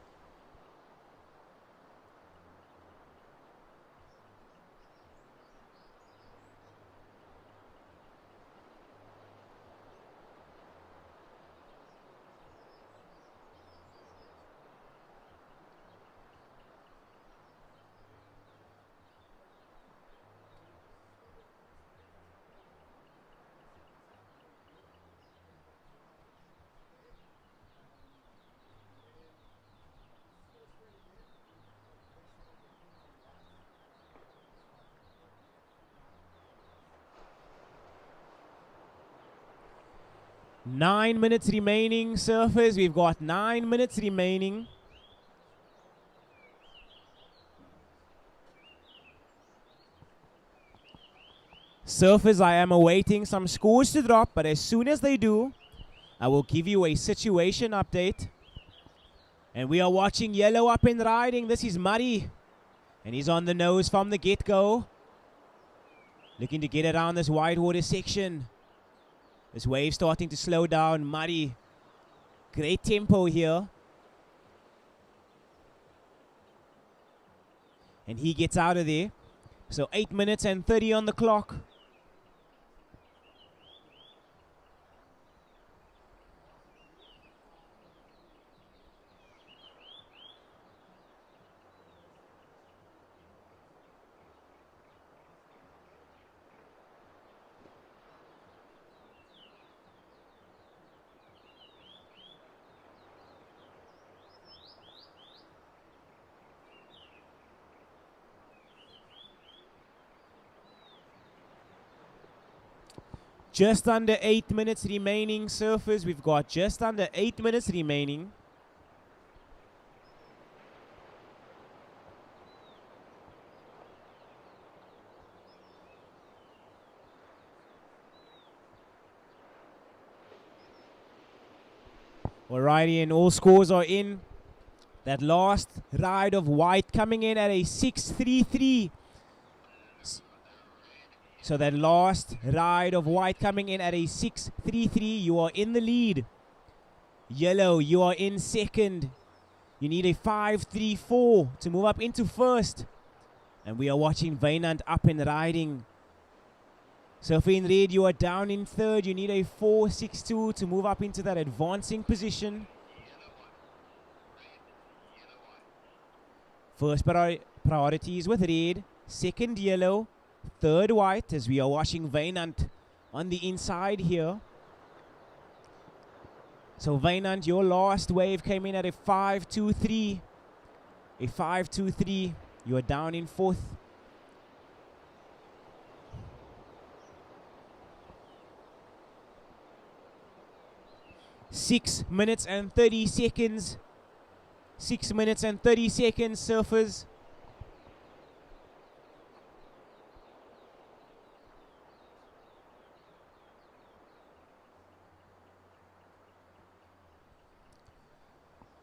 Nine minutes remaining, surfers. We've got 9 minutes remaining. Surfers, I am awaiting some scores to drop, but as soon as they do, I will give you a situation update. And we are watching yellow up and riding. This is Murray. And he's on the nose from the get-go. Looking to get around this whitewater section. This wave starting to slow down. Murray. Great tempo here. And he gets out of there. So 8 minutes and 30 on the clock. Just under 8 minutes remaining, surfers. We've got just under 8 minutes remaining. Alrighty, and all scores are in. That last ride of white coming in at a 6.33. So that last ride of white coming in at a 6.33. You are in the lead. Yellow, you are in second. You need a 5.34 to move up into first. And we are watching Vainant up and riding. Surfer in red, you are down in third. You need a 4.62 to move up into that advancing position. First priority is with red. Second yellow. Third white, as we are watching Vainant on the inside here. So Vainant, your last wave came in at a 5.23. A 5.23. You are down in fourth. Six minutes and 30 seconds. 6 minutes and 30 seconds, surfers.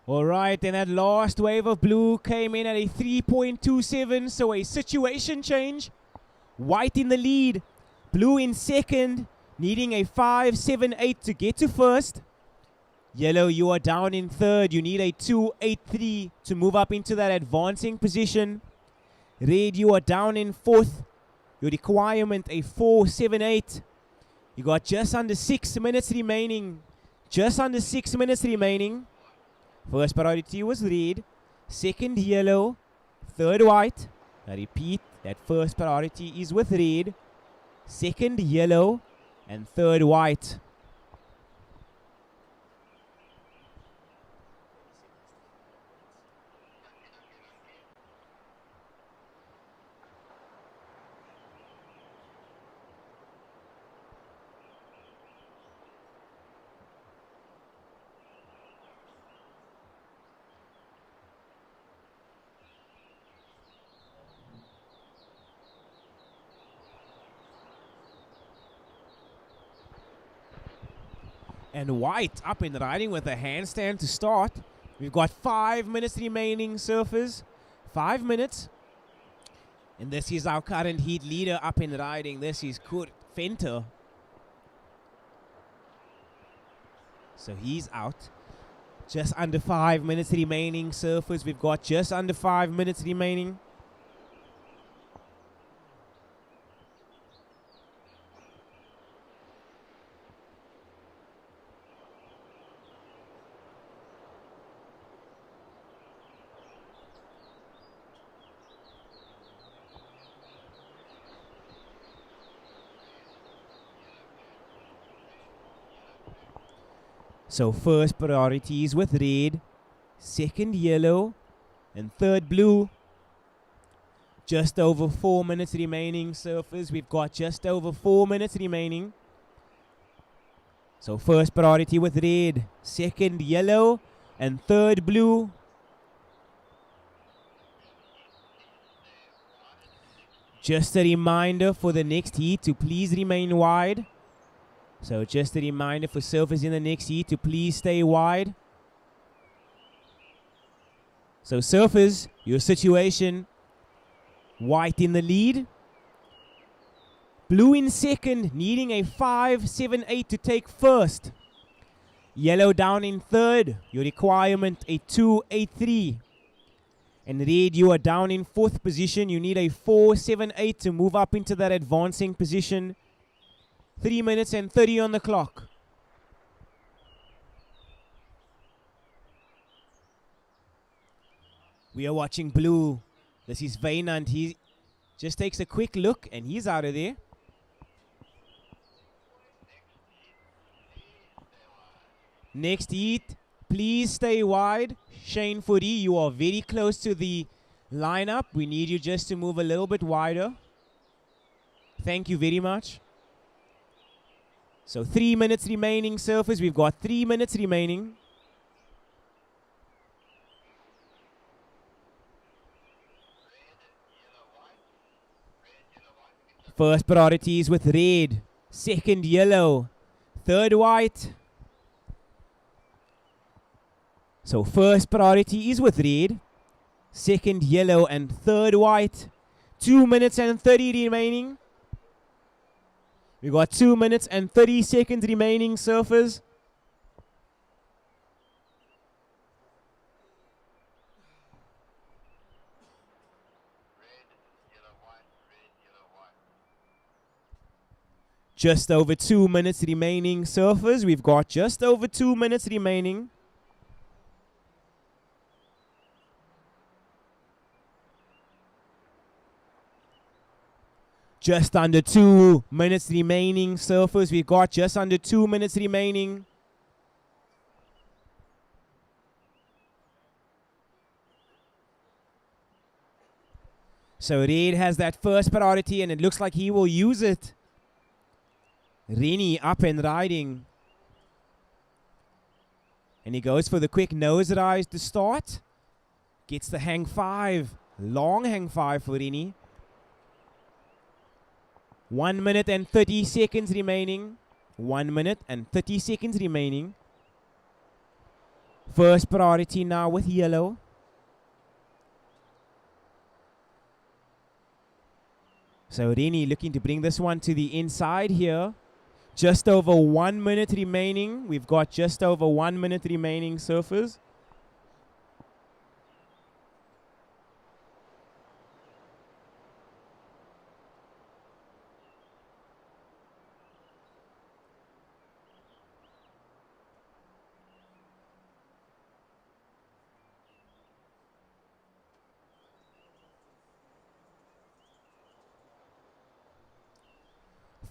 All right, then that last wave of blue came in at a 3.27, so a situation change. White in the lead, blue in second, needing a 5.78 to get to first. Yellow, you are down in third. You need a 2.83 to move up into that advancing position. Red, you are down in fourth. Your requirement, a 4.78. You got just under 6 minutes remaining. Just under 6 minutes remaining. First priority was red. Second, yellow. Third, white. I repeat, that first priority is with red. Second, yellow. And third, white. And white up and riding with a handstand to start. We've got 5 minutes remaining, surfers. 5 minutes. And this is our current heat leader up and riding. This is Kurt Venter. So he's out. Just under 5 minutes remaining, surfers. We've got just under 5 minutes remaining. So first priority is with red, second yellow, and third blue. Just over 4 minutes remaining, surfers. We've got just over 4 minutes remaining. So first priority with red, second yellow, and third blue. Just a reminder for the next heat to please remain wide. So just a reminder for surfers in the next heat to please stay wide. So surfers, your situation, white in the lead. Blue in second, needing a 5.78 to take first. Yellow down in third, your requirement a 2.83. And red, you are down in fourth position. You need a 4.78 to move up into that advancing position. 3 minutes and 30 on the clock. We are watching blue. This is Vainant. He just takes a quick look and he's out of there. Next heat, please stay wide. Shane Footy, you are very close to the lineup. We need you just to move a little bit wider. Thank you very much. So 3 minutes remaining, surfers. We've got 3 minutes remaining. First priority is with red, second yellow, third white. So first priority is with red, second yellow, and third white. 2 minutes and 30 remaining. We've got 2 minutes and 30 seconds remaining, surfers. Just over 2 minutes remaining, surfers. We've got just over 2 minutes remaining. Just under 2 minutes remaining, surfers. We've got just under 2 minutes remaining. So Red has that first priority and it looks like he will use it. Rennie up and riding. And he goes for the quick nose rise to start. Gets the hang five. Long hang five for Rennie. 1 minute and 30 seconds remaining. 1 minute and 30 seconds remaining. First priority now with yellow. So Reni looking to bring this one to the inside here. Just over 1 minute remaining. We've got just over 1 minute remaining, surfers.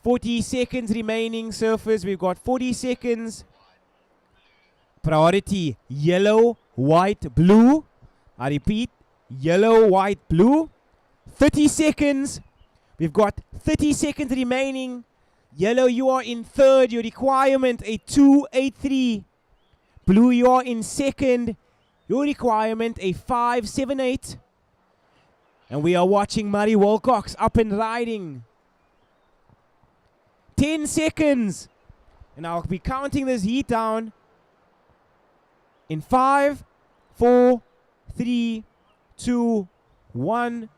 "40 seconds remaining, surfers. We've got 40 seconds. Priority, yellow, white, blue. I repeat, yellow, white, blue. 30 seconds. We've got 30 seconds remaining. Yellow, you are in third. Your requirement, a 2.83. Blue, you are in second. Your requirement, a 5.78. And we are watching Murray Wilcox up and riding. 10 seconds. And I'll be counting this heat down in 5, 4, 3, 2, 1.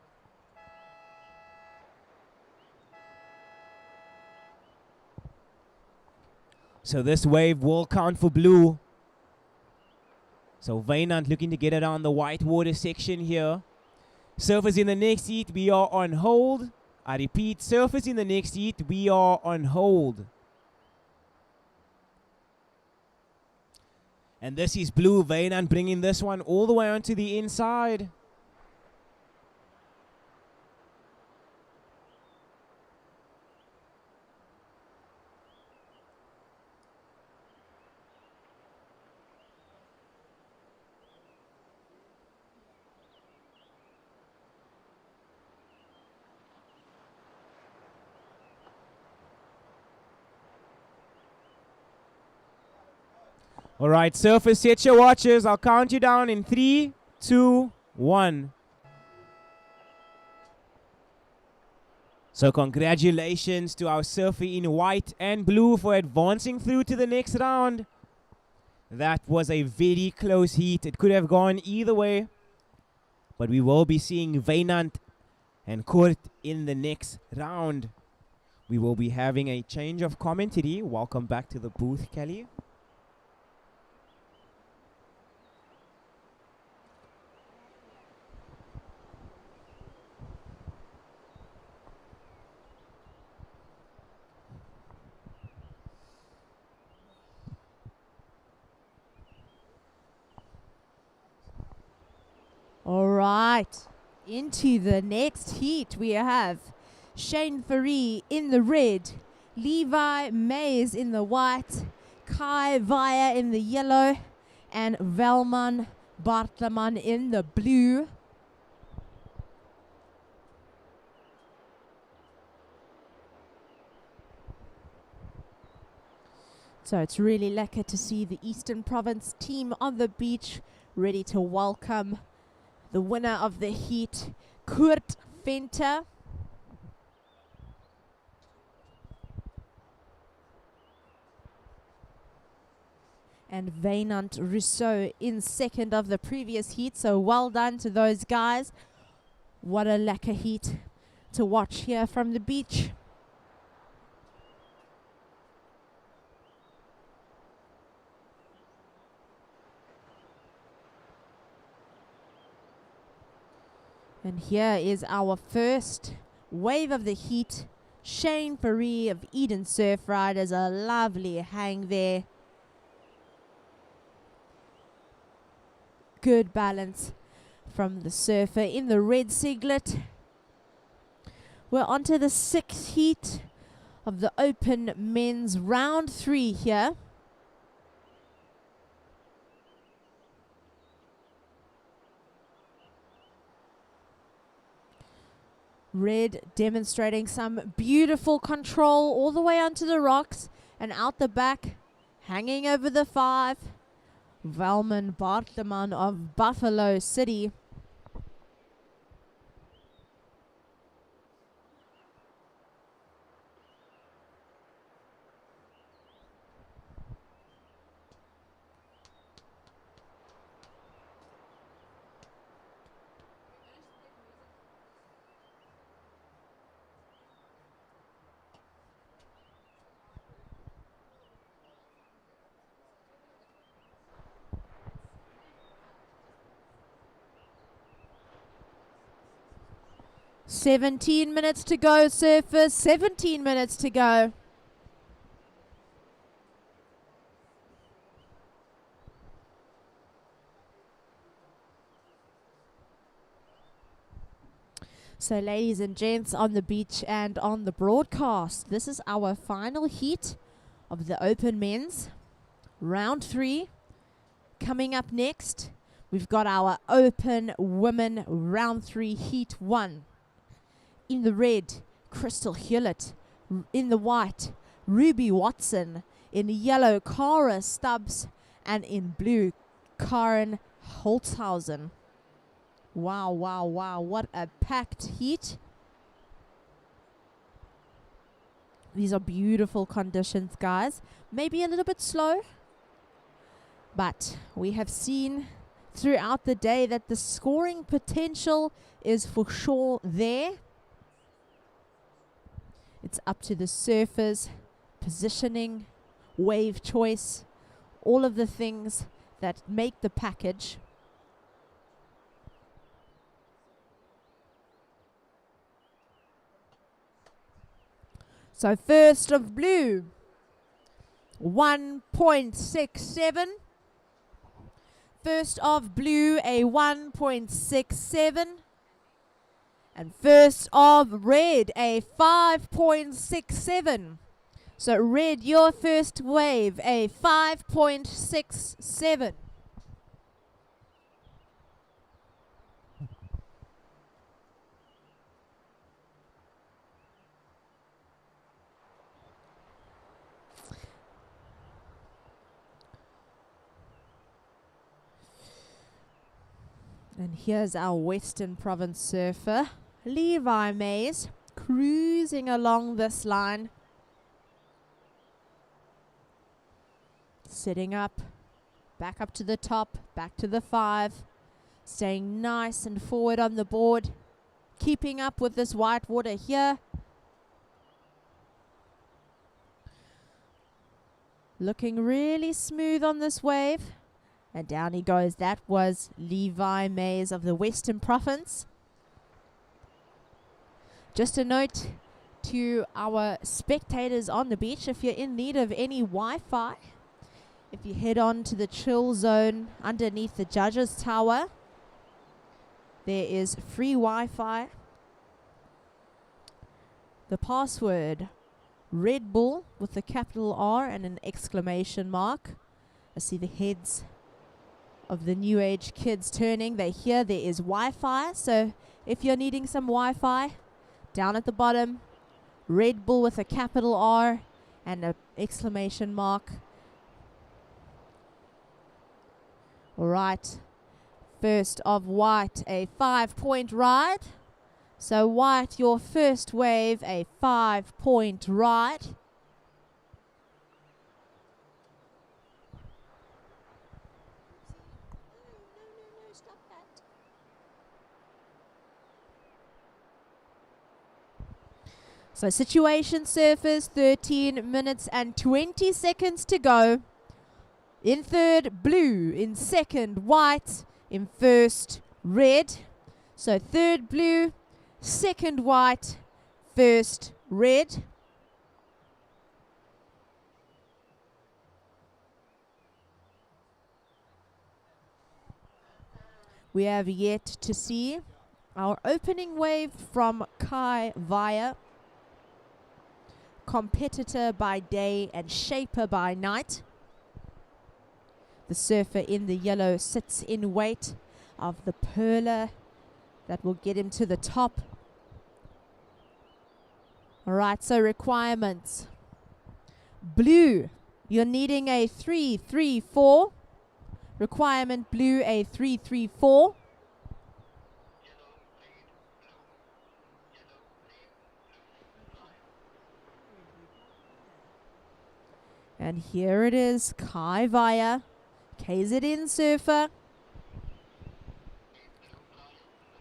So this wave will count for blue. So Wynand looking to get around the white water section here. Surfers in the next heat, we are on hold. I repeat, surfers in the next heat, we are on hold. And this is blue. Wynand bringing this one all the way onto the inside. All right, surfers, set your watches. I'll count you down in 3, 2, 1. So congratulations to our surfer in white and blue for advancing through to the next round. That was a very close heat. It could have gone either way. But we will be seeing Wynand and Kurt in the next round. We will be having a change of commentary. Welcome back to the booth, Kelly. All right, into the next heat we have Shane Faree in the red, Levi Mays in the white, Kai Vaya in the yellow, and Velman Bartleman in the blue. So it's really lekker to see the Eastern Province team on the beach, ready to welcome the winner of the heat, Kurt Venter. And Wynand Rousseau in second of the previous heat. So well done to those guys. What a lekker heat to watch here from the beach. And here is our first wave of the heat. Shane Faree of Eden Surf Riders, a lovely hang there. Good balance from the surfer in the red singlet. We're on to the sixth heat of the Open Men's Round 3 here. Red demonstrating some beautiful control all the way onto the rocks and out the back, hanging over the 5. Velman Bartleman of Buffalo City. 17 minutes to go, surfers. 17 minutes to go. So, ladies and gents, on the beach and on the broadcast, this is our final heat of the Open Men's. Round 3. Coming up next, we've got our Open Women Round 3 Heat 1. In the red, Crystal Hewlett. In the white, Ruby Watson. In yellow, Cara Stubbs. And in blue, Karen Holtzhausen. Wow, wow, wow. What a packed heat. These are beautiful conditions, guys. Maybe a little bit slow. But we have seen throughout the day that the scoring potential is for sure there. It's up to the surfers, positioning, wave choice, all of the things that make the package. So first of blue, 1.67. First of blue, a 1.67. And first of red, a 5.67. So red, your first wave, a 5.67. And here's our Western Province surfer, Levi Mays, cruising along this line. Sitting up, back up to the top, back to the 5. Staying nice and forward on the board. Keeping up with this white water here. Looking really smooth on this wave. And down he goes. That was Levi Mays of the Western Province. Just a note to our spectators on the beach, if you're in need of any Wi-Fi, if you head on to the chill zone underneath the judges tower, there is free Wi-Fi. The password, Red Bull with a capital R and an exclamation mark. I see the heads of the new age kids turning. They hear there is Wi-Fi. So if you're needing some Wi-Fi, down at the bottom, Red Bull with a capital R and an exclamation mark. All right. First of white, a 5-point ride. So white, your first wave, a 5-point ride. So situation surfers, 13 minutes and 20 seconds to go. In third, blue. In second, white. In first, red. So third, blue. Second, white. First, red. We have yet to see our opening wave from Kai Vaya. Competitor by day and shaper by night. The surfer in the yellow sits in weight of the perler that will get him to the top. Alright, so requirements. Blue, you're needing a 3-3-4. Requirement blue, a 3-3-4. And here it is, Kai Vaya, KZN surfer,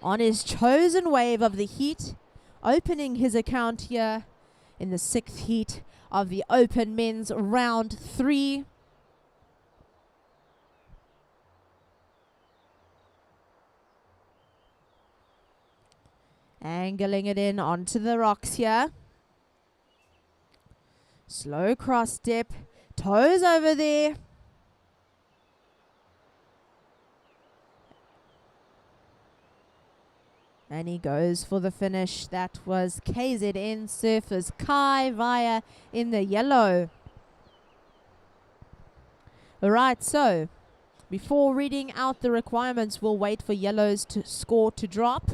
on his chosen wave of the heat, opening his account here in the 6th heat of the Open Men's Round 3. Angling it in onto the rocks here. Slow cross step. Toes over there. And he goes for the finish. That was KZN Surfers Kai Vaya in the yellow. Alright, so before reading out the requirements, we'll wait for yellows to score to drop.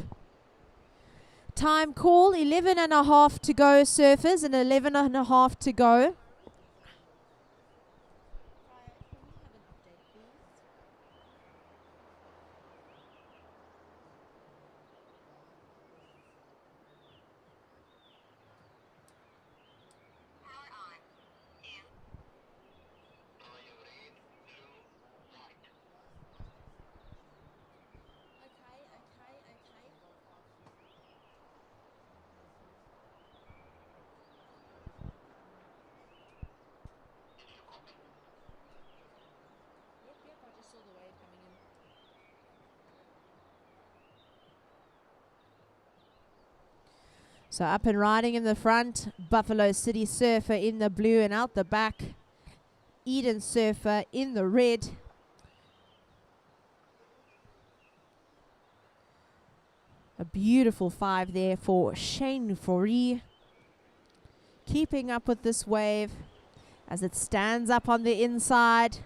Time call, 11.5 to go, surfers, and 11.5 to go. So up and riding in the front, Buffalo City Surfer in the blue, and out the back, Eden Surfer in the red. A beautiful 5 there for Shane Foree. Keeping up with this wave as it stands up on the inside.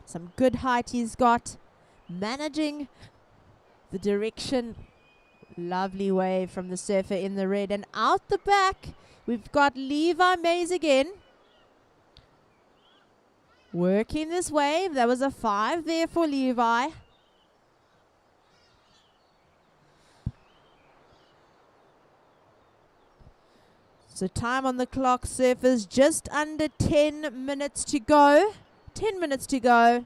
Some good height he's got. Managing the direction. Lovely wave from the surfer in the red. And out the back, we've got Levi Mays again. Working this wave. There was a 5 there for Levi. So time on the clock, surfers, just under 10 minutes to go. 10 minutes to go.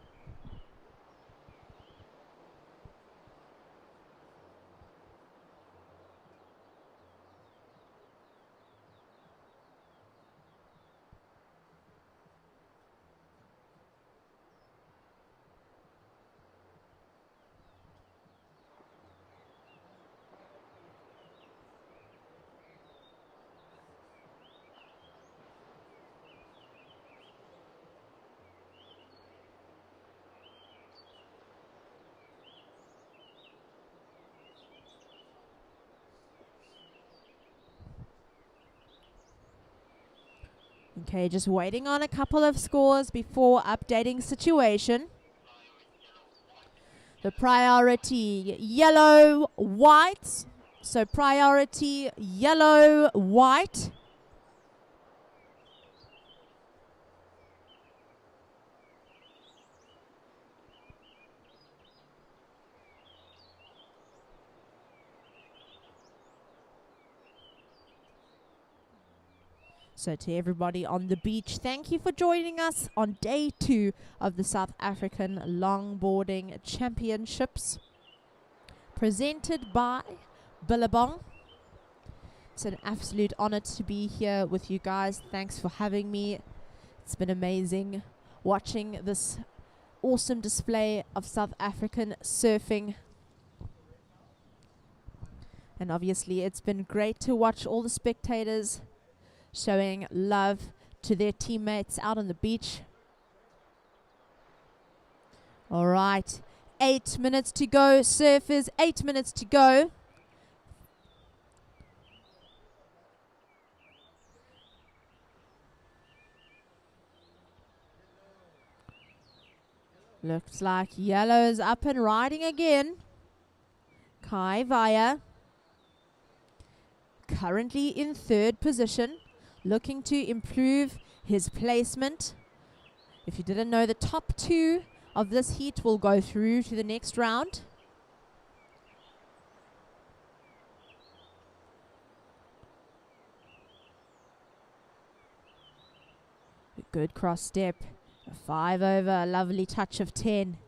Okay, just waiting on a couple of scores before updating situation. The priority yellow, white. So priority yellow, white. So to everybody on the beach, thank you for joining us on day 2 of the South African Longboarding Championships, presented by Billabong. It's an absolute honor to be here with you guys. Thanks for having me. It's been amazing watching this awesome display of South African surfing. And obviously it's been great to watch all the spectators showing love to their teammates out on the beach. All right, 8 minutes to go, surfers, 8 minutes to go. Looks like yellow's up and riding again. Kai Vaya, currently in 3rd position, looking to improve his placement. If you didn't know, the top 2 of this heat will go through to the next round. A good cross step. A 5 over, a lovely touch of 10.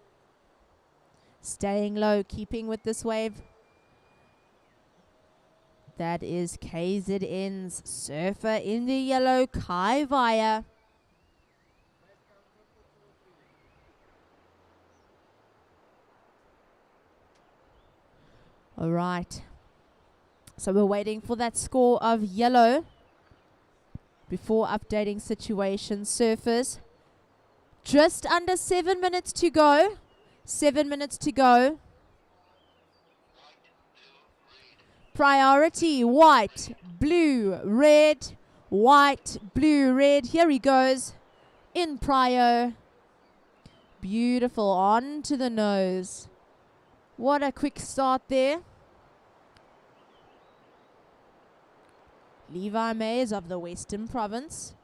Staying low, keeping with this wave. That is KZN's surfer in the yellow, Kai Vaya. All right. So we're waiting for that score of yellow before updating situation. Surfers, just under 7 minutes to go. 7 minutes to go. Priority, white, blue, red, white, blue, red. Here he goes. In prio. Beautiful. On to the nose. What a quick start there. Levi Mays of the Western Province.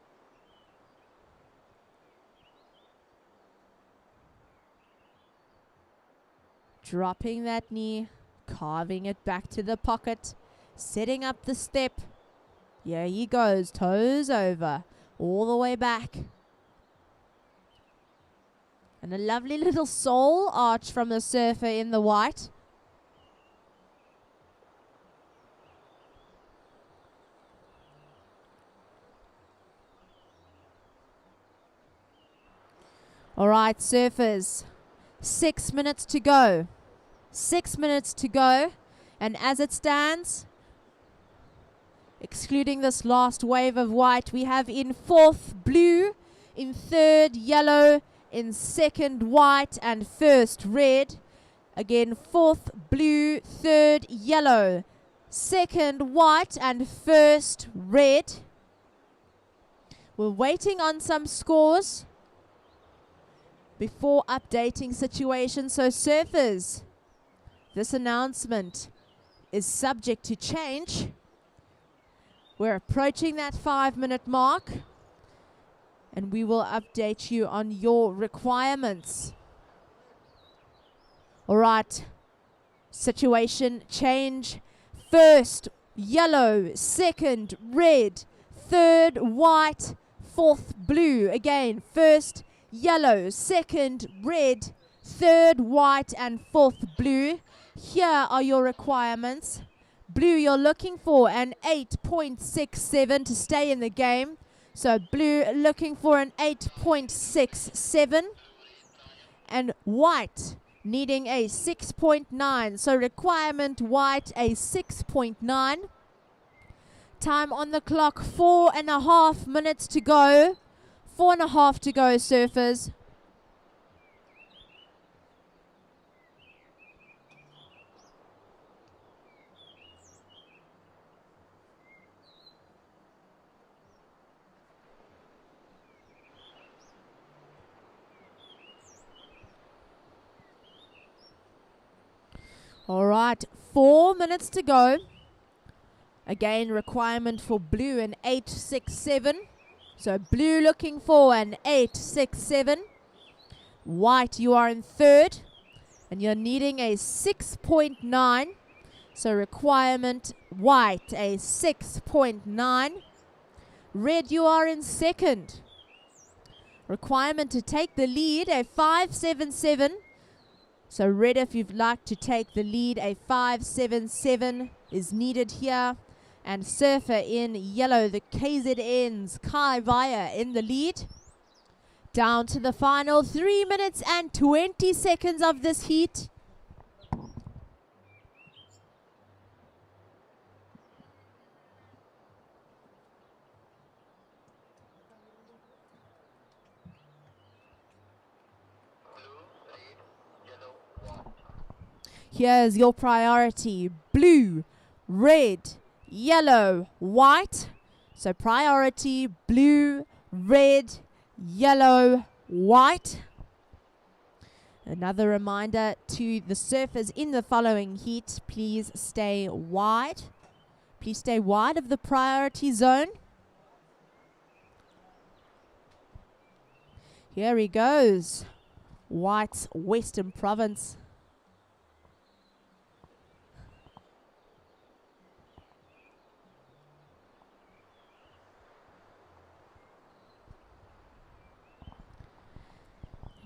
Dropping that knee, carving it back to the pocket, setting up the step. Here he goes, toes over, all the way back. And a lovely little sole arch from the surfer in the white. All right, surfers, 6 minutes to go. 6 minutes to go. And as it stands, excluding this last wave of white, we have in fourth blue, in third yellow, in second white, and first red. Again, fourth blue, third yellow, second white, and first red. We're waiting on some scores before updating situation. So surfers, this announcement is subject to change. We're approaching that 5-minute mark, and we will update you on your requirements. All right, situation change. First yellow, second red, third white, fourth blue. Again, first yellow, second red, third white, and fourth blue. Here are your requirements. Blue, you're looking for an 8.67 to stay in the game. So blue looking for an 8.67. And white needing a 6.9. So requirement white, a 6.9. Time on the clock, 4.5 minutes to go. 4.5 to go, surfers. All right, 4 minutes to go. Again, requirement for blue, an 8.67. So blue looking for an 8.67. White, you are in third, and you're needing a 6.9. So requirement white, a 6.9. Red, you are in second. Requirement to take the lead, a 5.77. So red, if you'd like to take the lead, a 5.77 is needed here. And surfer in yellow, the KZN's Kai Vaya in the lead. Down to the final 3 minutes and 20 seconds of this heat. Here's your priority: blue, red, yellow, white. So priority, blue, red, yellow, white. Another reminder to the surfers in the following heat, please stay wide. Please stay wide of the priority zone. Here he goes. White's Western Province.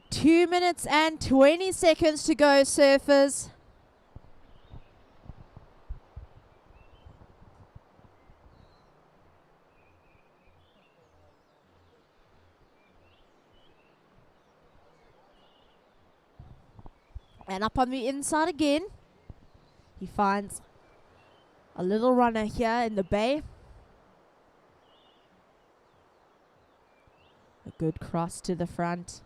Two minutes and 20 seconds to go, surfers. And up on the inside again. He finds A little runner here in the bay. A good cross to the front.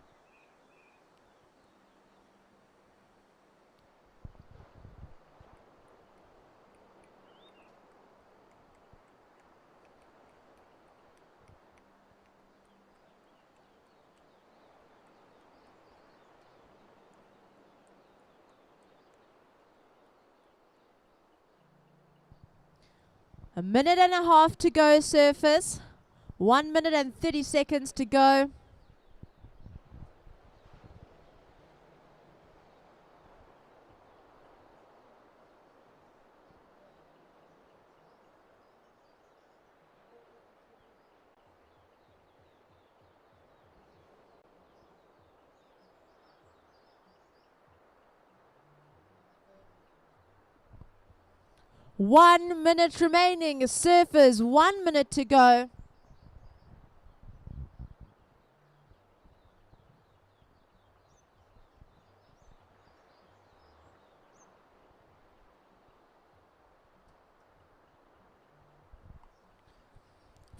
A minute and a half to go, surfers. 1 minute and 30 seconds to go. One minute remaining. Surfers, 1 minute to go.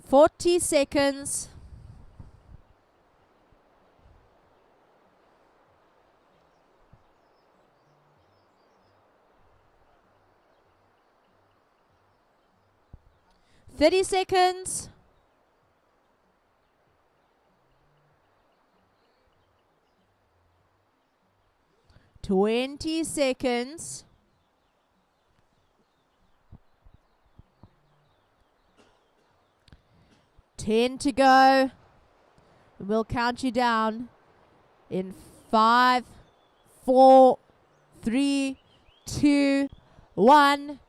Forty seconds. 30 seconds. 20 seconds. 10 to go. We'll count you down in 5, 4, 3, 2, 1.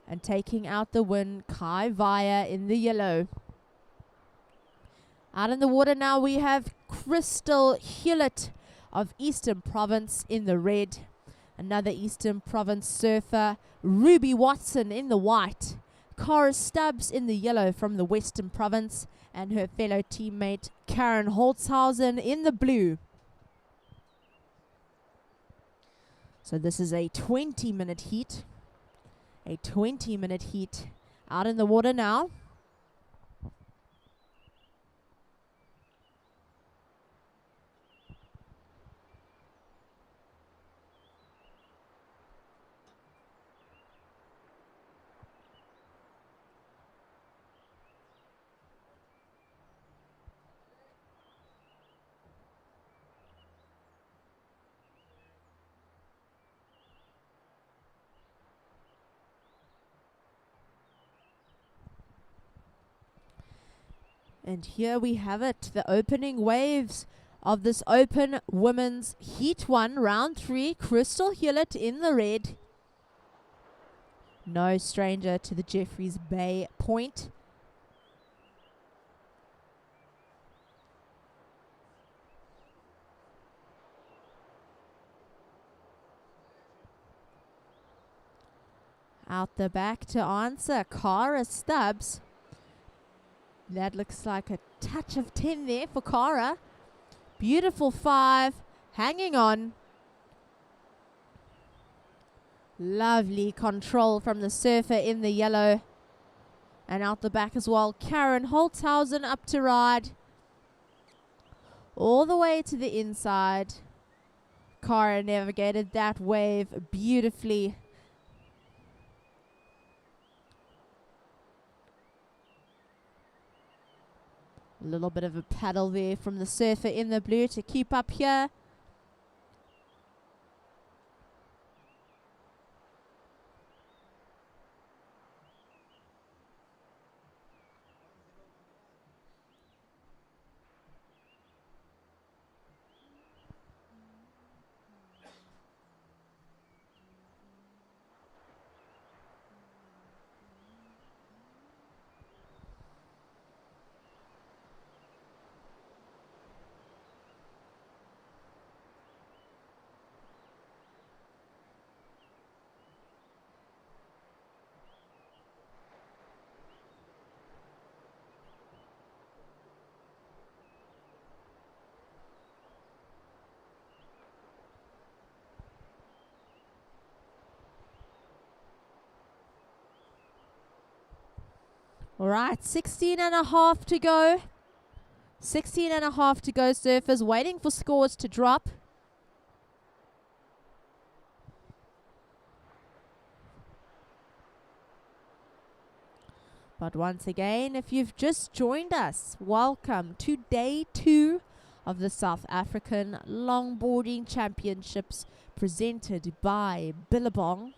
And taking out the win, Kai Vaya in the yellow. Out in the water now we have Crystal Hewlett of Eastern Province in the red. Another Eastern Province surfer, Ruby Watson in the white. Cara Stubbs in the yellow from the Western Province. And her fellow teammate Karen Holtzhausen in the blue. So this is a 20-minute heat. A 20-minute heat out in the water now. And here we have it, the opening waves of this Open Women's Heat 1, Round 3. Crystal Hewlett in the red. No stranger to the Jeffreys Bay point. Out the back to answer, Cara Stubbs. That looks like a touch of 10 there for Cara. Beautiful 5, hanging on. Lovely control from the surfer in the yellow. And out the back as well, Karen Holtzhausen up to ride. All the way to the inside. Cara navigated that wave beautifully. A little bit of a paddle there from the surfer in the blue to keep up here. All right, 16 and a half to go. 16 and a half to go, surfers, waiting for scores to drop. But once again, if you've just joined us, welcome to day 2 of the South African Longboarding Championships presented by Billabong.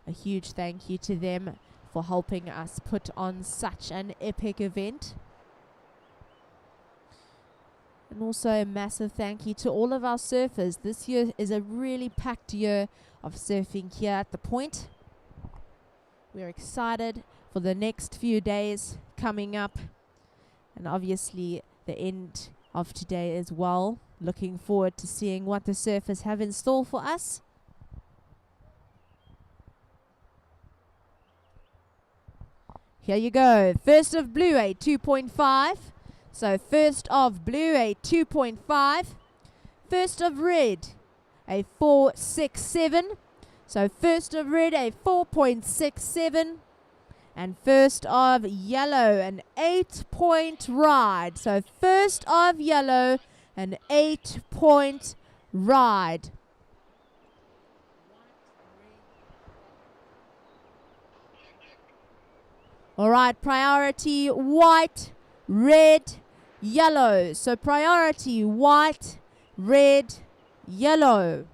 A huge thank you to them for helping us put on such an epic event. And also a massive thank you to all of our surfers. This year is a really packed year of surfing here at the point. We're excited for the next few days coming up, and obviously the end of today as well. Looking forward to seeing what the surfers have in store for us. Here you go. First of blue, a 2.5. So first of blue, a 2.5. First of red, a 4.67. So first of red, a 4.67. And first of yellow, an 8-point ride. So first of yellow, an 8-point ride. All right, priority white, red, yellow. So priority white, red, yellow.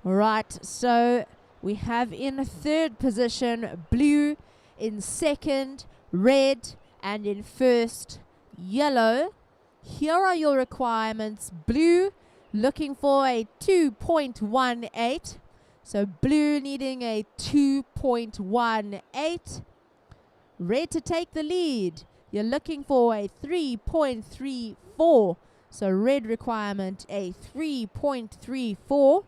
Right, so we have in third position blue, in second red, and in first yellow. Here are your requirements. Blue looking for a 2.18. So blue needing a 2.18. Red to take the lead. You're looking for a 3.34. So red requirement a 3.34.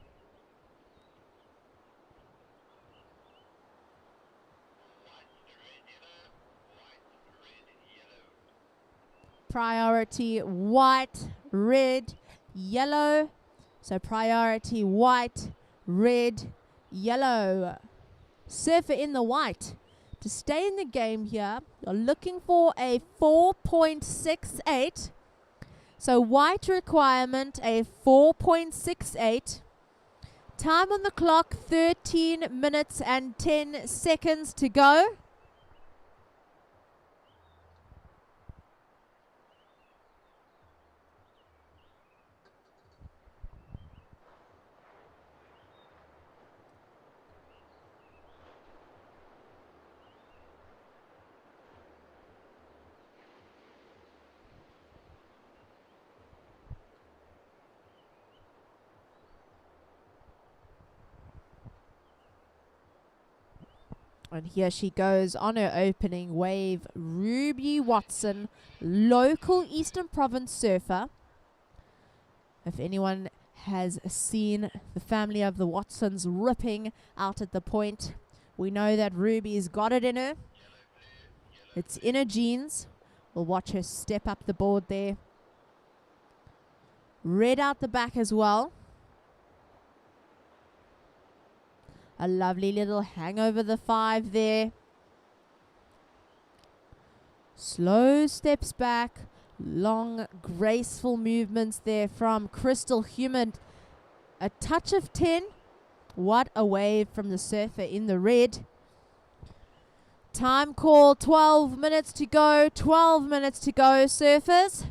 Priority white, red, yellow. So priority white, red, yellow. Surfer in the white. To stay in the game here, you're looking for a 4.68. So white requirement a 4.68. Time on the clock 13 minutes and 10 seconds to go. And here she goes on her opening wave. Ruby Watson, local Eastern Province surfer. If anyone has seen the family of the Watsons ripping out at the point, we know that Ruby's got it in her. It's in her genes. We'll watch her step up the board there. Red out the back as well. A lovely little hang over the 5 there. Slow steps back. Long, graceful movements there from Crystal Human. A touch of 10. What a wave from the surfer in the red. Time call, 12 minutes to go. 12 minutes to go, surfers.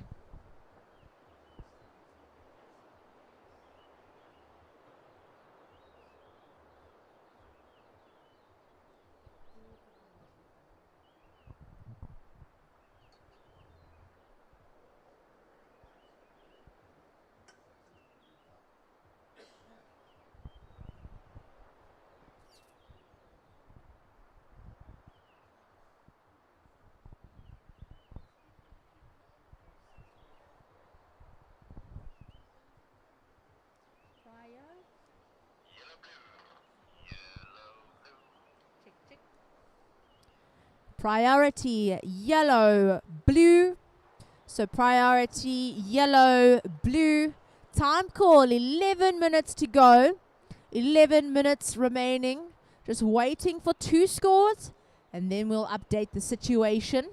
Priority yellow, blue. So priority yellow, blue. Time call, 11 minutes to go. 11 minutes remaining. Just waiting for 2 scores. And then we'll update the situation.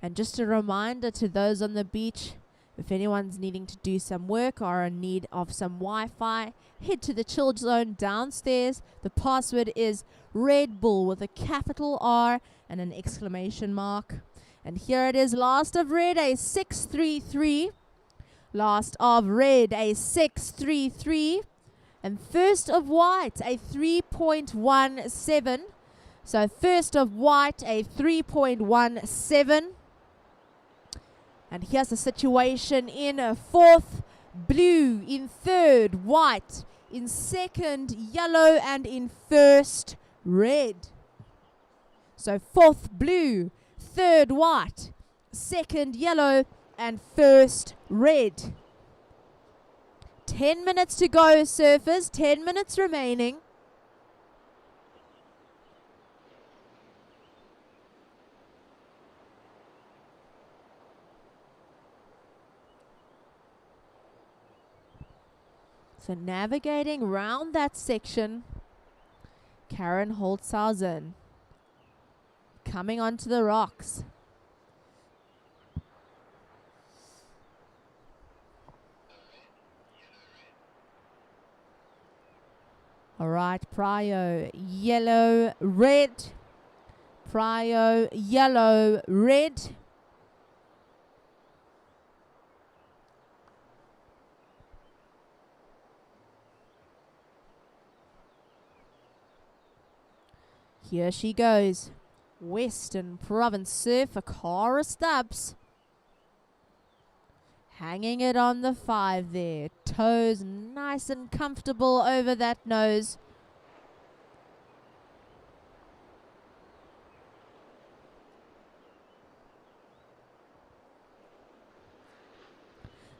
And just a reminder to those on the beach, if anyone's needing to do some work or in need of some Wi-Fi, head to the chill zone downstairs. The password is Red Bull with a capital R and an exclamation mark. And here it is, last of red, a 633. Last of red, a 633. And first of white, a 3.17. So first of white, a 3.17. And here's the situation in fourth, blue. In third, white. In second, yellow. And in first, red. So fourth, blue. Third, white. Second, yellow. And first, red. 10 minutes to go, surfers. 10 minutes remaining. So navigating round that section, Karen Holtzhausen coming onto the rocks. All right, prio, yellow, red. Prio, yellow, red. Here she goes. Western Province surfer Cara Stubbs. Hanging it on the 5 there. Toes nice and comfortable over that nose.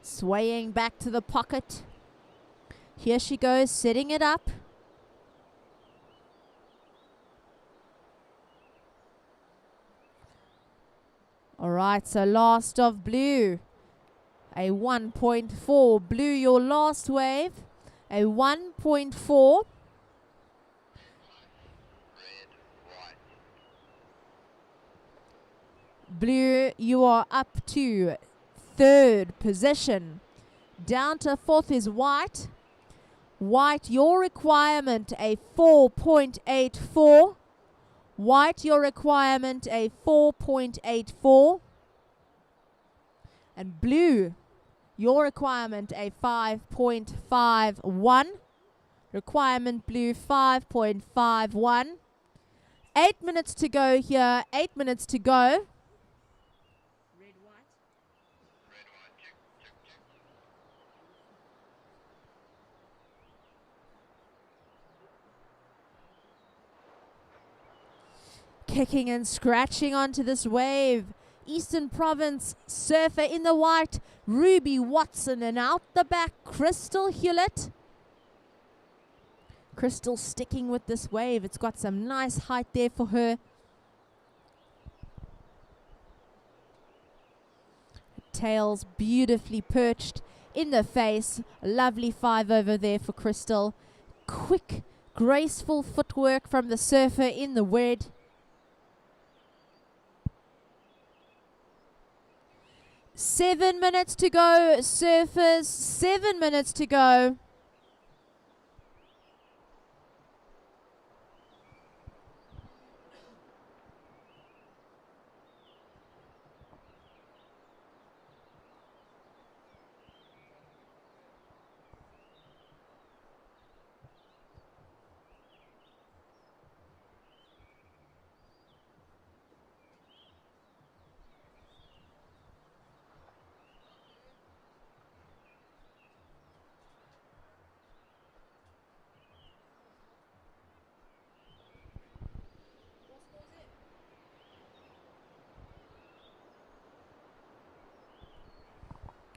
Swaying back to the pocket. Here she goes, setting it up. All right, so last of blue. A 1.4. Blue, your last wave. A 1.4. Blue, you are up to third position. Down to fourth is white. White, your requirement, a 4.84. White, your requirement, a 4.84. And blue, your requirement, a 5.51. Requirement blue, 5.51. 8 minutes to go here. 8 minutes to go. Red, white. Kicking and scratching onto this wave. Eastern Province surfer in the white, Ruby Watson, and out the back, Crystal Hewlett. Crystal sticking with this wave. It's got some nice height there for her. Tails beautifully perched in the face. Lovely 5 over there for Crystal. Quick, graceful footwork from the surfer in the red. 7 minutes to go, surfers. 7 minutes to go.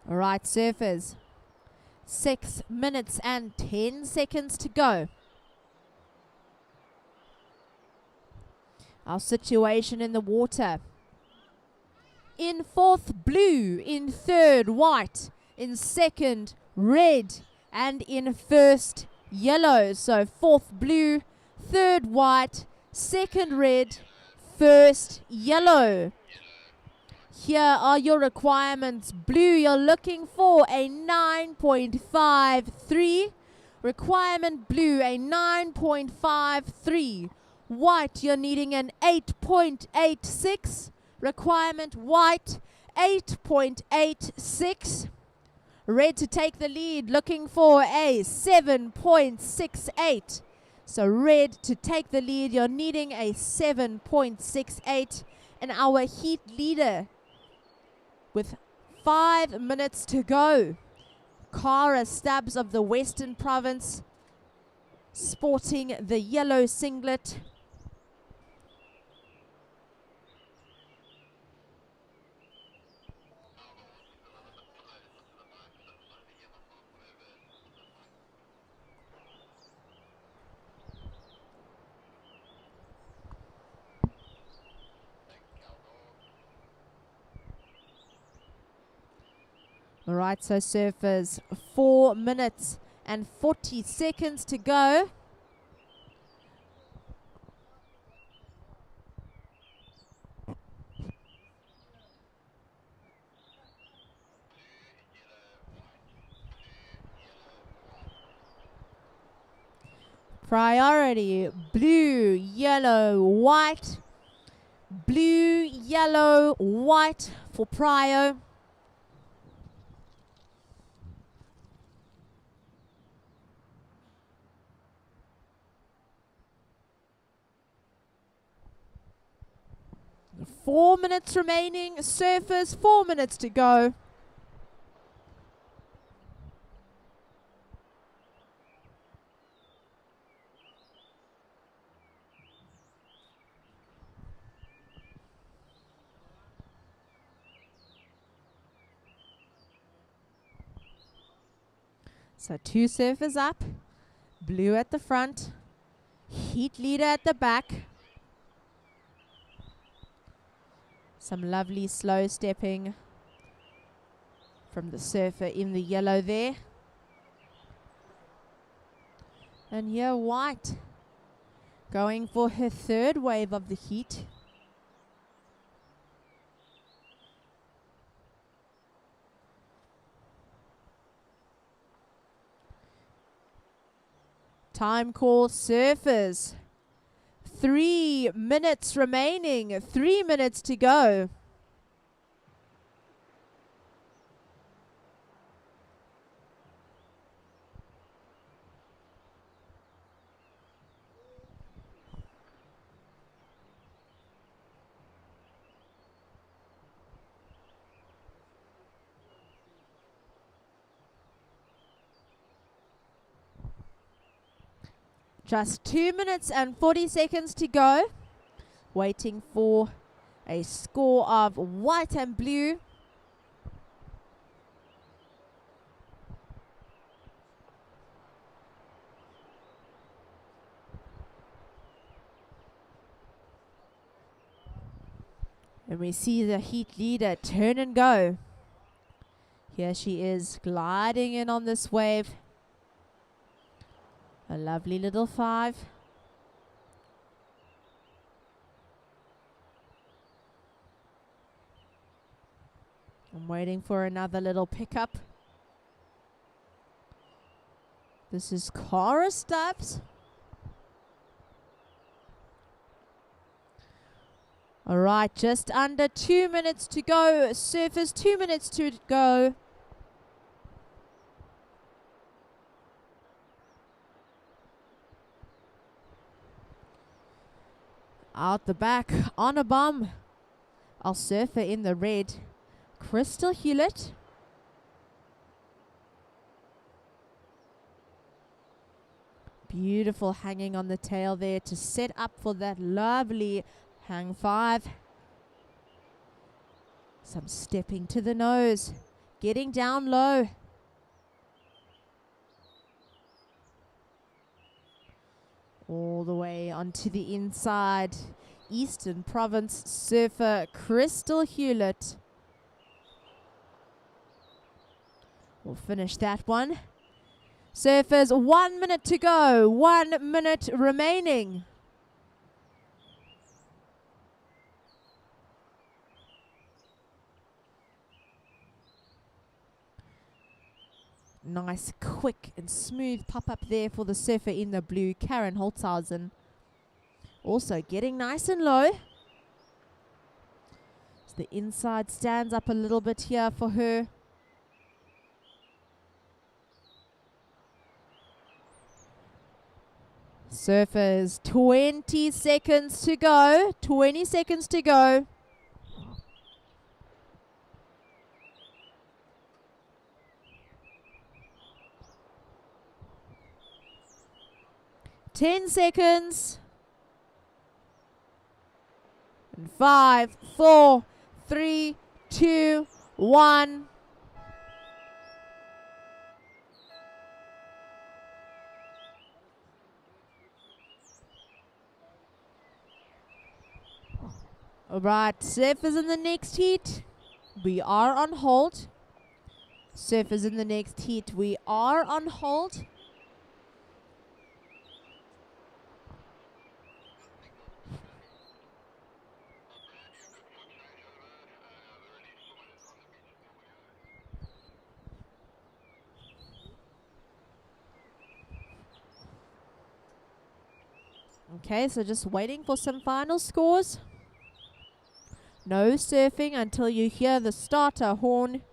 All right, surfers. 6 minutes and 10 seconds to go. our situation in the water. In fourth, blue. In third, white. In second, red. And in first, yellow. So fourth, blue. Third, white. Second, red. First, yellow. Here are your requirements. Blue, you're looking for a 9.53. Requirement blue, a 9.53. White, you're needing an 8.86. Requirement white, 8.86. Red to take the lead, looking for a 7.68. So red to take the lead, you're needing a 7.68. And our heat leader with 5 minutes to go, Kara Stubbs of the Western Province, sporting the yellow singlet. All right, so surfers, 4 minutes and 40 seconds to go. Priority, blue, yellow, white. Blue, yellow, white for prio. Four minutes remaining. Surfers, 4 minutes to go. So 2 surfers up. Blue at the front. Heat leader at the back. Some lovely slow stepping from the surfer in the yellow there. And here white going for her third wave of the heat. Time call, surfers. 3 minutes remaining. 3 minutes to go. Just 2 minutes and 40 seconds to go. Waiting for a score of white and blue. And we see the heat leader turn and go. Here she is gliding in on this wave. A lovely little 5. I'm waiting for another little pickup. This is Kara Stubbs. All right, just under 2 minutes to go. Surfers, 2 minutes to go. Out the back, on a bomb. Our surfer in the red, Crystal Hewlett. Beautiful hanging on the tail there to set up for that lovely hang 5. Some stepping to the nose, getting down low. All the way onto the inside. Eastern Province surfer Crystal Hewlett will finish that one. Surfers, 1 minute to go. 1 minute remaining. Nice, quick and smooth pop-up there for the surfer in the blue, Karen Holtzhausen. Also getting nice and low. So the inside stands up a little bit here for her. Surfers, 20 seconds to go. 20 seconds to go. Ten seconds. And 5, 4, 3, 2, 1. All right, surfers in the next heat. We are on hold. Surfers in the next heat. We are on hold. Okay, so just waiting for some final scores. No surfing until you hear the starter horn.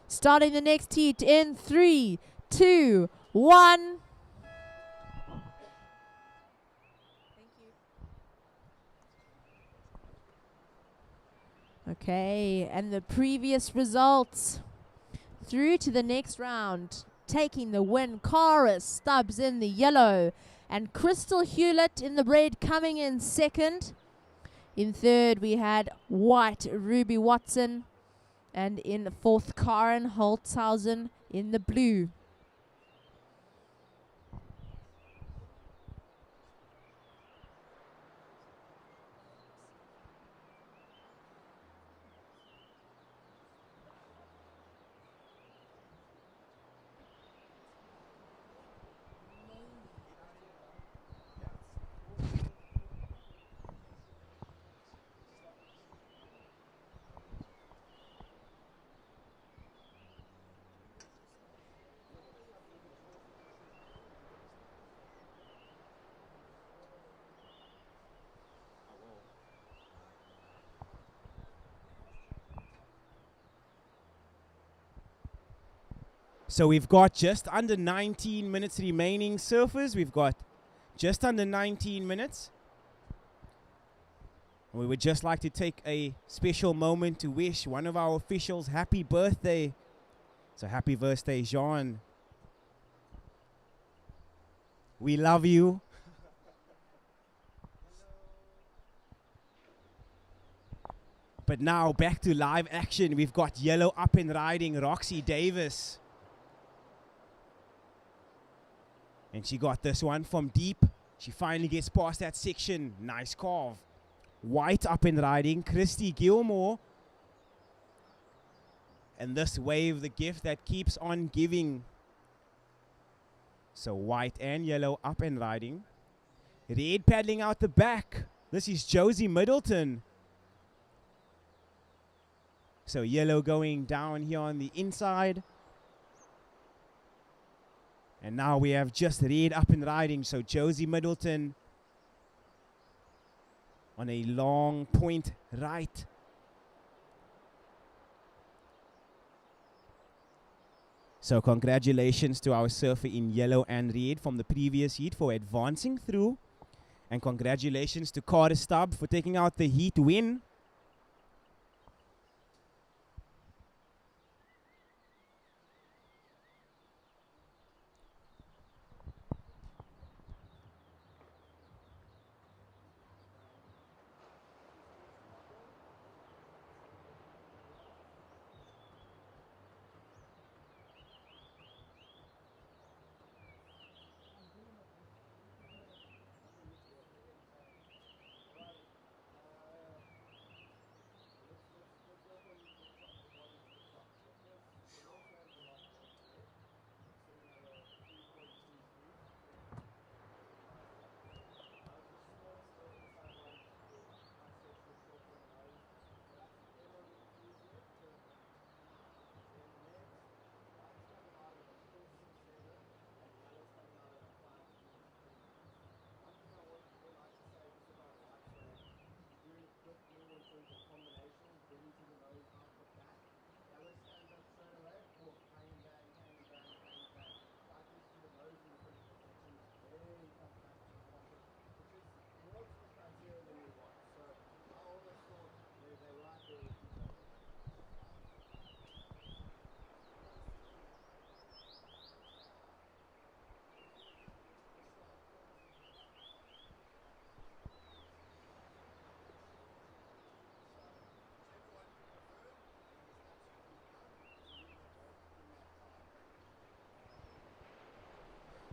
Starting the next heat in 3, 2, 1. Okay, and the previous results through to the next round. Taking the win, Cara Stubbs in the yellow and Crystal Hewlett in the red coming in second. In third, we had white Ruby Watson, and in fourth, Karen Holtzhausen in the blue. So we've got just under 19 minutes remaining, surfers. We've got just under 19 minutes. We would just like to take a special moment to wish one of our officials happy birthday. So happy birthday, Jean. We love you. But now back to live action. We've got yellow up and riding Roxy Davis. And she got this one from deep. She finally gets past that section. Nice carve. White up and riding Christy Gilmore. And this wave, the gift that keeps on giving. So white and yellow up and riding. Red paddling out the back. This is Josie Middleton. So yellow going down here on the inside. And now we have just red up and riding. So Josie Middleton on a long point right. So congratulations to our surfer in yellow and red from the previous heat for advancing through. And congratulations to Cara Stubbs for taking out the heat win.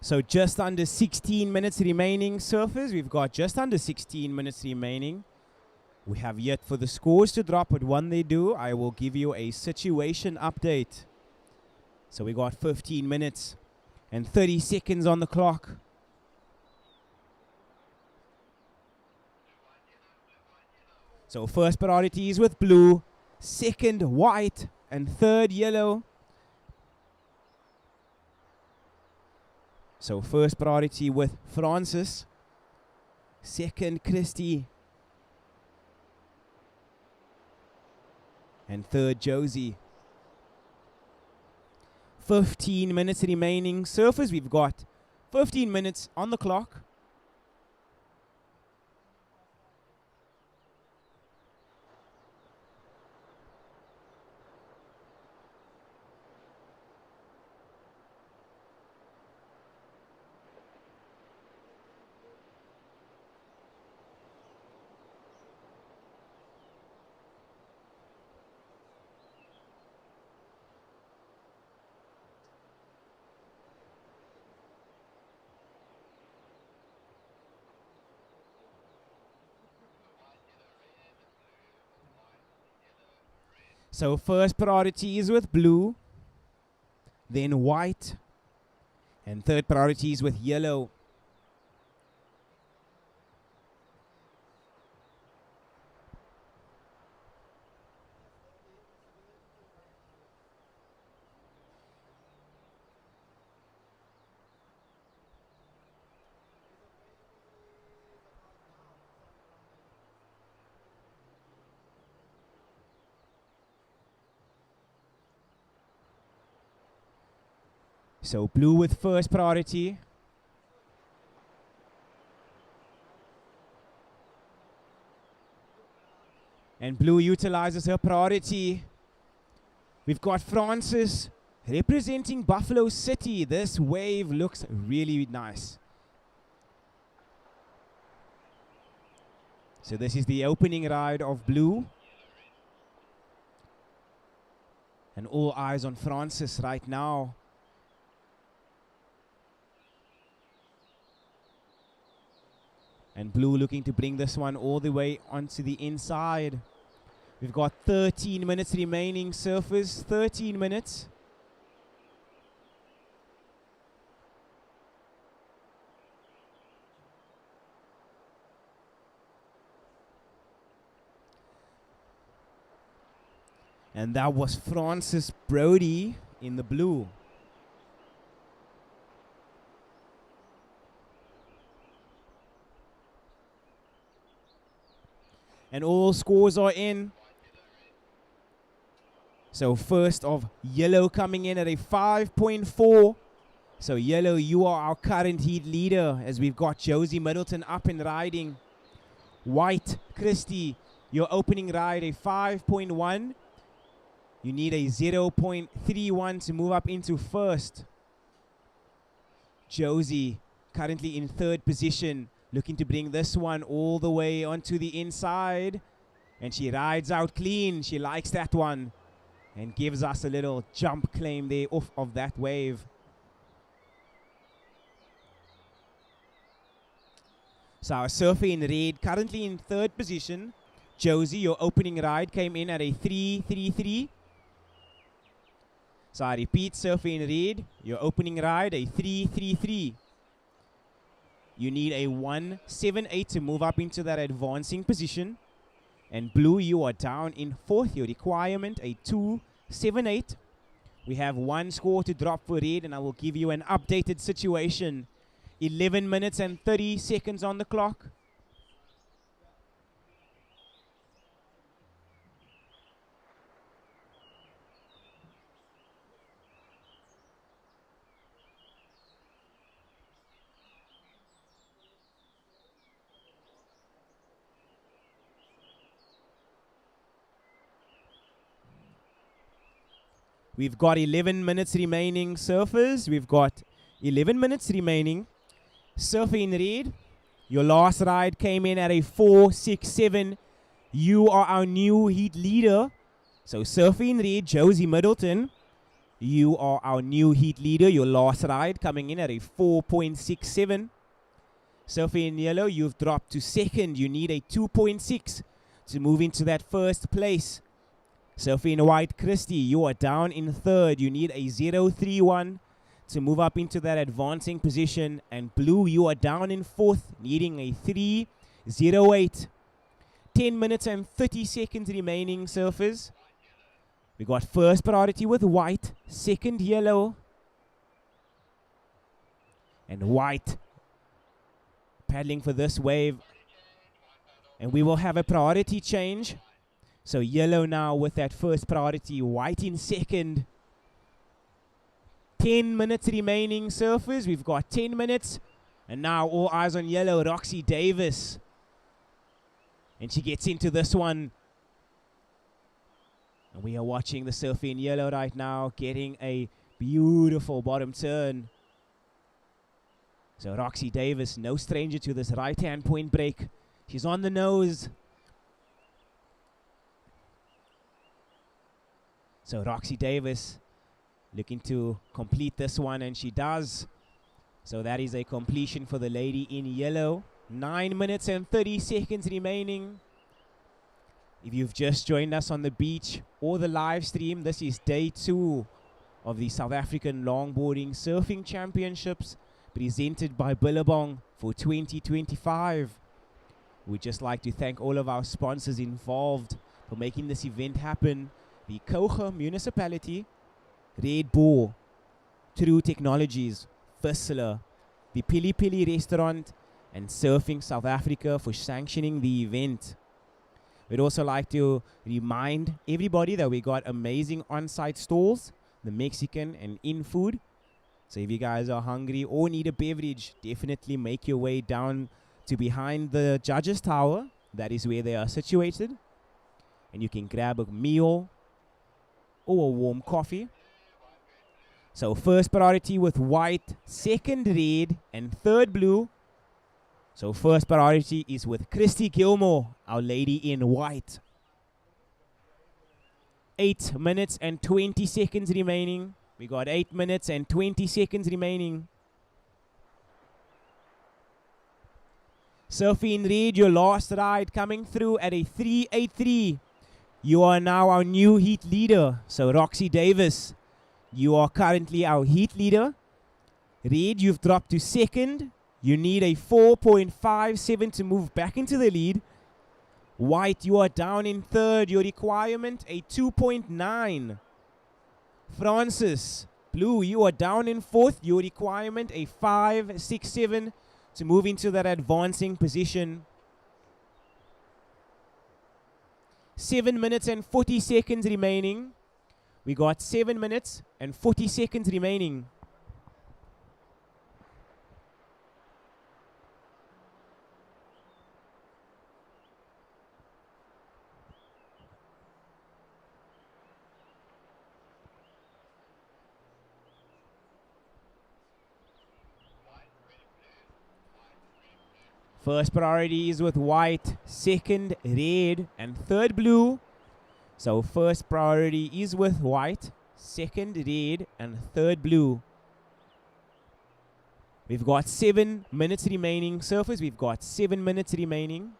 So just under 16 minutes remaining, surfers. We've got just under 16 minutes remaining. We have yet for the scores to drop, but when they do, I will give you a situation update. So we got 15 minutes and 30 seconds on the clock. So first priority is with blue, second white, and third yellow. So first priority with Francis, second Christy, and third Josie. 15 minutes remaining. Surfers, we've got 15 minutes on the clock. So first priority is with blue, then white, and third priority is with yellow. So blue with first priority. And blue utilizes her priority. We've got Francis representing Buffalo City. This wave looks really nice. So this is the opening ride of blue. And all eyes on Francis right now. And blue looking to bring this one all the way onto the inside. We've got 13 minutes remaining, surfers. 13 minutes. And that was Francis Brody in the blue. And all scores are in. So first of yellow coming in at a 5.4. So yellow, you are our current heat leader as we've got Josie Middleton up and riding. White, Christy, your opening ride a 5.1. You need a 0.31 to move up into first. Josie currently in third position. Looking to bring this one all the way onto the inside. And she rides out clean. She likes that one. And gives us a little jump claim there off of that wave. So our surfer in red currently in third position. Josie, your opening ride came in at a 3.33. So I repeat, surfer in red, your opening ride a 3.33. You need a 1.78 to move up into that advancing position. And blue, you are down in fourth. Your requirement, a 2.78. We have one score to drop for red, and I will give you an updated situation. 11 minutes and 30 seconds on the clock. We've got 11 minutes remaining, surfers. We've got 11 minutes remaining. Surfer in red, your last ride came in at a 4.67. You are our new heat leader. So surfer in red, Josie Middleton. You are our new heat leader. Your last ride coming in at a 4.67. Surfing in yellow, you've dropped to second. You need a 2.6 to move into that first place. Surfing in white, Christy, you are down in third. You need a 0.31 to move up into that advancing position. And blue, you are down in fourth, needing a 3.08. 10 minutes and 30 seconds remaining, surfers. We got first priority with white, second yellow, and white paddling for this wave. And we will have a priority change. So yellow now with that first priority, white in second. 10 minutes remaining, surfers. We've got 10 minutes. And now all eyes on yellow, Roxy Davis. And she gets into this one. And we are watching the surfer in yellow right now, getting a beautiful bottom turn. So Roxy Davis, no stranger to this right-hand point break. She's on the nose. So Roxy Davis looking to complete this one, and she does. So that is a completion for the lady in yellow. 9 minutes and 30 seconds remaining. If you've just joined us on the beach or the live stream, this is day 2 of the South African Longboarding Surfing Championships presented by Billabong for 2025. We'd just like to thank all of our sponsors involved for making this event happen. The Kouga Municipality, Red Bull, True Technologies, VISSLA, the PILI-PILI restaurant, and Surfing South Africa for sanctioning the event. We'd also like to remind everybody that we got amazing on-site stalls, the Mexican and in food. So if you guys are hungry or need a beverage, definitely make your way down to behind the judges tower. That is where they are situated. And you can grab a meal or a warm coffee. So first priority with white, second red, and third blue. So first priority is with Christy Gilmore, our lady in white. 8 minutes and 20 seconds remaining. We got 8 minutes and 20 seconds remaining. Surfing red, your last ride coming through at a 3.83. You are now our new heat leader. So Roxy Davis, you are currently our heat leader. Red, you've dropped to second. You need a 4.57 to move back into the lead. White, you are down in third. Your requirement, a 2.9. Francis, blue, you are down in fourth. Your requirement, a 5.67 to move into that advancing position. 7 minutes and 40 seconds remaining. We got 7 minutes and 40 seconds remaining. First priority is with white, second red, and third blue. So first priority is with white, second red, and third blue. We've got 7 minutes remaining. Surfers, we've got 7 minutes remaining.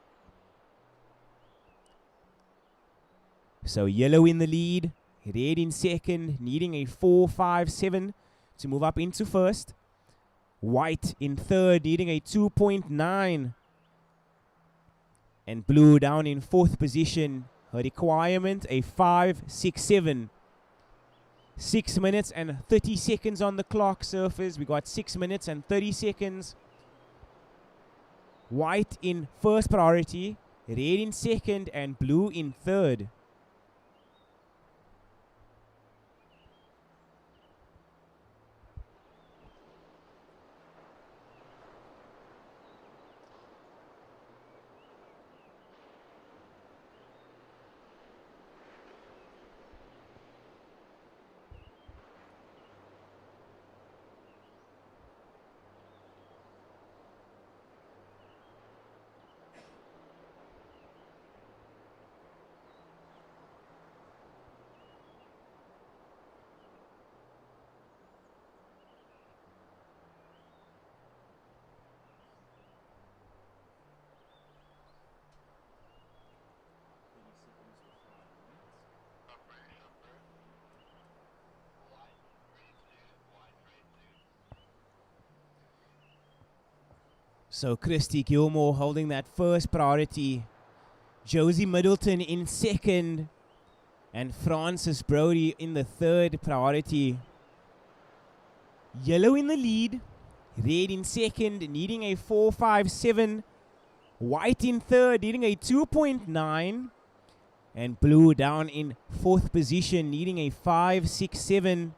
So yellow in the lead, red in second, needing a 4.57 to move up into first. White in third, needing a 2.9. And blue down in fourth position. Her requirement, a 5.67. 6 minutes and 30 seconds on the clock, surfers. We got 6 minutes and 30 seconds. White in first priority, red in second, and blue in third. So Christy Gilmore holding that first priority. Josie Middleton in second. And Frances Brody in the third priority. Yellow in the lead. Red in second, needing a 4.57. White in third, needing a 2.9. And blue down in fourth position, needing a 5.67.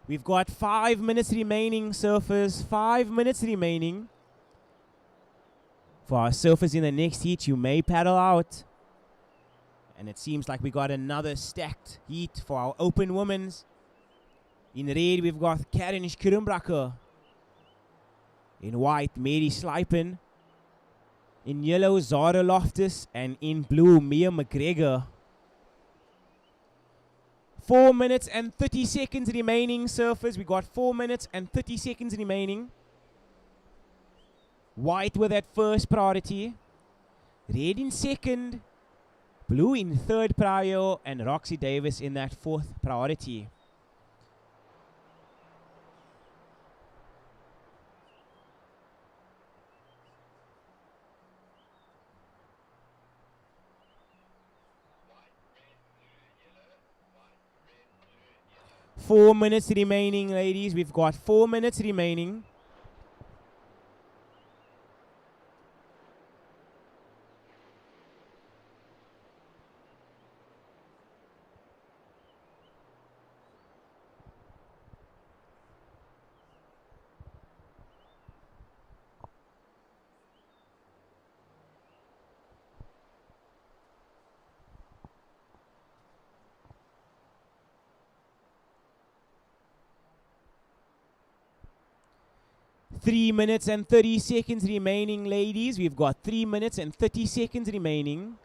We've got 5 minutes remaining, surfers. 5 minutes remaining. For our surfers in the next heat, you may paddle out. And it seems like we got another stacked heat for our open women's. In red, we've got Karen Schurumbracher. In white, Mary Slipen. In yellow, Zara Loftus. And in blue, Mia McGregor. 4 minutes and 30 seconds remaining, surfers. We got 4 minutes and 30 seconds remaining. White with that first priority. Red in second. Blue in third prio. And Roxy Davis in that fourth priority. Four minutes remaining, ladies. We've got 4 minutes remaining. Three minutes and 30 seconds remaining, ladies. We've got 3 minutes and 30 seconds remaining.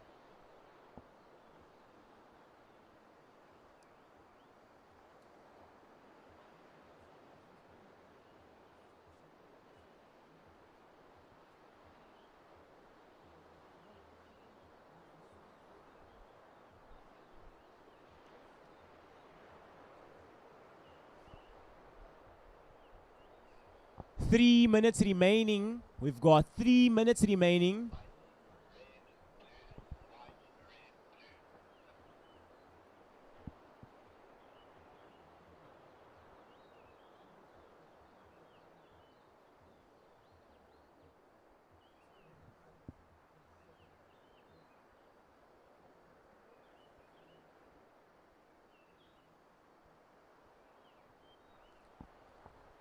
Three minutes remaining. We've got 3 minutes remaining.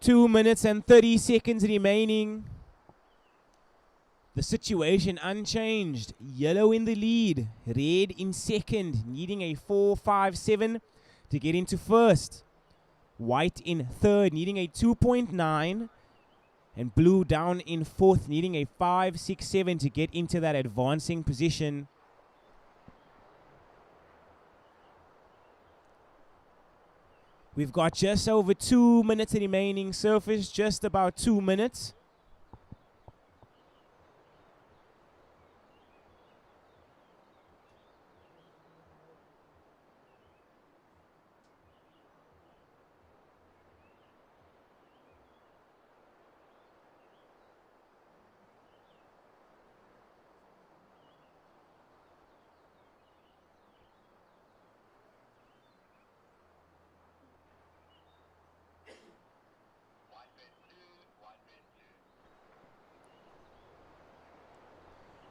Two minutes and 30 seconds remaining. The situation unchanged. Yellow in the lead. Red in second, needing a 4.57 to get into first. White in third, needing a 2.9. And blue down in fourth, needing a 5.67 to get into that advancing position. We've got just over 2 minutes remaining, surface, just about 2 minutes.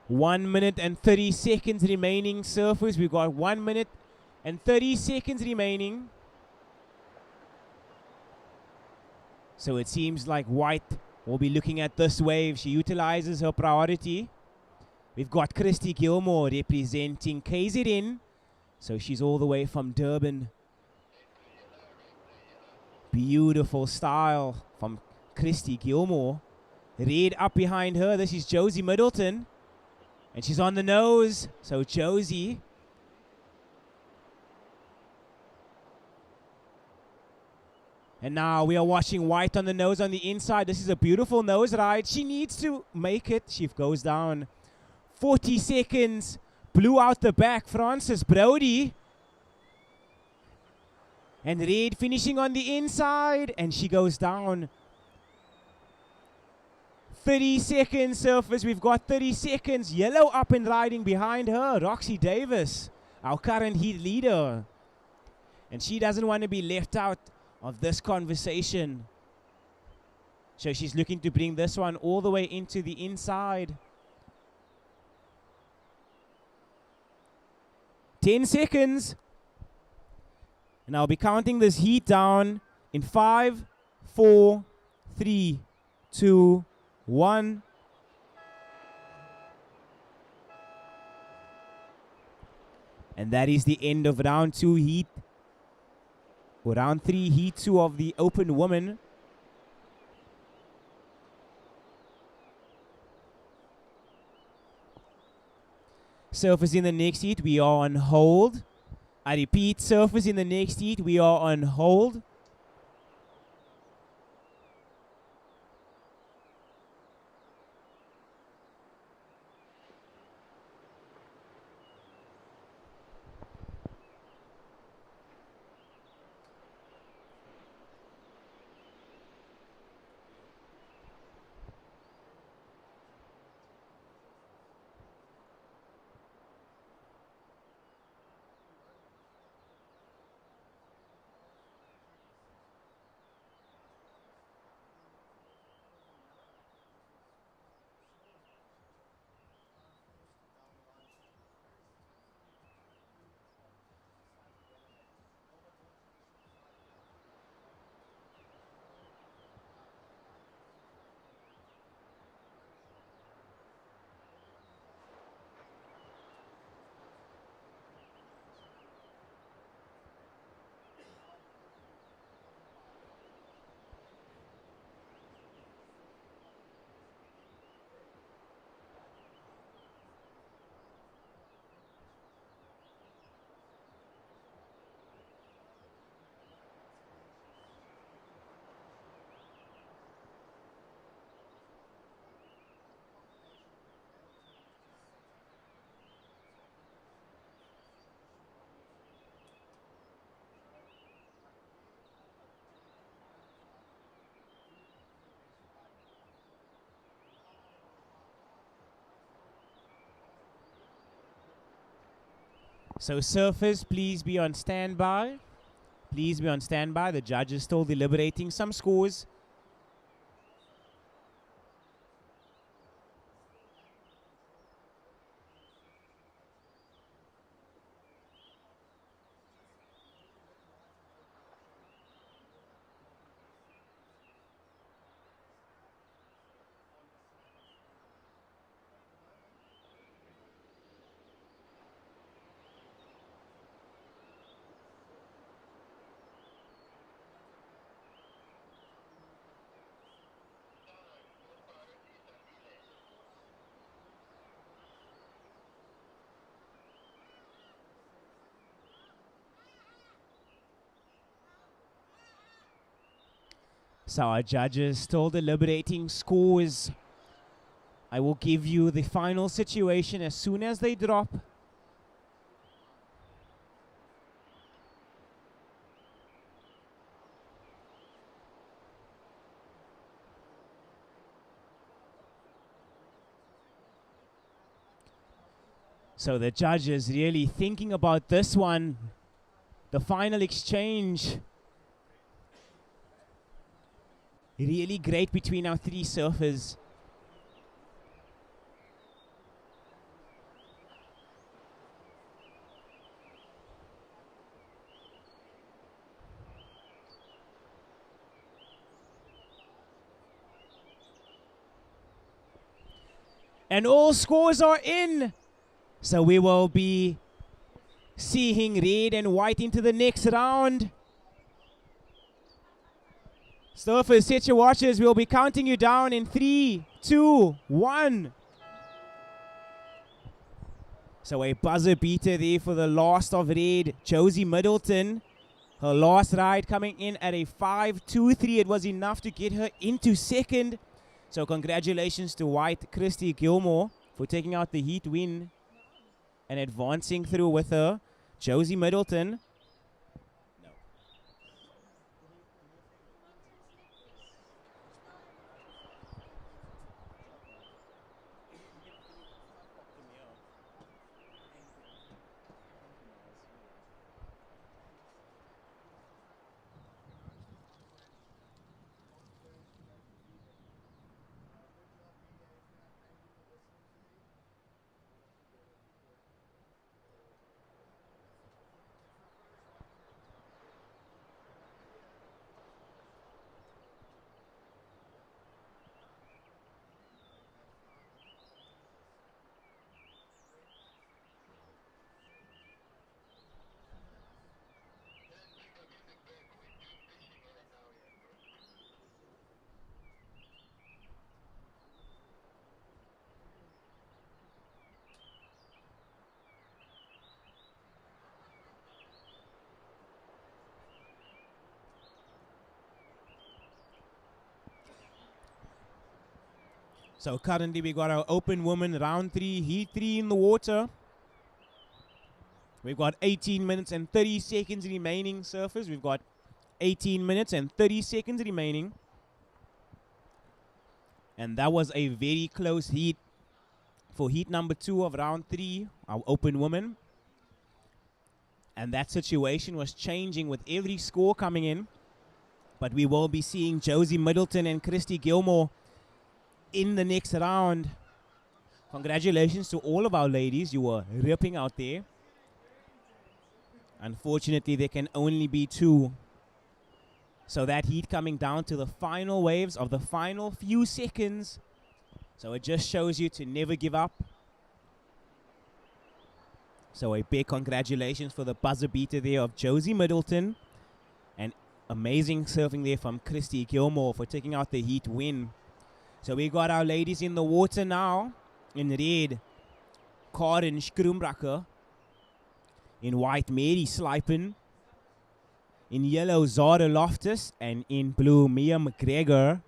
One minute and 30 seconds remaining, surfers. We've got 1 minute and 30 seconds remaining. So it seems like White will be looking at this wave. She utilizes her priority. We've got Christy Gilmore representing KZN. So she's all the way from Durban. Beautiful style from Christy Gilmore. Red up behind her. This is Josie Middleton. And she's on the nose, so Josie. And now we are watching White on the nose on the inside. This is a beautiful nose ride. She needs to make it. She goes down. 40 seconds. Blue out the back. Frances Brody. And Red finishing on the inside. And she goes down. 30 seconds, surfers. We've got 30 seconds. Yellow up and riding behind her. Roxy Davis, our current heat leader. And she doesn't want to be left out of this conversation. So she's looking to bring this one all the way into the inside. 10 seconds. And I'll be counting this heat down in 5, 4, 3, 2, 1. And that is the end of round 2 heat. Or round 3 heat 2 of the open woman. Surfers in the next heat, we are on hold. I repeat, surfers in the next heat, we are on hold. So surfers, please be on standby. Please be on standby. The judge is still deliberating some scores. So our judges still deliberating scores. I will give you the final situation as soon as they drop. So the judges really thinking about this one. The final exchange. Really great between our three surfers. And all scores are in. So we will be seeing red and white into the next round. Surfers, set your watches. We'll be counting you down in 3, 2, 1. So a buzzer beater there for the last of red. Josie Middleton. Her last ride coming in at a 5.23. It was enough to get her into second. So congratulations to white Christy Gilmore for taking out the heat win and advancing through with her. Josie Middleton. So currently we got our open women round 3, heat 3 in the water. We've got 18 minutes and 30 seconds remaining, surfers. We've got 18 minutes and 30 seconds remaining. And that was a very close heat for heat number 2 of round 3, our open women. And that situation was changing with every score coming in. But we will be seeing Josie Middleton and Christy Gilmore in the next round. Congratulations to all of our ladies. You were ripping out there. Unfortunately, there can only be 2. So that heat coming down to the final waves of the final few seconds. So it just shows you to never give up. So a big congratulations for the buzzer beater there of Josie Middleton. And amazing surfing there from Christy Gilmore for taking out the heat win. So we got our ladies in the water now. In red, Karin Schroombracker. In white, Mary Slipen. In yellow, Zara Loftus. And in blue, Mia McGregor.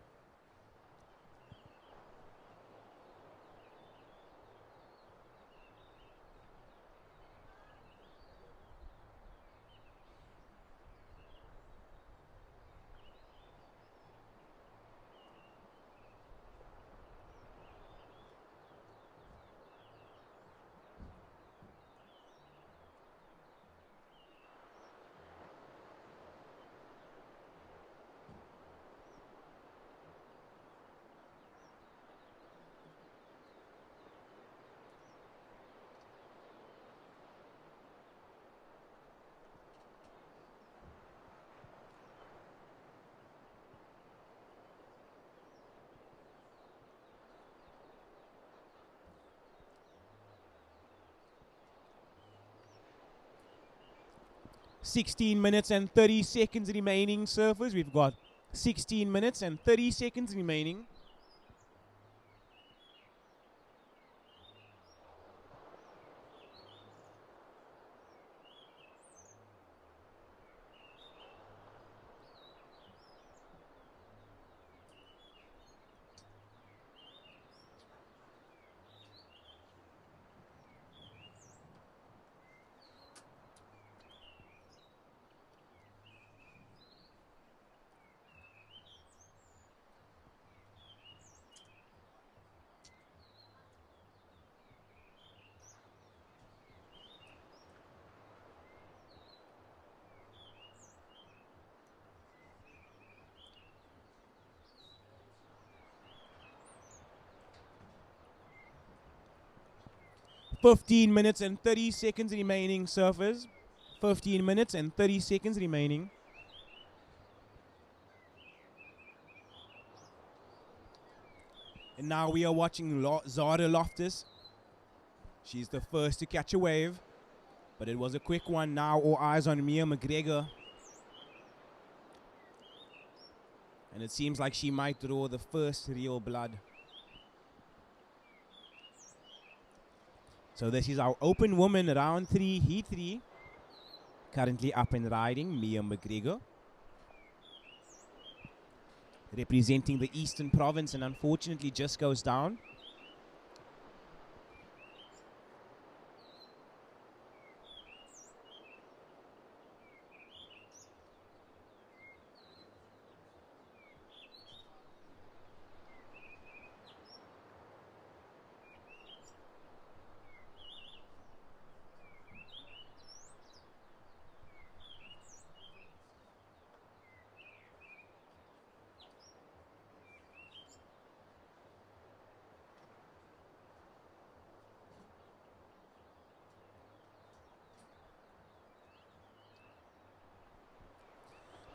(16 minutes and 30 seconds remaining, surfers. We've got 16 minutes and 30 seconds remaining. (15 minutes and 30 seconds remaining, surfers. 15 minutes and 30 seconds remaining. And now we are watching Zara Loftus. She's the first to catch a wave. But it was a quick one. Now all eyes on Mia McGregor. And it seems like she might draw the first real blood. So this is our open woman round 3, heat 3. Currently up and riding, Mia McGregor. Representing the Eastern Province and unfortunately just goes down.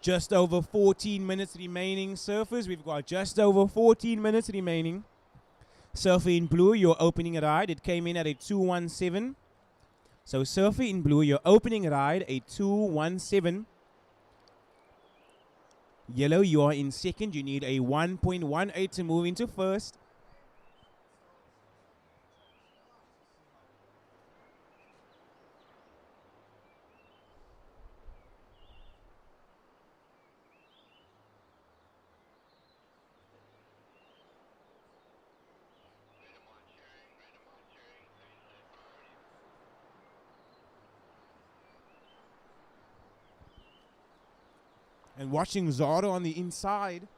Just over 14 minutes remaining, surfers. We've got just over 14 minutes remaining. Surfer in blue, your opening ride. It came in at a 2:17. So Surfer in blue, your opening ride, a 2:17. Yellow, you are in second. You need a 1.18 to move into first. And watching Zara on the inside.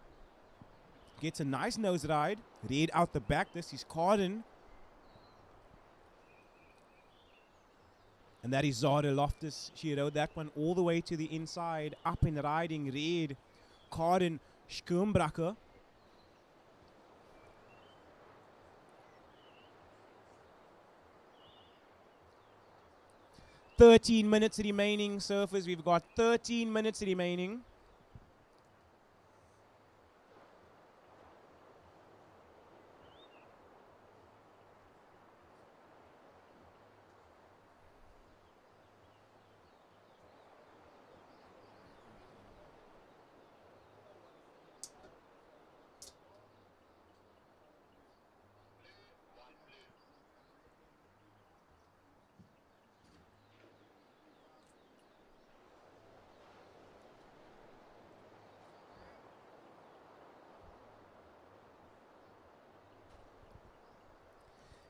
Gets a nice nose ride. Red out the back. This is Carden. And that is Zara Loftus. She rode that one all the way to the inside. Up and riding Red. Carden Schkumbracker. "13 minutes remaining, surfers. We've got 13 minutes remaining.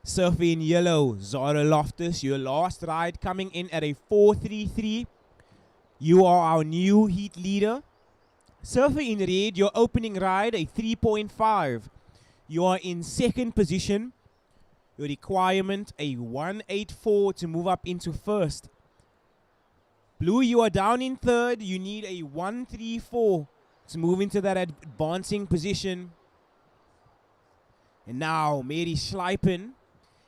Surfer in yellow, Zara Loftus, your last ride coming in at a 4.33. You are our new heat leader. Surfer in red, your opening ride, a 3.5. You are in second position. Your requirement, a 1.84 to move up into first. Blue, you are down in third. You need a 1.34 to move into that advancing position. And now, Mary Schleipen.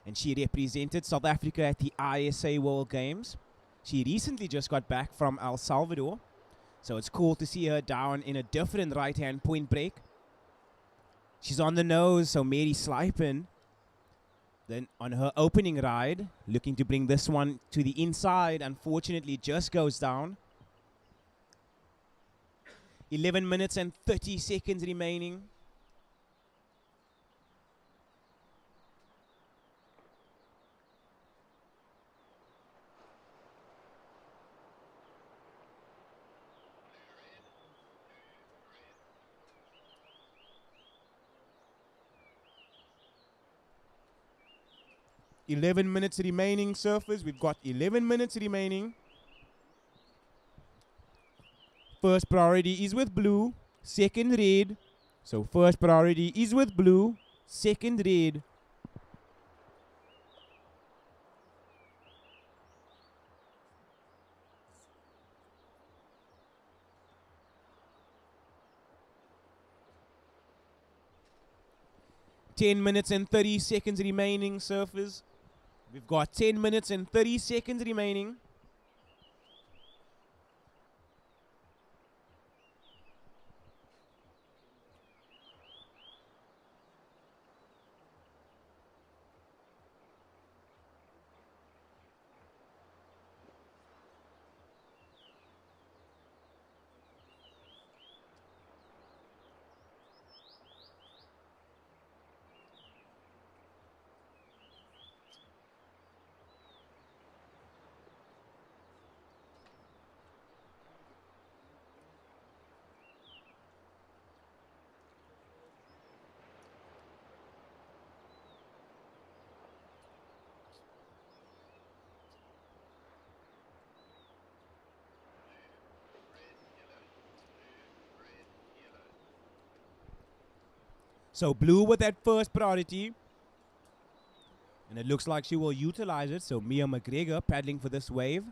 And she represented South Africa at the ISA World Games. She recently just got back from El Salvador. So it's cool to see her down in a different right-hand point break. She's on the nose, so Mary Schleipen. Then on her opening ride, looking to bring this one to the inside. Unfortunately, just goes down. 11 minutes and 30 seconds remaining. "11 minutes remaining, surfers. We've got 11 minutes remaining. First priority is with blue, second red. So first priority is with blue, second red. "10 minutes and 30 seconds remaining, surfers. We've got 10 minutes and 30 seconds remaining. So blue with that first priority. And it looks like she will utilize it. So Mia McGregor paddling for this wave.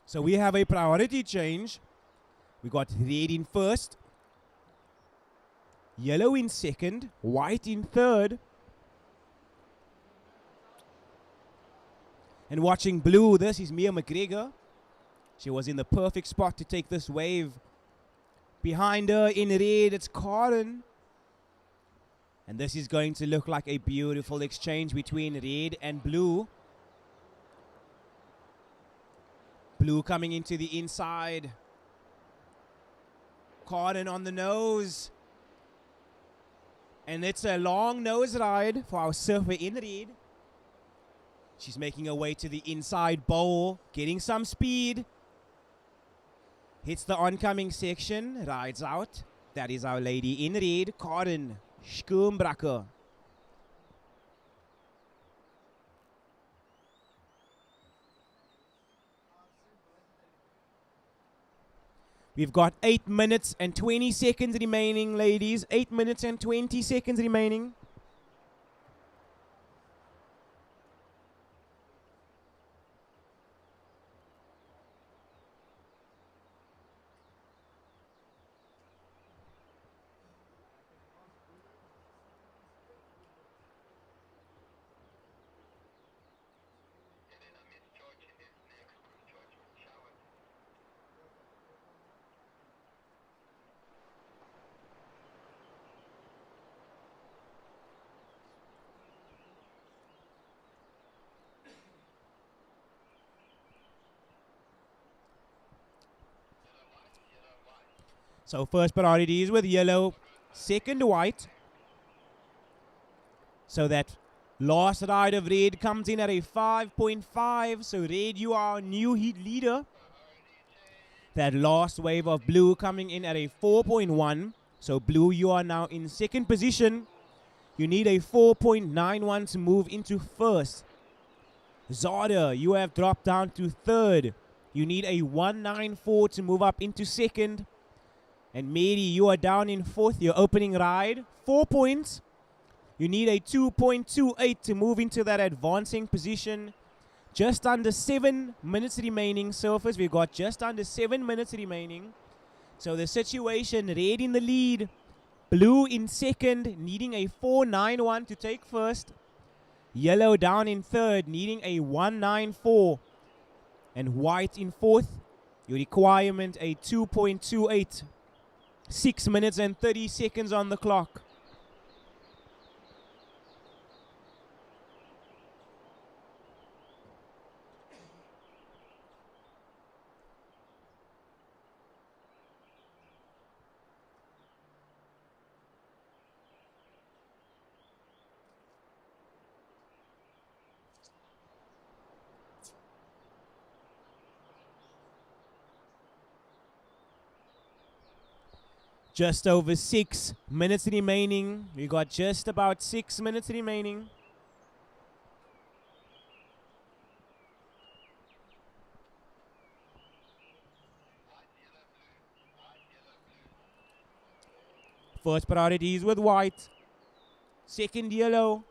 So we have a priority change. We got red in first, yellow in second, white in third. And watching blue, this is Mia McGregor. She was in the perfect spot to take this wave. Behind her in red, it's Karen. And this is going to look like a beautiful exchange between red and blue. Blue coming into the inside. Karen on the nose. And it's a long nose ride for our surfer in red. She's making her way to the inside bowl, getting some speed. Hits the oncoming section, rides out. That is our lady in red, Karen Schkumbracker. We've got 8 minutes and 20 seconds remaining, ladies. 8 minutes and 20 seconds remaining. So first priority is with yellow, second white. So that last ride of red comes in at a 5.5. So red, you are new heat leader. That last wave of blue coming in at a 4.1. So blue, you are now in second position. You need a 4.91 to move into first. Zada, you have dropped down to third. You need a 194 to move up into second. And Mary, you are down in fourth. Your opening ride, 4 points. You need a 2.28 to move into that advancing position. Just under 7 minutes remaining, surface. We've got just under 7 minutes remaining. So the situation, red in the lead. Blue in second, needing a 491 to take first. Yellow down in third, needing a 194. And white in fourth. Your requirement, a 2.28. 6 minutes and 30 seconds on the clock. Just over 6 minutes remaining. We got just about 6 minutes remaining. First priority is with white. Second, yellow.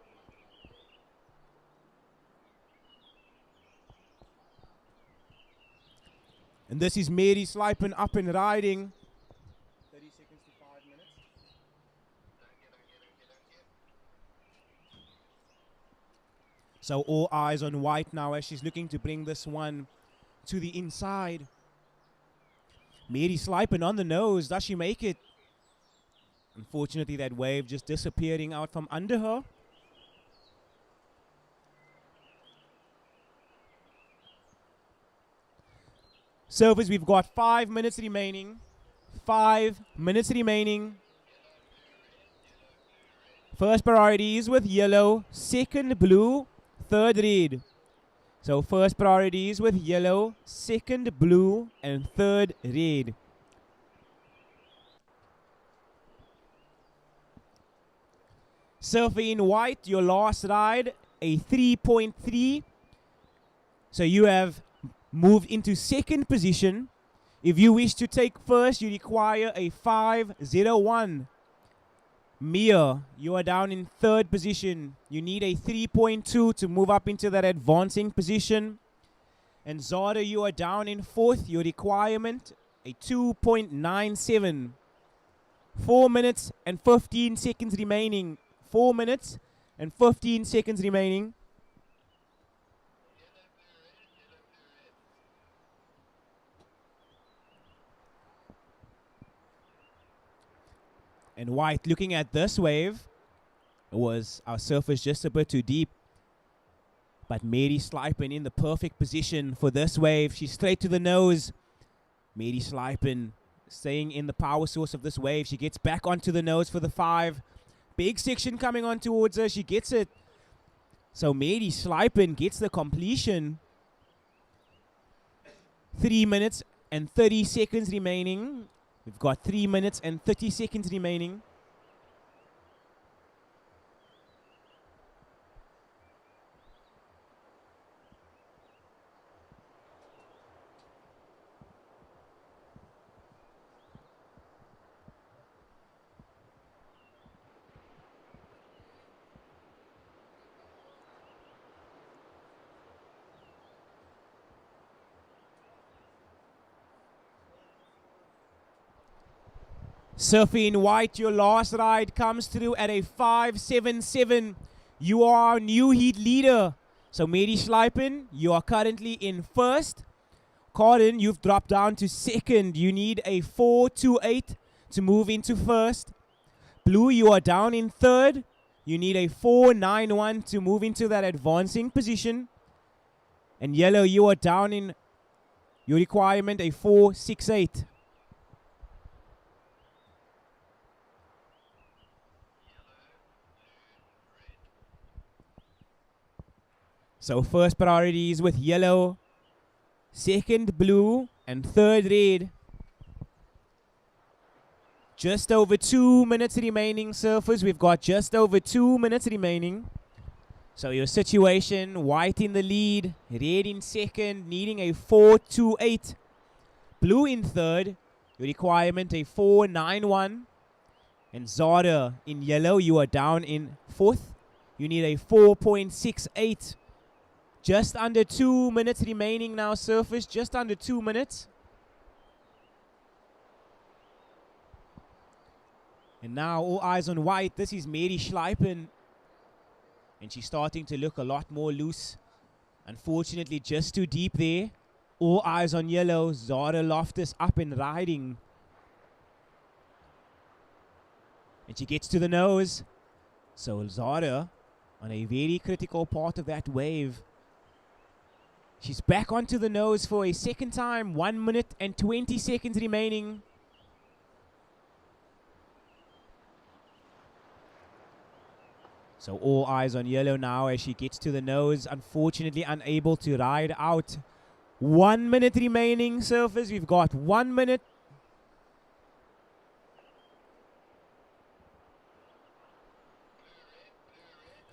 And this is Mary Slipen up and riding. 30 seconds to 5 minutes. So all eyes on white now as she's looking to bring this one to the inside. Mary Slipen on the nose. Does she make it? Unfortunately, that wave just disappearing out from under her. Surface, we've got 5 minutes remaining. 5 minutes remaining. First priority is with yellow, second blue, third red. So first priority is with yellow, second blue, and third red. Surfing in white, your last ride, a 3.3. So you have moved into second position. If you wish to take first, you require a 5.01. Mia, you are down in third position. You need a 3.2 to move up into that advancing position. And Zada, you are down in fourth. Your requirement, a 2.97. 4 minutes and 15 seconds remaining. 4 minutes and 15 seconds remaining. And white, looking at this wave, was our surface just a bit too deep. But Mary Slipen in the perfect position for this wave. She's straight to the nose. Mary Slipen staying in the power source of this wave. She gets back onto the nose for the 5. Big section coming on towards her. She gets it. So Mary Slipen gets the completion. 3 minutes and 30 seconds remaining. We've got 3 minutes and 30 seconds remaining. Surfing in white, your last ride comes through at a 5.77. You are our new heat leader. So Mary Schleipen, you are currently in first. Corden, you've dropped down to second. You need a 4.28 to move into first. Blue, you are down in third. You need a 4.91 to move into that advancing position. And yellow, you are down in your requirement, a 4.68. So first priority is with yellow, second blue, and third red. Just over 2 minutes remaining, surfers. We've got just over 2 minutes remaining. So your situation, white in the lead, red in second, needing a 4.28. Blue in third, your requirement a 4.91. And Zara in yellow, you are down in fourth. You need a 4.68. Just under 2 minutes remaining now, surfers. Just under 2 minutes. And now all eyes on white. This is Mary Schleipen. And she's starting to look a lot more loose. Unfortunately, just too deep there. All eyes on yellow. Zara Loftus up and riding. And she gets to the nose. So Zara on a very critical part of that wave. She's back onto the nose for a second time. 1 minute and 20 seconds remaining. So all eyes on yellow now as she gets to the nose. Unfortunately unable to ride out. 1 minute remaining, surfers. We've got 1 minute.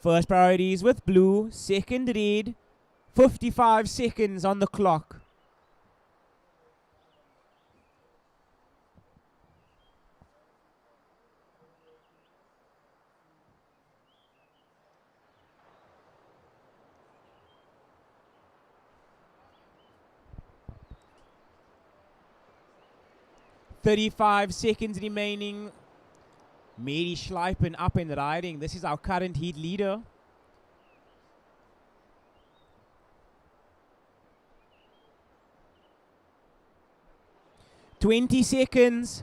First priority is with blue. Second red. 55 seconds on the clock. .35 seconds remaining. Mary Schleipen up and riding. This is our current heat leader. .20 seconds.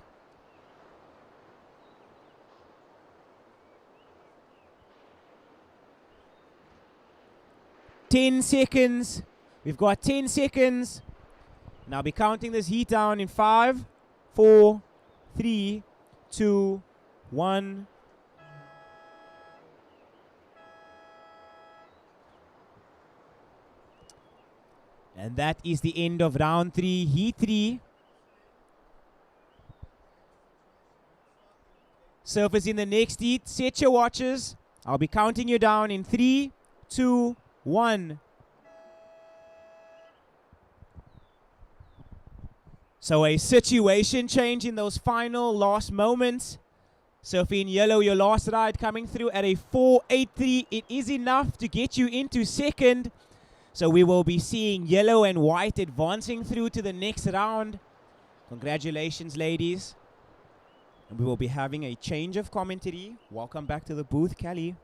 .10 seconds. We've got 10 seconds. And I'll be counting this heat down in 5, 4, 3, 2, 1. And that is the end of round 3, heat 3. Surfers in the next heat, set your watches. I'll be counting you down in 3, 2, 1. So a situation change in those final last moments. Surfing in yellow, your last ride coming through at a 4.83. It is enough to get you into second. So we will be seeing yellow and white advancing through to the next round. Congratulations, ladies. And we will be having a change of commentary. Welcome back to the booth, Kelly.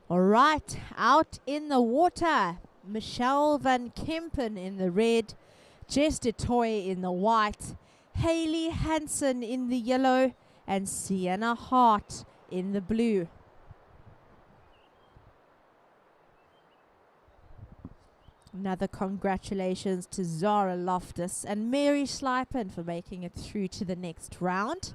All right, out in the water, Michelle Van Kempen in the red, Jess de Toy in the white, Hayley Hansen in the yellow, and Sienna Hart in the blue. Another congratulations to Zara Loftus and Mary Schleipen for making it through to the next round.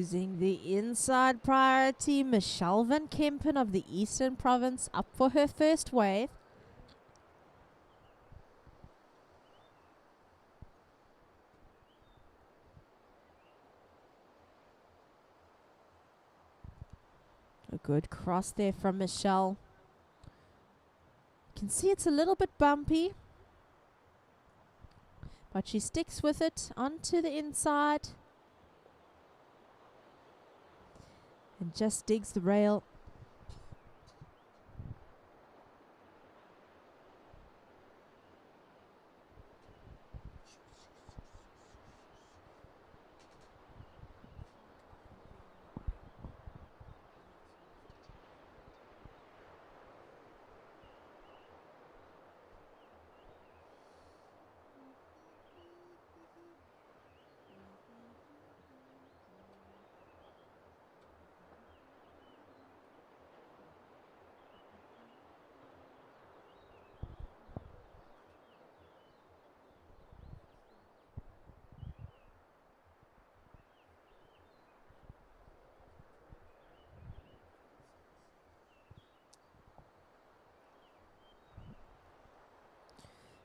Choosing the inside priority, Michelle van Kempen of the Eastern Province up for her first wave. A good cross there from Michelle. You can see it's a little bit bumpy, but she sticks with it onto the inside and just digs the rail.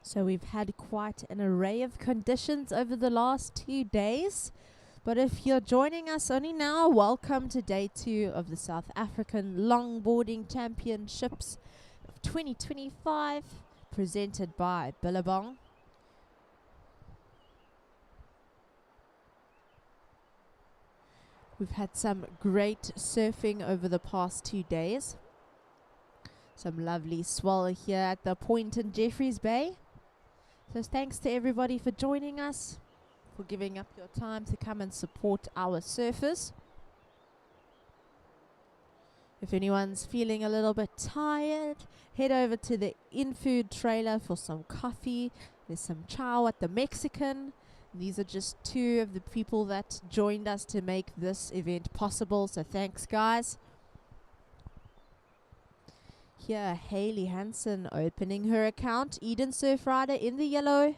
So we've had quite an array of conditions over the last 2 days. But if you're joining us only now, welcome to day 2 of the South African Longboarding Championships of 2025, presented by Billabong. We've had some great surfing over the past 2 days. Some lovely swell here at the point in Jeffreys Bay. So thanks to everybody for joining us, for giving up your time to come and support our surfers. If anyone's feeling a little bit tired, head over to the in-food trailer for some coffee. There's some chow at the Mexican. These are just 2 of the people that joined us to make this event possible, so thanks guys. Here, Hayley Hansen opening her account. Eden Surfrider in the yellow.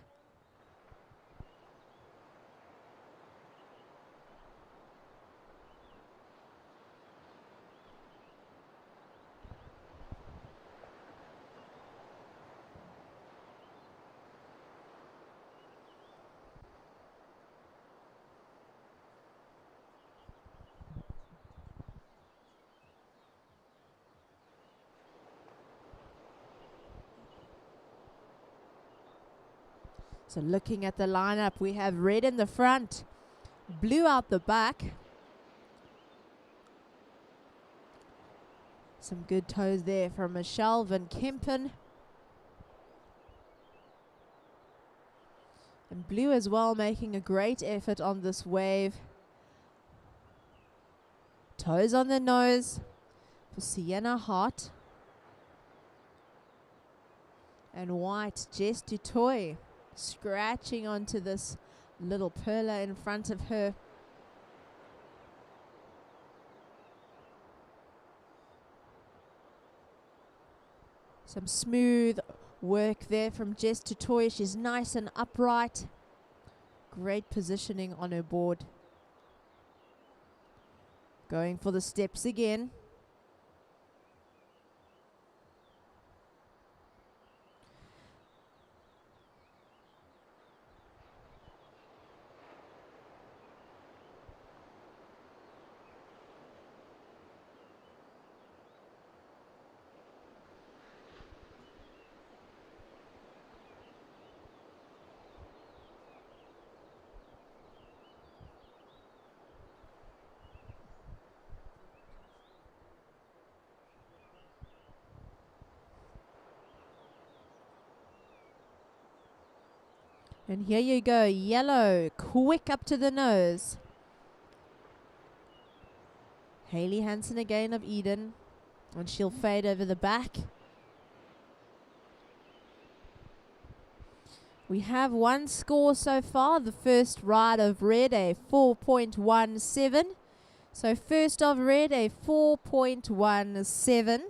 So looking at the lineup, we have red in the front, blue out the back. Some good toes there from Michelle van Kempen. And blue as well, making a great effort on this wave. Toes on the nose for Sienna Hart. And white, Jess du Toit, scratching onto this little perla in front of her. Some smooth work there from Jess du Toit. She's nice and upright. Great positioning on her board. Going for the steps again. And here you go, yellow, quick up to the nose. Hayley Hansen again of Eden, and she'll fade over the back. We have one score so far, the first ride of red, a 4.17. So first of red, a 4.17.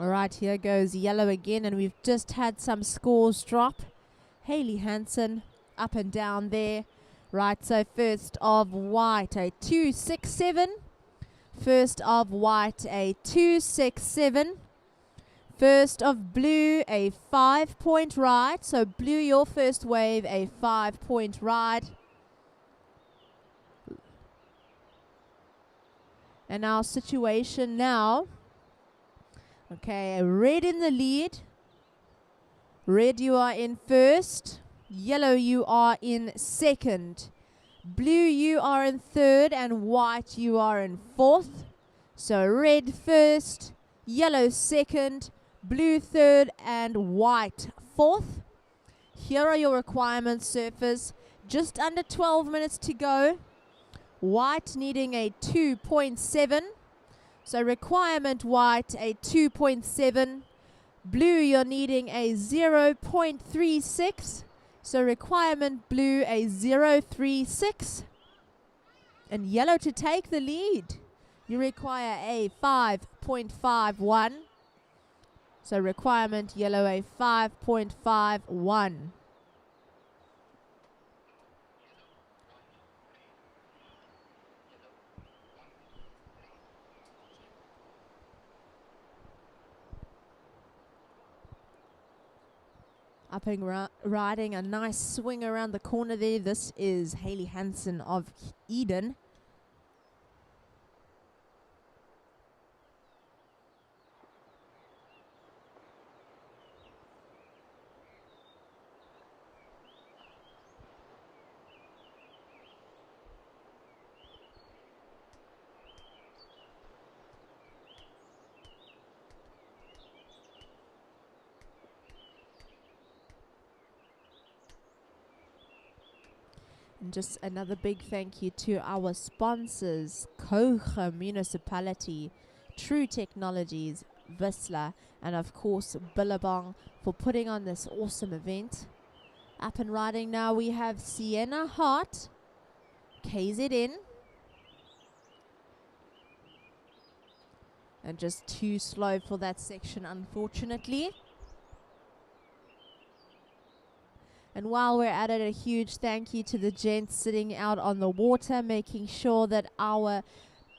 All right, here goes yellow again, and we've just had some scores drop. Haley Hansen up and down there. Right, so first of white, a 2-6-7. First of white, a 2-6-7. First of blue, a 5-point ride. So blue, your first wave, a 5-point ride. And our situation now. Okay, red in the lead. Red, you are in first. Yellow, you are in second. Blue, you are in third. And white, you are in fourth. So red first, yellow second, blue third, and white fourth. Here are your requirements, surfers. Just under 12 minutes to go. White needing a 2.7. So requirement white, a 2.7. Blue, you're needing a 0.36. So requirement blue, a 0.36. And yellow to take the lead. You require a 5.51. So requirement yellow, a 5.51. Up and riding a nice swing around the corner there. This is Haley Hansen of Eden. And just another big thank you to our sponsors, Kouga Municipality, True Technologies, VISSLA, and of course Billabong for putting on this awesome event. Up and riding now, we have Sienna Hart, KZN. And just too slow for that section, unfortunately. And while we're at it, a huge thank you to the gents sitting out on the water, making sure that our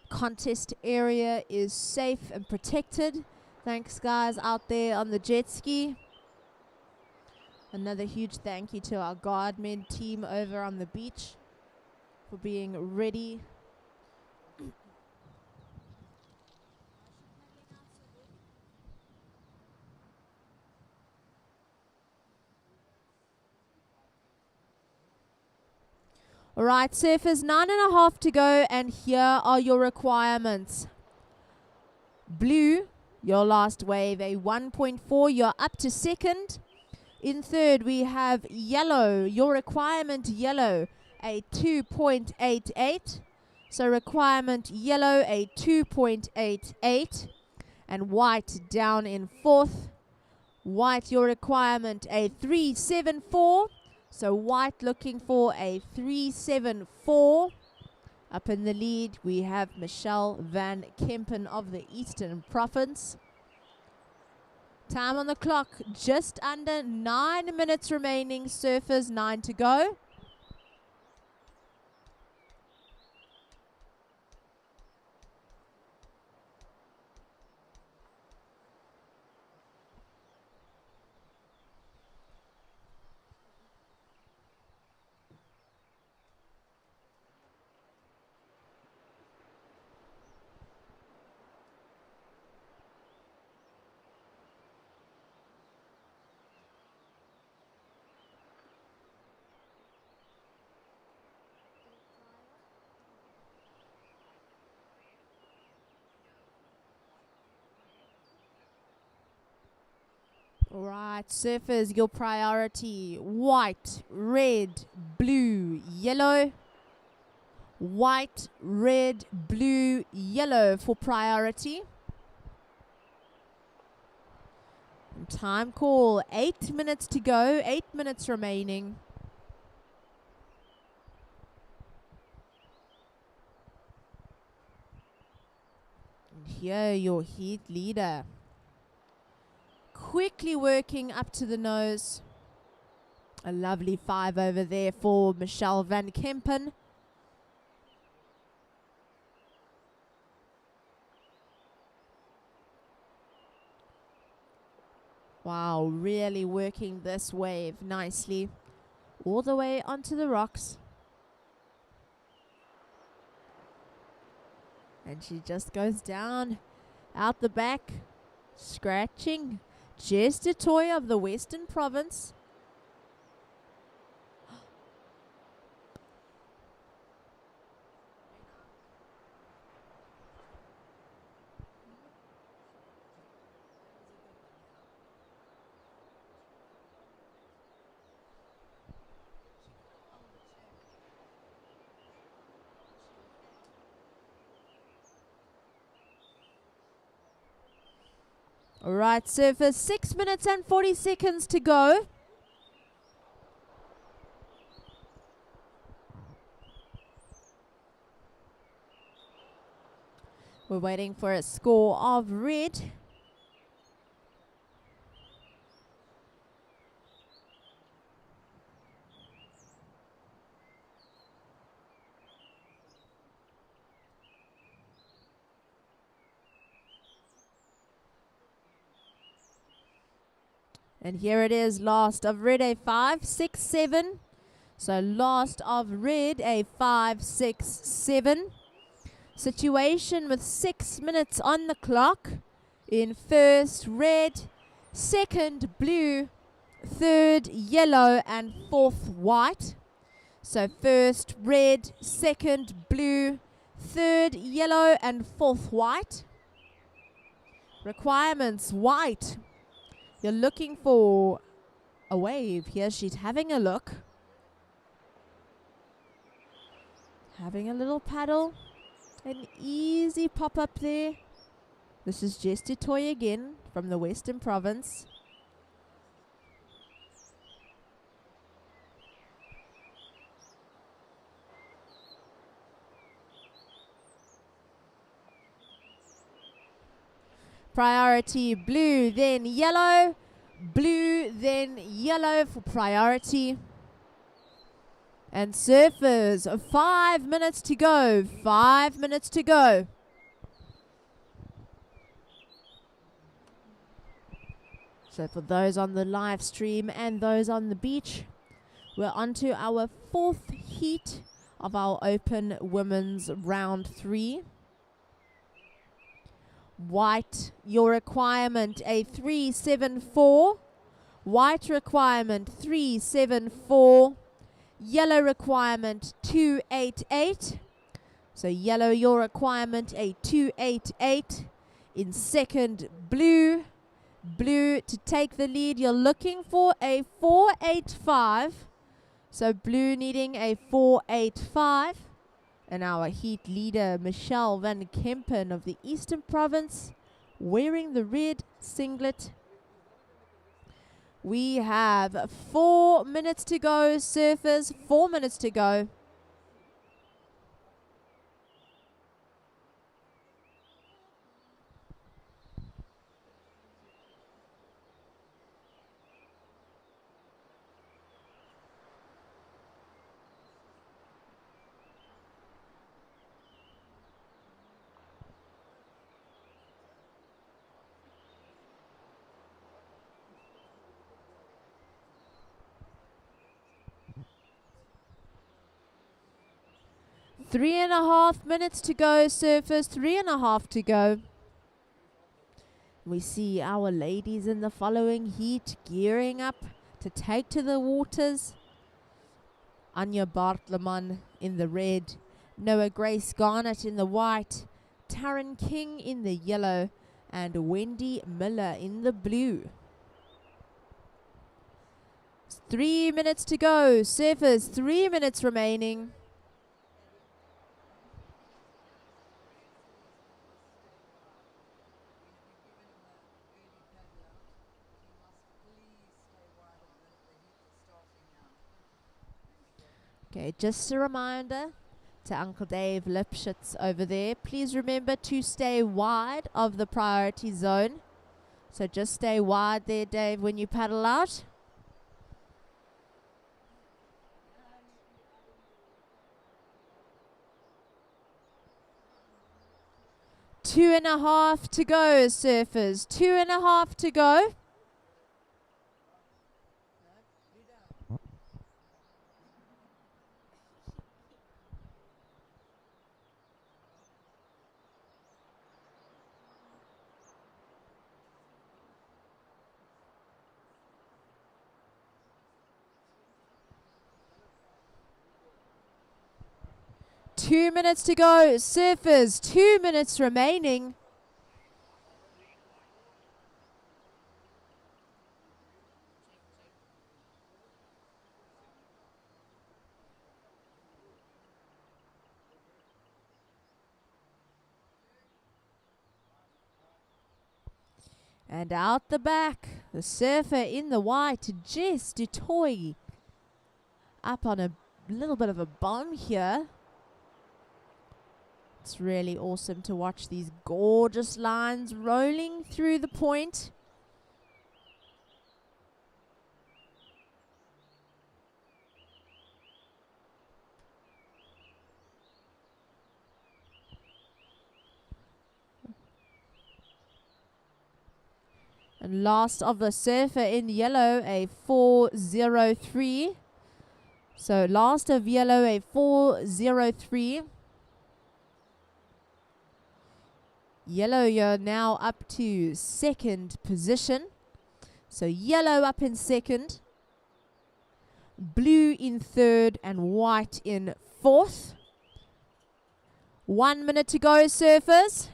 contest area is safe and protected. Thanks, guys, out there on the jet ski. Another huge thank you to our guardmen team over on the beach for being ready. All right, surfers, 9.5 to go, and here are your requirements. Blue, your last wave, a 1.4. You're up to second. In third, we have yellow. Your requirement yellow, a 2.88. So requirement yellow, a 2.88. And white down in fourth. White, your requirement, a 3.74. So white looking for a 3.74. Up in the lead, we have Michelle Van Kempen of the Eastern Province. Time on the clock, just under 9 minutes remaining. Surfers, 9 to go. All right, surfers, your priority: white, red, blue, yellow. White, red, blue, yellow for priority. And time call, 8 minutes to go, 8 minutes remaining. And here, your heat leader. quickly working up to the nose. A lovely 5 over there for Michelle van Kempen. Wow, really working this wave nicely. All the way onto the rocks. And she just goes down, out the back, scratching. Just a toy of the Western Province. All right, surface, 6 minutes and 40 seconds to go. We're waiting for a score of red. And here it is, last of red, a 5, 6, 7. So last of red, a 5, 6, 7. Situation with 6 minutes on the clock. In first, red. Second, blue. Third, yellow. And fourth, white. So first, red. Second, blue. Third, yellow. And fourth, white. Requirements, white. You're looking for a wave here. She's having a look. Having a little paddle. An easy pop up there. This is just a toy again from the Western Province. Priority blue, then yellow. Blue, then yellow for priority. And surfers, 5 minutes to go. 5 minutes to go. So for those on the live stream and those on the beach, we're on to our fourth heat of our Open Women's Round 3. White, your requirement, a 374. White requirement, 374. Yellow requirement, 288. So yellow, your requirement, a 288. In second, blue. Blue to take the lead. You're looking for a 485. So blue needing a 485. And our heat leader, Michelle van Kempen of the Eastern Province, wearing the red singlet. We have 4 minutes to go, surfers, 4 minutes to go. Three and a half minutes to go, surfers. 3.5 to go. We see our ladies in the following heat gearing up to take to the waters. Anya Bartleman in the red. Noah Grace Garnett in the white. Taryn King in the yellow. And Wendy Miller in the blue. 3 minutes to go, surfers. 3 minutes remaining. Okay, just a reminder to Uncle Dave Lipschitz over there. Please remember to stay wide of the priority zone. So just stay wide there, Dave, when you paddle out. Two and a half to go, surfers. 2.5 to go. Two minutes to go, surfers. 2 minutes remaining. And out the back, the surfer in the white, Jess du Toit. Up on a little bit of a bomb here. It's really awesome to watch these gorgeous lines rolling through the point. And last of the surfer in yellow, a 4:03. So last of yellow, a 4:03. Yellow, you're now up to second position. So yellow up in second, blue in third, and white in fourth. 1 minute to go, surfers.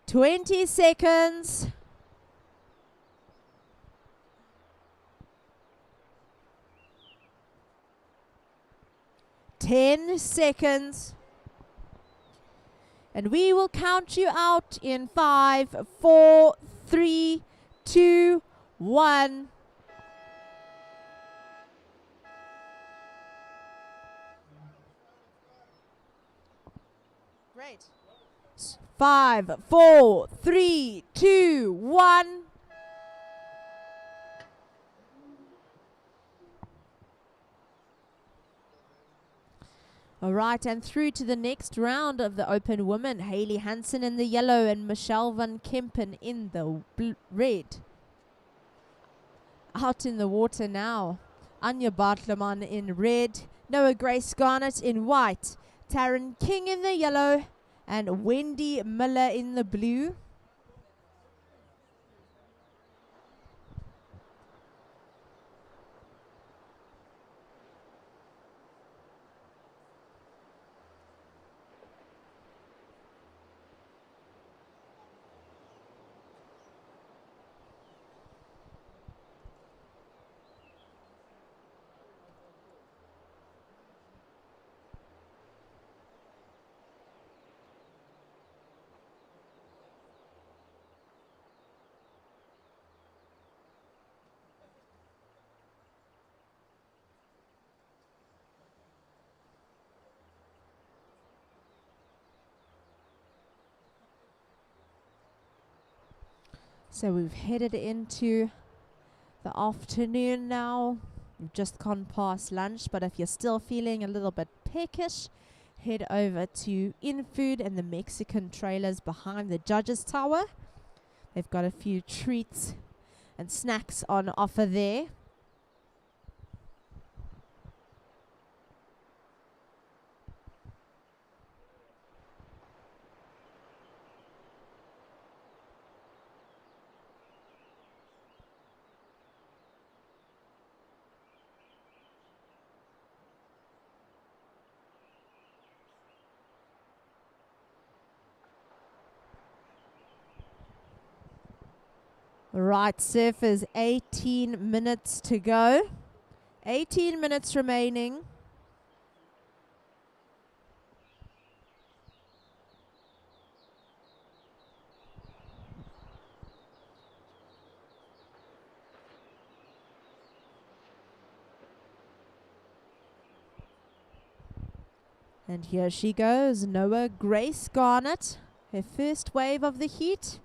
Twenty seconds. 10 seconds. And we will count you out in 5, 4, 3, 2, 1. Great. 5, 4, 3, 2, 1. All right, and through to the next round of the Open Women. Hayley Hansen in the yellow and Michelle van Kempen in the red. Out in the water now. Anya Bartleman in red. Noah Grace Garnett in white. Taryn King in the yellow. And Wendy Miller in the blue. So we've headed into the afternoon now. We've just gone past lunch, but if you're still feeling a little bit peckish, head over to InFood and the Mexican trailers behind the Judges Tower. They've got a few treats and snacks on offer there. Right, surfers, 18 minutes to go. 18 minutes remaining. And here she goes, Noah Grace Garnett, her first wave of the heat.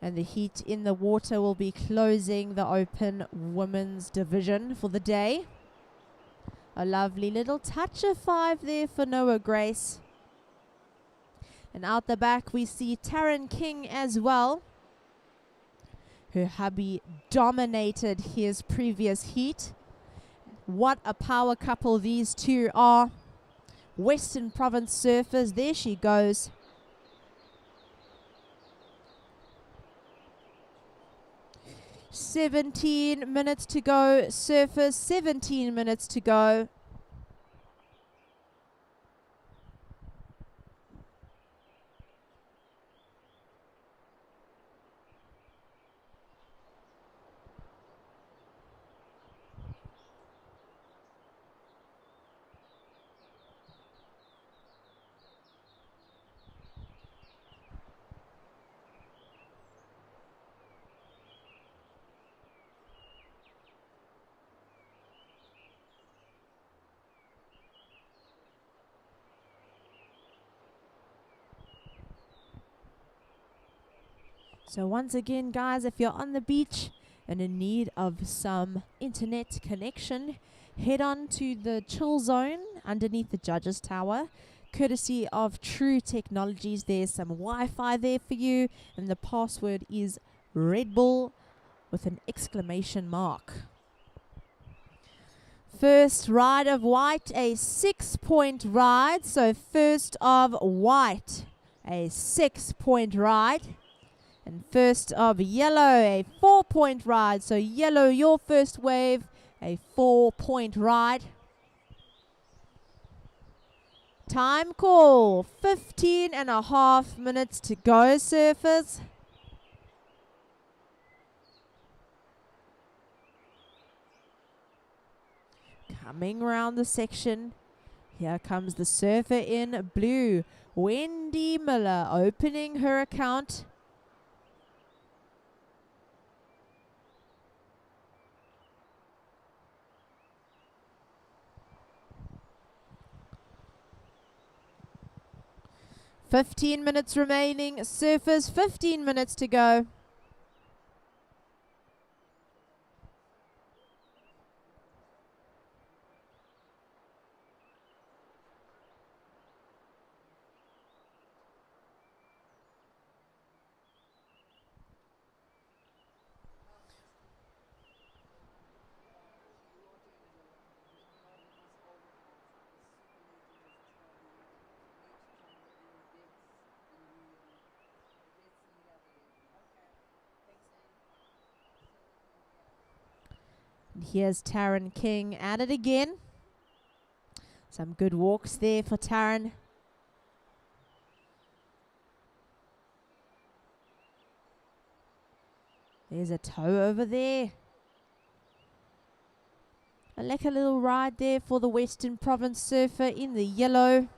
And the heat in the water will be closing the open women's division for the day. A lovely little touch of 5 there for Noah Grace. And out the back we see Taryn King as well. Her hubby dominated his previous heat. What a power couple these two are. Western Province surfers, there she goes. "17 minutes to go, surfers, 17 minutes to go." So once again, guys, if you're on the beach and in need of some internet connection, head on to the chill zone underneath the Judges Tower. Courtesy of True Technologies, there's some Wi-Fi there for you, and the password is Red Bull with an exclamation mark. First ride of white, a 6-point ride. So first of white, a 6-point ride. And first of yellow, a 4-point ride. So yellow, your first wave, a 4-point ride. Time call, 15.5 minutes to go, surfers. Coming round the section, here comes the surfer in blue, Wendy Miller, opening her account. "15 minutes remaining. Surfers, 15 minutes to go." And here's Taryn King at it again. Some good walks there for Taryn. There's a toe over there. A lekker little ride there for the Western Province surfer in the yellow.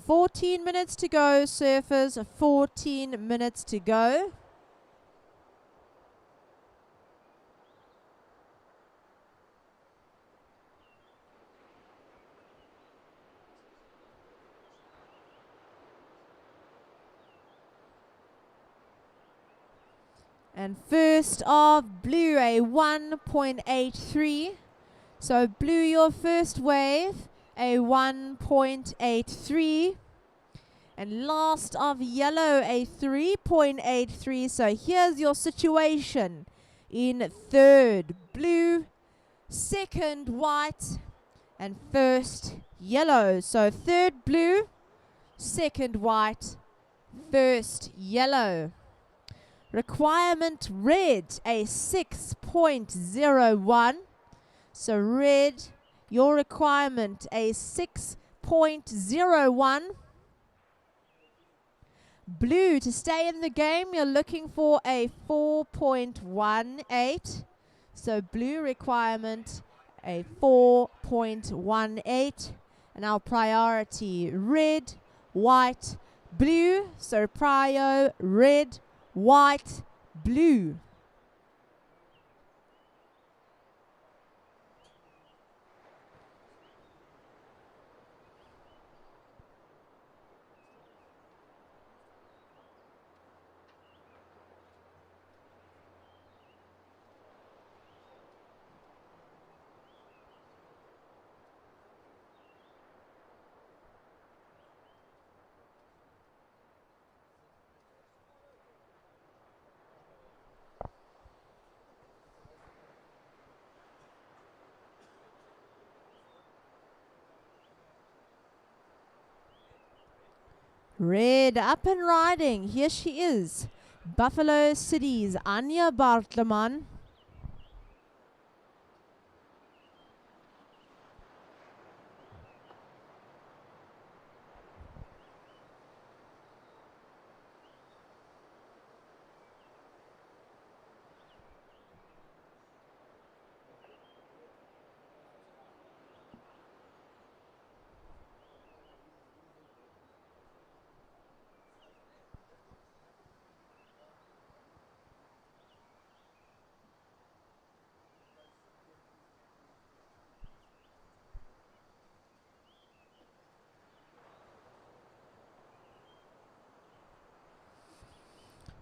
"14 minutes to go, surfers. 14 minutes to go." And first of blue, a 1.83. So blue, your first wave, a 1.83. And last of yellow, a 3.83. So here's your situation. In third, blue, second, white, and first, yellow. So third, blue, second, white, first, yellow. Requirement red, a 6.01. So red, your requirement, a 6.01. Blue, to stay in the game, you're looking for a 4.18. So blue requirement, a 4.18. And our priority, red, white, blue. So prio, red, white, blue. Red up and riding. Here she is. Buffalo City's Anya Bartleman.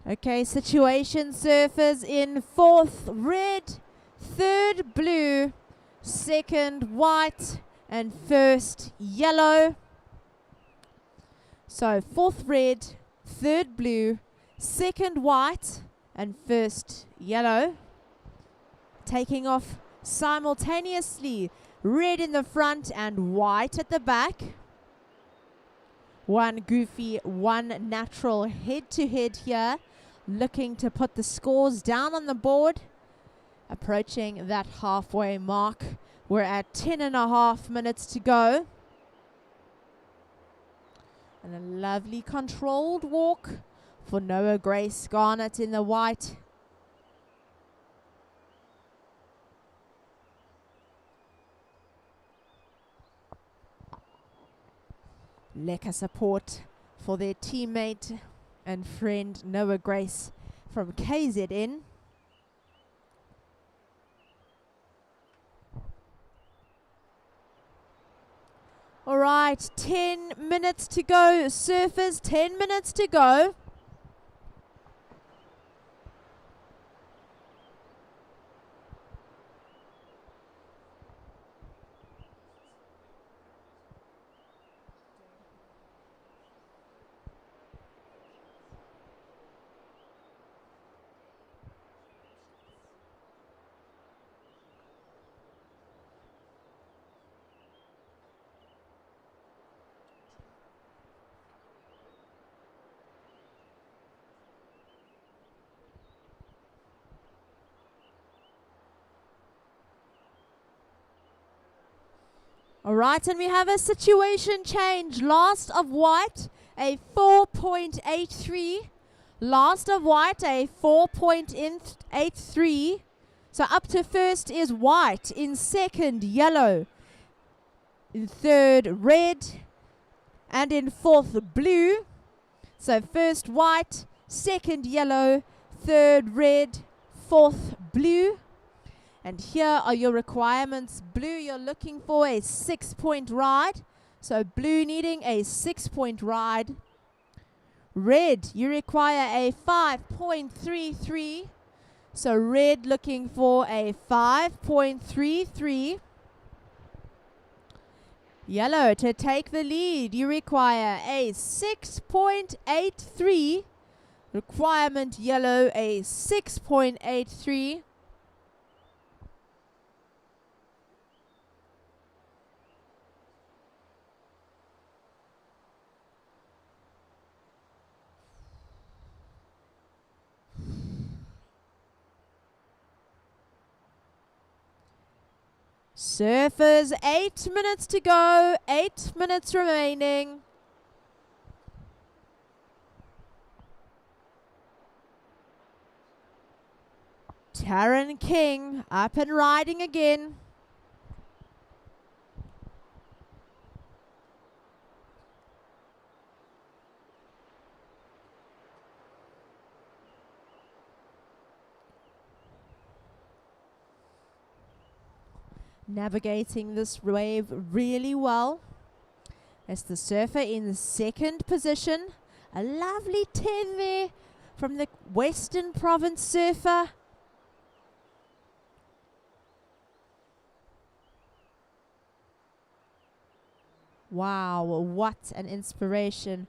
Okay, situation surfers in 4th red, 3rd blue, 2nd white, and 1st yellow. So 4th red, 3rd blue, 2nd white, and 1st yellow. Taking off simultaneously, red in the front and white at the back. One goofy, one natural head-to-head here. Looking to put the scores down on the board. Approaching that halfway mark. We're at 10.5 minutes to go. And a lovely controlled walk for Noah Grace Garnett in the white. Lekker support for their teammate and friend Noah Grace from KZN. All right, 10 minutes to go. Surfers, 10 minutes to go. All right, and we have a situation change. Last of white, a 4.83. Last of white, a 4.83. So up to first is white. In second, yellow. In third, red. And in fourth, blue. So first white, second yellow, third red, fourth blue. And here are your requirements. Blue, you're looking for a 6-point ride. So blue needing a 6-point ride. Red, you require a 5.33. So red looking for a 5.33. Yellow, to take the lead, you require a 6.83. Requirement yellow, a 6.83. Surfers, 8 minutes to go, 8 minutes remaining. Taryn King up and riding again. Navigating this wave really well. As the surfer in second position. A lovely 10 there from the Western Province surfer. Wow, what an inspiration.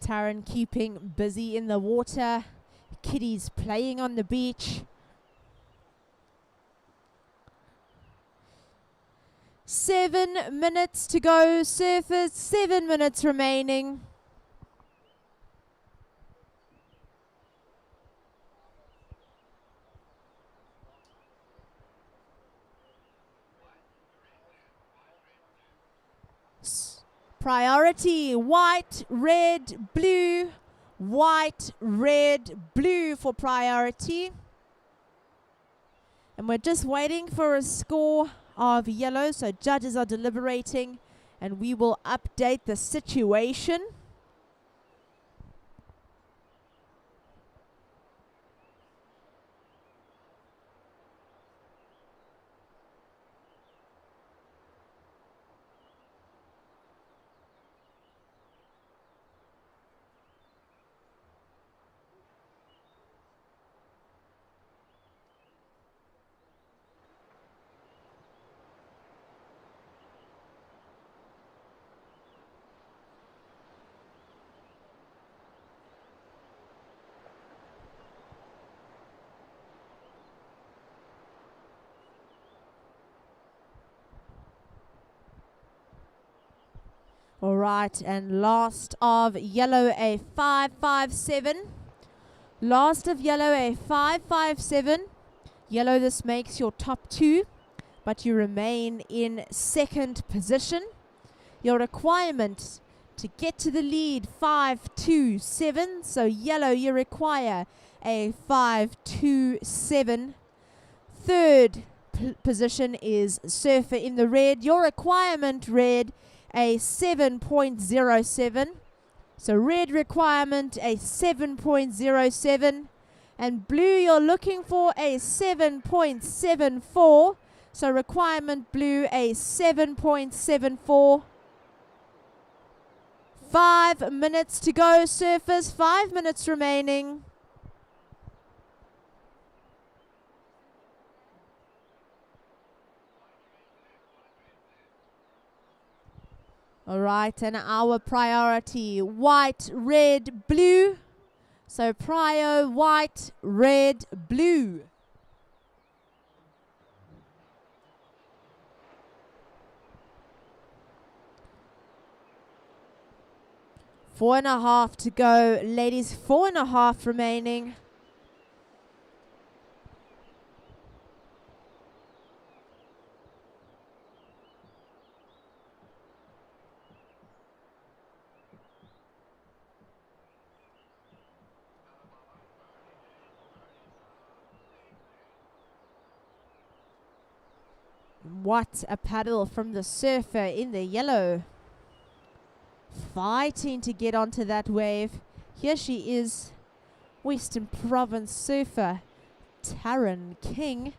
Taryn keeping busy in the water. Kiddies playing on the beach. 7 minutes to go, surfers, 7 minutes remaining. Priority, white, red, blue. White, red, blue for priority. And we're just waiting for a score of yellow, so judges are deliberating, and we will update the situation. All right, and last of yellow, a 557. Last of yellow, a 557. Yellow, this makes your top two, but you remain in second position. Your requirement to get to the lead, 527. So yellow, you require a 527. Third position is surfer in the red. Your requirement, red, a 7.07. So red requirement, a 7.07. And blue, you're looking for a 7.74. So requirement blue, a 7.74. 5 minutes to go, surfers. 5 minutes remaining. All right, and our priority, white, red, blue. So prio, white, red, blue. Four and a half to go, ladies. 4.5 remaining. What a paddle from the surfer in the yellow. Fighting to get onto that wave. Here she is, Western Province surfer, Taryn King.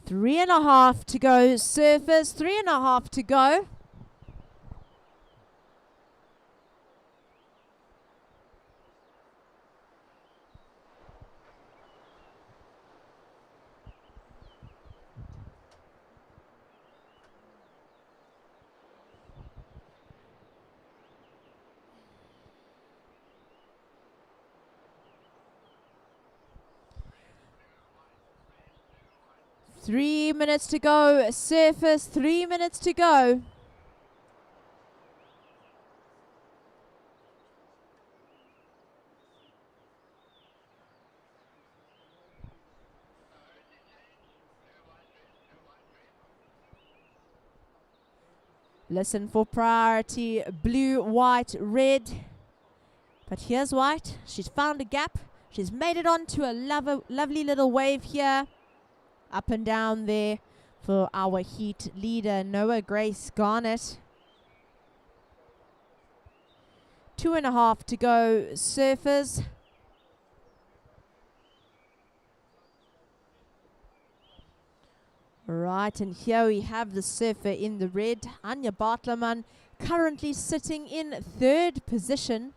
Three and a half to go, surfers. 3.5 to go. Three minutes to go, surfers. 3 minutes to go. Listen for priority, blue, white, red. But here's white. She's found a gap. She's made it onto a lovely little wave here. Up and down there for our heat leader, Noah Grace Garnett. 2.5 to go, surfers. Right, and here we have the surfer in the red, Anya Bartleman, currently sitting in third position.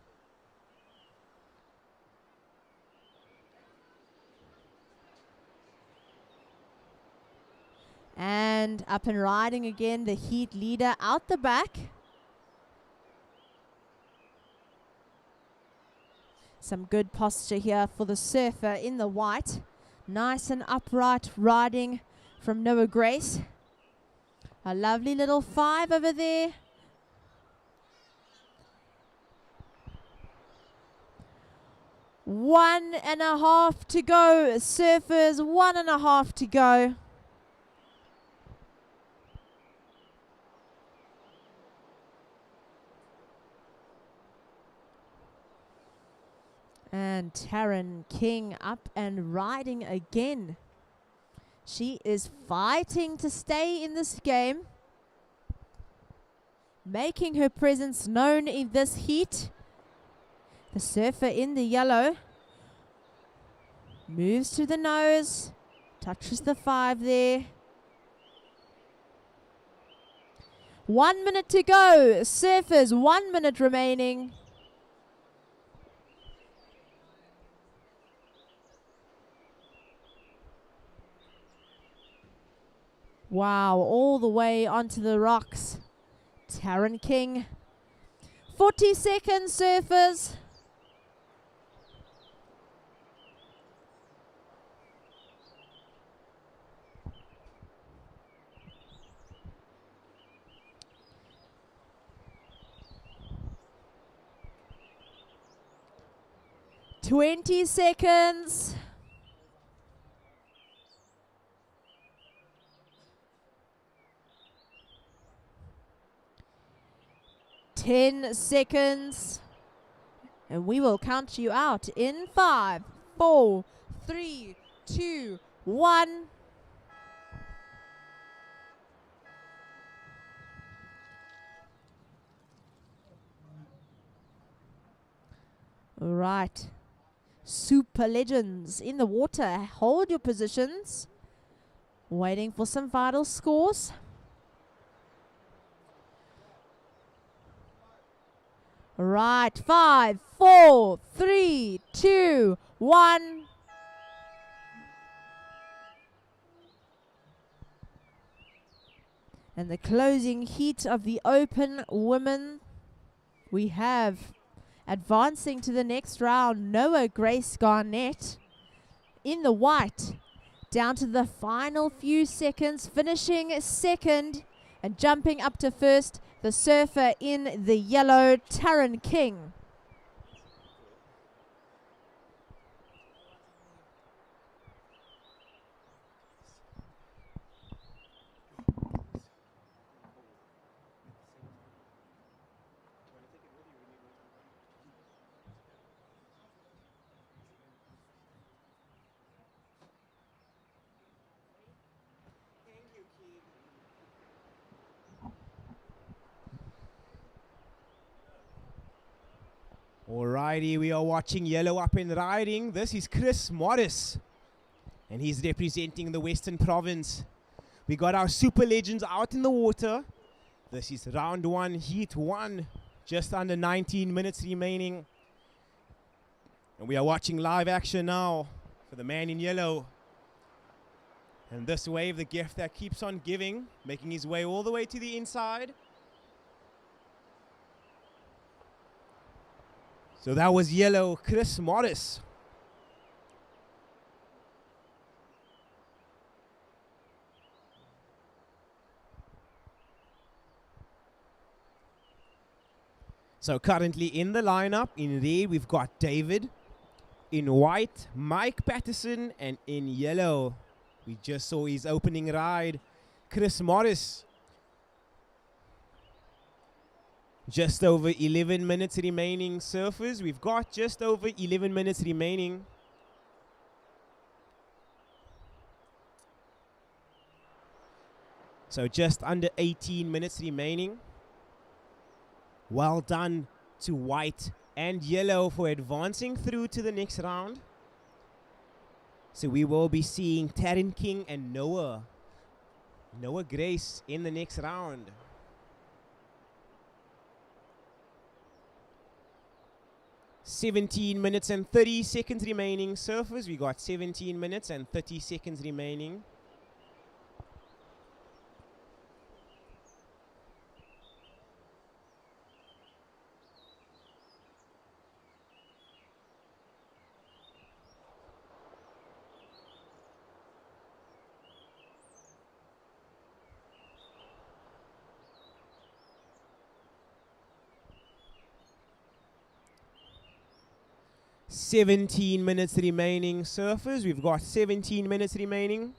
And up and riding again, the heat leader out the back. Some good posture here for the surfer in the white. Nice and upright riding from Noah Grace. A lovely little 5 over there. One and a half to go. Surfers, 1.5 to go. And Taryn King up and riding again. She is fighting to stay in this game, making her presence known in this heat. The surfer in the yellow moves to the nose, touches the 5 there. 1 minute to go. Surfers, 1 minute remaining. Wow, all the way onto the rocks. Taryn King. 40 seconds, surfers. Twenty seconds. Ten seconds. And we will count you out in 5, 4, 3, 2, 1. All right. Super legends in the water. Hold your positions. Waiting for some vital scores. Right, 5, 4, 3, 2, 1. And the closing heat of the open women, we have advancing to the next round, Noah Grace Garnett in the white, down to the final few seconds, finishing second and jumping up to first, the surfer in the yellow, Taryn King. Alrighty, we are watching yellow up and riding. This is Chris Morris, and he's representing the Western Province. We got our super legends out in the water. This is round 1, heat 1, just under 19 minutes remaining. And we are watching live action now for the man in yellow. And this wave, the gift that keeps on giving, making his way all the way to the inside. So that was yellow, Chris Morris. So currently in the lineup, in red we've got David, in white Mike Patterson, and in yellow we just saw his opening ride, Chris Morris. Just over 11 minutes remaining, surfers. We've got just over 11 minutes remaining. So just under 18 minutes remaining. Well done to white and yellow for advancing through to the next round. So we will be seeing Taryn King and Noah Grace in the next round. 17 minutes and 30 seconds remaining, surfers. We got 17 minutes and 30 seconds remaining. 17 minutes remaining, surfers. We've got 17 minutes remaining.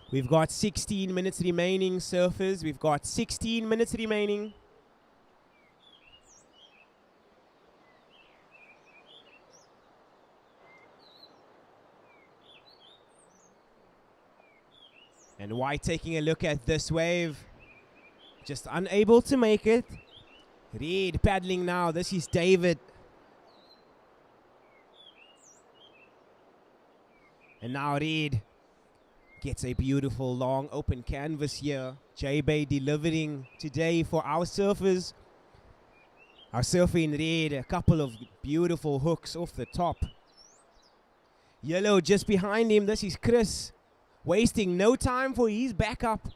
We've got 16 minutes remaining, surfers. We've got 16 minutes remaining. And White taking a look at this wave. Just unable to make it. Reed paddling now. This is David. And now Reed gets a beautiful long open canvas here. J-Bay delivering today for our surfers. Our surfer in red, a couple of beautiful hooks off the top. Yellow just behind him. This is Chris. Wasting no time for his backup.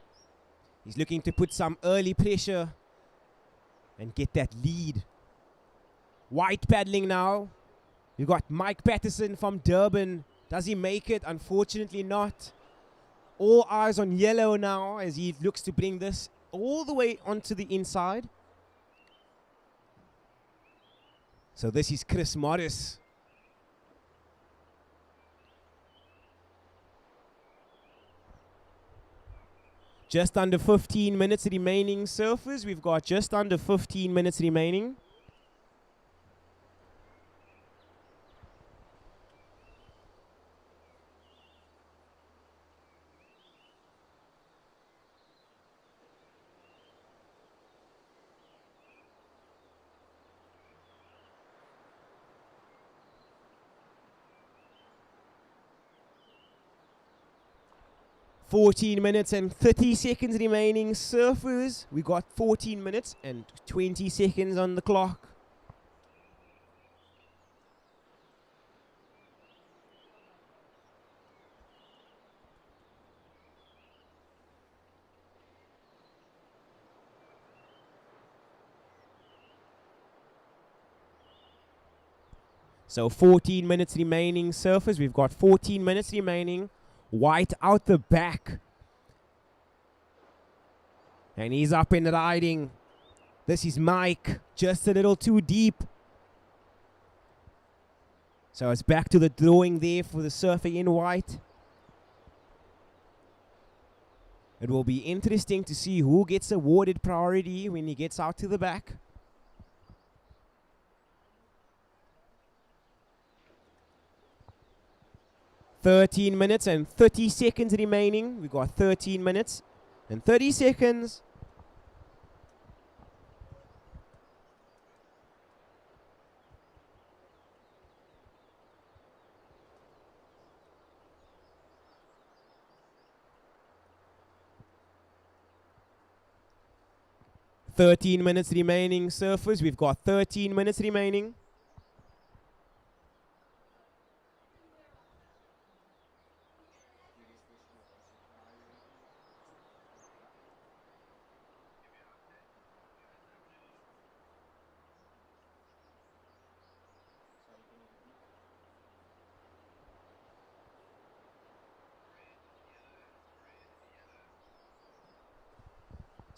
He's looking to put some early pressure and get that lead. White paddling now. You've got Mike Patterson from Durban. Does he make it? Unfortunately not. All eyes on Yellow now as he looks to bring this all the way onto the inside. So this is Chris Morris. Just under 15 minutes remaining, surfers. We've got just under 15 minutes remaining. $14 minutes and 30 seconds remaining, surfers. We got 14 minutes and 20 seconds on the clock. So 14 minutes remaining, surfers. We've got 14 minutes remaining. White out the back. And he's up and riding. This is Mike. Just a little too deep. So it's back to the drawing there for the surfer in white. It will be interesting to see who gets awarded priority when he gets out to the back. $13 minutes and 30 seconds remaining. We've got 13 minutes and 30 seconds. $13 minutes remaining, surfers. We've got 13 minutes remaining.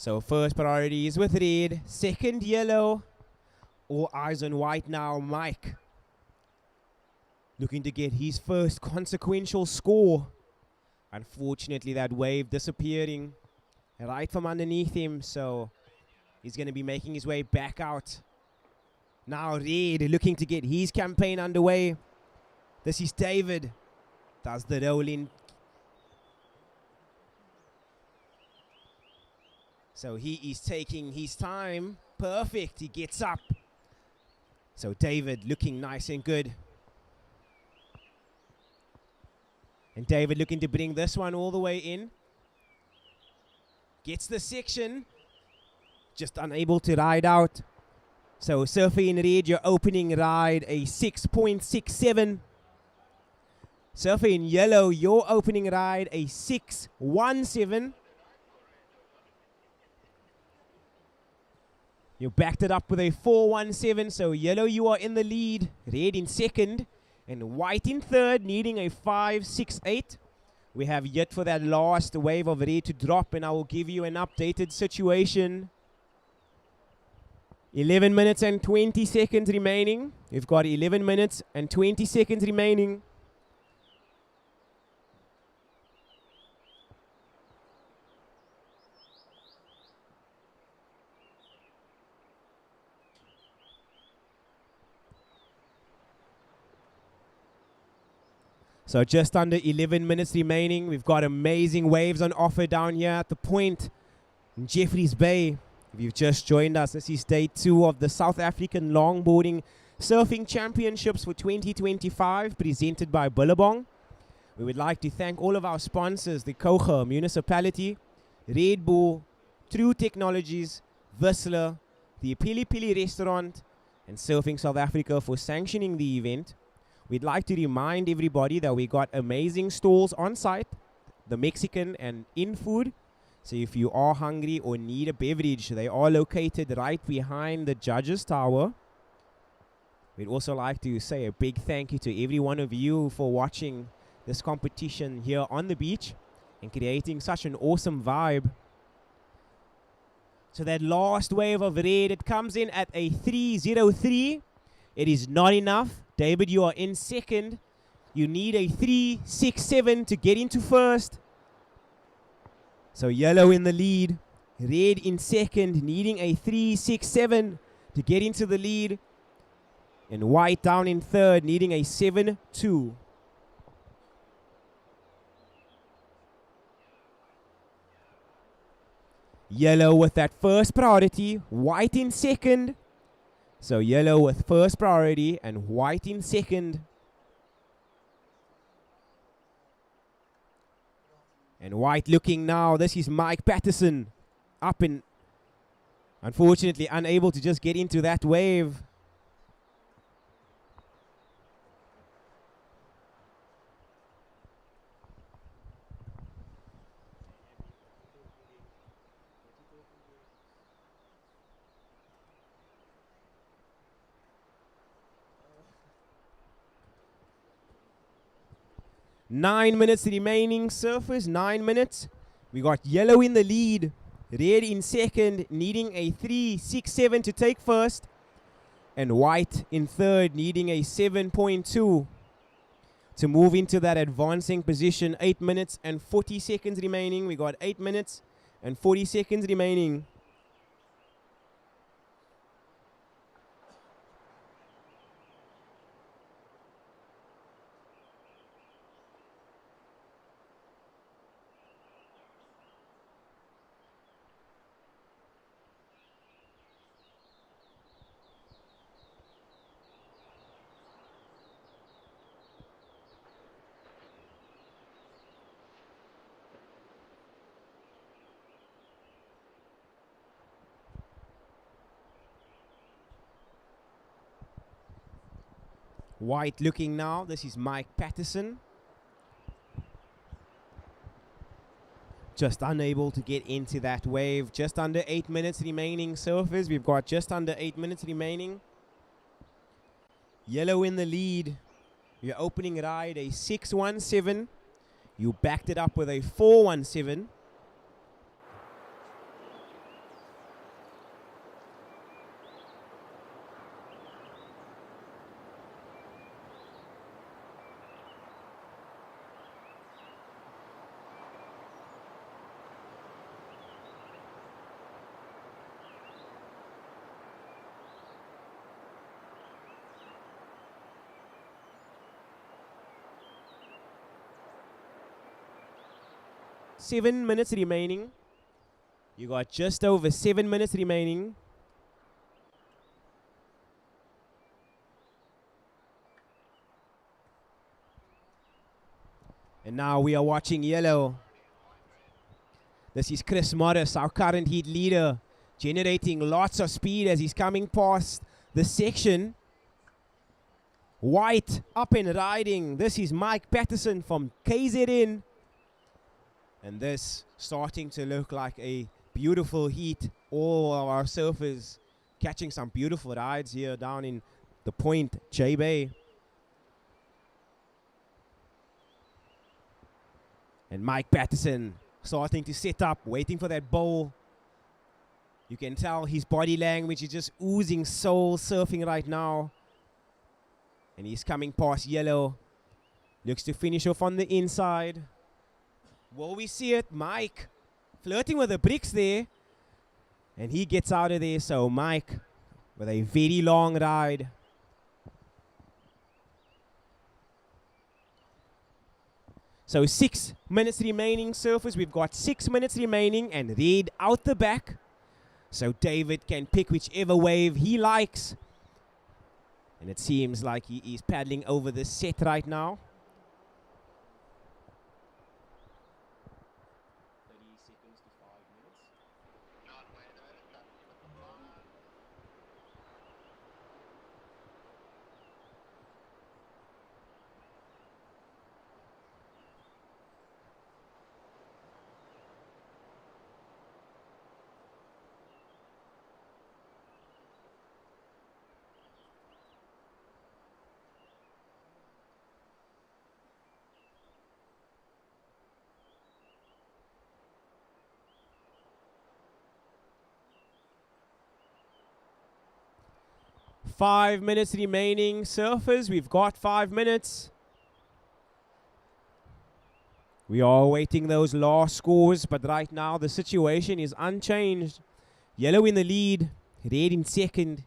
So first priority is with red, second yellow. All eyes on white now, Mike. Looking to get his first consequential score. Unfortunately, that wave disappearing right from underneath him, so he's going to be making his way back out. Now red looking to get his campaign underway. This is David. Does the roll in. So he is taking his time, Perfect. He gets up. So David looking nice and good. And David looking to bring this one all the way in. Gets the section. Just unable to ride out. So Surfer in red, your opening ride, a 6.67. Surfer in yellow, your opening ride, a 6.17. You backed it up with a 4.17. So yellow, you are in the lead. Red in second. And white in third, needing a 5.68. We have yet for that last wave of red to drop, and I will give you an updated situation. 11 minutes and 20 seconds remaining. We've got 11 minutes and 20 seconds remaining. So just under 11 minutes remaining. We've got amazing waves on offer down here at the point in Jeffreys Bay. If you've just joined us, this is day 2 of the South African Longboarding Surfing Championships for 2025, presented by Billabong. We would like to thank all of our sponsors, the Kouga Municipality, Red Bull, True Technologies, VISSLA, the PILI-PILI restaurant, and Surfing South Africa for sanctioning the event. We'd like to remind everybody that we got amazing stalls on site, the Mexican and in food. So if you are hungry or need a beverage, they are located right behind the judges' tower. We'd also like to say a big thank you to every one of you for watching this competition here on the beach and creating such an awesome vibe. So that last wave of red, it comes in at a 3.03. It is not enough. David, you are in second. You need a 3.67 to get into first. So yellow in the lead. Red in second, needing a 3.67 to get into the lead. And white down in third, needing a 7.2. Yellow with that first priority. White in second. So yellow with first priority and white in second. And white looking now. This is Mike Patterson up and unfortunately unable to just get into that wave. Nine minutes remaining, surfers, 9 minutes. We got yellow in the lead, red in second, needing a 3.67 to take first, and white in third, needing a 7.2 to move into that advancing position. 8 minutes and 40 seconds remaining. We got 8 minutes and 40 seconds remaining. White looking now. This is Mike Patterson. Just unable to get into that wave. Just under 8 minutes remaining, surfers. We've got just under 8 minutes remaining. Yellow in the lead. Your opening ride, a 6.17. You backed it up with a 4.17. Seven minutes remaining. You got just over 7 minutes remaining. And now we are watching yellow. This is Chris Morris, our current heat leader, generating lots of speed as he's coming past the section. White up and riding. This is Mike Patterson from KZN. And this starting to look like a beautiful heat. All of our surfers catching some beautiful rides here down in the Point J Bay. And Mike Patterson starting to set up, waiting for that bowl. You can tell his body language is just oozing soul surfing right now. And he's coming past yellow. Looks to finish off on the inside. Will we see it? Mike flirting with the bricks there. And he gets out of there. So Mike with a very long ride. So 6 minutes remaining, surfers. We've got 6 minutes remaining and Red out the back. So David can pick whichever wave he likes. And it seems like he is paddling over the set right now. 30 seconds to 5 minutes. 5 minutes remaining, surfers. We've got 5 minutes. We are awaiting those last scores, but right now the situation is unchanged. Yellow in the lead, red in second,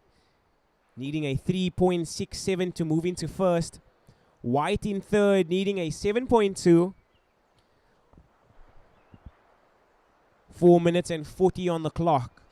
needing a 3.67 to move into first. White in third, needing a 7.2. 4 minutes and 40 on the clock.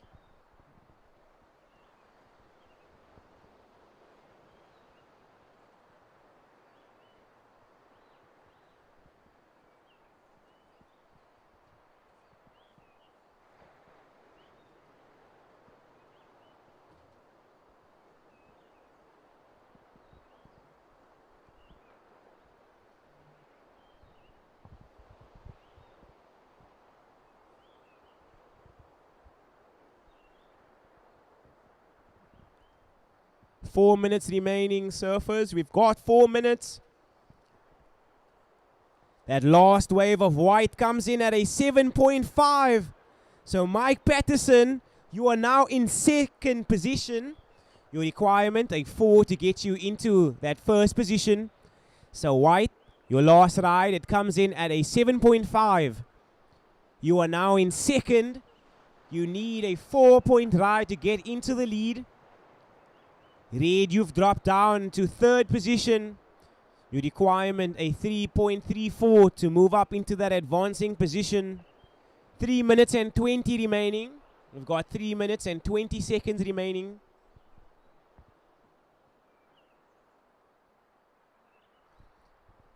Four minutes remaining, surfers. We've got 4 minutes. That last wave of white comes in at a 7.5. So Mike Patterson, you are now in second position. Your requirement, a 4 to get you into that first position. So white, your last ride, it comes in at a 7.5. You are now in second. You need a 4-point ride to get into the lead. Red, you've dropped down to third position. Your requirement, a 3.34 to move up into that advancing position. 3 minutes and 20 remaining. We've got 3 minutes and 20 seconds remaining.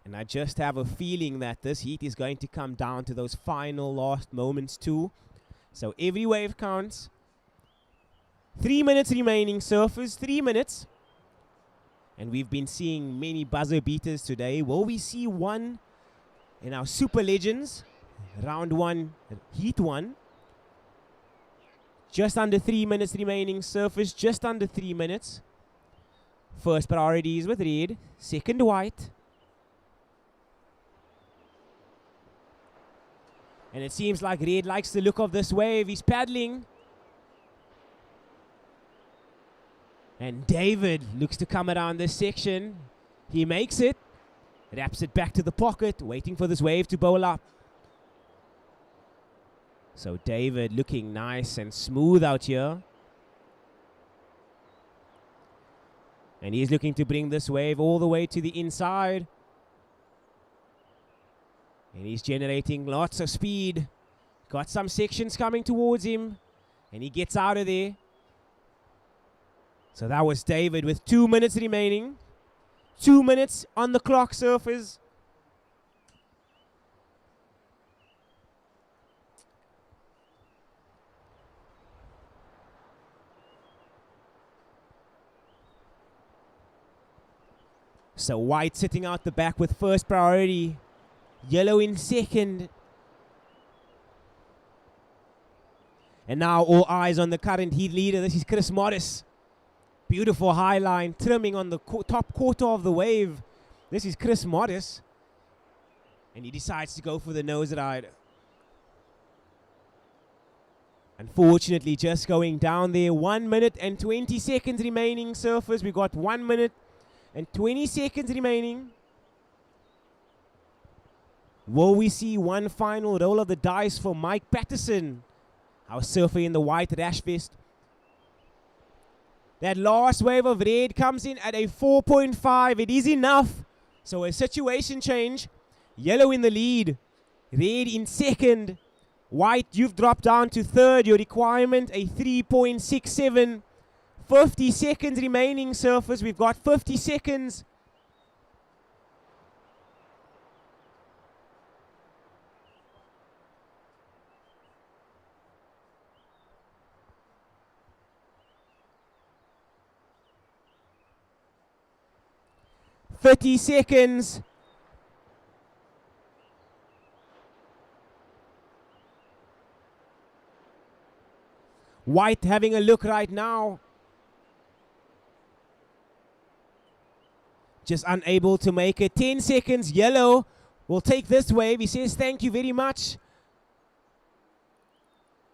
And I just have a feeling that this heat is going to come down to those final last moments too. So every wave counts. 3 minutes remaining, surfers, 3 minutes. And we've been seeing many buzzer beaters today. Will we see one in our Super Legends? Round 1, Heat 1. Just under 3 minutes remaining, surfers, just under 3 minutes. First priority is with red, second white. And it seems like red likes the look of this wave. He's paddling. And David looks to come around this section. He makes it. Wraps it back to the pocket, waiting for this wave to bowl up. So David looking nice and smooth out here. And he's looking to bring this wave all the way to the inside. And he's generating lots of speed. Got some sections coming towards him. And he gets out of there. So that was David with 2 minutes remaining. 2 minutes on the clock, surfers. So white sitting out the back with first priority. Yellow in second. And now all eyes on the current heat leader. This is Chris Morris. Beautiful high line, trimming on the top quarter of the wave. This is Chris Morris. And he decides to go for the nose ride. Unfortunately, just going down there. 1 minute and 20 seconds remaining, surfers. We've got 1 minute and 20 seconds remaining. Will we see one final roll of the dice for Mike Patterson, our surfer in the white rash vest? That last wave of red comes in at a 4.5. It is enough. So a situation change. Yellow in the lead. Red in second. White, you've dropped down to third. Your requirement, a 3.67. 50 seconds remaining, surfers. We've got 50 seconds. Thirty seconds. White having a look right now. Just unable to make it. 10 seconds. Yellow will take this wave. He says thank you very much.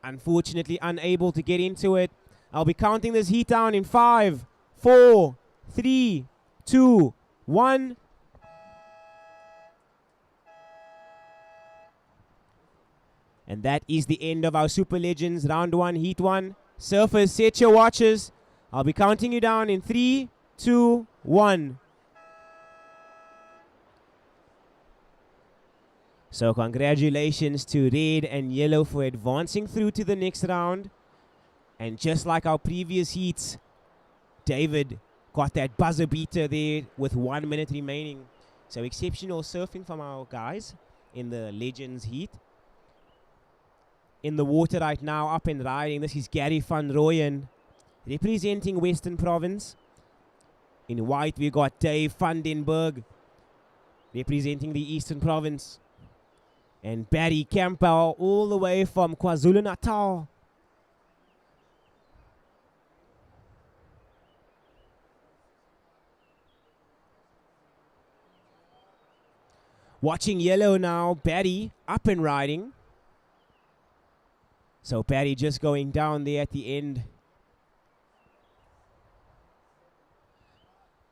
Unfortunately unable to get into it. I'll be counting this heat down in 5, 4, 3, 2, 1. And that is the end of our Super Legends Round 1, Heat 1. Surfers, set your watches. I'll be counting you down in 3, 2, 1. So congratulations to red and yellow for advancing through to the next round. And just like our previous heats, David got that buzzer beater there with 1 minute remaining. So exceptional surfing from our guys in the Legends Heat. In the water right now, up and riding, this is Gary van Rooyen, representing Western Province. In white, we got Dave van den Berg, representing the Eastern Province. And Barry Campbell, all the way from KwaZulu-Natal. Watching yellow now, Barry up and riding. So Barry just going down there at the end.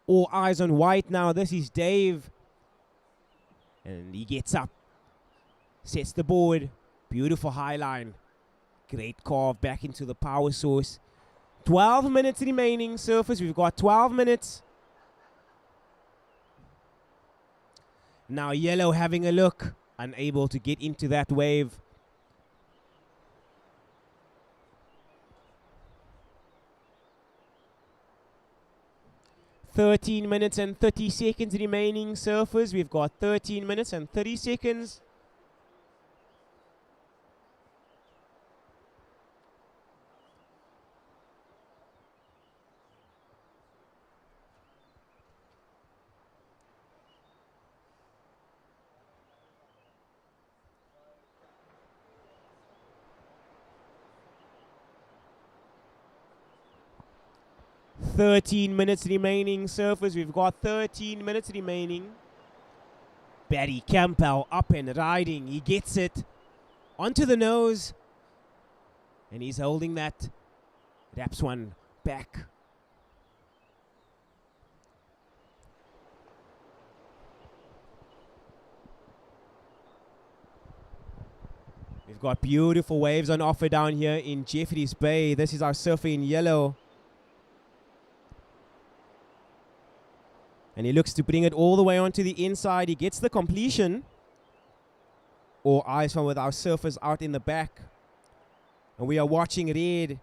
All eyes on white now. This is Dave. And he gets up. Sets the board. Beautiful high line. Great carve back into the power source. 12 minutes remaining, surfers. We've got 12 minutes. Now yellow having a look. Unable to get into that wave. 13 minutes and 30 seconds remaining, surfers. We've got 13 minutes and 30 seconds. Thirteen minutes remaining, surfers. We've got 13 minutes remaining. Barry Campbell up and riding. He gets it onto the nose. And he's holding that. Wraps one back. We've got beautiful waves on offer down here in Jeffreys Bay. This is our surfer in yellow. And he looks to bring it all the way onto the inside. He gets the completion. All eyes from with our surfers out in the back. And we are watching red.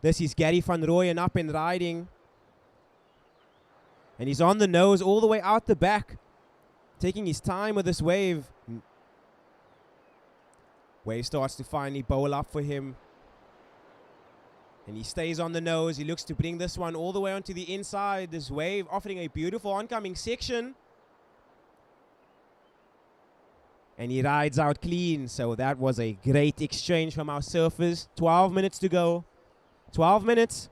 This is Gary van Rooyen up and riding. And he's on the nose all the way out the back. Taking his time with this wave. Wave starts to finally bowl up for him. And he stays on the nose. He looks to bring this one all the way onto the inside. This wave offering a beautiful oncoming section. And he rides out clean. So that was a great exchange from our surfers. 12 minutes to go. 12 minutes.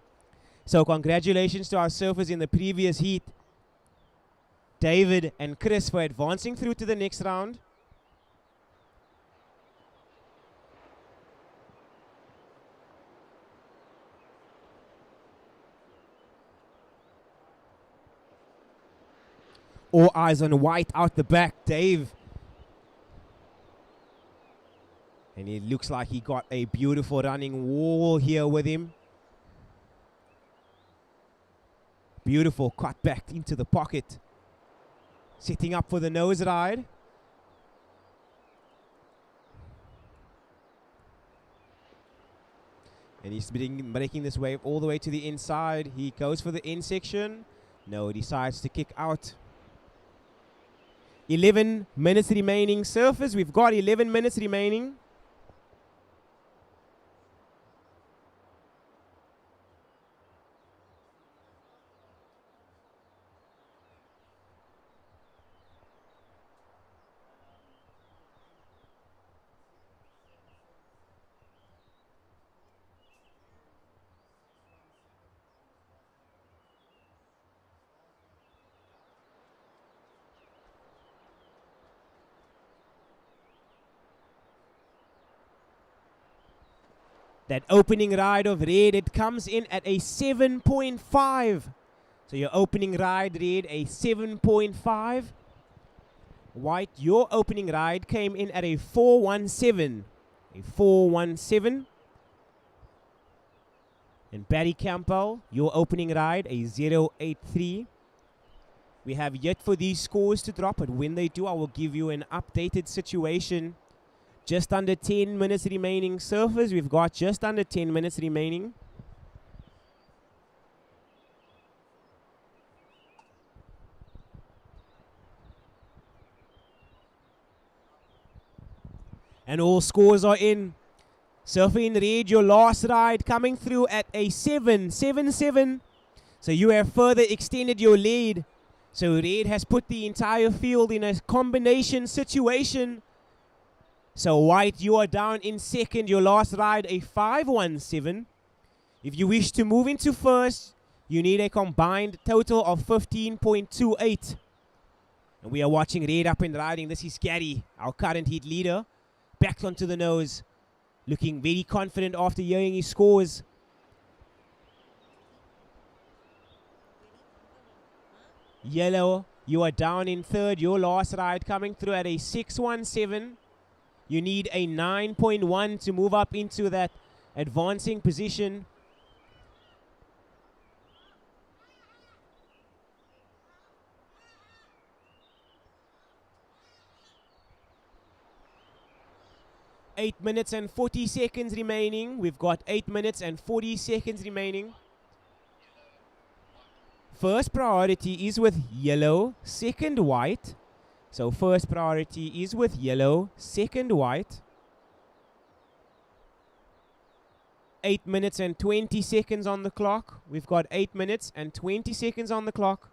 So congratulations to our surfers in the previous heat. David and Chris for advancing through to the next round. All eyes on White out the back. Dave. And it looks like he got a beautiful running wall here with him. Beautiful cut back into the pocket. Setting up for the nose ride. And he's breaking this wave all the way to the inside. He goes for the end section. No, decides to kick out. 11 minutes remaining. Surfers, we've got 11 minutes remaining. That opening ride of Red, it comes in at a 7.5. So your opening ride, Red, a 7.5. White, your opening ride came in at a 4.17. A 4.17. And Barry Campbell, your opening ride, a 0.83. We have yet for these scores to drop, but when they do, I will give you an updated situation. Just under 10 minutes remaining. Surfers, we've got just under 10 minutes remaining. And all scores are in. Surfer in Red, your last ride coming through at a 7.77. So you have further extended your lead. So Red has put the entire field in a combination situation. So White, you are down in second. Your last ride, a 5.17. If you wish to move into first, you need a combined total of 15.28. And we are watching Red up and riding. This is Gary, our current heat leader. Back onto the nose. Looking very confident after hearing his scores. Yellow, you are down in third. Your last ride coming through at a 6.17. You need a 9.1 to move up into that advancing position. Eight minutes and 40 seconds remaining. We've got 8 minutes and 40 seconds remaining. First priority is with yellow, second White. So first priority is with yellow, second White. 8 minutes and 20 seconds on the clock. We've got 8 minutes and 20 seconds on the clock.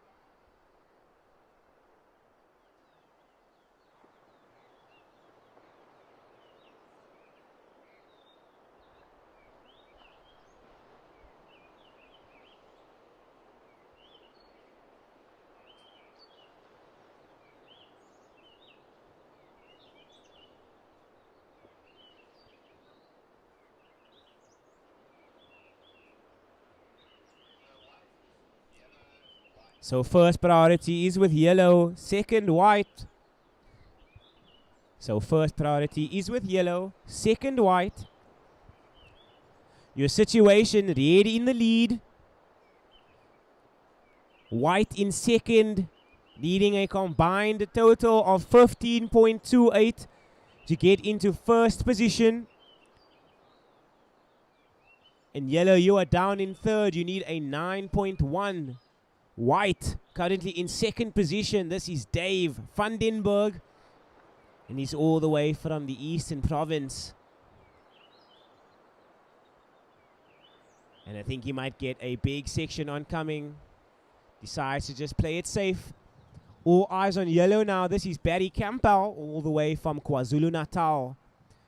So first priority is with yellow, second White. So first priority is with yellow, second White. Your situation, Red in the lead. White in second, needing a combined total of 15.28 to get into first position. And yellow, you are down in third. You need a 9.1. White currently in second position. This is Dave Vandenberg. And he's all the way from the Eastern Province. And I think he might get a big section oncoming. Decides to just play it safe. All eyes on yellow now. This is Barry Campbell all the way from KwaZulu-Natal.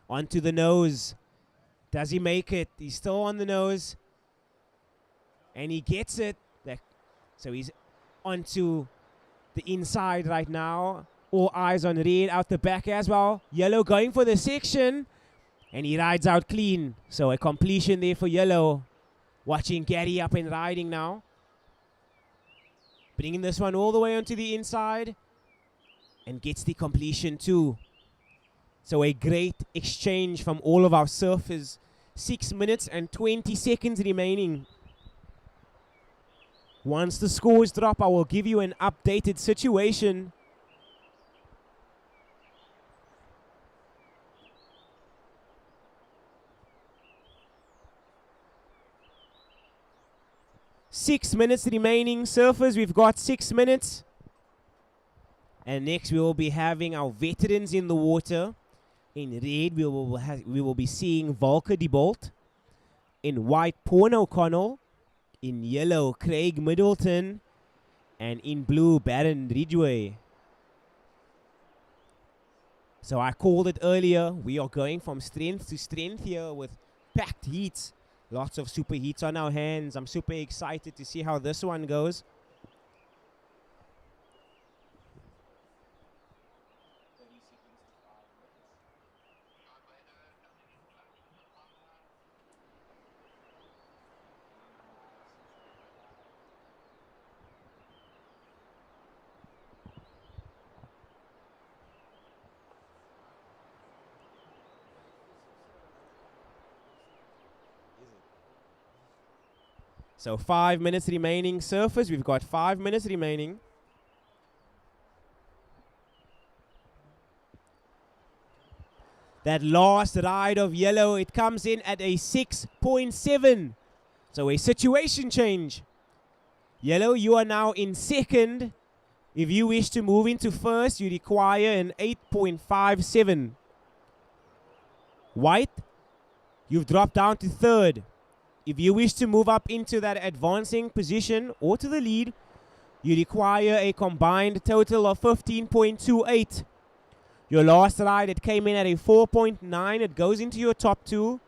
Onto the nose. Does he make it? He's still on the nose. And he gets it. So he's onto the inside right now. All eyes on red out the back as well. Yellow going for the section. And he rides out clean. So a completion there for yellow. Watching Gary up and riding now. Bringing this one all the way onto the inside. And gets the completion too. So a great exchange from all of our surfers. 6 minutes and 20 seconds remaining. Once the scores drop, I will give you an updated situation. Six minutes remaining, surfers. We've got 6 minutes. And next we will be having our veterans in the water. In red, we will be seeing Volker de Bolt. In white, Paul O'Connell. In yellow, Craig Middleton. And in blue, Baron Ridgway. So I called it earlier. We are going from strength to strength here with packed heats. Lots of super heats on our hands. I'm super excited to see how this one goes. So 5 minutes remaining, surfers. We've got 5 minutes remaining. That last ride of yellow, it comes in at a 6.7. So a situation change. Yellow, you are now in second. If you wish to move into first, you require an 8.57. White, you've dropped down to third. If you wish to move up into that advancing position or to the lead, you require a combined total of 15.28. Your last ride, it came in at a 4.9. It goes into your top two,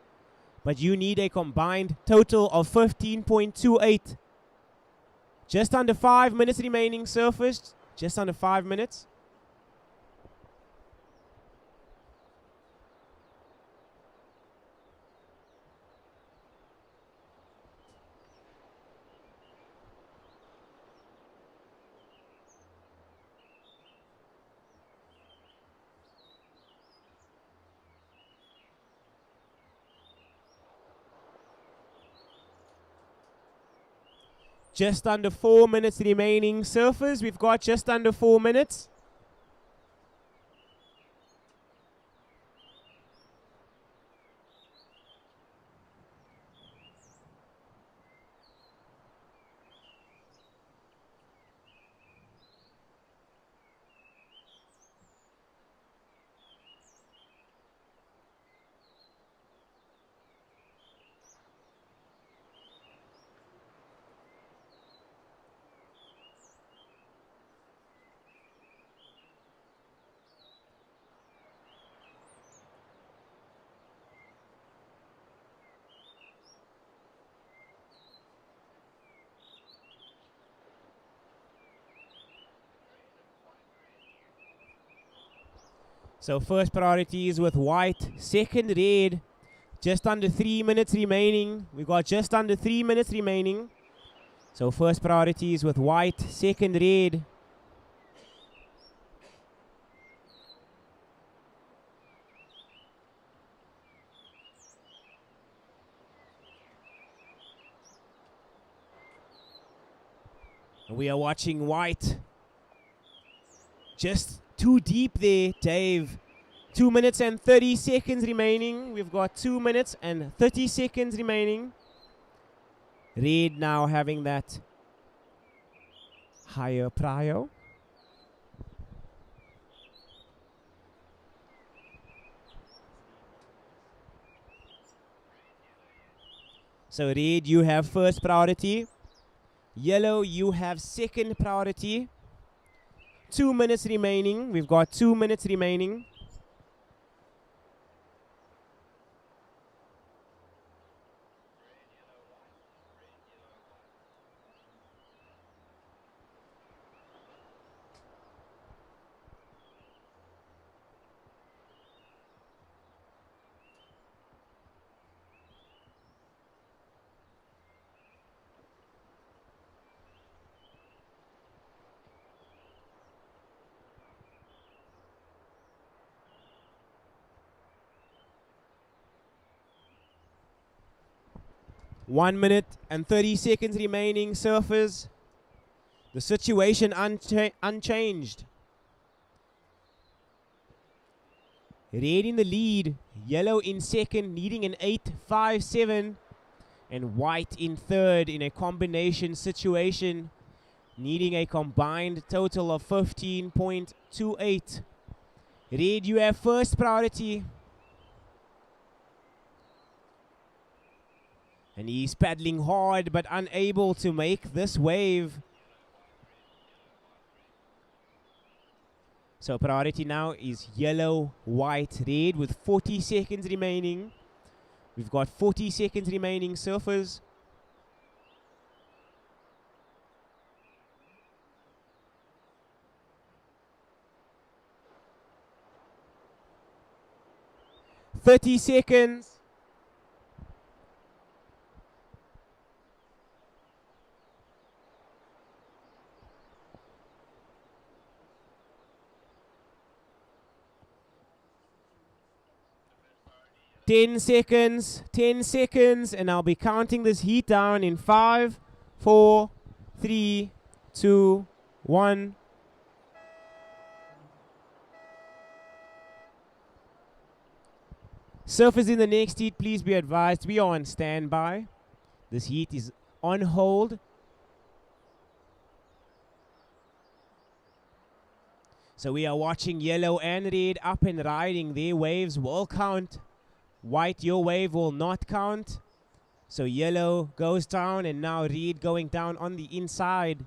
but you need a combined total of 15.28. Just under 5 minutes remaining, surfers. Just under 5 minutes. Just under 4 minutes remaining, surfers. We've got just under 4 minutes. So first priority is with white, second red. Just under 3 minutes remaining. We've got just under 3 minutes remaining. So first priority is with white, second red. And we are watching white. Just too deep there, Dave. 2 minutes and 30 seconds remaining. We've got 2 minutes and 30 seconds remaining. Red now having that higher prio. So red, you have first priority. Yellow, you have second priority. 2 minutes remaining. We've got 2 minutes remaining. One minute and 30 seconds remaining, surfers. The situation unchanged. Red in the lead, yellow in second, needing an 8.57, and white in third in a combination situation, needing a combined total of 15.28. Red, you have first priority. And he's paddling hard but unable to make this wave. So priority now is yellow, white, red with 40 seconds remaining. We've got 40 seconds remaining, surfers. "30 seconds. 10 seconds, 10 seconds, and I'll be counting this heat down in 5, 4, 3, 2, 1. Surfers in the next heat, please be advised, we are on standby. This heat is on hold. So we are watching yellow and red up and riding. Their waves will count. White, your wave will not count. So yellow goes down, and now red going down on the inside.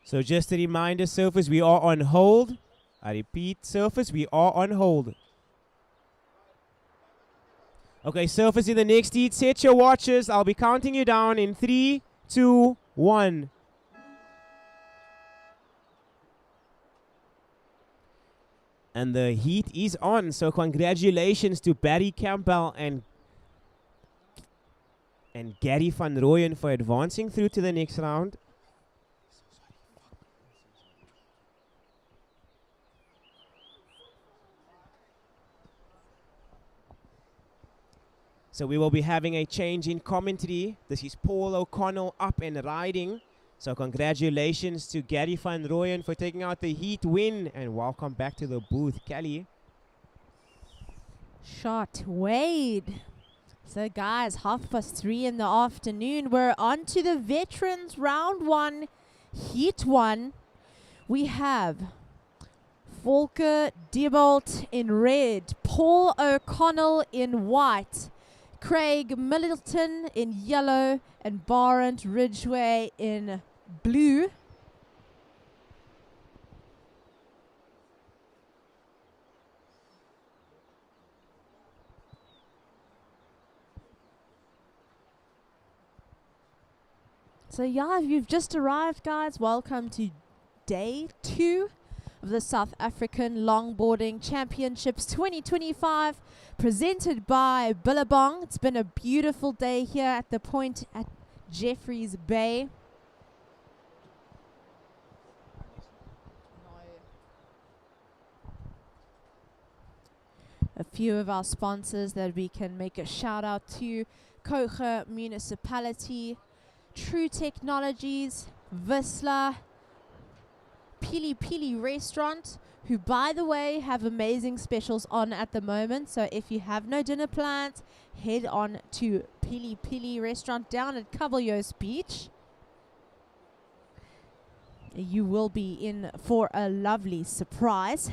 So just a reminder, surfers, we are on hold. I repeat, surfers, we are on hold. Okay, surfers in the next heat, set your watches. I'll be counting you down in 3, 2, 1. And the heat is on, so congratulations to Barry Campbell and Gary van Rooyen for advancing through to the next round. So we will be having a change in commentary. This is Paul O'Connell up and riding. So congratulations to Gary van Rooyen for taking out the heat win. And welcome back to the booth, Kelly. Shot Wade. So guys, 3:30 in the afternoon. We're on to the veterans round 1, heat 1. We have Volker Diebold in red, Paul O'Connell in white, Craig Middleton in yellow, and Barent Ridgway in blue. So yeah, if you've just arrived, guys, welcome to day 2 of the South African Longboarding Championships 2025, presented by Billabong. It's been a beautiful day here at the point at Jeffreys Bay. A few of our sponsors that we can make a shout out to: Kouga Municipality, True Technologies, VISSLA, PILI-PILI Restaurant, who by the way have amazing specials on at the moment. So if you have no dinner plans, head on to PILI-PILI Restaurant down at Kahunas Beach. You will be in for a lovely surprise.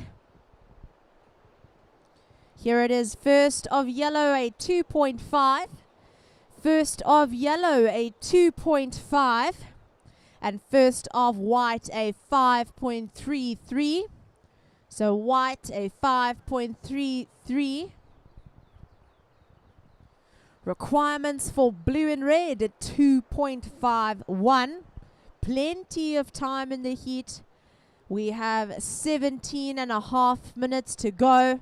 Here it is, first of yellow, a 2.5. First of yellow, a 2.5. And first of white, a 5.33. So white, a 5.33. Requirements for blue and red, a 2.51. Plenty of time in the heat. We have 17.5 minutes to go.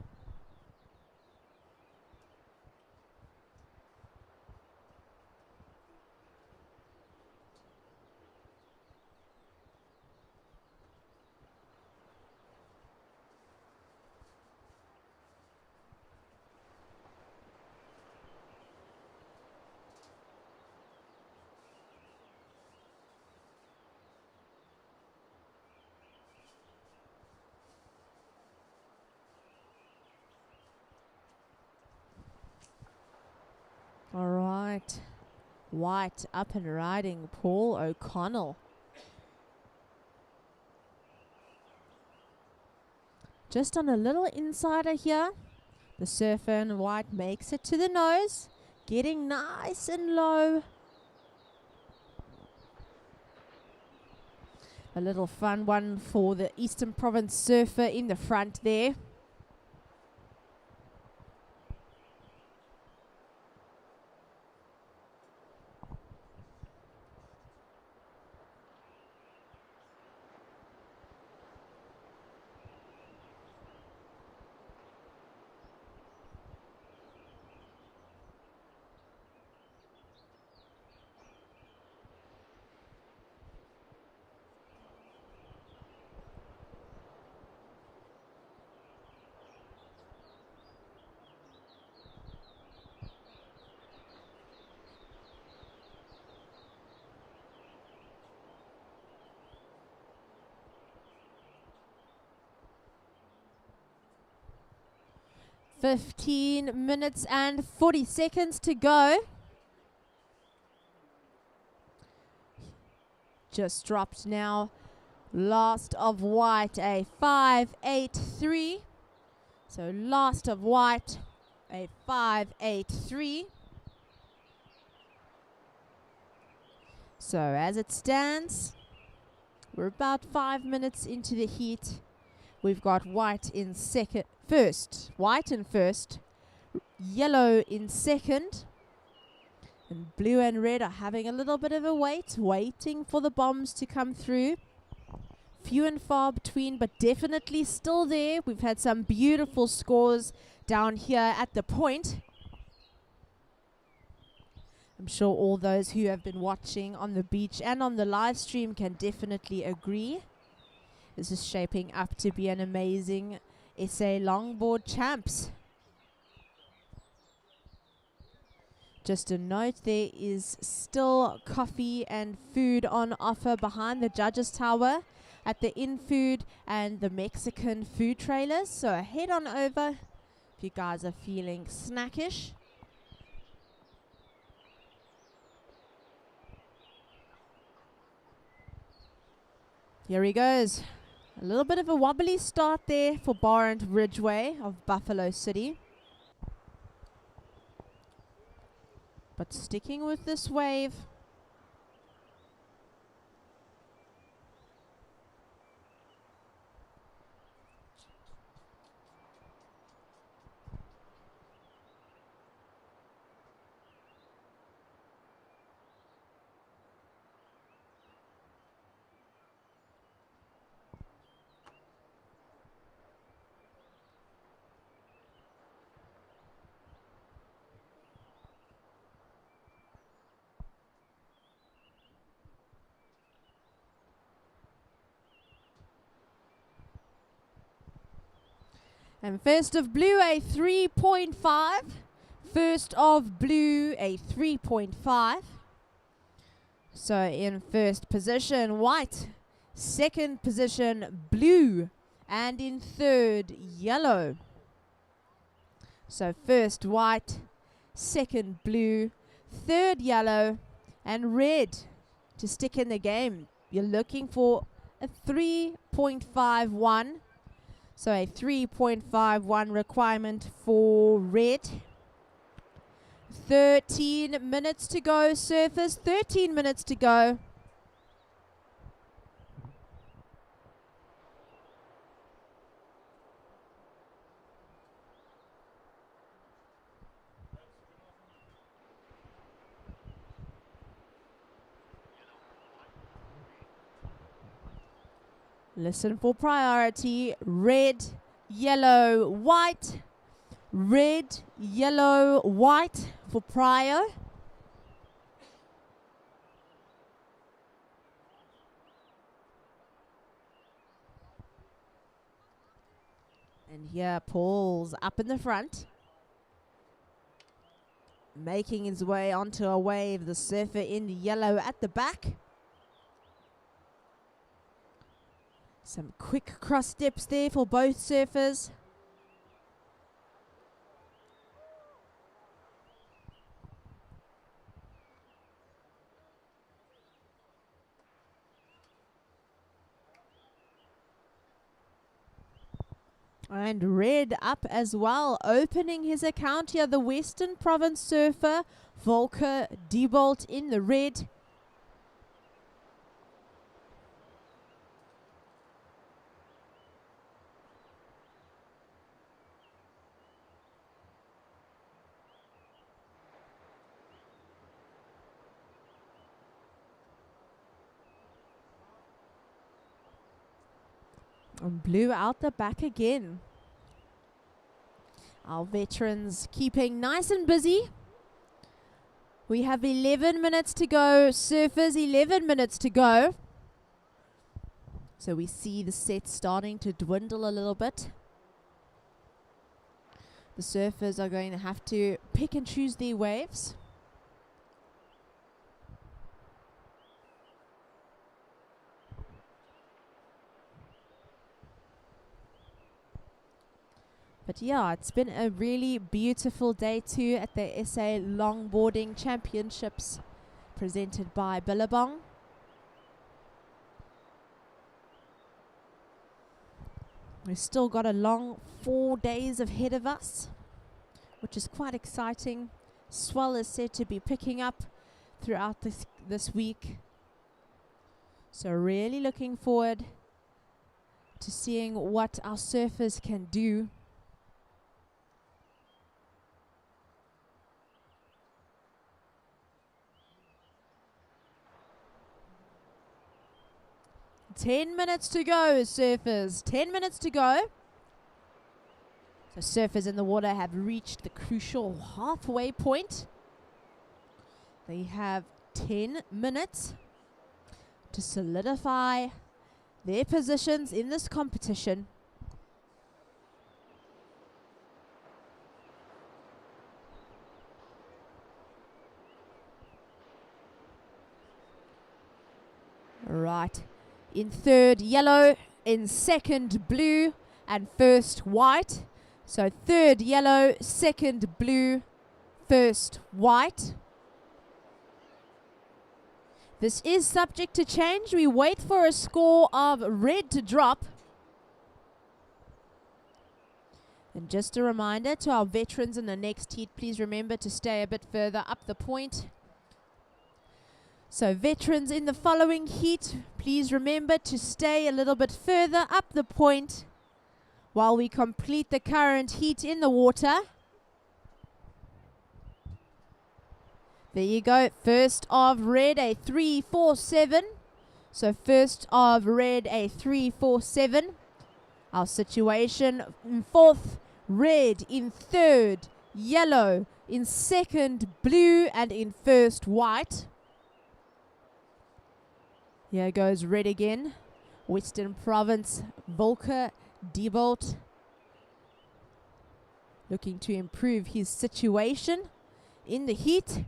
All right, white up and riding, Paul O'Connell. Just on a little insider here, the surfer in white makes it to the nose, getting nice and low. A little fun one for the Eastern Province surfer in the front there. "15 minutes and 40 seconds to go." Just dropped now. Last of white, a 5.83. So last of white, a 5.83. So as it stands, we're about 5 minutes into the heat. We've got white in white in first, yellow in second, and blue and red are having a little bit of a waiting for the bombs to come through. Few and far between, but definitely still there. We've had some beautiful scores down here at the point. I'm sure all those who have been watching on the beach and on the live stream can definitely agree. This is shaping up to be an amazing SA Longboard Champs. Just a note, there is still coffee and food on offer behind the judges tower at the in-food and the Mexican food trailers. So head on over if you guys are feeling snackish. Here he goes. A little bit of a wobbly start there for Barrent Ridgeway of Buffalo City. But sticking with this wave. And first of blue, a 3.5. First of blue, a 3.5. So in first position, white. Second position, blue. And in third, yellow. So first white, second blue, third yellow, and red to stick in the game. You're looking for a 3.51. So a 3.51 requirement for red. 13 minutes to go, surfers. 13 minutes to go. Listen for priority. Red, yellow, white. Red, yellow, white for prio. And here Paul's up in the front, making his way onto a wave. The surfer in yellow at the back. Some quick cross steps there for both surfers. And red up as well, opening his account here. The Western Province surfer, Volker Diebold in the red. And blue out the back again. Our veterans keeping nice and busy. We have 11 minutes to go. Surfers, 11 minutes to go. So we see the set starting to dwindle a little bit. The surfers are going to have to pick and choose their waves. But yeah, it's been a really beautiful day too at the SA Longboarding Championships presented by Billabong. We've still got a long 4 days ahead of us, which is quite exciting. Swell is said to be picking up throughout this week. So really looking forward to seeing what our surfers can do. Ten minutes to go, surfers. 10 minutes to go. So surfers in the water have reached the crucial halfway point. They have 10 minutes to solidify their positions in this competition. Right. In third, yellow. In second, blue. And first, white. So third, yellow. Second, blue. First, white. This is subject to change. We wait for a score of red to drop. And just a reminder to our veterans in the next heat, please remember to stay a bit further up the point. So veterans in the following heat, please remember to stay a little bit further up the point while we complete the current heat in the water. There you go. First of red, a 3-4-7. So first of red, a 3-4-7. Our situation in fourth, red. In third, yellow. In second, blue. And in first, white. Here goes red again. Western Province, Volker Diebold. looking to improve his situation in the heat.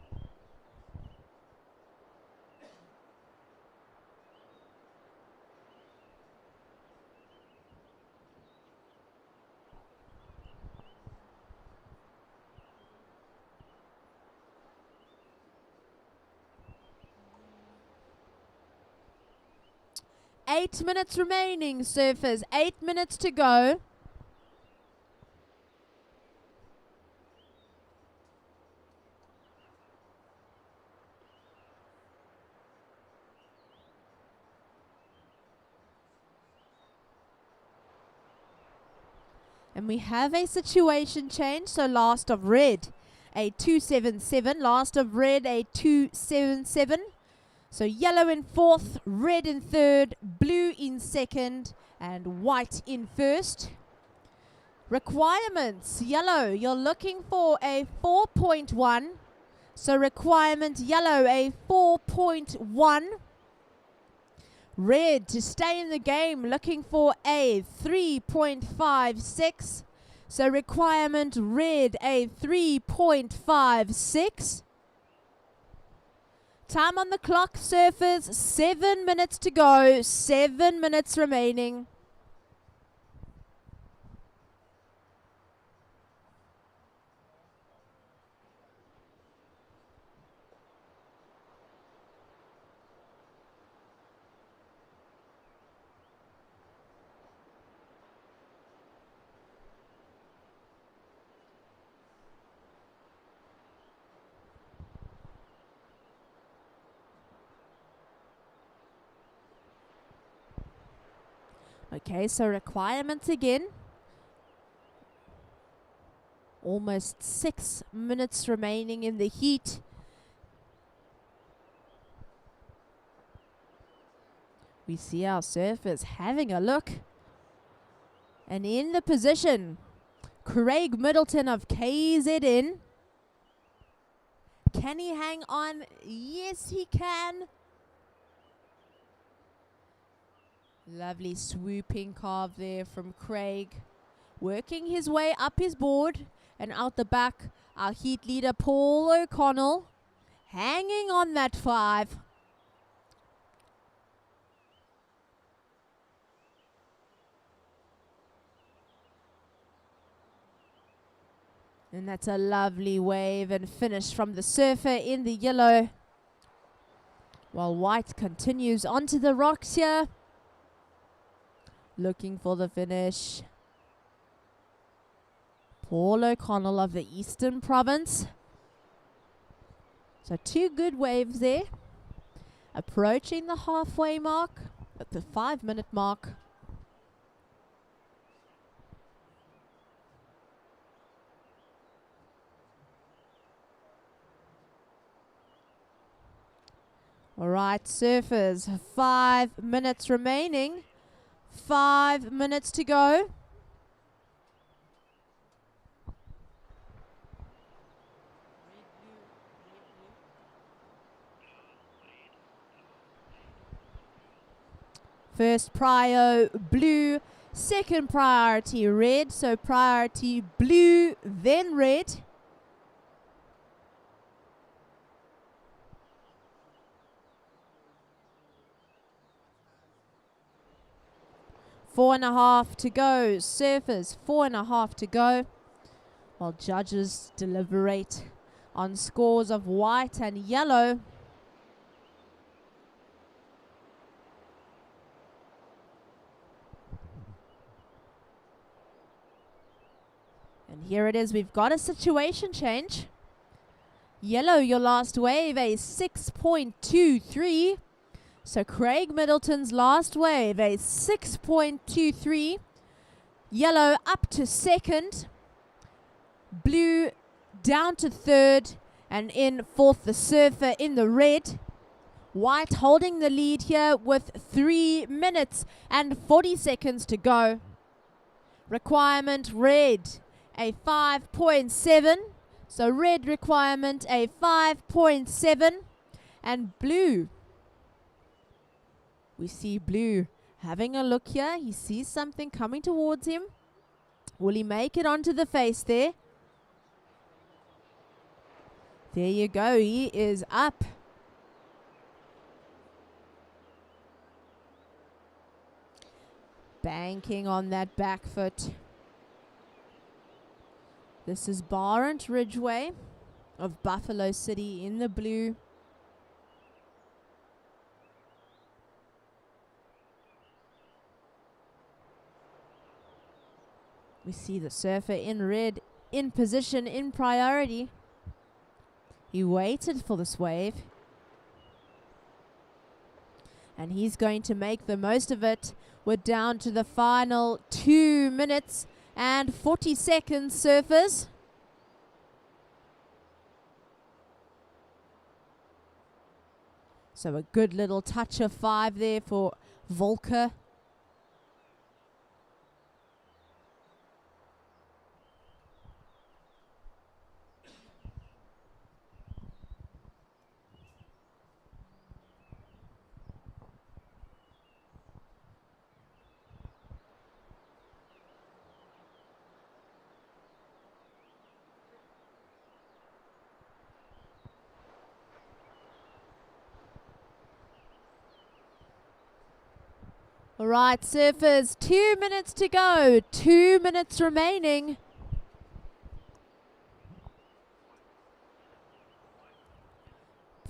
Eight minutes remaining, surfers. 8 minutes to go. And we have a situation change. So last of red, a 277. Last of red, a 277. So yellow in fourth, red in third, blue in second, and white in first. Requirements. Yellow, you're looking for a 4.1. So requirement yellow, a 4.1. Red, to stay in the game, looking for a 3.56. So requirement red, a 3.56. Time on the clock, surfers. 7 minutes to go. 7 minutes remaining. Okay, so requirements again. Almost 6 minutes remaining in the heat. We see our surfers having a look. And in the position, Craig Middleton of KZN. Can he hang on? Yes, he can. Lovely swooping carve there from Craig. Working his way up his board and out the back, our heat leader Paul O'Connell. Hanging on that 5. And that's a lovely wave and finish from the surfer in the yellow. While white continues onto the rocks here. Looking for the finish. Paul O'Connell of the Eastern Province. So 2 good waves there. Approaching the halfway mark at the 5-minute mark. All right, surfers, 5 minutes remaining. 5 minutes to go. First prio blue, second priority red. So priority blue, then red. Four and a half to go. Surfers, 4.5 to go. While judges deliberate on scores of white and yellow. And here it is. We've got a situation change. Yellow, your last wave, a 6.23. So Craig Middleton's last wave, a 6.23. Yellow up to second. Blue down to third. And in fourth, the surfer in the red. White holding the lead here with 3 minutes and 40 seconds to go. Requirement red, a 5.7. So red requirement, a 5.7. And blue. We see blue having a look here. He sees something coming towards him. Will he make it onto the face there? There you go. He is up. Banking on that back foot. This is Barrent Ridgeway of Buffalo City in the blue. We see the surfer in red, in position, in priority. He waited for this wave. And he's going to make the most of it. We're down to the final 2 minutes and 40 seconds, surfers. So a good little touch of 5 there for Volker. All right, surfers, 2 minutes to go. 2 minutes remaining.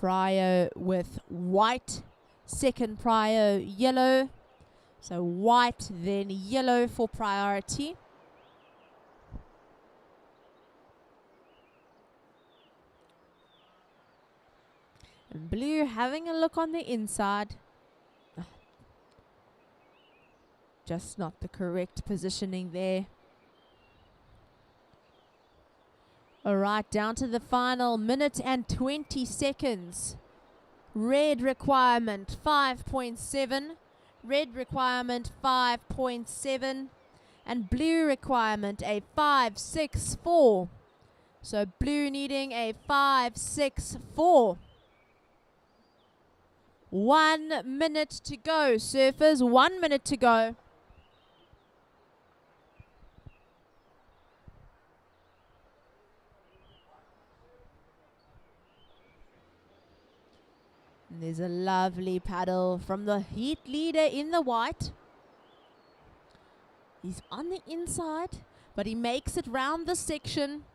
Prio with white. Second prio yellow. So white, then yellow for priority. And blue having a look on the inside. Just not the correct positioning there. All right, down to the final minute and 20 seconds. Red requirement 5.7. Red requirement 5.7. And blue requirement a 5.64. So blue needing a 5.64. 1 minute to go, surfers. 1 minute to go. And there's a lovely paddle from the heat leader in the white. He's on the inside, but he makes it round the section.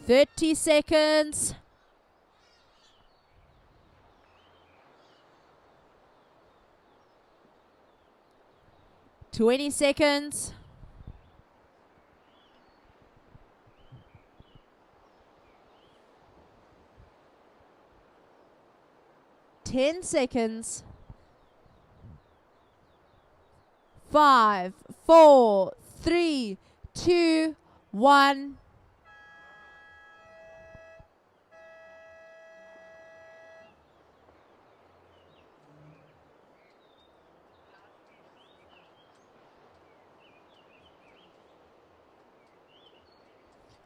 "30 seconds. "20 seconds. "10 seconds. 5, 4, 3, 2, 1.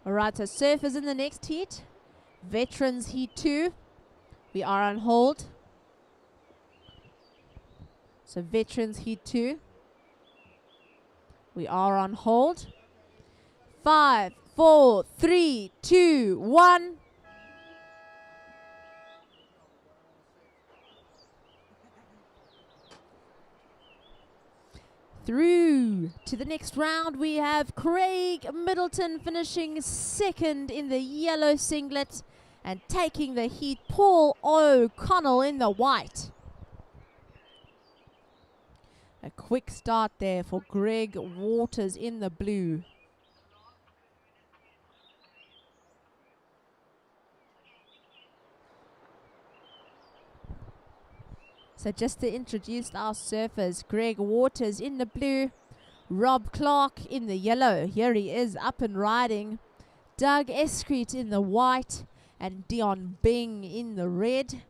All right, so surfers in the next heat. Veterans heat 2. We are on hold. So veterans heat 2. We are on hold. 5, 4, 3, 2, 1. Through to the next round, we have Craig Middleton finishing second in the yellow singlet and taking the heat, Paul O'Connell in the white. A quick start there for Greg Waters in the blue. So just to introduce our surfers, Greg Waters in the blue, Rob Clark in the yellow. Here he is up and riding. Doug Escreet in the white and Dion Bing in the red.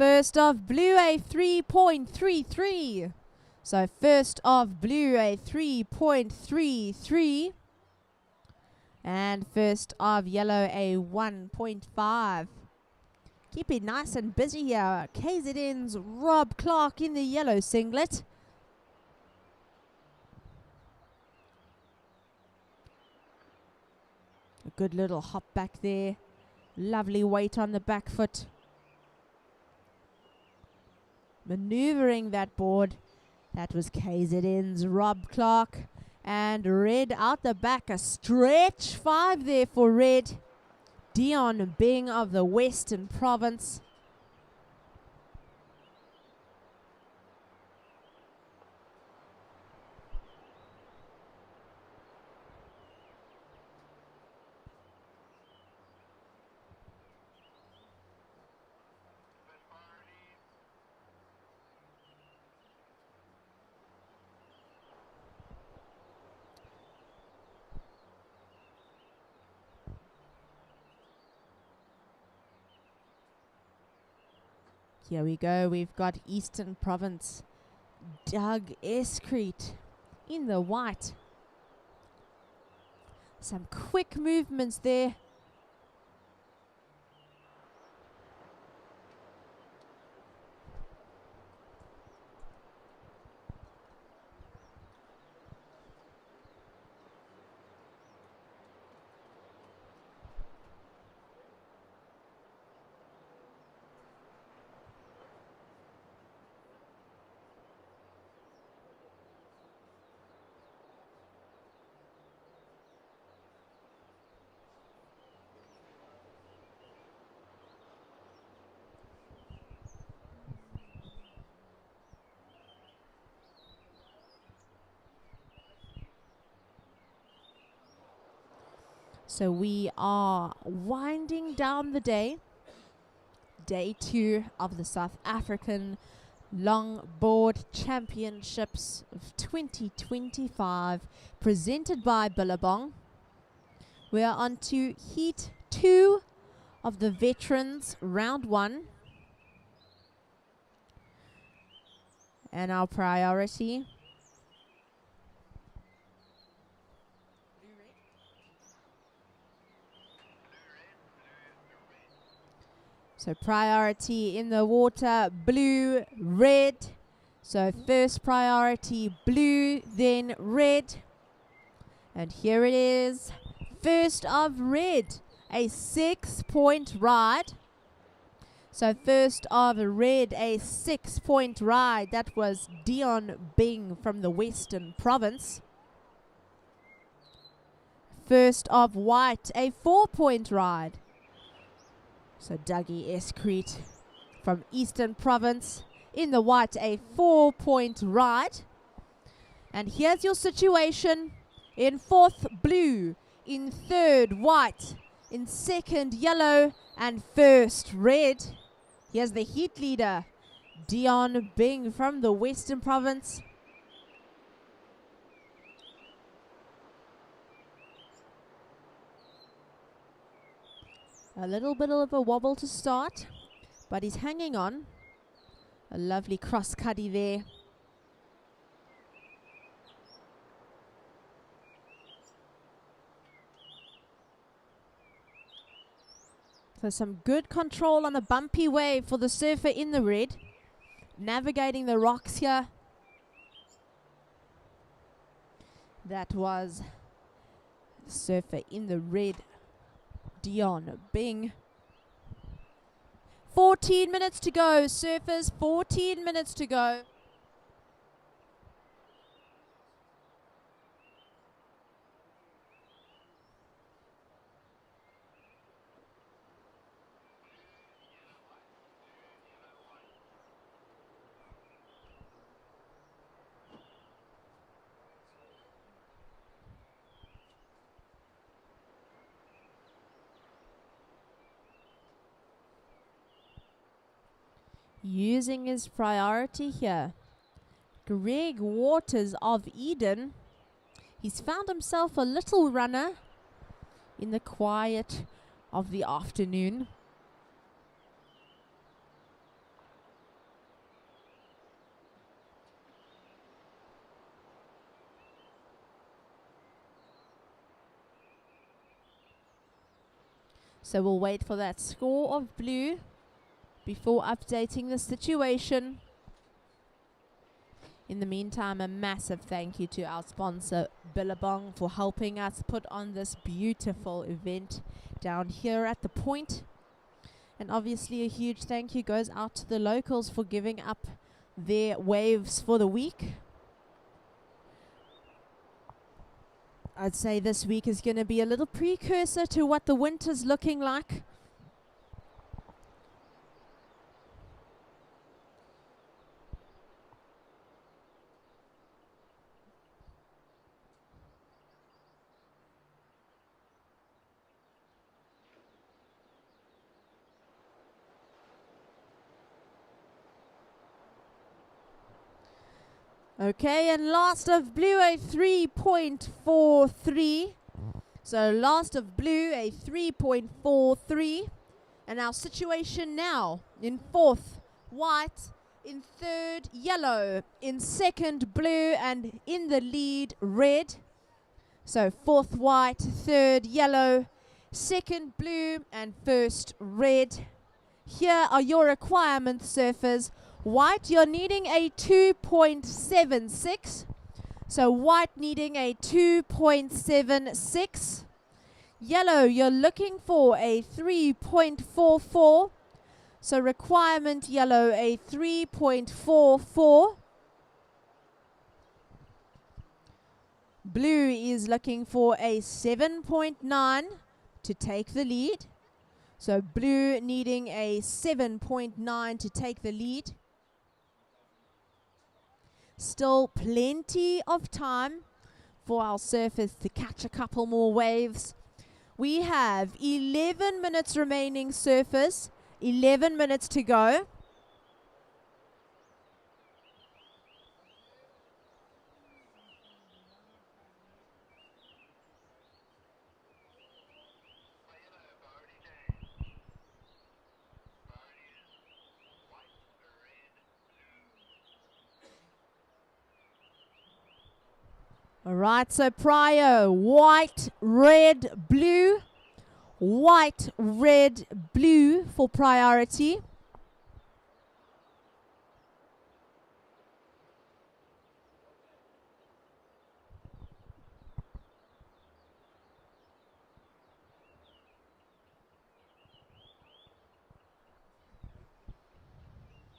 first of blue, a 3.33. So first of blue, a 3.33. And first of yellow, a 1.5. Keep it nice and busy here. KZN's Rob Clark in the yellow singlet. A good little hop back there. Lovely weight on the back foot. Maneuvering that board. That was KZN's Rob Clark. And red out the back. A stretch 5 there for red. Dion Bing of the Western Province. Here we go. We've got Eastern Province. Doug Escreet in the white. Some quick movements there. So we are winding down the day. Day 2 of the South African Longboard Championships of 2025, presented by Billabong. We are on to Heat 2 of the Veterans Round 1. And our priority so priority in the water, blue, red. So first priority blue, then red. And here it is. First of red, a 6-point ride. So first of red, a 6-point ride. That was Dion Bing from the Western Province. First of white, a 4-point ride. So Dougie Escreet from Eastern Province in the white, a 4-point ride. And here's your situation. In 4th, blue. In 3rd, white. In 2nd, yellow. And 1st, red. Here's the heat leader, Dion Bing from the Western Province. A little bit of a wobble to start, but he's hanging on. A lovely cross cuddy there. So some good control on the bumpy wave for the surfer in the red. Navigating the rocks here. That was the surfer in the red, Dion Bing. 14 minutes to go, surfers, 14 minutes to go. Using his priority here, Greg Waters of Eden. He's found himself a little runner in the quiet of the afternoon. So we'll wait for that score of blue before updating the situation. In the meantime, a massive thank you to our sponsor Billabong for helping us put on this beautiful event down here at the point. And obviously a huge thank you goes out to the locals for giving up their waves for the week. I'd say this week is going to be a little precursor to what the winter's looking like. Okay, and last of blue, a 3.43. So last of blue, a 3.43. And our situation now, in fourth, white. In third, yellow. In second, blue. And in the lead, red. So fourth, white. Third, yellow. Second, blue. And first, red. Here are your requirements, surfers. White, you're needing a 2.76. So white needing a 2.76. Yellow, you're looking for a 3.44. So requirement yellow, a 3.44. Blue is looking for a 7.9 to take the lead. So blue needing a 7.9 to take the lead. Still plenty of time for our surfers to catch a couple more waves. We have 11 minutes remaining, surfers. 11 minutes to go. All right, so prio, white, red, blue. White, red, blue for priority.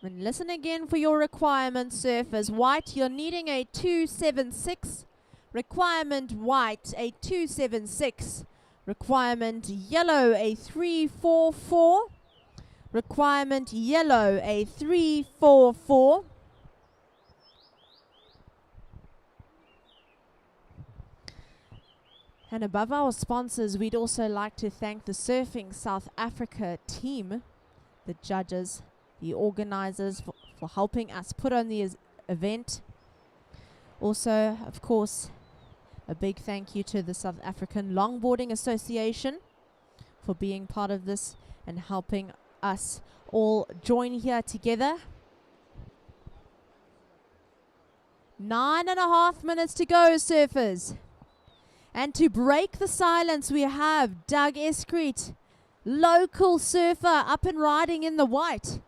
And listen again for your requirements, surfers. White, you're needing a 276. Requirement white, a 276. Requirement yellow, a 344. Requirement yellow, a 344. And above our sponsors, we'd also like to thank the Surfing South Africa team, the judges, the organizers for helping us put on the event. Also, of course, a big thank you to the South African Longboarding Association for being part of this and helping us all join here together. 9.5 minutes to go, surfers. And to break the silence, we have Doug Escreet, local surfer, up and riding in the white.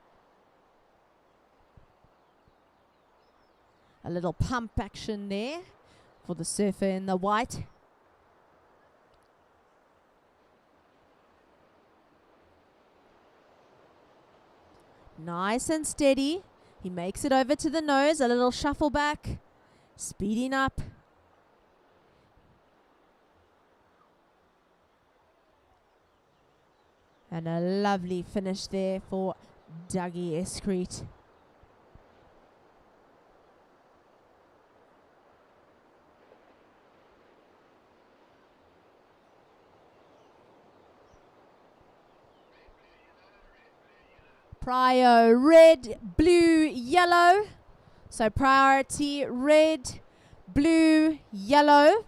A little pump action there for the surfer in the white. Nice and steady. He makes it over to the nose, a little shuffle back, speeding up. And a lovely finish there for Dougie Escreet. Prio, red, blue, yellow. So priority, red, blue, yellow.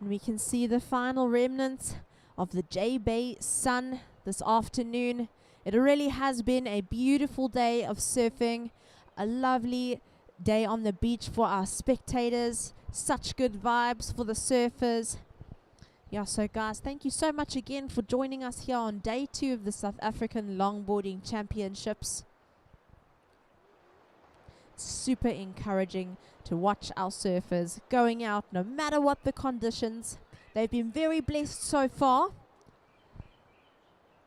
And we can see the final remnants of the J-Bay sun this afternoon. It really has been a beautiful day of surfing, a lovely day on the beach for our spectators, such good vibes for the surfers. Yeah, so guys, thank you so much again for joining us here on day 2 of the South African Longboarding Championships. Super encouraging to watch our surfers going out no matter what the conditions. They've been very blessed so far.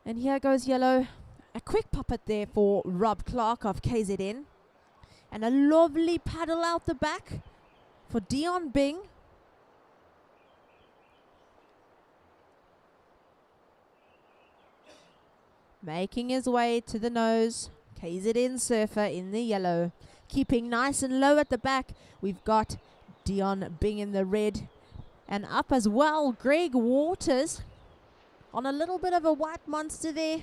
And here goes yellow. A quick puppet there for Rob Clark of KZN. And a lovely paddle out the back for Dion Bing. Making his way to the nose. KZN surfer in the yellow. Keeping nice and low at the back. We've got Dion Bing in the red. And up as well, Greg Waters on a little bit of a white monster there.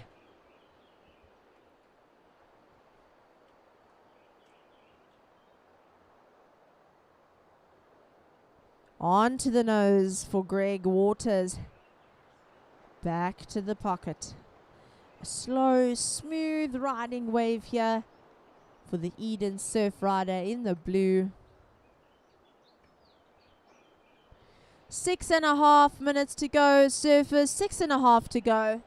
On to the nose for Greg Waters. Back to the pocket. A slow, smooth riding wave here for the Eden Surf Rider in the blue. 6.5 minutes to go, surfers. 6.5 to go.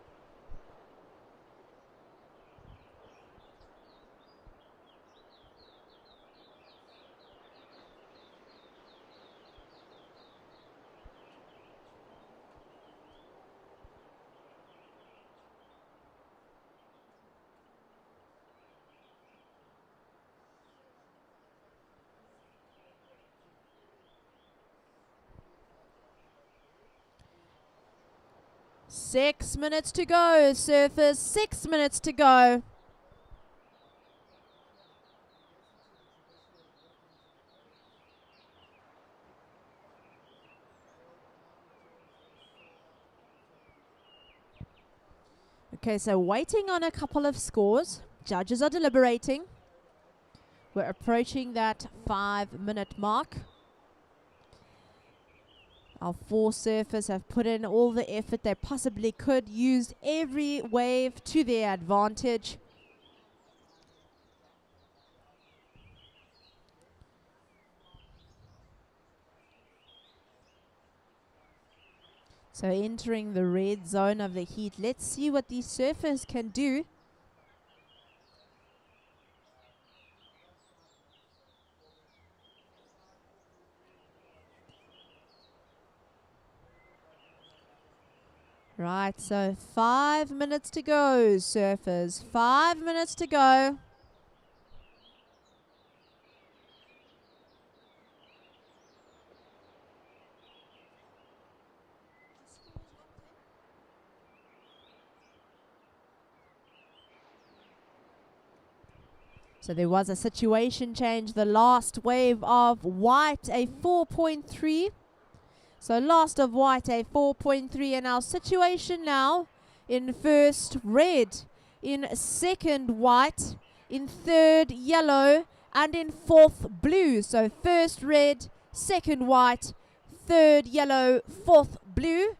Six minutes to go, surfers. 6 minutes to go. Okay, so waiting on a couple of scores. Judges are deliberating. We're approaching that 5-minute mark. Our 4 surfers have put in all the effort they possibly could, used every wave to their advantage. So entering the red zone of the heat. Let's see what these surfers can do. Right, so 5 minutes to go, surfers. 5 minutes to go. So there was a situation change. The last wave of white, a 4.3. So last of white, a 4.3. And our situation now in first, red. In second, white. In third, yellow. And in fourth, blue. So first, red. Second, white. Third, yellow. Fourth, blue.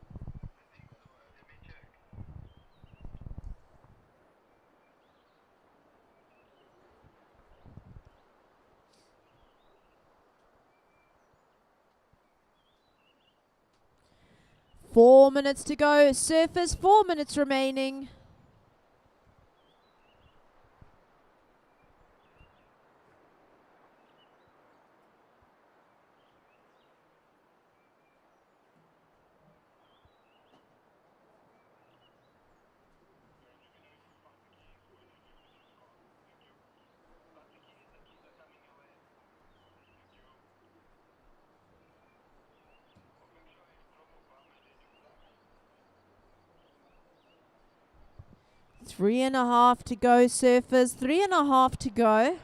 Four minutes to go. Surfers, 4 minutes remaining. Three and a half to go, surfers. 3.5 to go.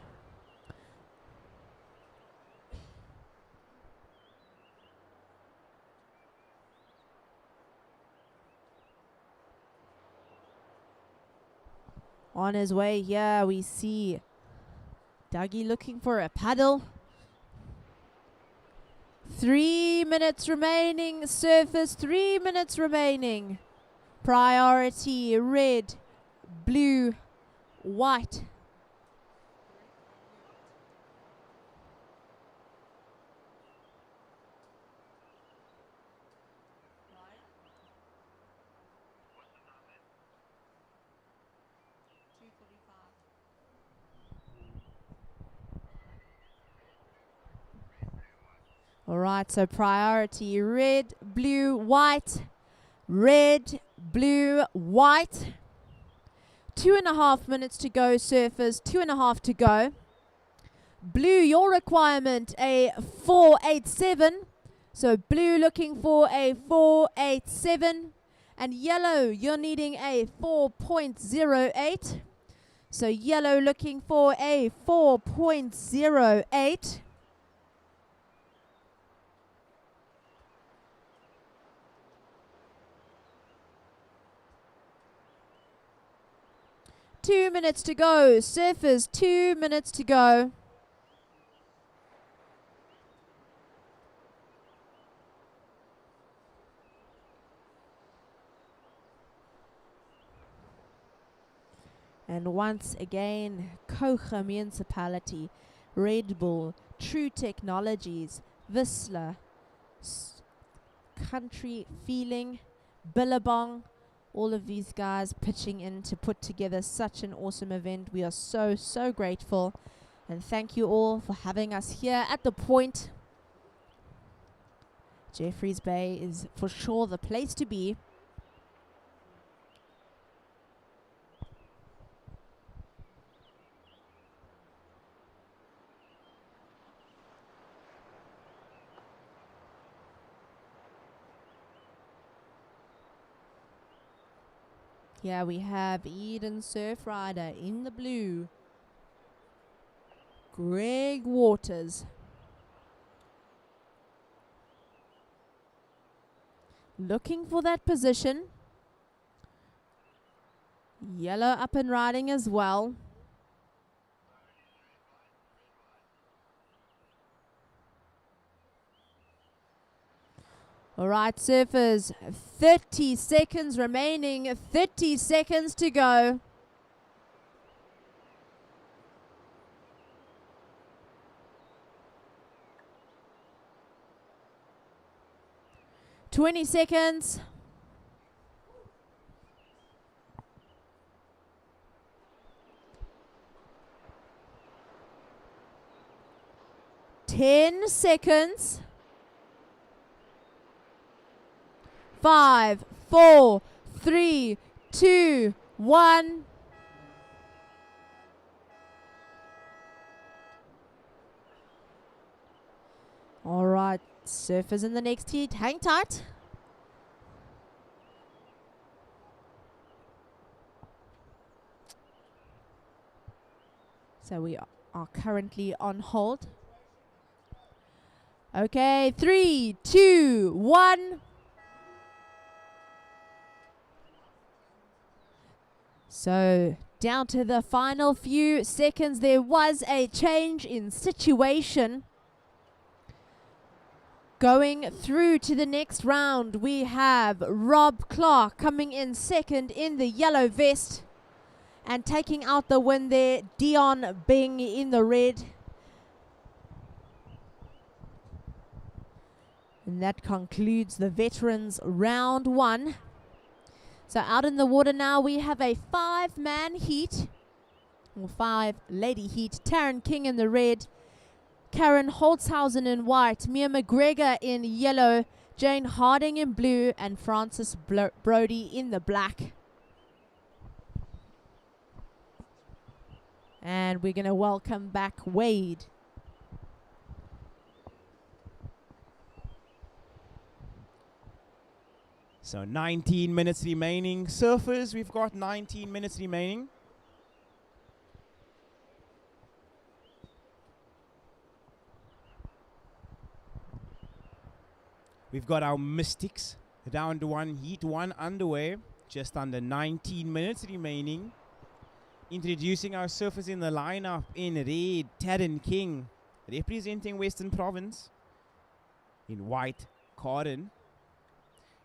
On his way here, we see Dougie looking for a paddle. 3 minutes remaining. Surface, 3 minutes remaining. Priority, red, blue, white. All right, so priority, red, blue, white, red, blue, white. 2.5 minutes to go, surfers, 2.5 to go. Blue, your requirement, a 487. So blue looking for a 487. And yellow, you're needing a 4.08. So yellow looking for a 4.08. Two minutes to go. Surfers, 2 minutes to go. And once again, Kouga Municipality, Red Bull, True Technologies, VISSLA, Country Feeling, Billabong, all of these guys pitching in to put together such an awesome event. We are so, so grateful. And thank you all for having us here at the point. Jeffreys Bay is for sure the place to be. Here we have Eden Surf Rider in the blue. Greg Waters. Looking for that position. Yellow up and riding as well. All right, surfers, 30 seconds remaining, 30 seconds to go. Twenty seconds. Ten seconds. 5, 4, 3, 2, 1. All right, surfers in the next heat, hang tight. So we are currently on hold. Okay, 3, 2, 1. So down to the final few seconds, there was a change in situation. Going through to the next round, we have Rob Clark coming in second in the yellow vest. And taking out the win there, Dion Bing in the red. And that concludes the veterans round 1. So out in the water now, we have a 5-man heat, or 5-lady heat. Taryn King in the red, Karen Holtzhausen in white, Mia McGregor in yellow, Jane Harding in blue, and Francis Brody in the black. And we're going to welcome back Wade. So 19 minutes remaining. Surfers, we've got 19 minutes remaining. We've got our Mystics, round 1, heat 1 underway. Just under 19 minutes remaining. Introducing our surfers in the lineup in red, Taryn King, representing Western Province. In white, Cardin.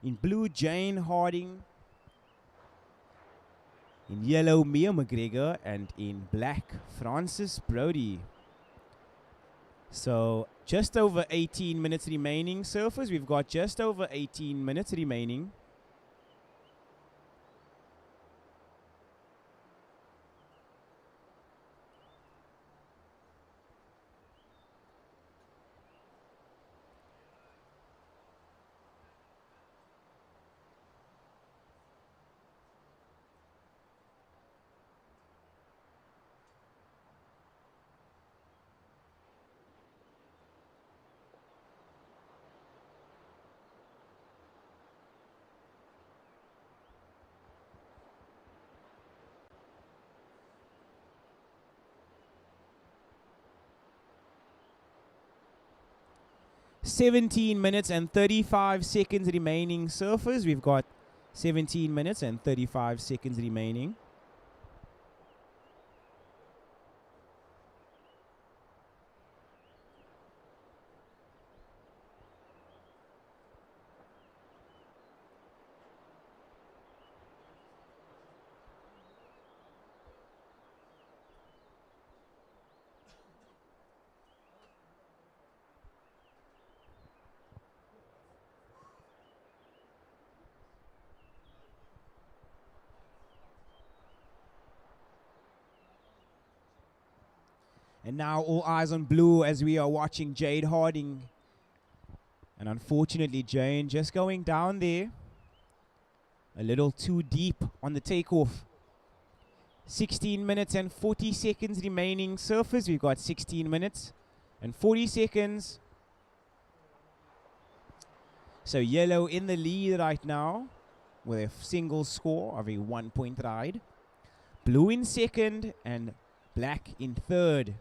In blue, Jane Harding. In yellow, Mia McGregor. And in black, Francis Brody. So just over 18 minutes remaining. Surfers, we've got just over 18 minutes remaining. (17 minutes and 35 seconds remaining. Surfers, we've got 17 minutes and 35 seconds remaining. And now all eyes on blue as we are watching Jade Harding. And unfortunately, Jane just going down there. A little too deep on the takeoff. 16 minutes and 40 seconds remaining. Surfers, we've got 16 minutes and 40 seconds. So yellow in the lead right now with a single score of a 1-point ride. Blue in second and black in third.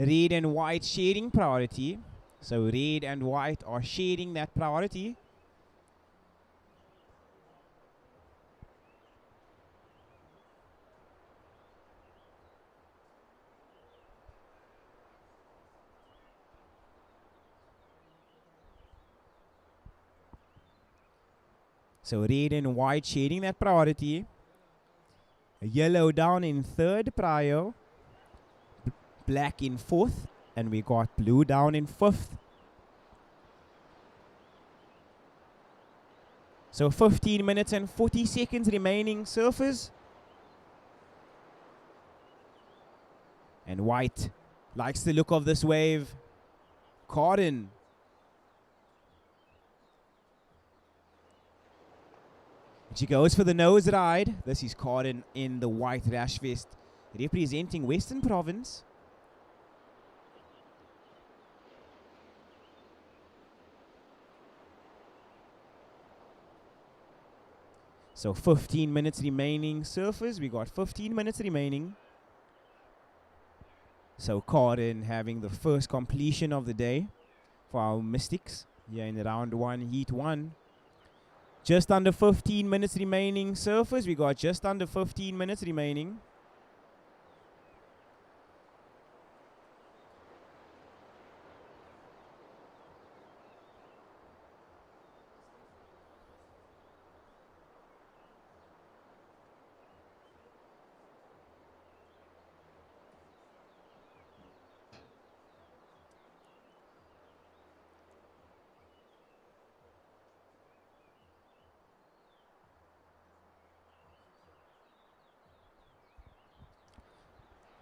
Red and white sharing priority. So red and white are sharing that priority. So red and white sharing that priority. Yellow down in third prio. Black in fourth. And we got blue down in fifth. So 15 minutes and 40 seconds remaining, surfers. And white likes the look of this wave. Cardin. She goes for the nose ride. This is Cardin in the white rash vest, representing Western Province. So 15 minutes remaining, surfers. We got 15 minutes remaining. So Cardin having the first completion of the day for our Mystics here in round one, heat one. Just under 15 minutes remaining, surfers. We got just under 15 minutes remaining.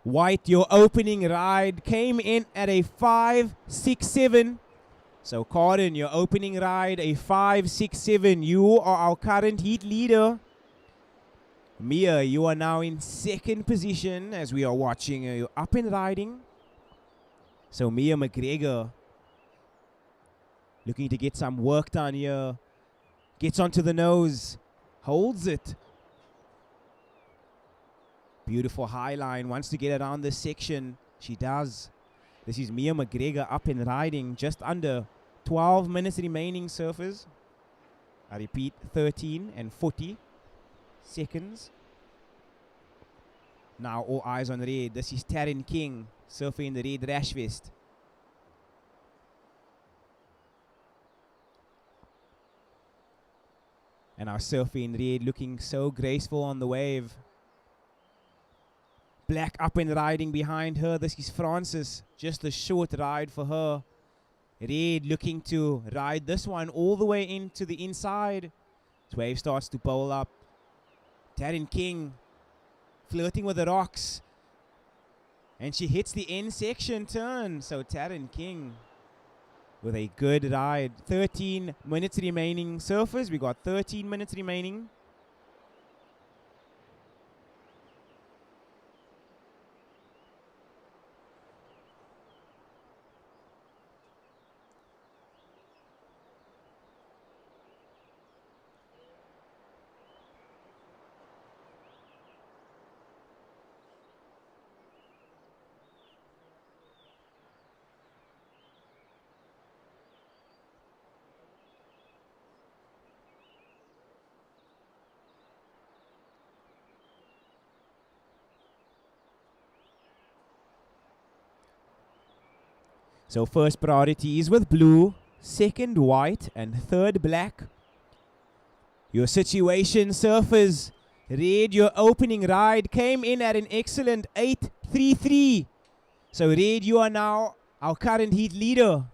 White, your opening ride came in at a 5.67. So Cardin, your opening ride, a 5.67. You are our current heat leader. Mia, you are now in second position as we are watching you up and riding. So Mia McGregor looking to get some work done here. Gets onto the nose, holds it. Beautiful high line, wants to get around this section. She does. This is Mia McGregor up and riding. Just under 12 minutes remaining, surfers. I repeat, 13 and 40 seconds. Now all eyes on red. This is Taryn King, surfing in the red rash vest. And our surfer in red looking so graceful on the wave. Black up and riding behind her. This is Francis. Just a short ride for her. Red looking to ride this one all the way into the inside. This wave starts to bowl up. Taryn King flirting with the rocks. And she hits the end section turn. So Taryn King with a good ride. 13 minutes remaining. Surfers, we got 13 minutes remaining. So first priority is with blue, second white, and third black. Your situation, surfers. Red, your opening ride came in at an excellent 8.33. So Red, you are now our current heat leader.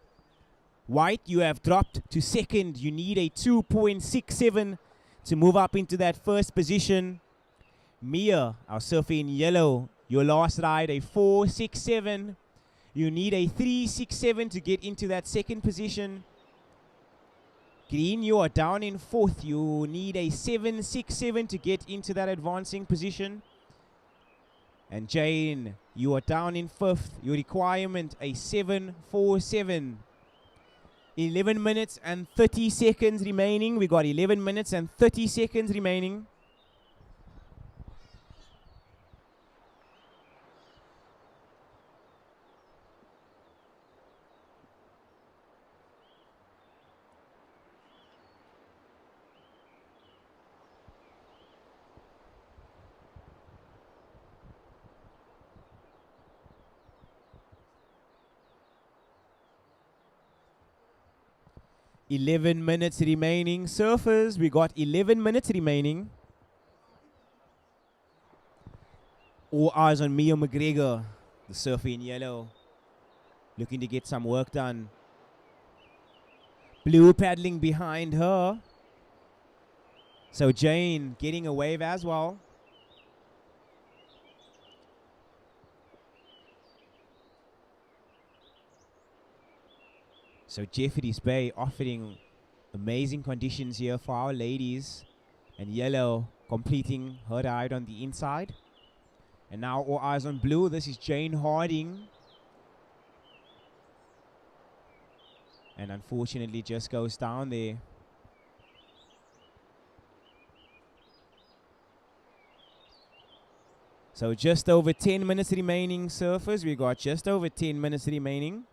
White, you have dropped to second. You need a 2.67 to move up into that first position. Mia, our surfer in yellow, your last ride, a 4.67. You need a 3.67 to get into that second position. Green, you are down in fourth. You need a 7.67 to get into that advancing position. And Jane, you are down in fifth. Your requirement, a 7.47. 11 minutes and 30 seconds remaining. We got 11 minutes and 30 seconds remaining. Eleven minutes remaining. Surfers, we got 11 minutes remaining. All eyes on Mia McGregor, the surfer in yellow, looking to get some work done. Blue paddling behind her. So Jane getting a wave as well. So Jeffreys Bay offering amazing conditions here for our ladies. And yellow completing her ride on the inside. And now all eyes on blue. This is Jane Harding. And unfortunately just goes down there. So just over 10 minutes remaining, surfers. We got just over 10 minutes remaining.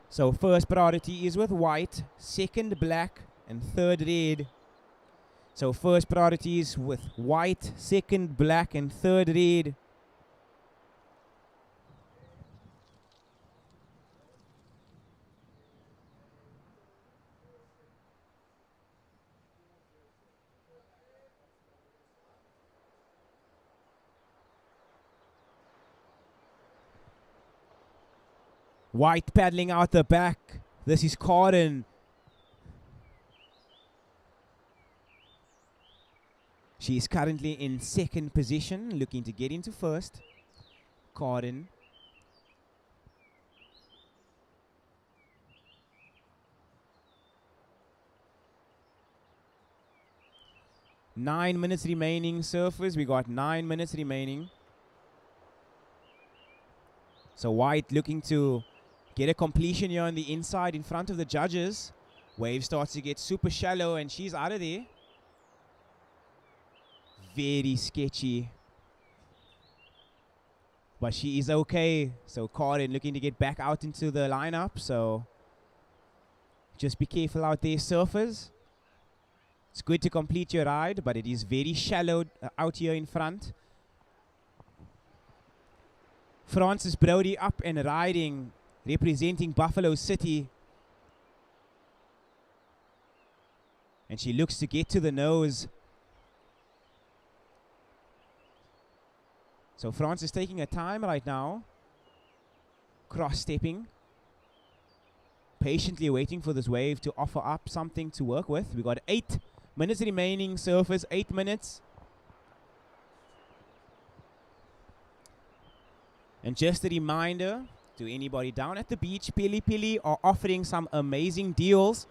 So first priority is with white, second black, and third red. So first priority is with white, second black, and third red. White paddling out the back. This is Corden. She is currently in second position, looking to get into first. Corden. Nine minutes remaining, surfers. We got 9 minutes remaining. So White looking to get a completion here on the inside in front of the judges. Wave starts to get super shallow and she's out of there. Very sketchy. But she is okay. So Karin looking to get back out into the lineup. So just be careful out there, surfers. It's good to complete your ride, but it is very shallow out here in front. Francis Brody up and riding, representing Buffalo City. And she looks to get to the nose. So Francis taking her time right now. Cross-stepping. Patiently waiting for this wave to offer up something to work with. We got 8 minutes remaining, surface, 8 minutes. And just a reminder to anybody down at the beach, PILI-PILI are offering some amazing deals.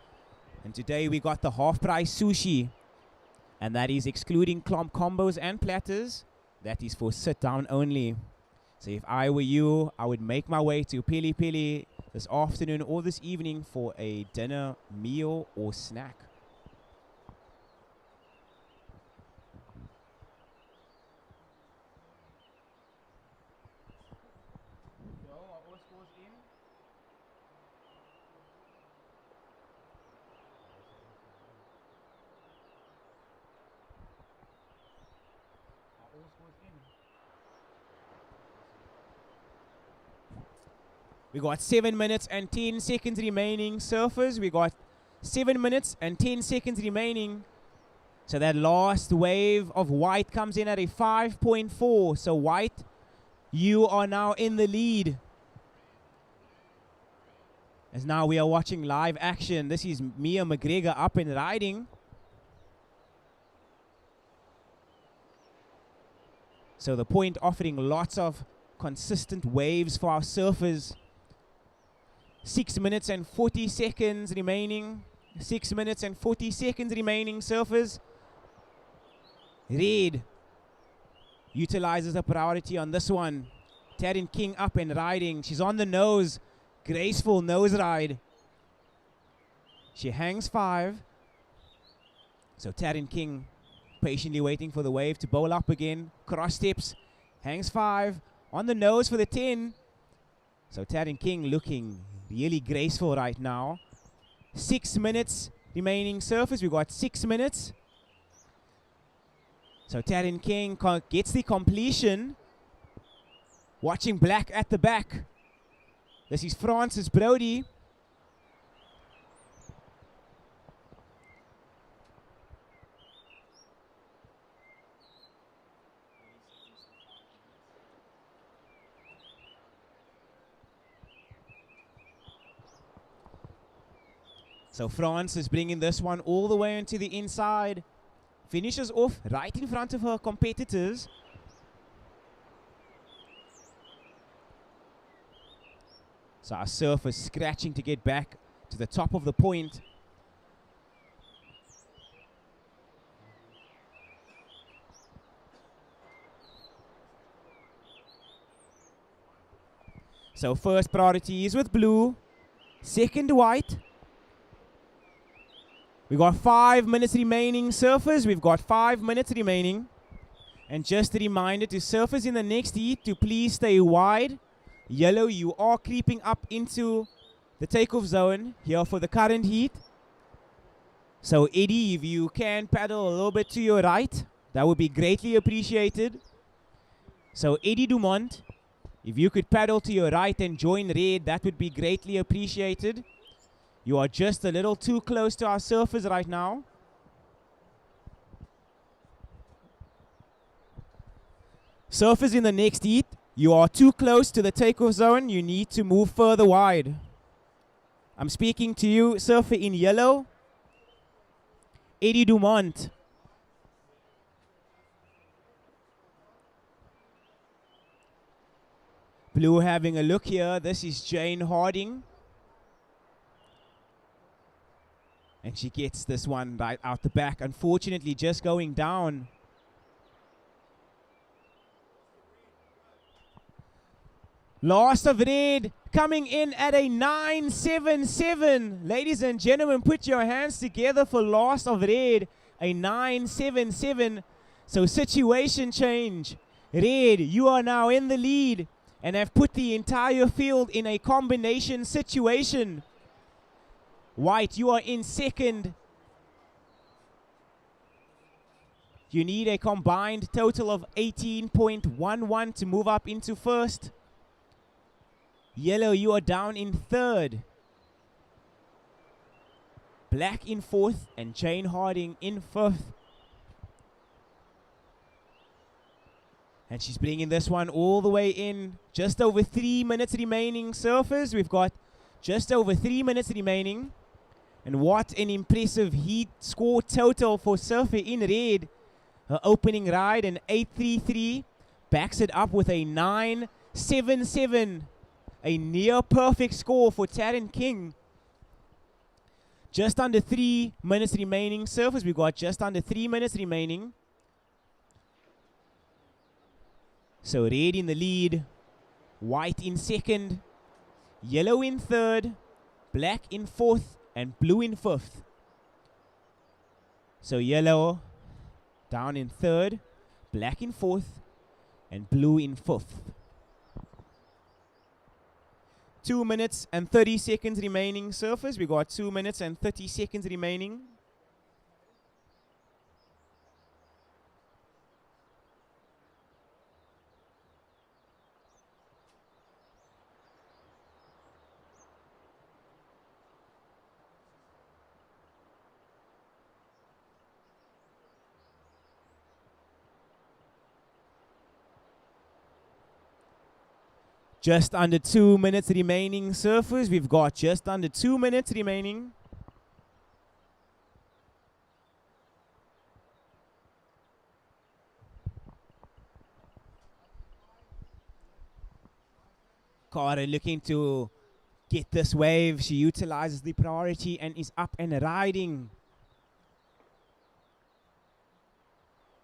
And today we got the half-price sushi. And that is excluding combos and platters. That is for sit-down only. So if I were you, I would make my way to PILI-PILI this afternoon or this evening for a dinner, meal, or snack. We got 7 minutes and 10 seconds remaining. Surfers, we got 7 minutes and 10 seconds remaining. So that last wave of white comes in at a 5.4. So white, you are now in the lead. As now we are watching live action. This is Mia McGregor up and riding. So the point offering lots of consistent waves for our surfers. 6 minutes and 40 seconds remaining. 6 minutes and 40 seconds remaining, surfers. Red utilizes the priority on this one. Taryn King up and riding. She's on the nose. Graceful nose ride. She hangs 5. So Taryn King patiently waiting for the wave to bowl up again. Cross steps. Hangs 5. On the nose for the 10. So Taryn King looking really graceful right now. 6 minutes remaining, surfers. We've got 6 minutes. So Taryn King gets the completion. Watching black at the back. This is Francis Brody. So France is bringing this one all the way into the inside. Finishes off right in front of her competitors. So our surfer scratching to get back to the top of the point. So first priority is with blue. Second white. We've got 5 minutes remaining, surfers. We've got 5 minutes remaining. And just a reminder to surfers in the next heat to please stay wide. Yellow, you are creeping up into the takeoff zone here for the current heat. So Eddie, if you can paddle a little bit to your right, that would be greatly appreciated. So Eddie Dumont, if you could paddle to your right and join red, that would be greatly appreciated. You are just a little too close to our surfers right now. Surfers in the next heat, you are too close to the takeoff zone. You need to move further wide. I'm speaking to you, surfer in yellow. Eddie Dumont. Blue having a look here. This is Jane Harding. And she gets this one right out the back. Unfortunately, just going down. Last of red coming in at a 9.77. Ladies and gentlemen, put your hands together for last of red. A 9.77. So situation change. Red, you are now in the lead and have put the entire field in a combination situation. White, you are in second. You need a combined total of 18.11 to move up into first. Yellow, you are down in third. Black in fourth, and Jane Harding in fifth. And she's bringing this one all the way in. Just over 3 minutes remaining, surfers. We've got just over 3 minutes remaining. And what an impressive heat score total for Surfer in red. Her opening ride, an 8.33. Backs it up with a 9.77. A near perfect score for Taryn King. Just under 3 minutes remaining, surfers. We've got just under 3 minutes remaining. So red in the lead, white in second, yellow in third, black in fourth, and blue in fifth. So yellow down in third, black in fourth, and blue in fifth. 2 minutes and 30 seconds remaining, surfers. We got 2 minutes and 30 seconds remaining. Just under 2 minutes remaining, surfers. We've got just under 2 minutes remaining. Karen looking to get this wave. She utilizes the priority and is up and riding.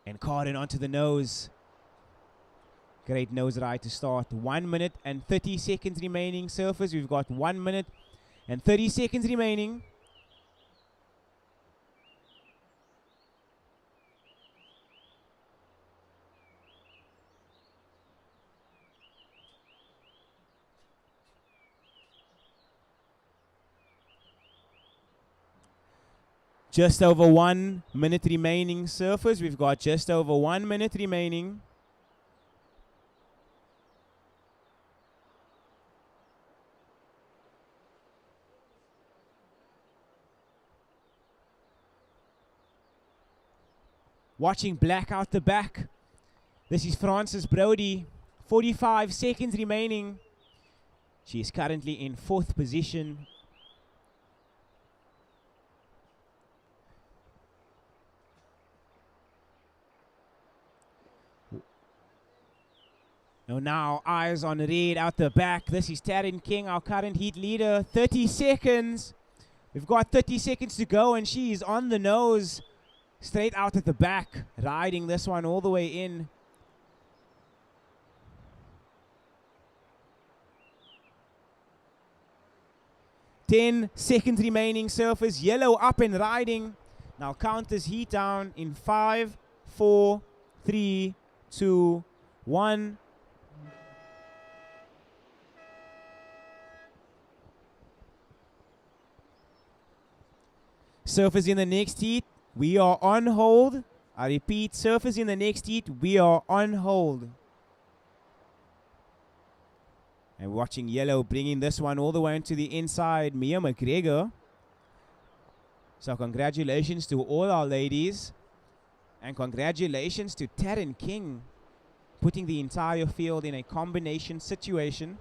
And Karen onto the nose. Great nose ride to start. 1 minute and 30 seconds remaining, surfers. We've got 1 minute and 30 seconds remaining. Just over 1 minute remaining, surfers. We've got just over 1 minute remaining. Watching black out the back. This is Frances Brody. 45 seconds remaining. She is currently in fourth position. Now eyes on red out the back. This is Taryn King, our current heat leader. 30 seconds. We've got 30 seconds to go, and she is on the nose. Straight out at the back, riding this one all the way in. Ten seconds remaining, surfers. Yellow up and riding. Now count this heat down in 5, 4, 3, 2, 1. Surfers in the next heat. We are on hold. I repeat, surfers in the next heat, we are on hold. And watching yellow bringing this one all the way into the inside, Mia McGregor. So congratulations to all our ladies. And congratulations to Taryn King, putting the entire field in a combination situation.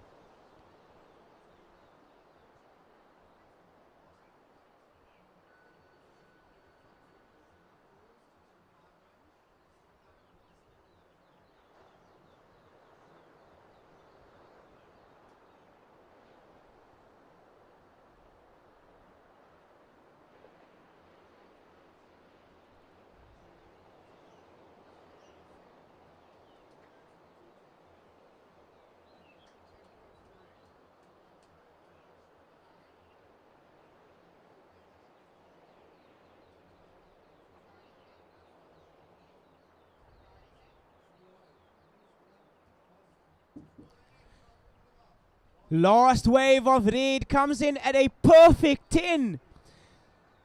Last wave of red comes in at a perfect 10.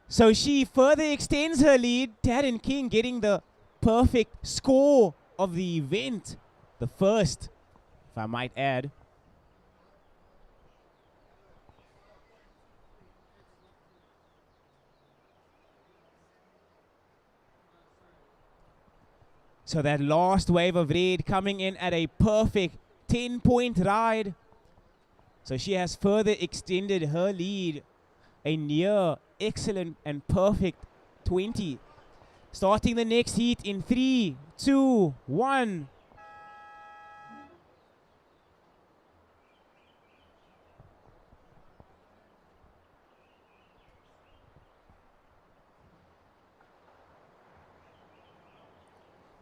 So she further extends her lead. Taryn King getting the perfect score of the event. The first, if I might add. So that last wave of red coming in at a perfect 10-point ride. So she has further extended her lead. A near excellent and perfect 20. Starting the next heat in 3, 2, 1.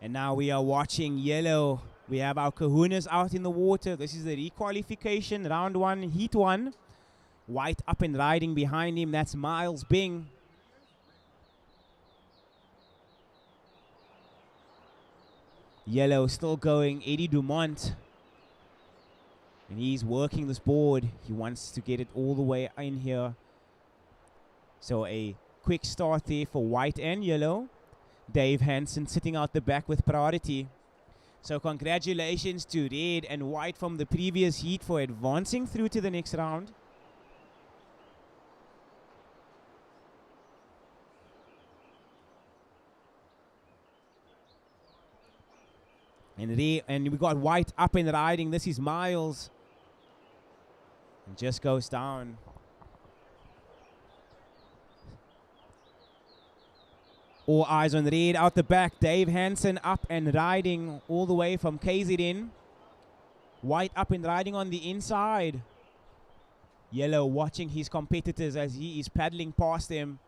And now we are watching yellow. We have our Kahunas out in the water. This is the re-qualification, round 1, heat 1. White up and riding behind him. That's Miles Bing. Yellow still going, Eddie Dumont. And he's working this board. He wants to get it all the way in here. So a quick start there for white and yellow. Dave Hansen sitting out the back with priority. So congratulations to red and white from the previous heat for advancing through to the next round. And we got white up and riding. This is Miles. And just goes down. All eyes on red out the back. Dave Hansen up and riding all the way from KZN. White up and riding on the inside. Yellow watching his competitors as he is paddling past them.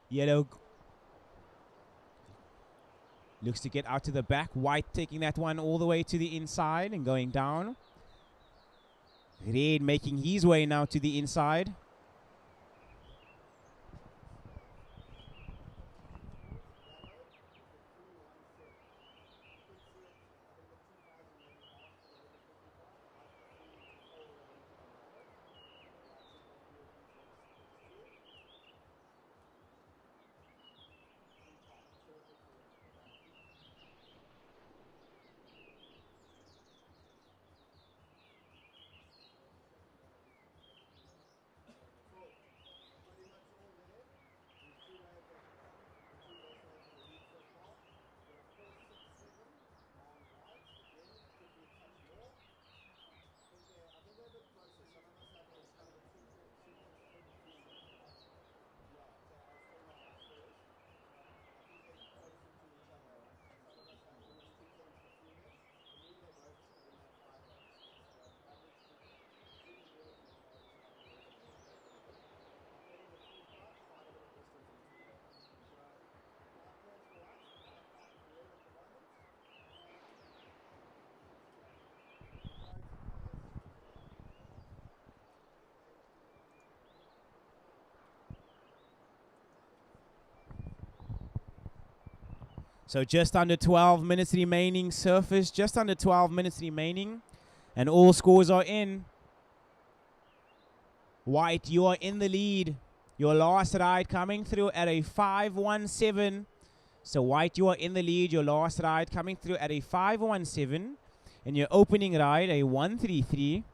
Yellow looks to get out to the back. White taking that one all the way to the inside and going down. Red making his way now to the inside. So just under 12 minutes remaining, surface, just under 12 minutes remaining. And all scores are in. White, you are in the lead. Your last ride coming through at a 5:17. So White, you are in the lead. Your last ride coming through at a 5:17. And your opening ride, a 1:33.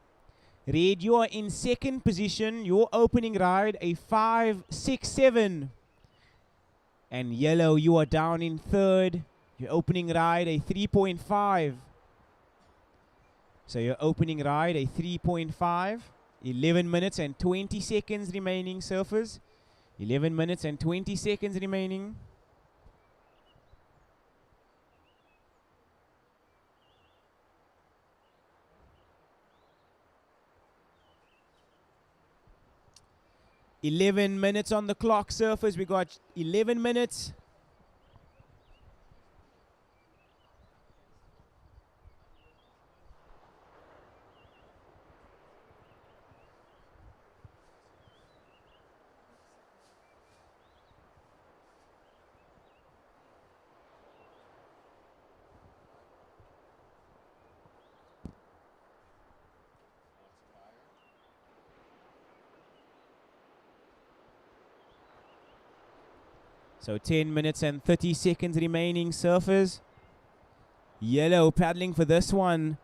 Red, you are in second position. Your opening ride, a 5:67. And yellow, you are down in third. Your opening ride, a 3.5. So your opening ride, a 3.5. 11 minutes and 20 seconds remaining, surfers. 11 minutes and 20 seconds remaining. "11 minutes on the clock, surfers. We got 11 minutes. So 10 minutes and 30 seconds remaining, surfers. Yellow paddling for this one.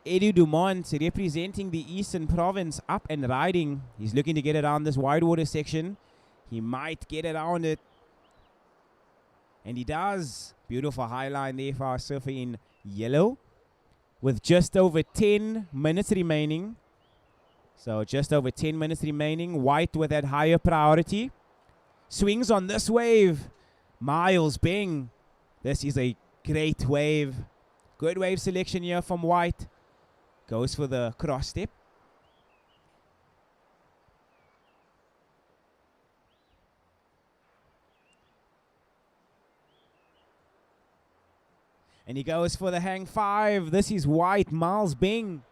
Eddie Dumont representing the Eastern Province up and riding. He's looking to get around this wide water section. He might get around it. And he does. Beautiful high line there for our surfer in yellow. With just over 10 minutes remaining. So just over 10 minutes remaining. White with that higher priority. Swings on this wave. Miles Bing. This is a great wave. Good wave selection here from White. Goes for the cross step. And he goes for the hang 5. This is White. Miles Bing.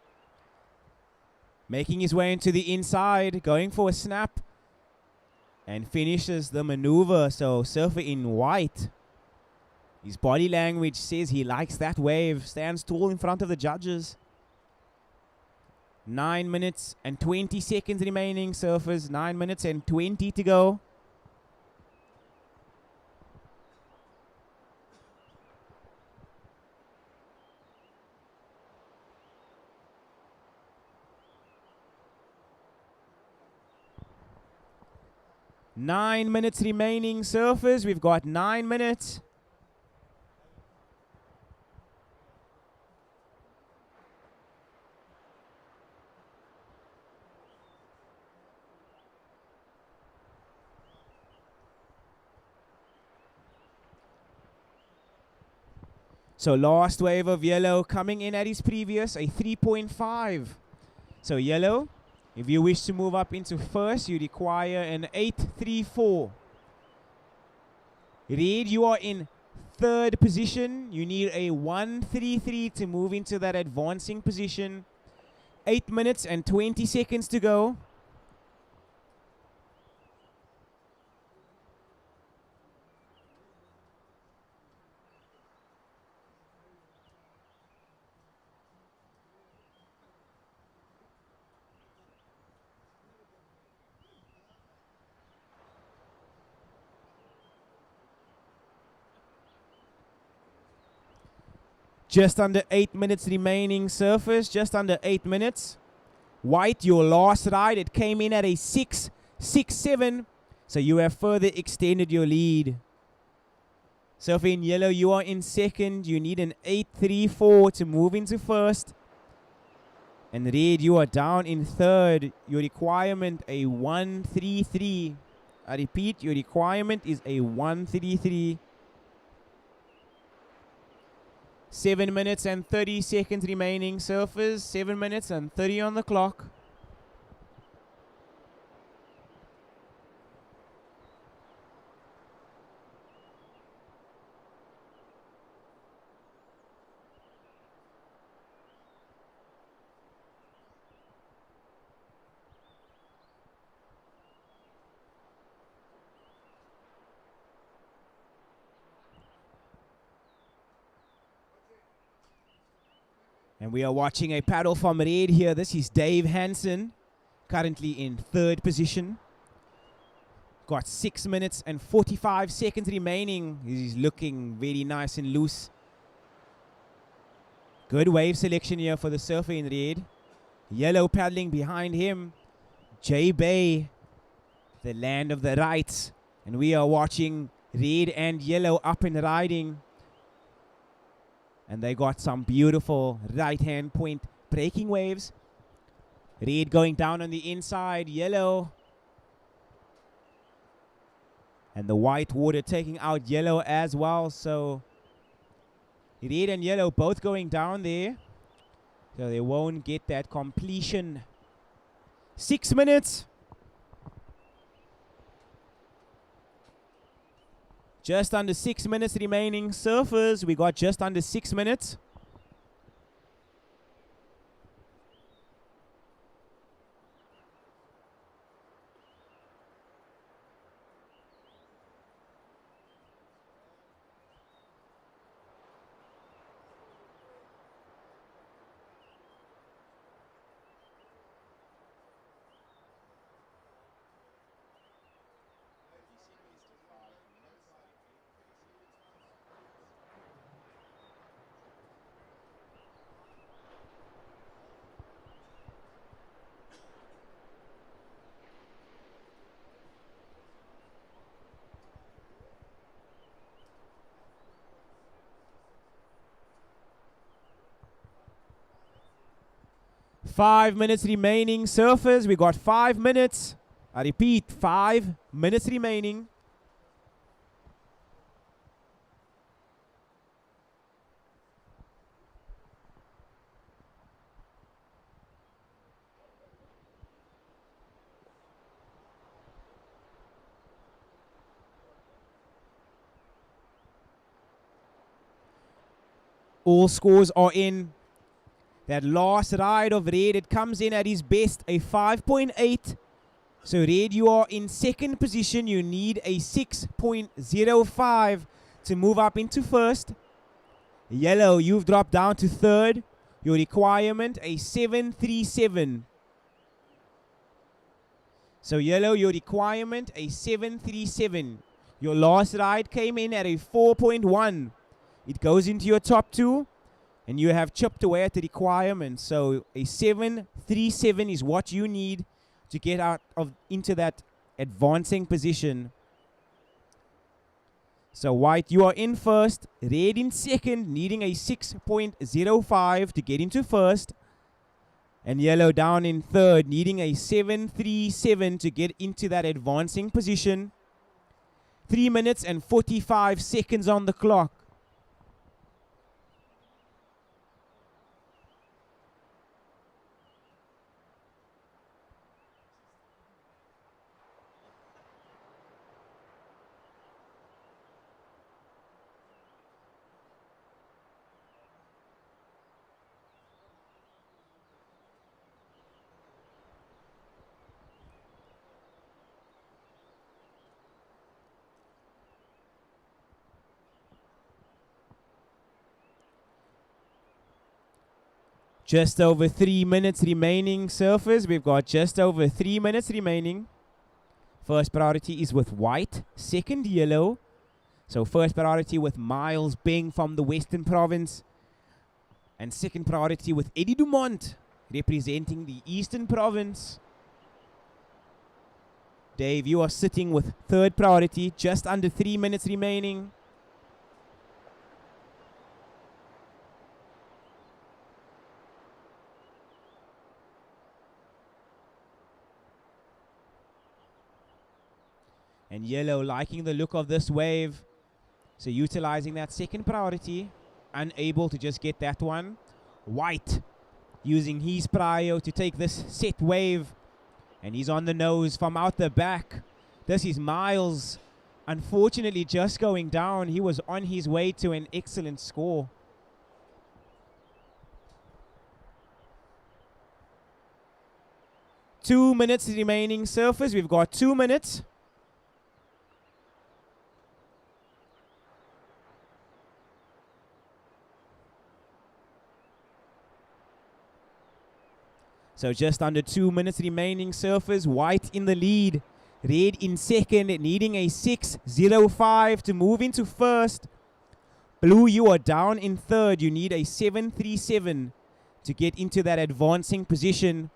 Making his way into the inside. Going for a snap. And finishes the maneuver. So surfer in White. His body language says he likes that wave. Stands tall in front of the judges. 9 minutes and 20 seconds remaining, surfers. 9 minutes and 20 to go. Nine minutes remaining, surfers. We've got 9 minutes. So last wave of yellow coming in at his previous, a 3.5. So yellow, if you wish to move up into first, you require an 8.34. Red, you are in third position. You need a 1.33 to move into that advancing position. 8 minutes and 20 seconds to go. Just under 8 minutes remaining, surfers. Just under 8 minutes. White, your last ride, it came in at a 6.67. So you have further extended your lead. Surfer in yellow, you are in second. You need an 8.34 to move into first. And red, you are down in third. Your requirement, a 1.33. I repeat, your requirement is a 1.33. 7 minutes and 30 seconds remaining, surfers. 7 minutes and 30 on the clock. And we are watching a paddle from red here. This is Dave Hansen, currently in third position. Got 6 minutes and 45 seconds remaining. He's looking very nice and loose. Good wave selection here for the surfer in red. Yellow paddling behind him. J Bay, the land of the rights. And we are watching red and yellow up and riding. And they got some beautiful right-hand point breaking waves. Red going down on the inside. Yellow. And the white water taking out yellow as well. So red and yellow both going down there. So they won't get that completion. 6 minutes. Just under 6 minutes remaining, surfers. We got just under 6 minutes. 5 minutes remaining. Surfers, we got 5 minutes. I repeat, 5 minutes remaining. All scores are in. That last ride of Red, it comes in at his best, a 5.8. So Red, you are in second position. You need a 6.05 to move up into first. Yellow, you've dropped down to third. Your requirement, a 7.37. So Yellow, your requirement, a 7.37. Your last ride came in at a 4.1. It goes into your top two, and you have chipped away at the requirement. So a 7.37 is what you need to get out of into that advancing position. So White, you are in first. Red in second, needing a 6.05 to get into first. And Yellow down in third, needing a 7.37 to get into that advancing position. 3 minutes and 45 seconds on the clock. Just over 3 minutes remaining, surfers. We've got just over 3 minutes remaining. First priority is with White, second Yellow. So first priority with Miles Bing from the Western Province. And second priority with Eddie Dumont, representing the Eastern Province. Dave, you are sitting with third priority, just under 3 minutes remaining. And Yellow liking the look of this wave. So utilizing that second priority. Unable to just get that one. White using his prio to take this set wave. And he's on the nose from out the back. This is Miles. Unfortunately just going down. He was on his way to an excellent score. Two minutes remaining, surfers. We've got 2 minutes. So just under 2 minutes remaining, surfers. White in the lead. Red in second, needing a 6.05 to move into first. Blue, you are down in third. You need a 7.37 to get into that advancing position.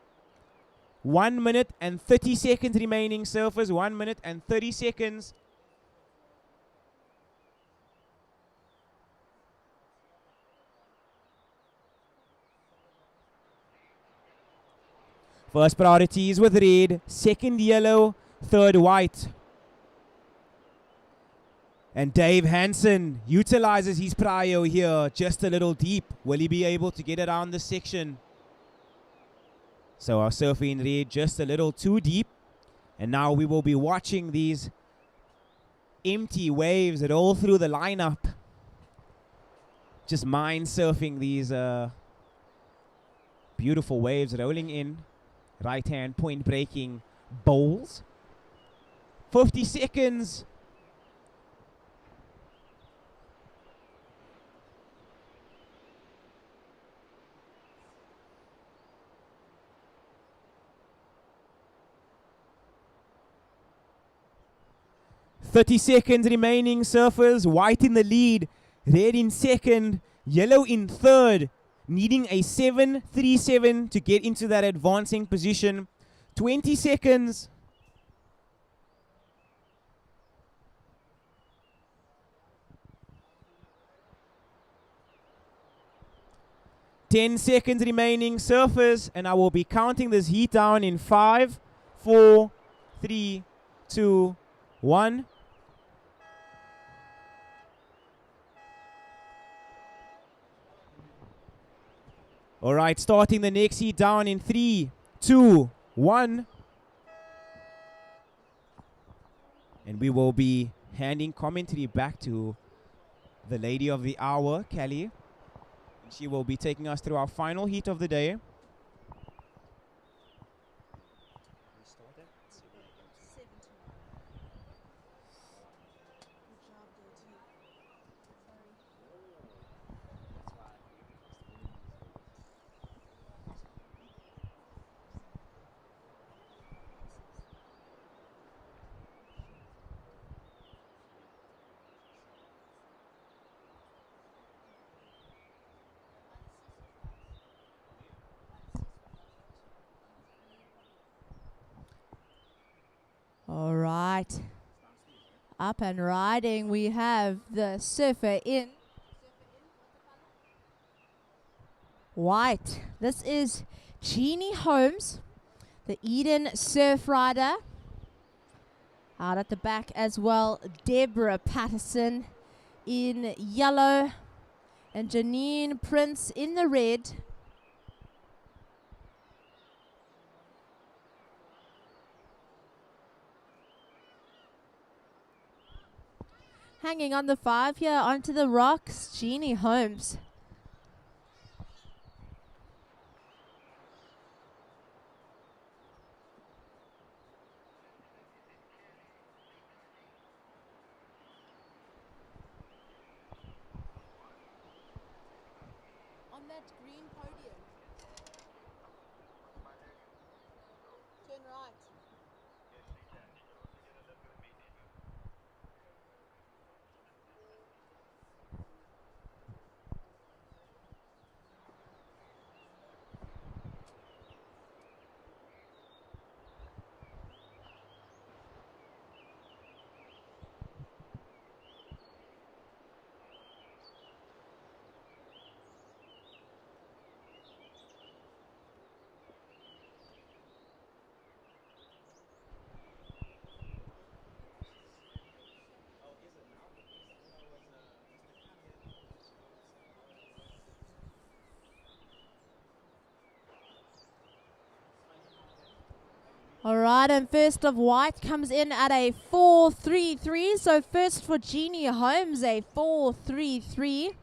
1 minute and 30 seconds remaining, surfers. 1 minute and 30 seconds. First priority is with Red, second Yellow, third White. And Dave Hansen utilizes his prio here, just a little deep. Will he be able to get around this section? So our surfer in Red just a little too deep. And now we will be watching these empty waves roll through the lineup. Just mind surfing these beautiful waves rolling in. Right hand point breaking bowls. 50 seconds. "30 seconds remaining, surfers. White in the lead. Red in second. Yellow in third. Needing a 7.37 to get into that advancing position. 20 seconds. 10 seconds remaining, surfers, and I will be counting this heat down in 5, 4, 3, 2, 1. All right, starting the next heat down in 3, 2, 1. And we will be handing commentary back to the lady of the hour, Kelly. She will be taking us through our final heat of the day. All right. Up and riding, we have the surfer in white. This is Jeannie Holmes, the Eden surf rider. Out at the back as well, Deborah Patterson in yellow and Janine Prince in the red. Hanging on the 5 here onto the rocks, Jeannie Holmes. On that green podium. Turn right. All right, and first of white comes in at a 4.33. So first for Jeannie Holmes, a 4.33.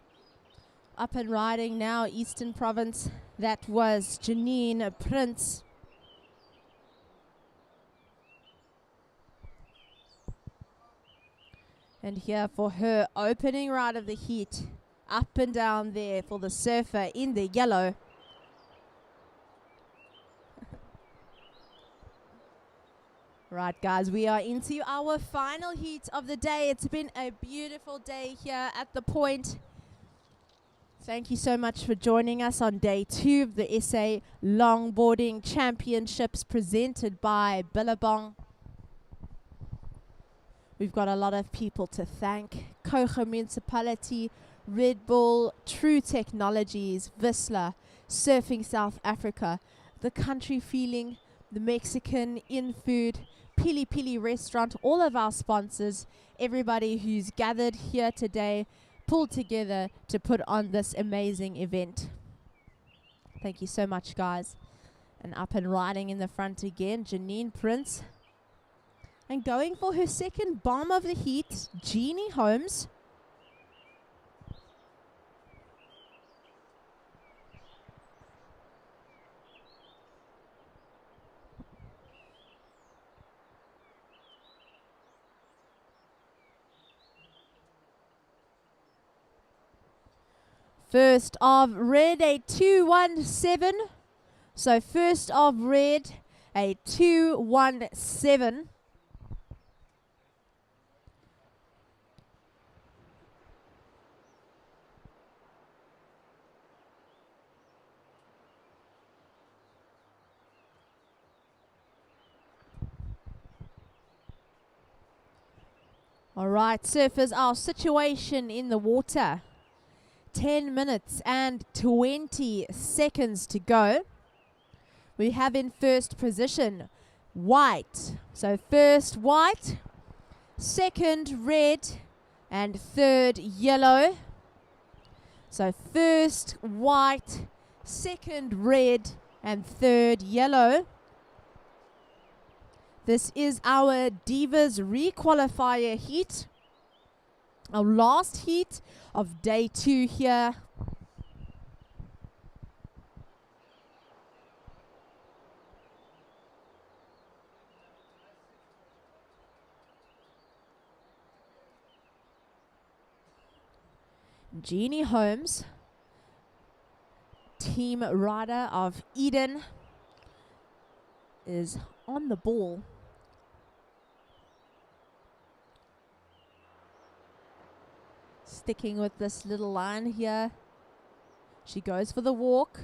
Up and riding now, Eastern Province. That was Janine Prince. And here for her opening ride of the heat. Up and down there for the surfer in the yellow. Right, guys, we are into our final heat of the day. It's been a beautiful day here at the point. Thank you so much for joining us on day 2 of the SA Longboarding Championships presented by Billabong. We've got a lot of people to thank. Kouga Municipality, Red Bull, True Technologies, VISSLA, Surfing South Africa, The Country Feeling, The Mexican In Food, PILI-PILI Restaurant, all of our sponsors, everybody who's gathered here today, pulled together to put on this amazing event. Thank you so much, guys. And up and riding in the front again, Janine Prince. And going for her second bomb of the heat, Jeannie Holmes. First of red, a 2.17. So first of red, a 2.17. All right, surfers, our situation in the water. 10 minutes and 20 seconds to go. We have in first position white. So first white, second red, and third yellow. So first white, second red, and third yellow. This is our Divas Re-qualifier heat. Our last heat of day 2 here. Jeannie Holmes, team rider of Eden, is on the ball. Sticking with this little line here. She goes for the walk.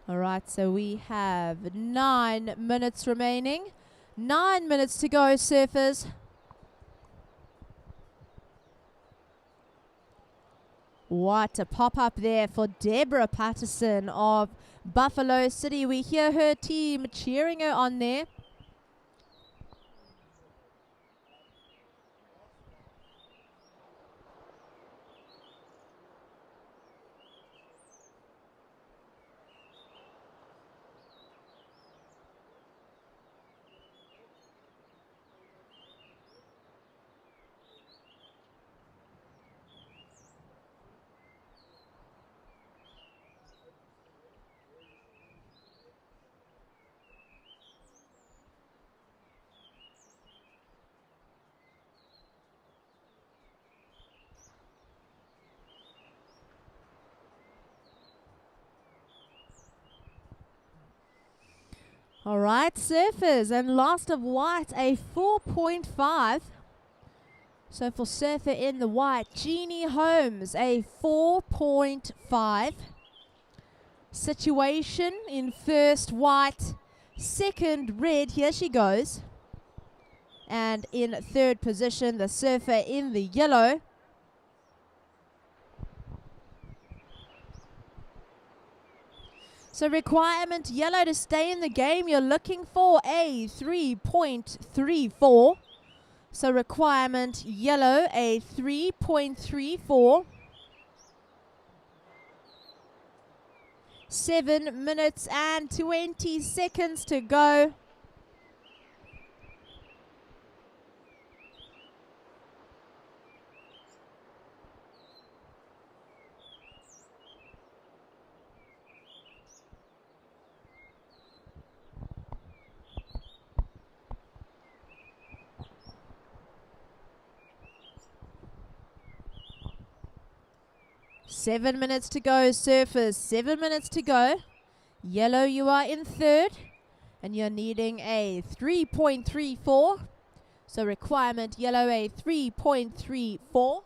All right, so we have 9 minutes remaining. 9 minutes to go, surfers. What a pop-up there for Deborah Patterson of Buffalo City. We hear her team cheering her on there. All right, surfers, and last of white, a 4.5. So for surfer in the white, Jeannie Holmes, a 4.5. Situation in first white, second red, here she goes. And in third position, the surfer in the yellow. So requirement yellow to stay in the game, you're looking for a 3.34. So requirement yellow, a 3.34. 7 minutes and 20 seconds to go. Seven minutes to go, surfers. 7 minutes to go. Yellow, you are in third, and you're needing a 3.34. So requirement yellow, a 3.34.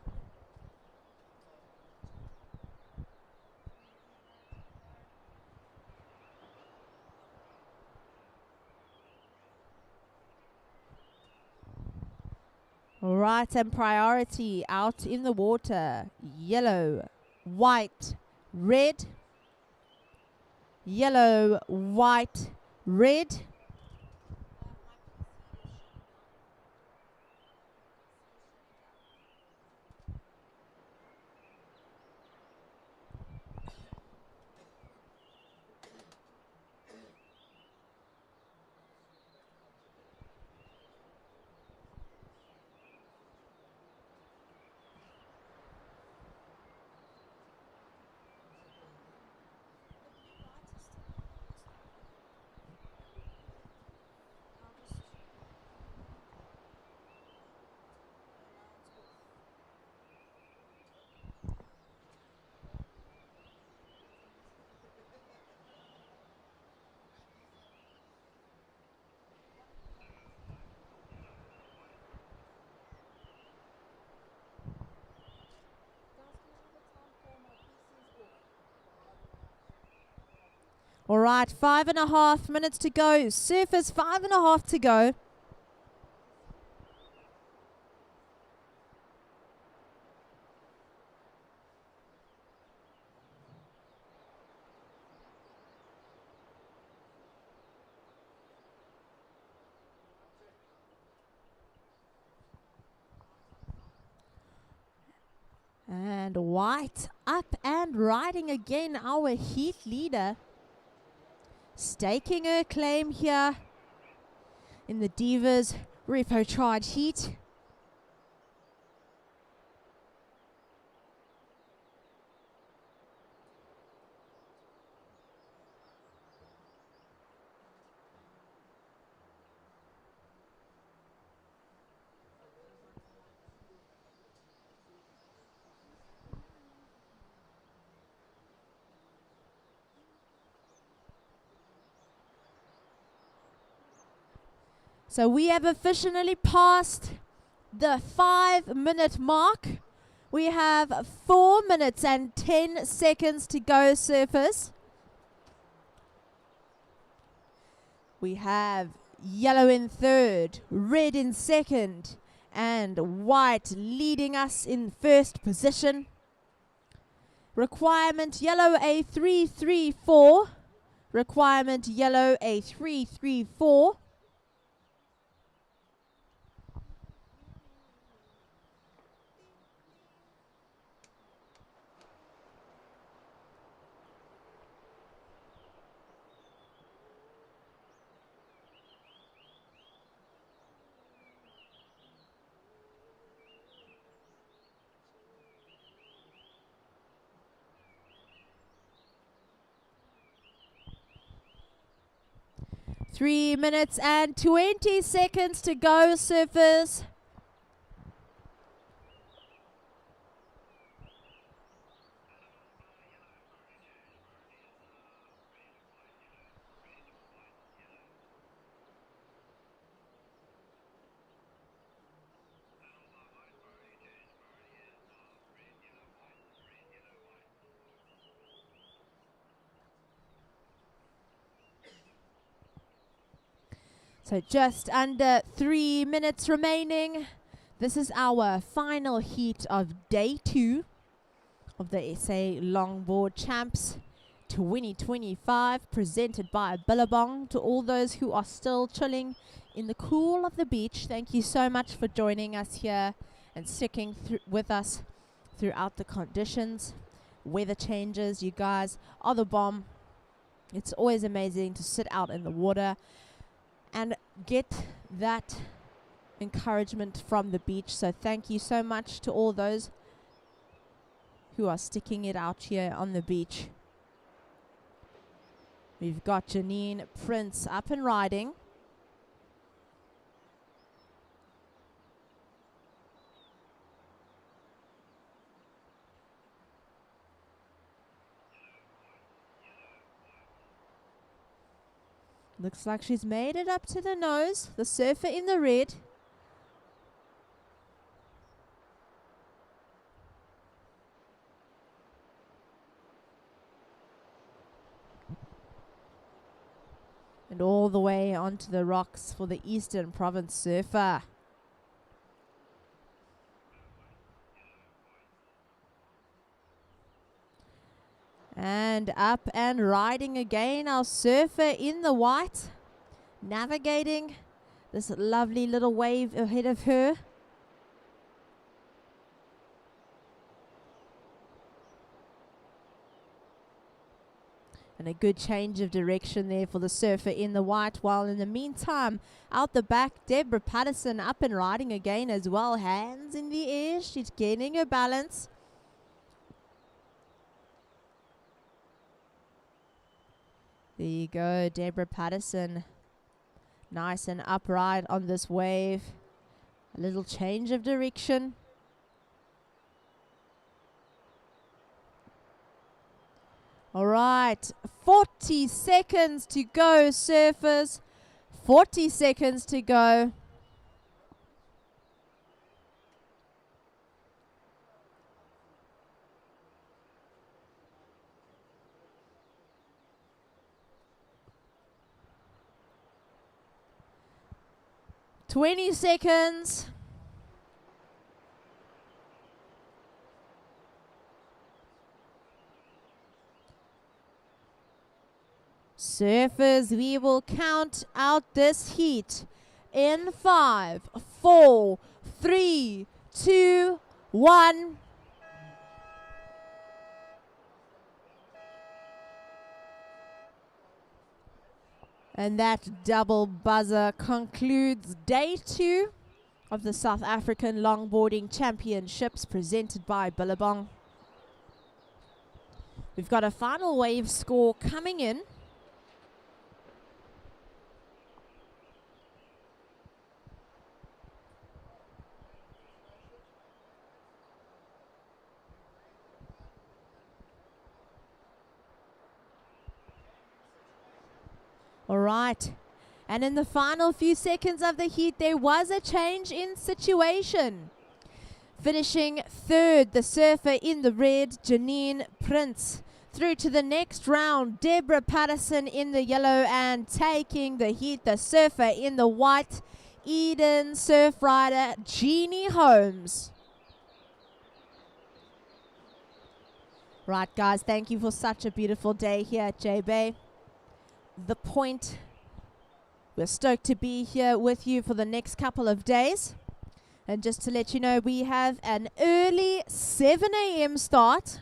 All right, and priority out in the water. Yellow, white, red. Yellow, white, red. All right, 5.5 minutes to go. Surfers, 5.5 to go. And white up and riding again, our heat leader. Staking her claim here in the Divas Repo Charge heat. So we have officially passed the 5-minute mark. We have 4 minutes and 10 seconds to go, surfers. We have yellow in third, red in second, and white leading us in first position. Requirement yellow a 334. Requirement yellow a 334. Three minutes and 20 seconds to go, surfers. So just under 3 minutes remaining. This is our final heat of day 2 of the SA Longboard Champs 2025, presented by Billabong. To all those who are still chilling in the cool of the beach, thank you so much for joining us here and sticking with us throughout the conditions. Weather changes, you guys are the bomb. It's always amazing to sit out in the water and get that encouragement from the beach. So thank you so much to all those who are sticking it out here on the beach. We've got Janine Prince up and riding. Looks like she's made it up to the nose. The surfer in the red. And all the way onto the rocks for the Eastern Province surfer. And up and riding again, our surfer in the white, navigating this lovely little wave ahead of her. And a good change of direction there for the surfer in the white, while in the meantime, out the back, Deborah Patterson up and riding again as well. Hands in the air, she's gaining her balance. There you go, Deborah Patterson. Nice and upright on this wave. A little change of direction. All right, 40 seconds to go, surfers. 40 seconds to go. 20 seconds. Surfers, we will count out this heat in 5, 4, 3, 2, 1. And that double buzzer concludes day 2 of the South African Longboarding Championships presented by Billabong. We've got a final wave score coming in. All right, and in the final few seconds of the heat, there was a change in situation. Finishing third, the surfer in the red, Janine Prince. Through to the next round, Deborah Patterson in the yellow, and taking the heat, the surfer in the white, Eden surf rider Jeannie Holmes. Right, guys, thank you for such a beautiful day here at J-Bay. The Point. We're stoked to be here with you for the next couple of days. And just to let you know, we have an early 7 a.m. start.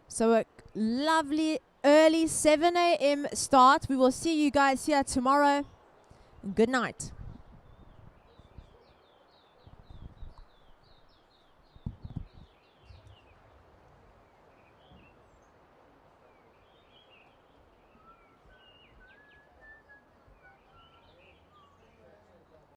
So a lovely early 7 a.m. start. We will see you guys here tomorrow. Good night.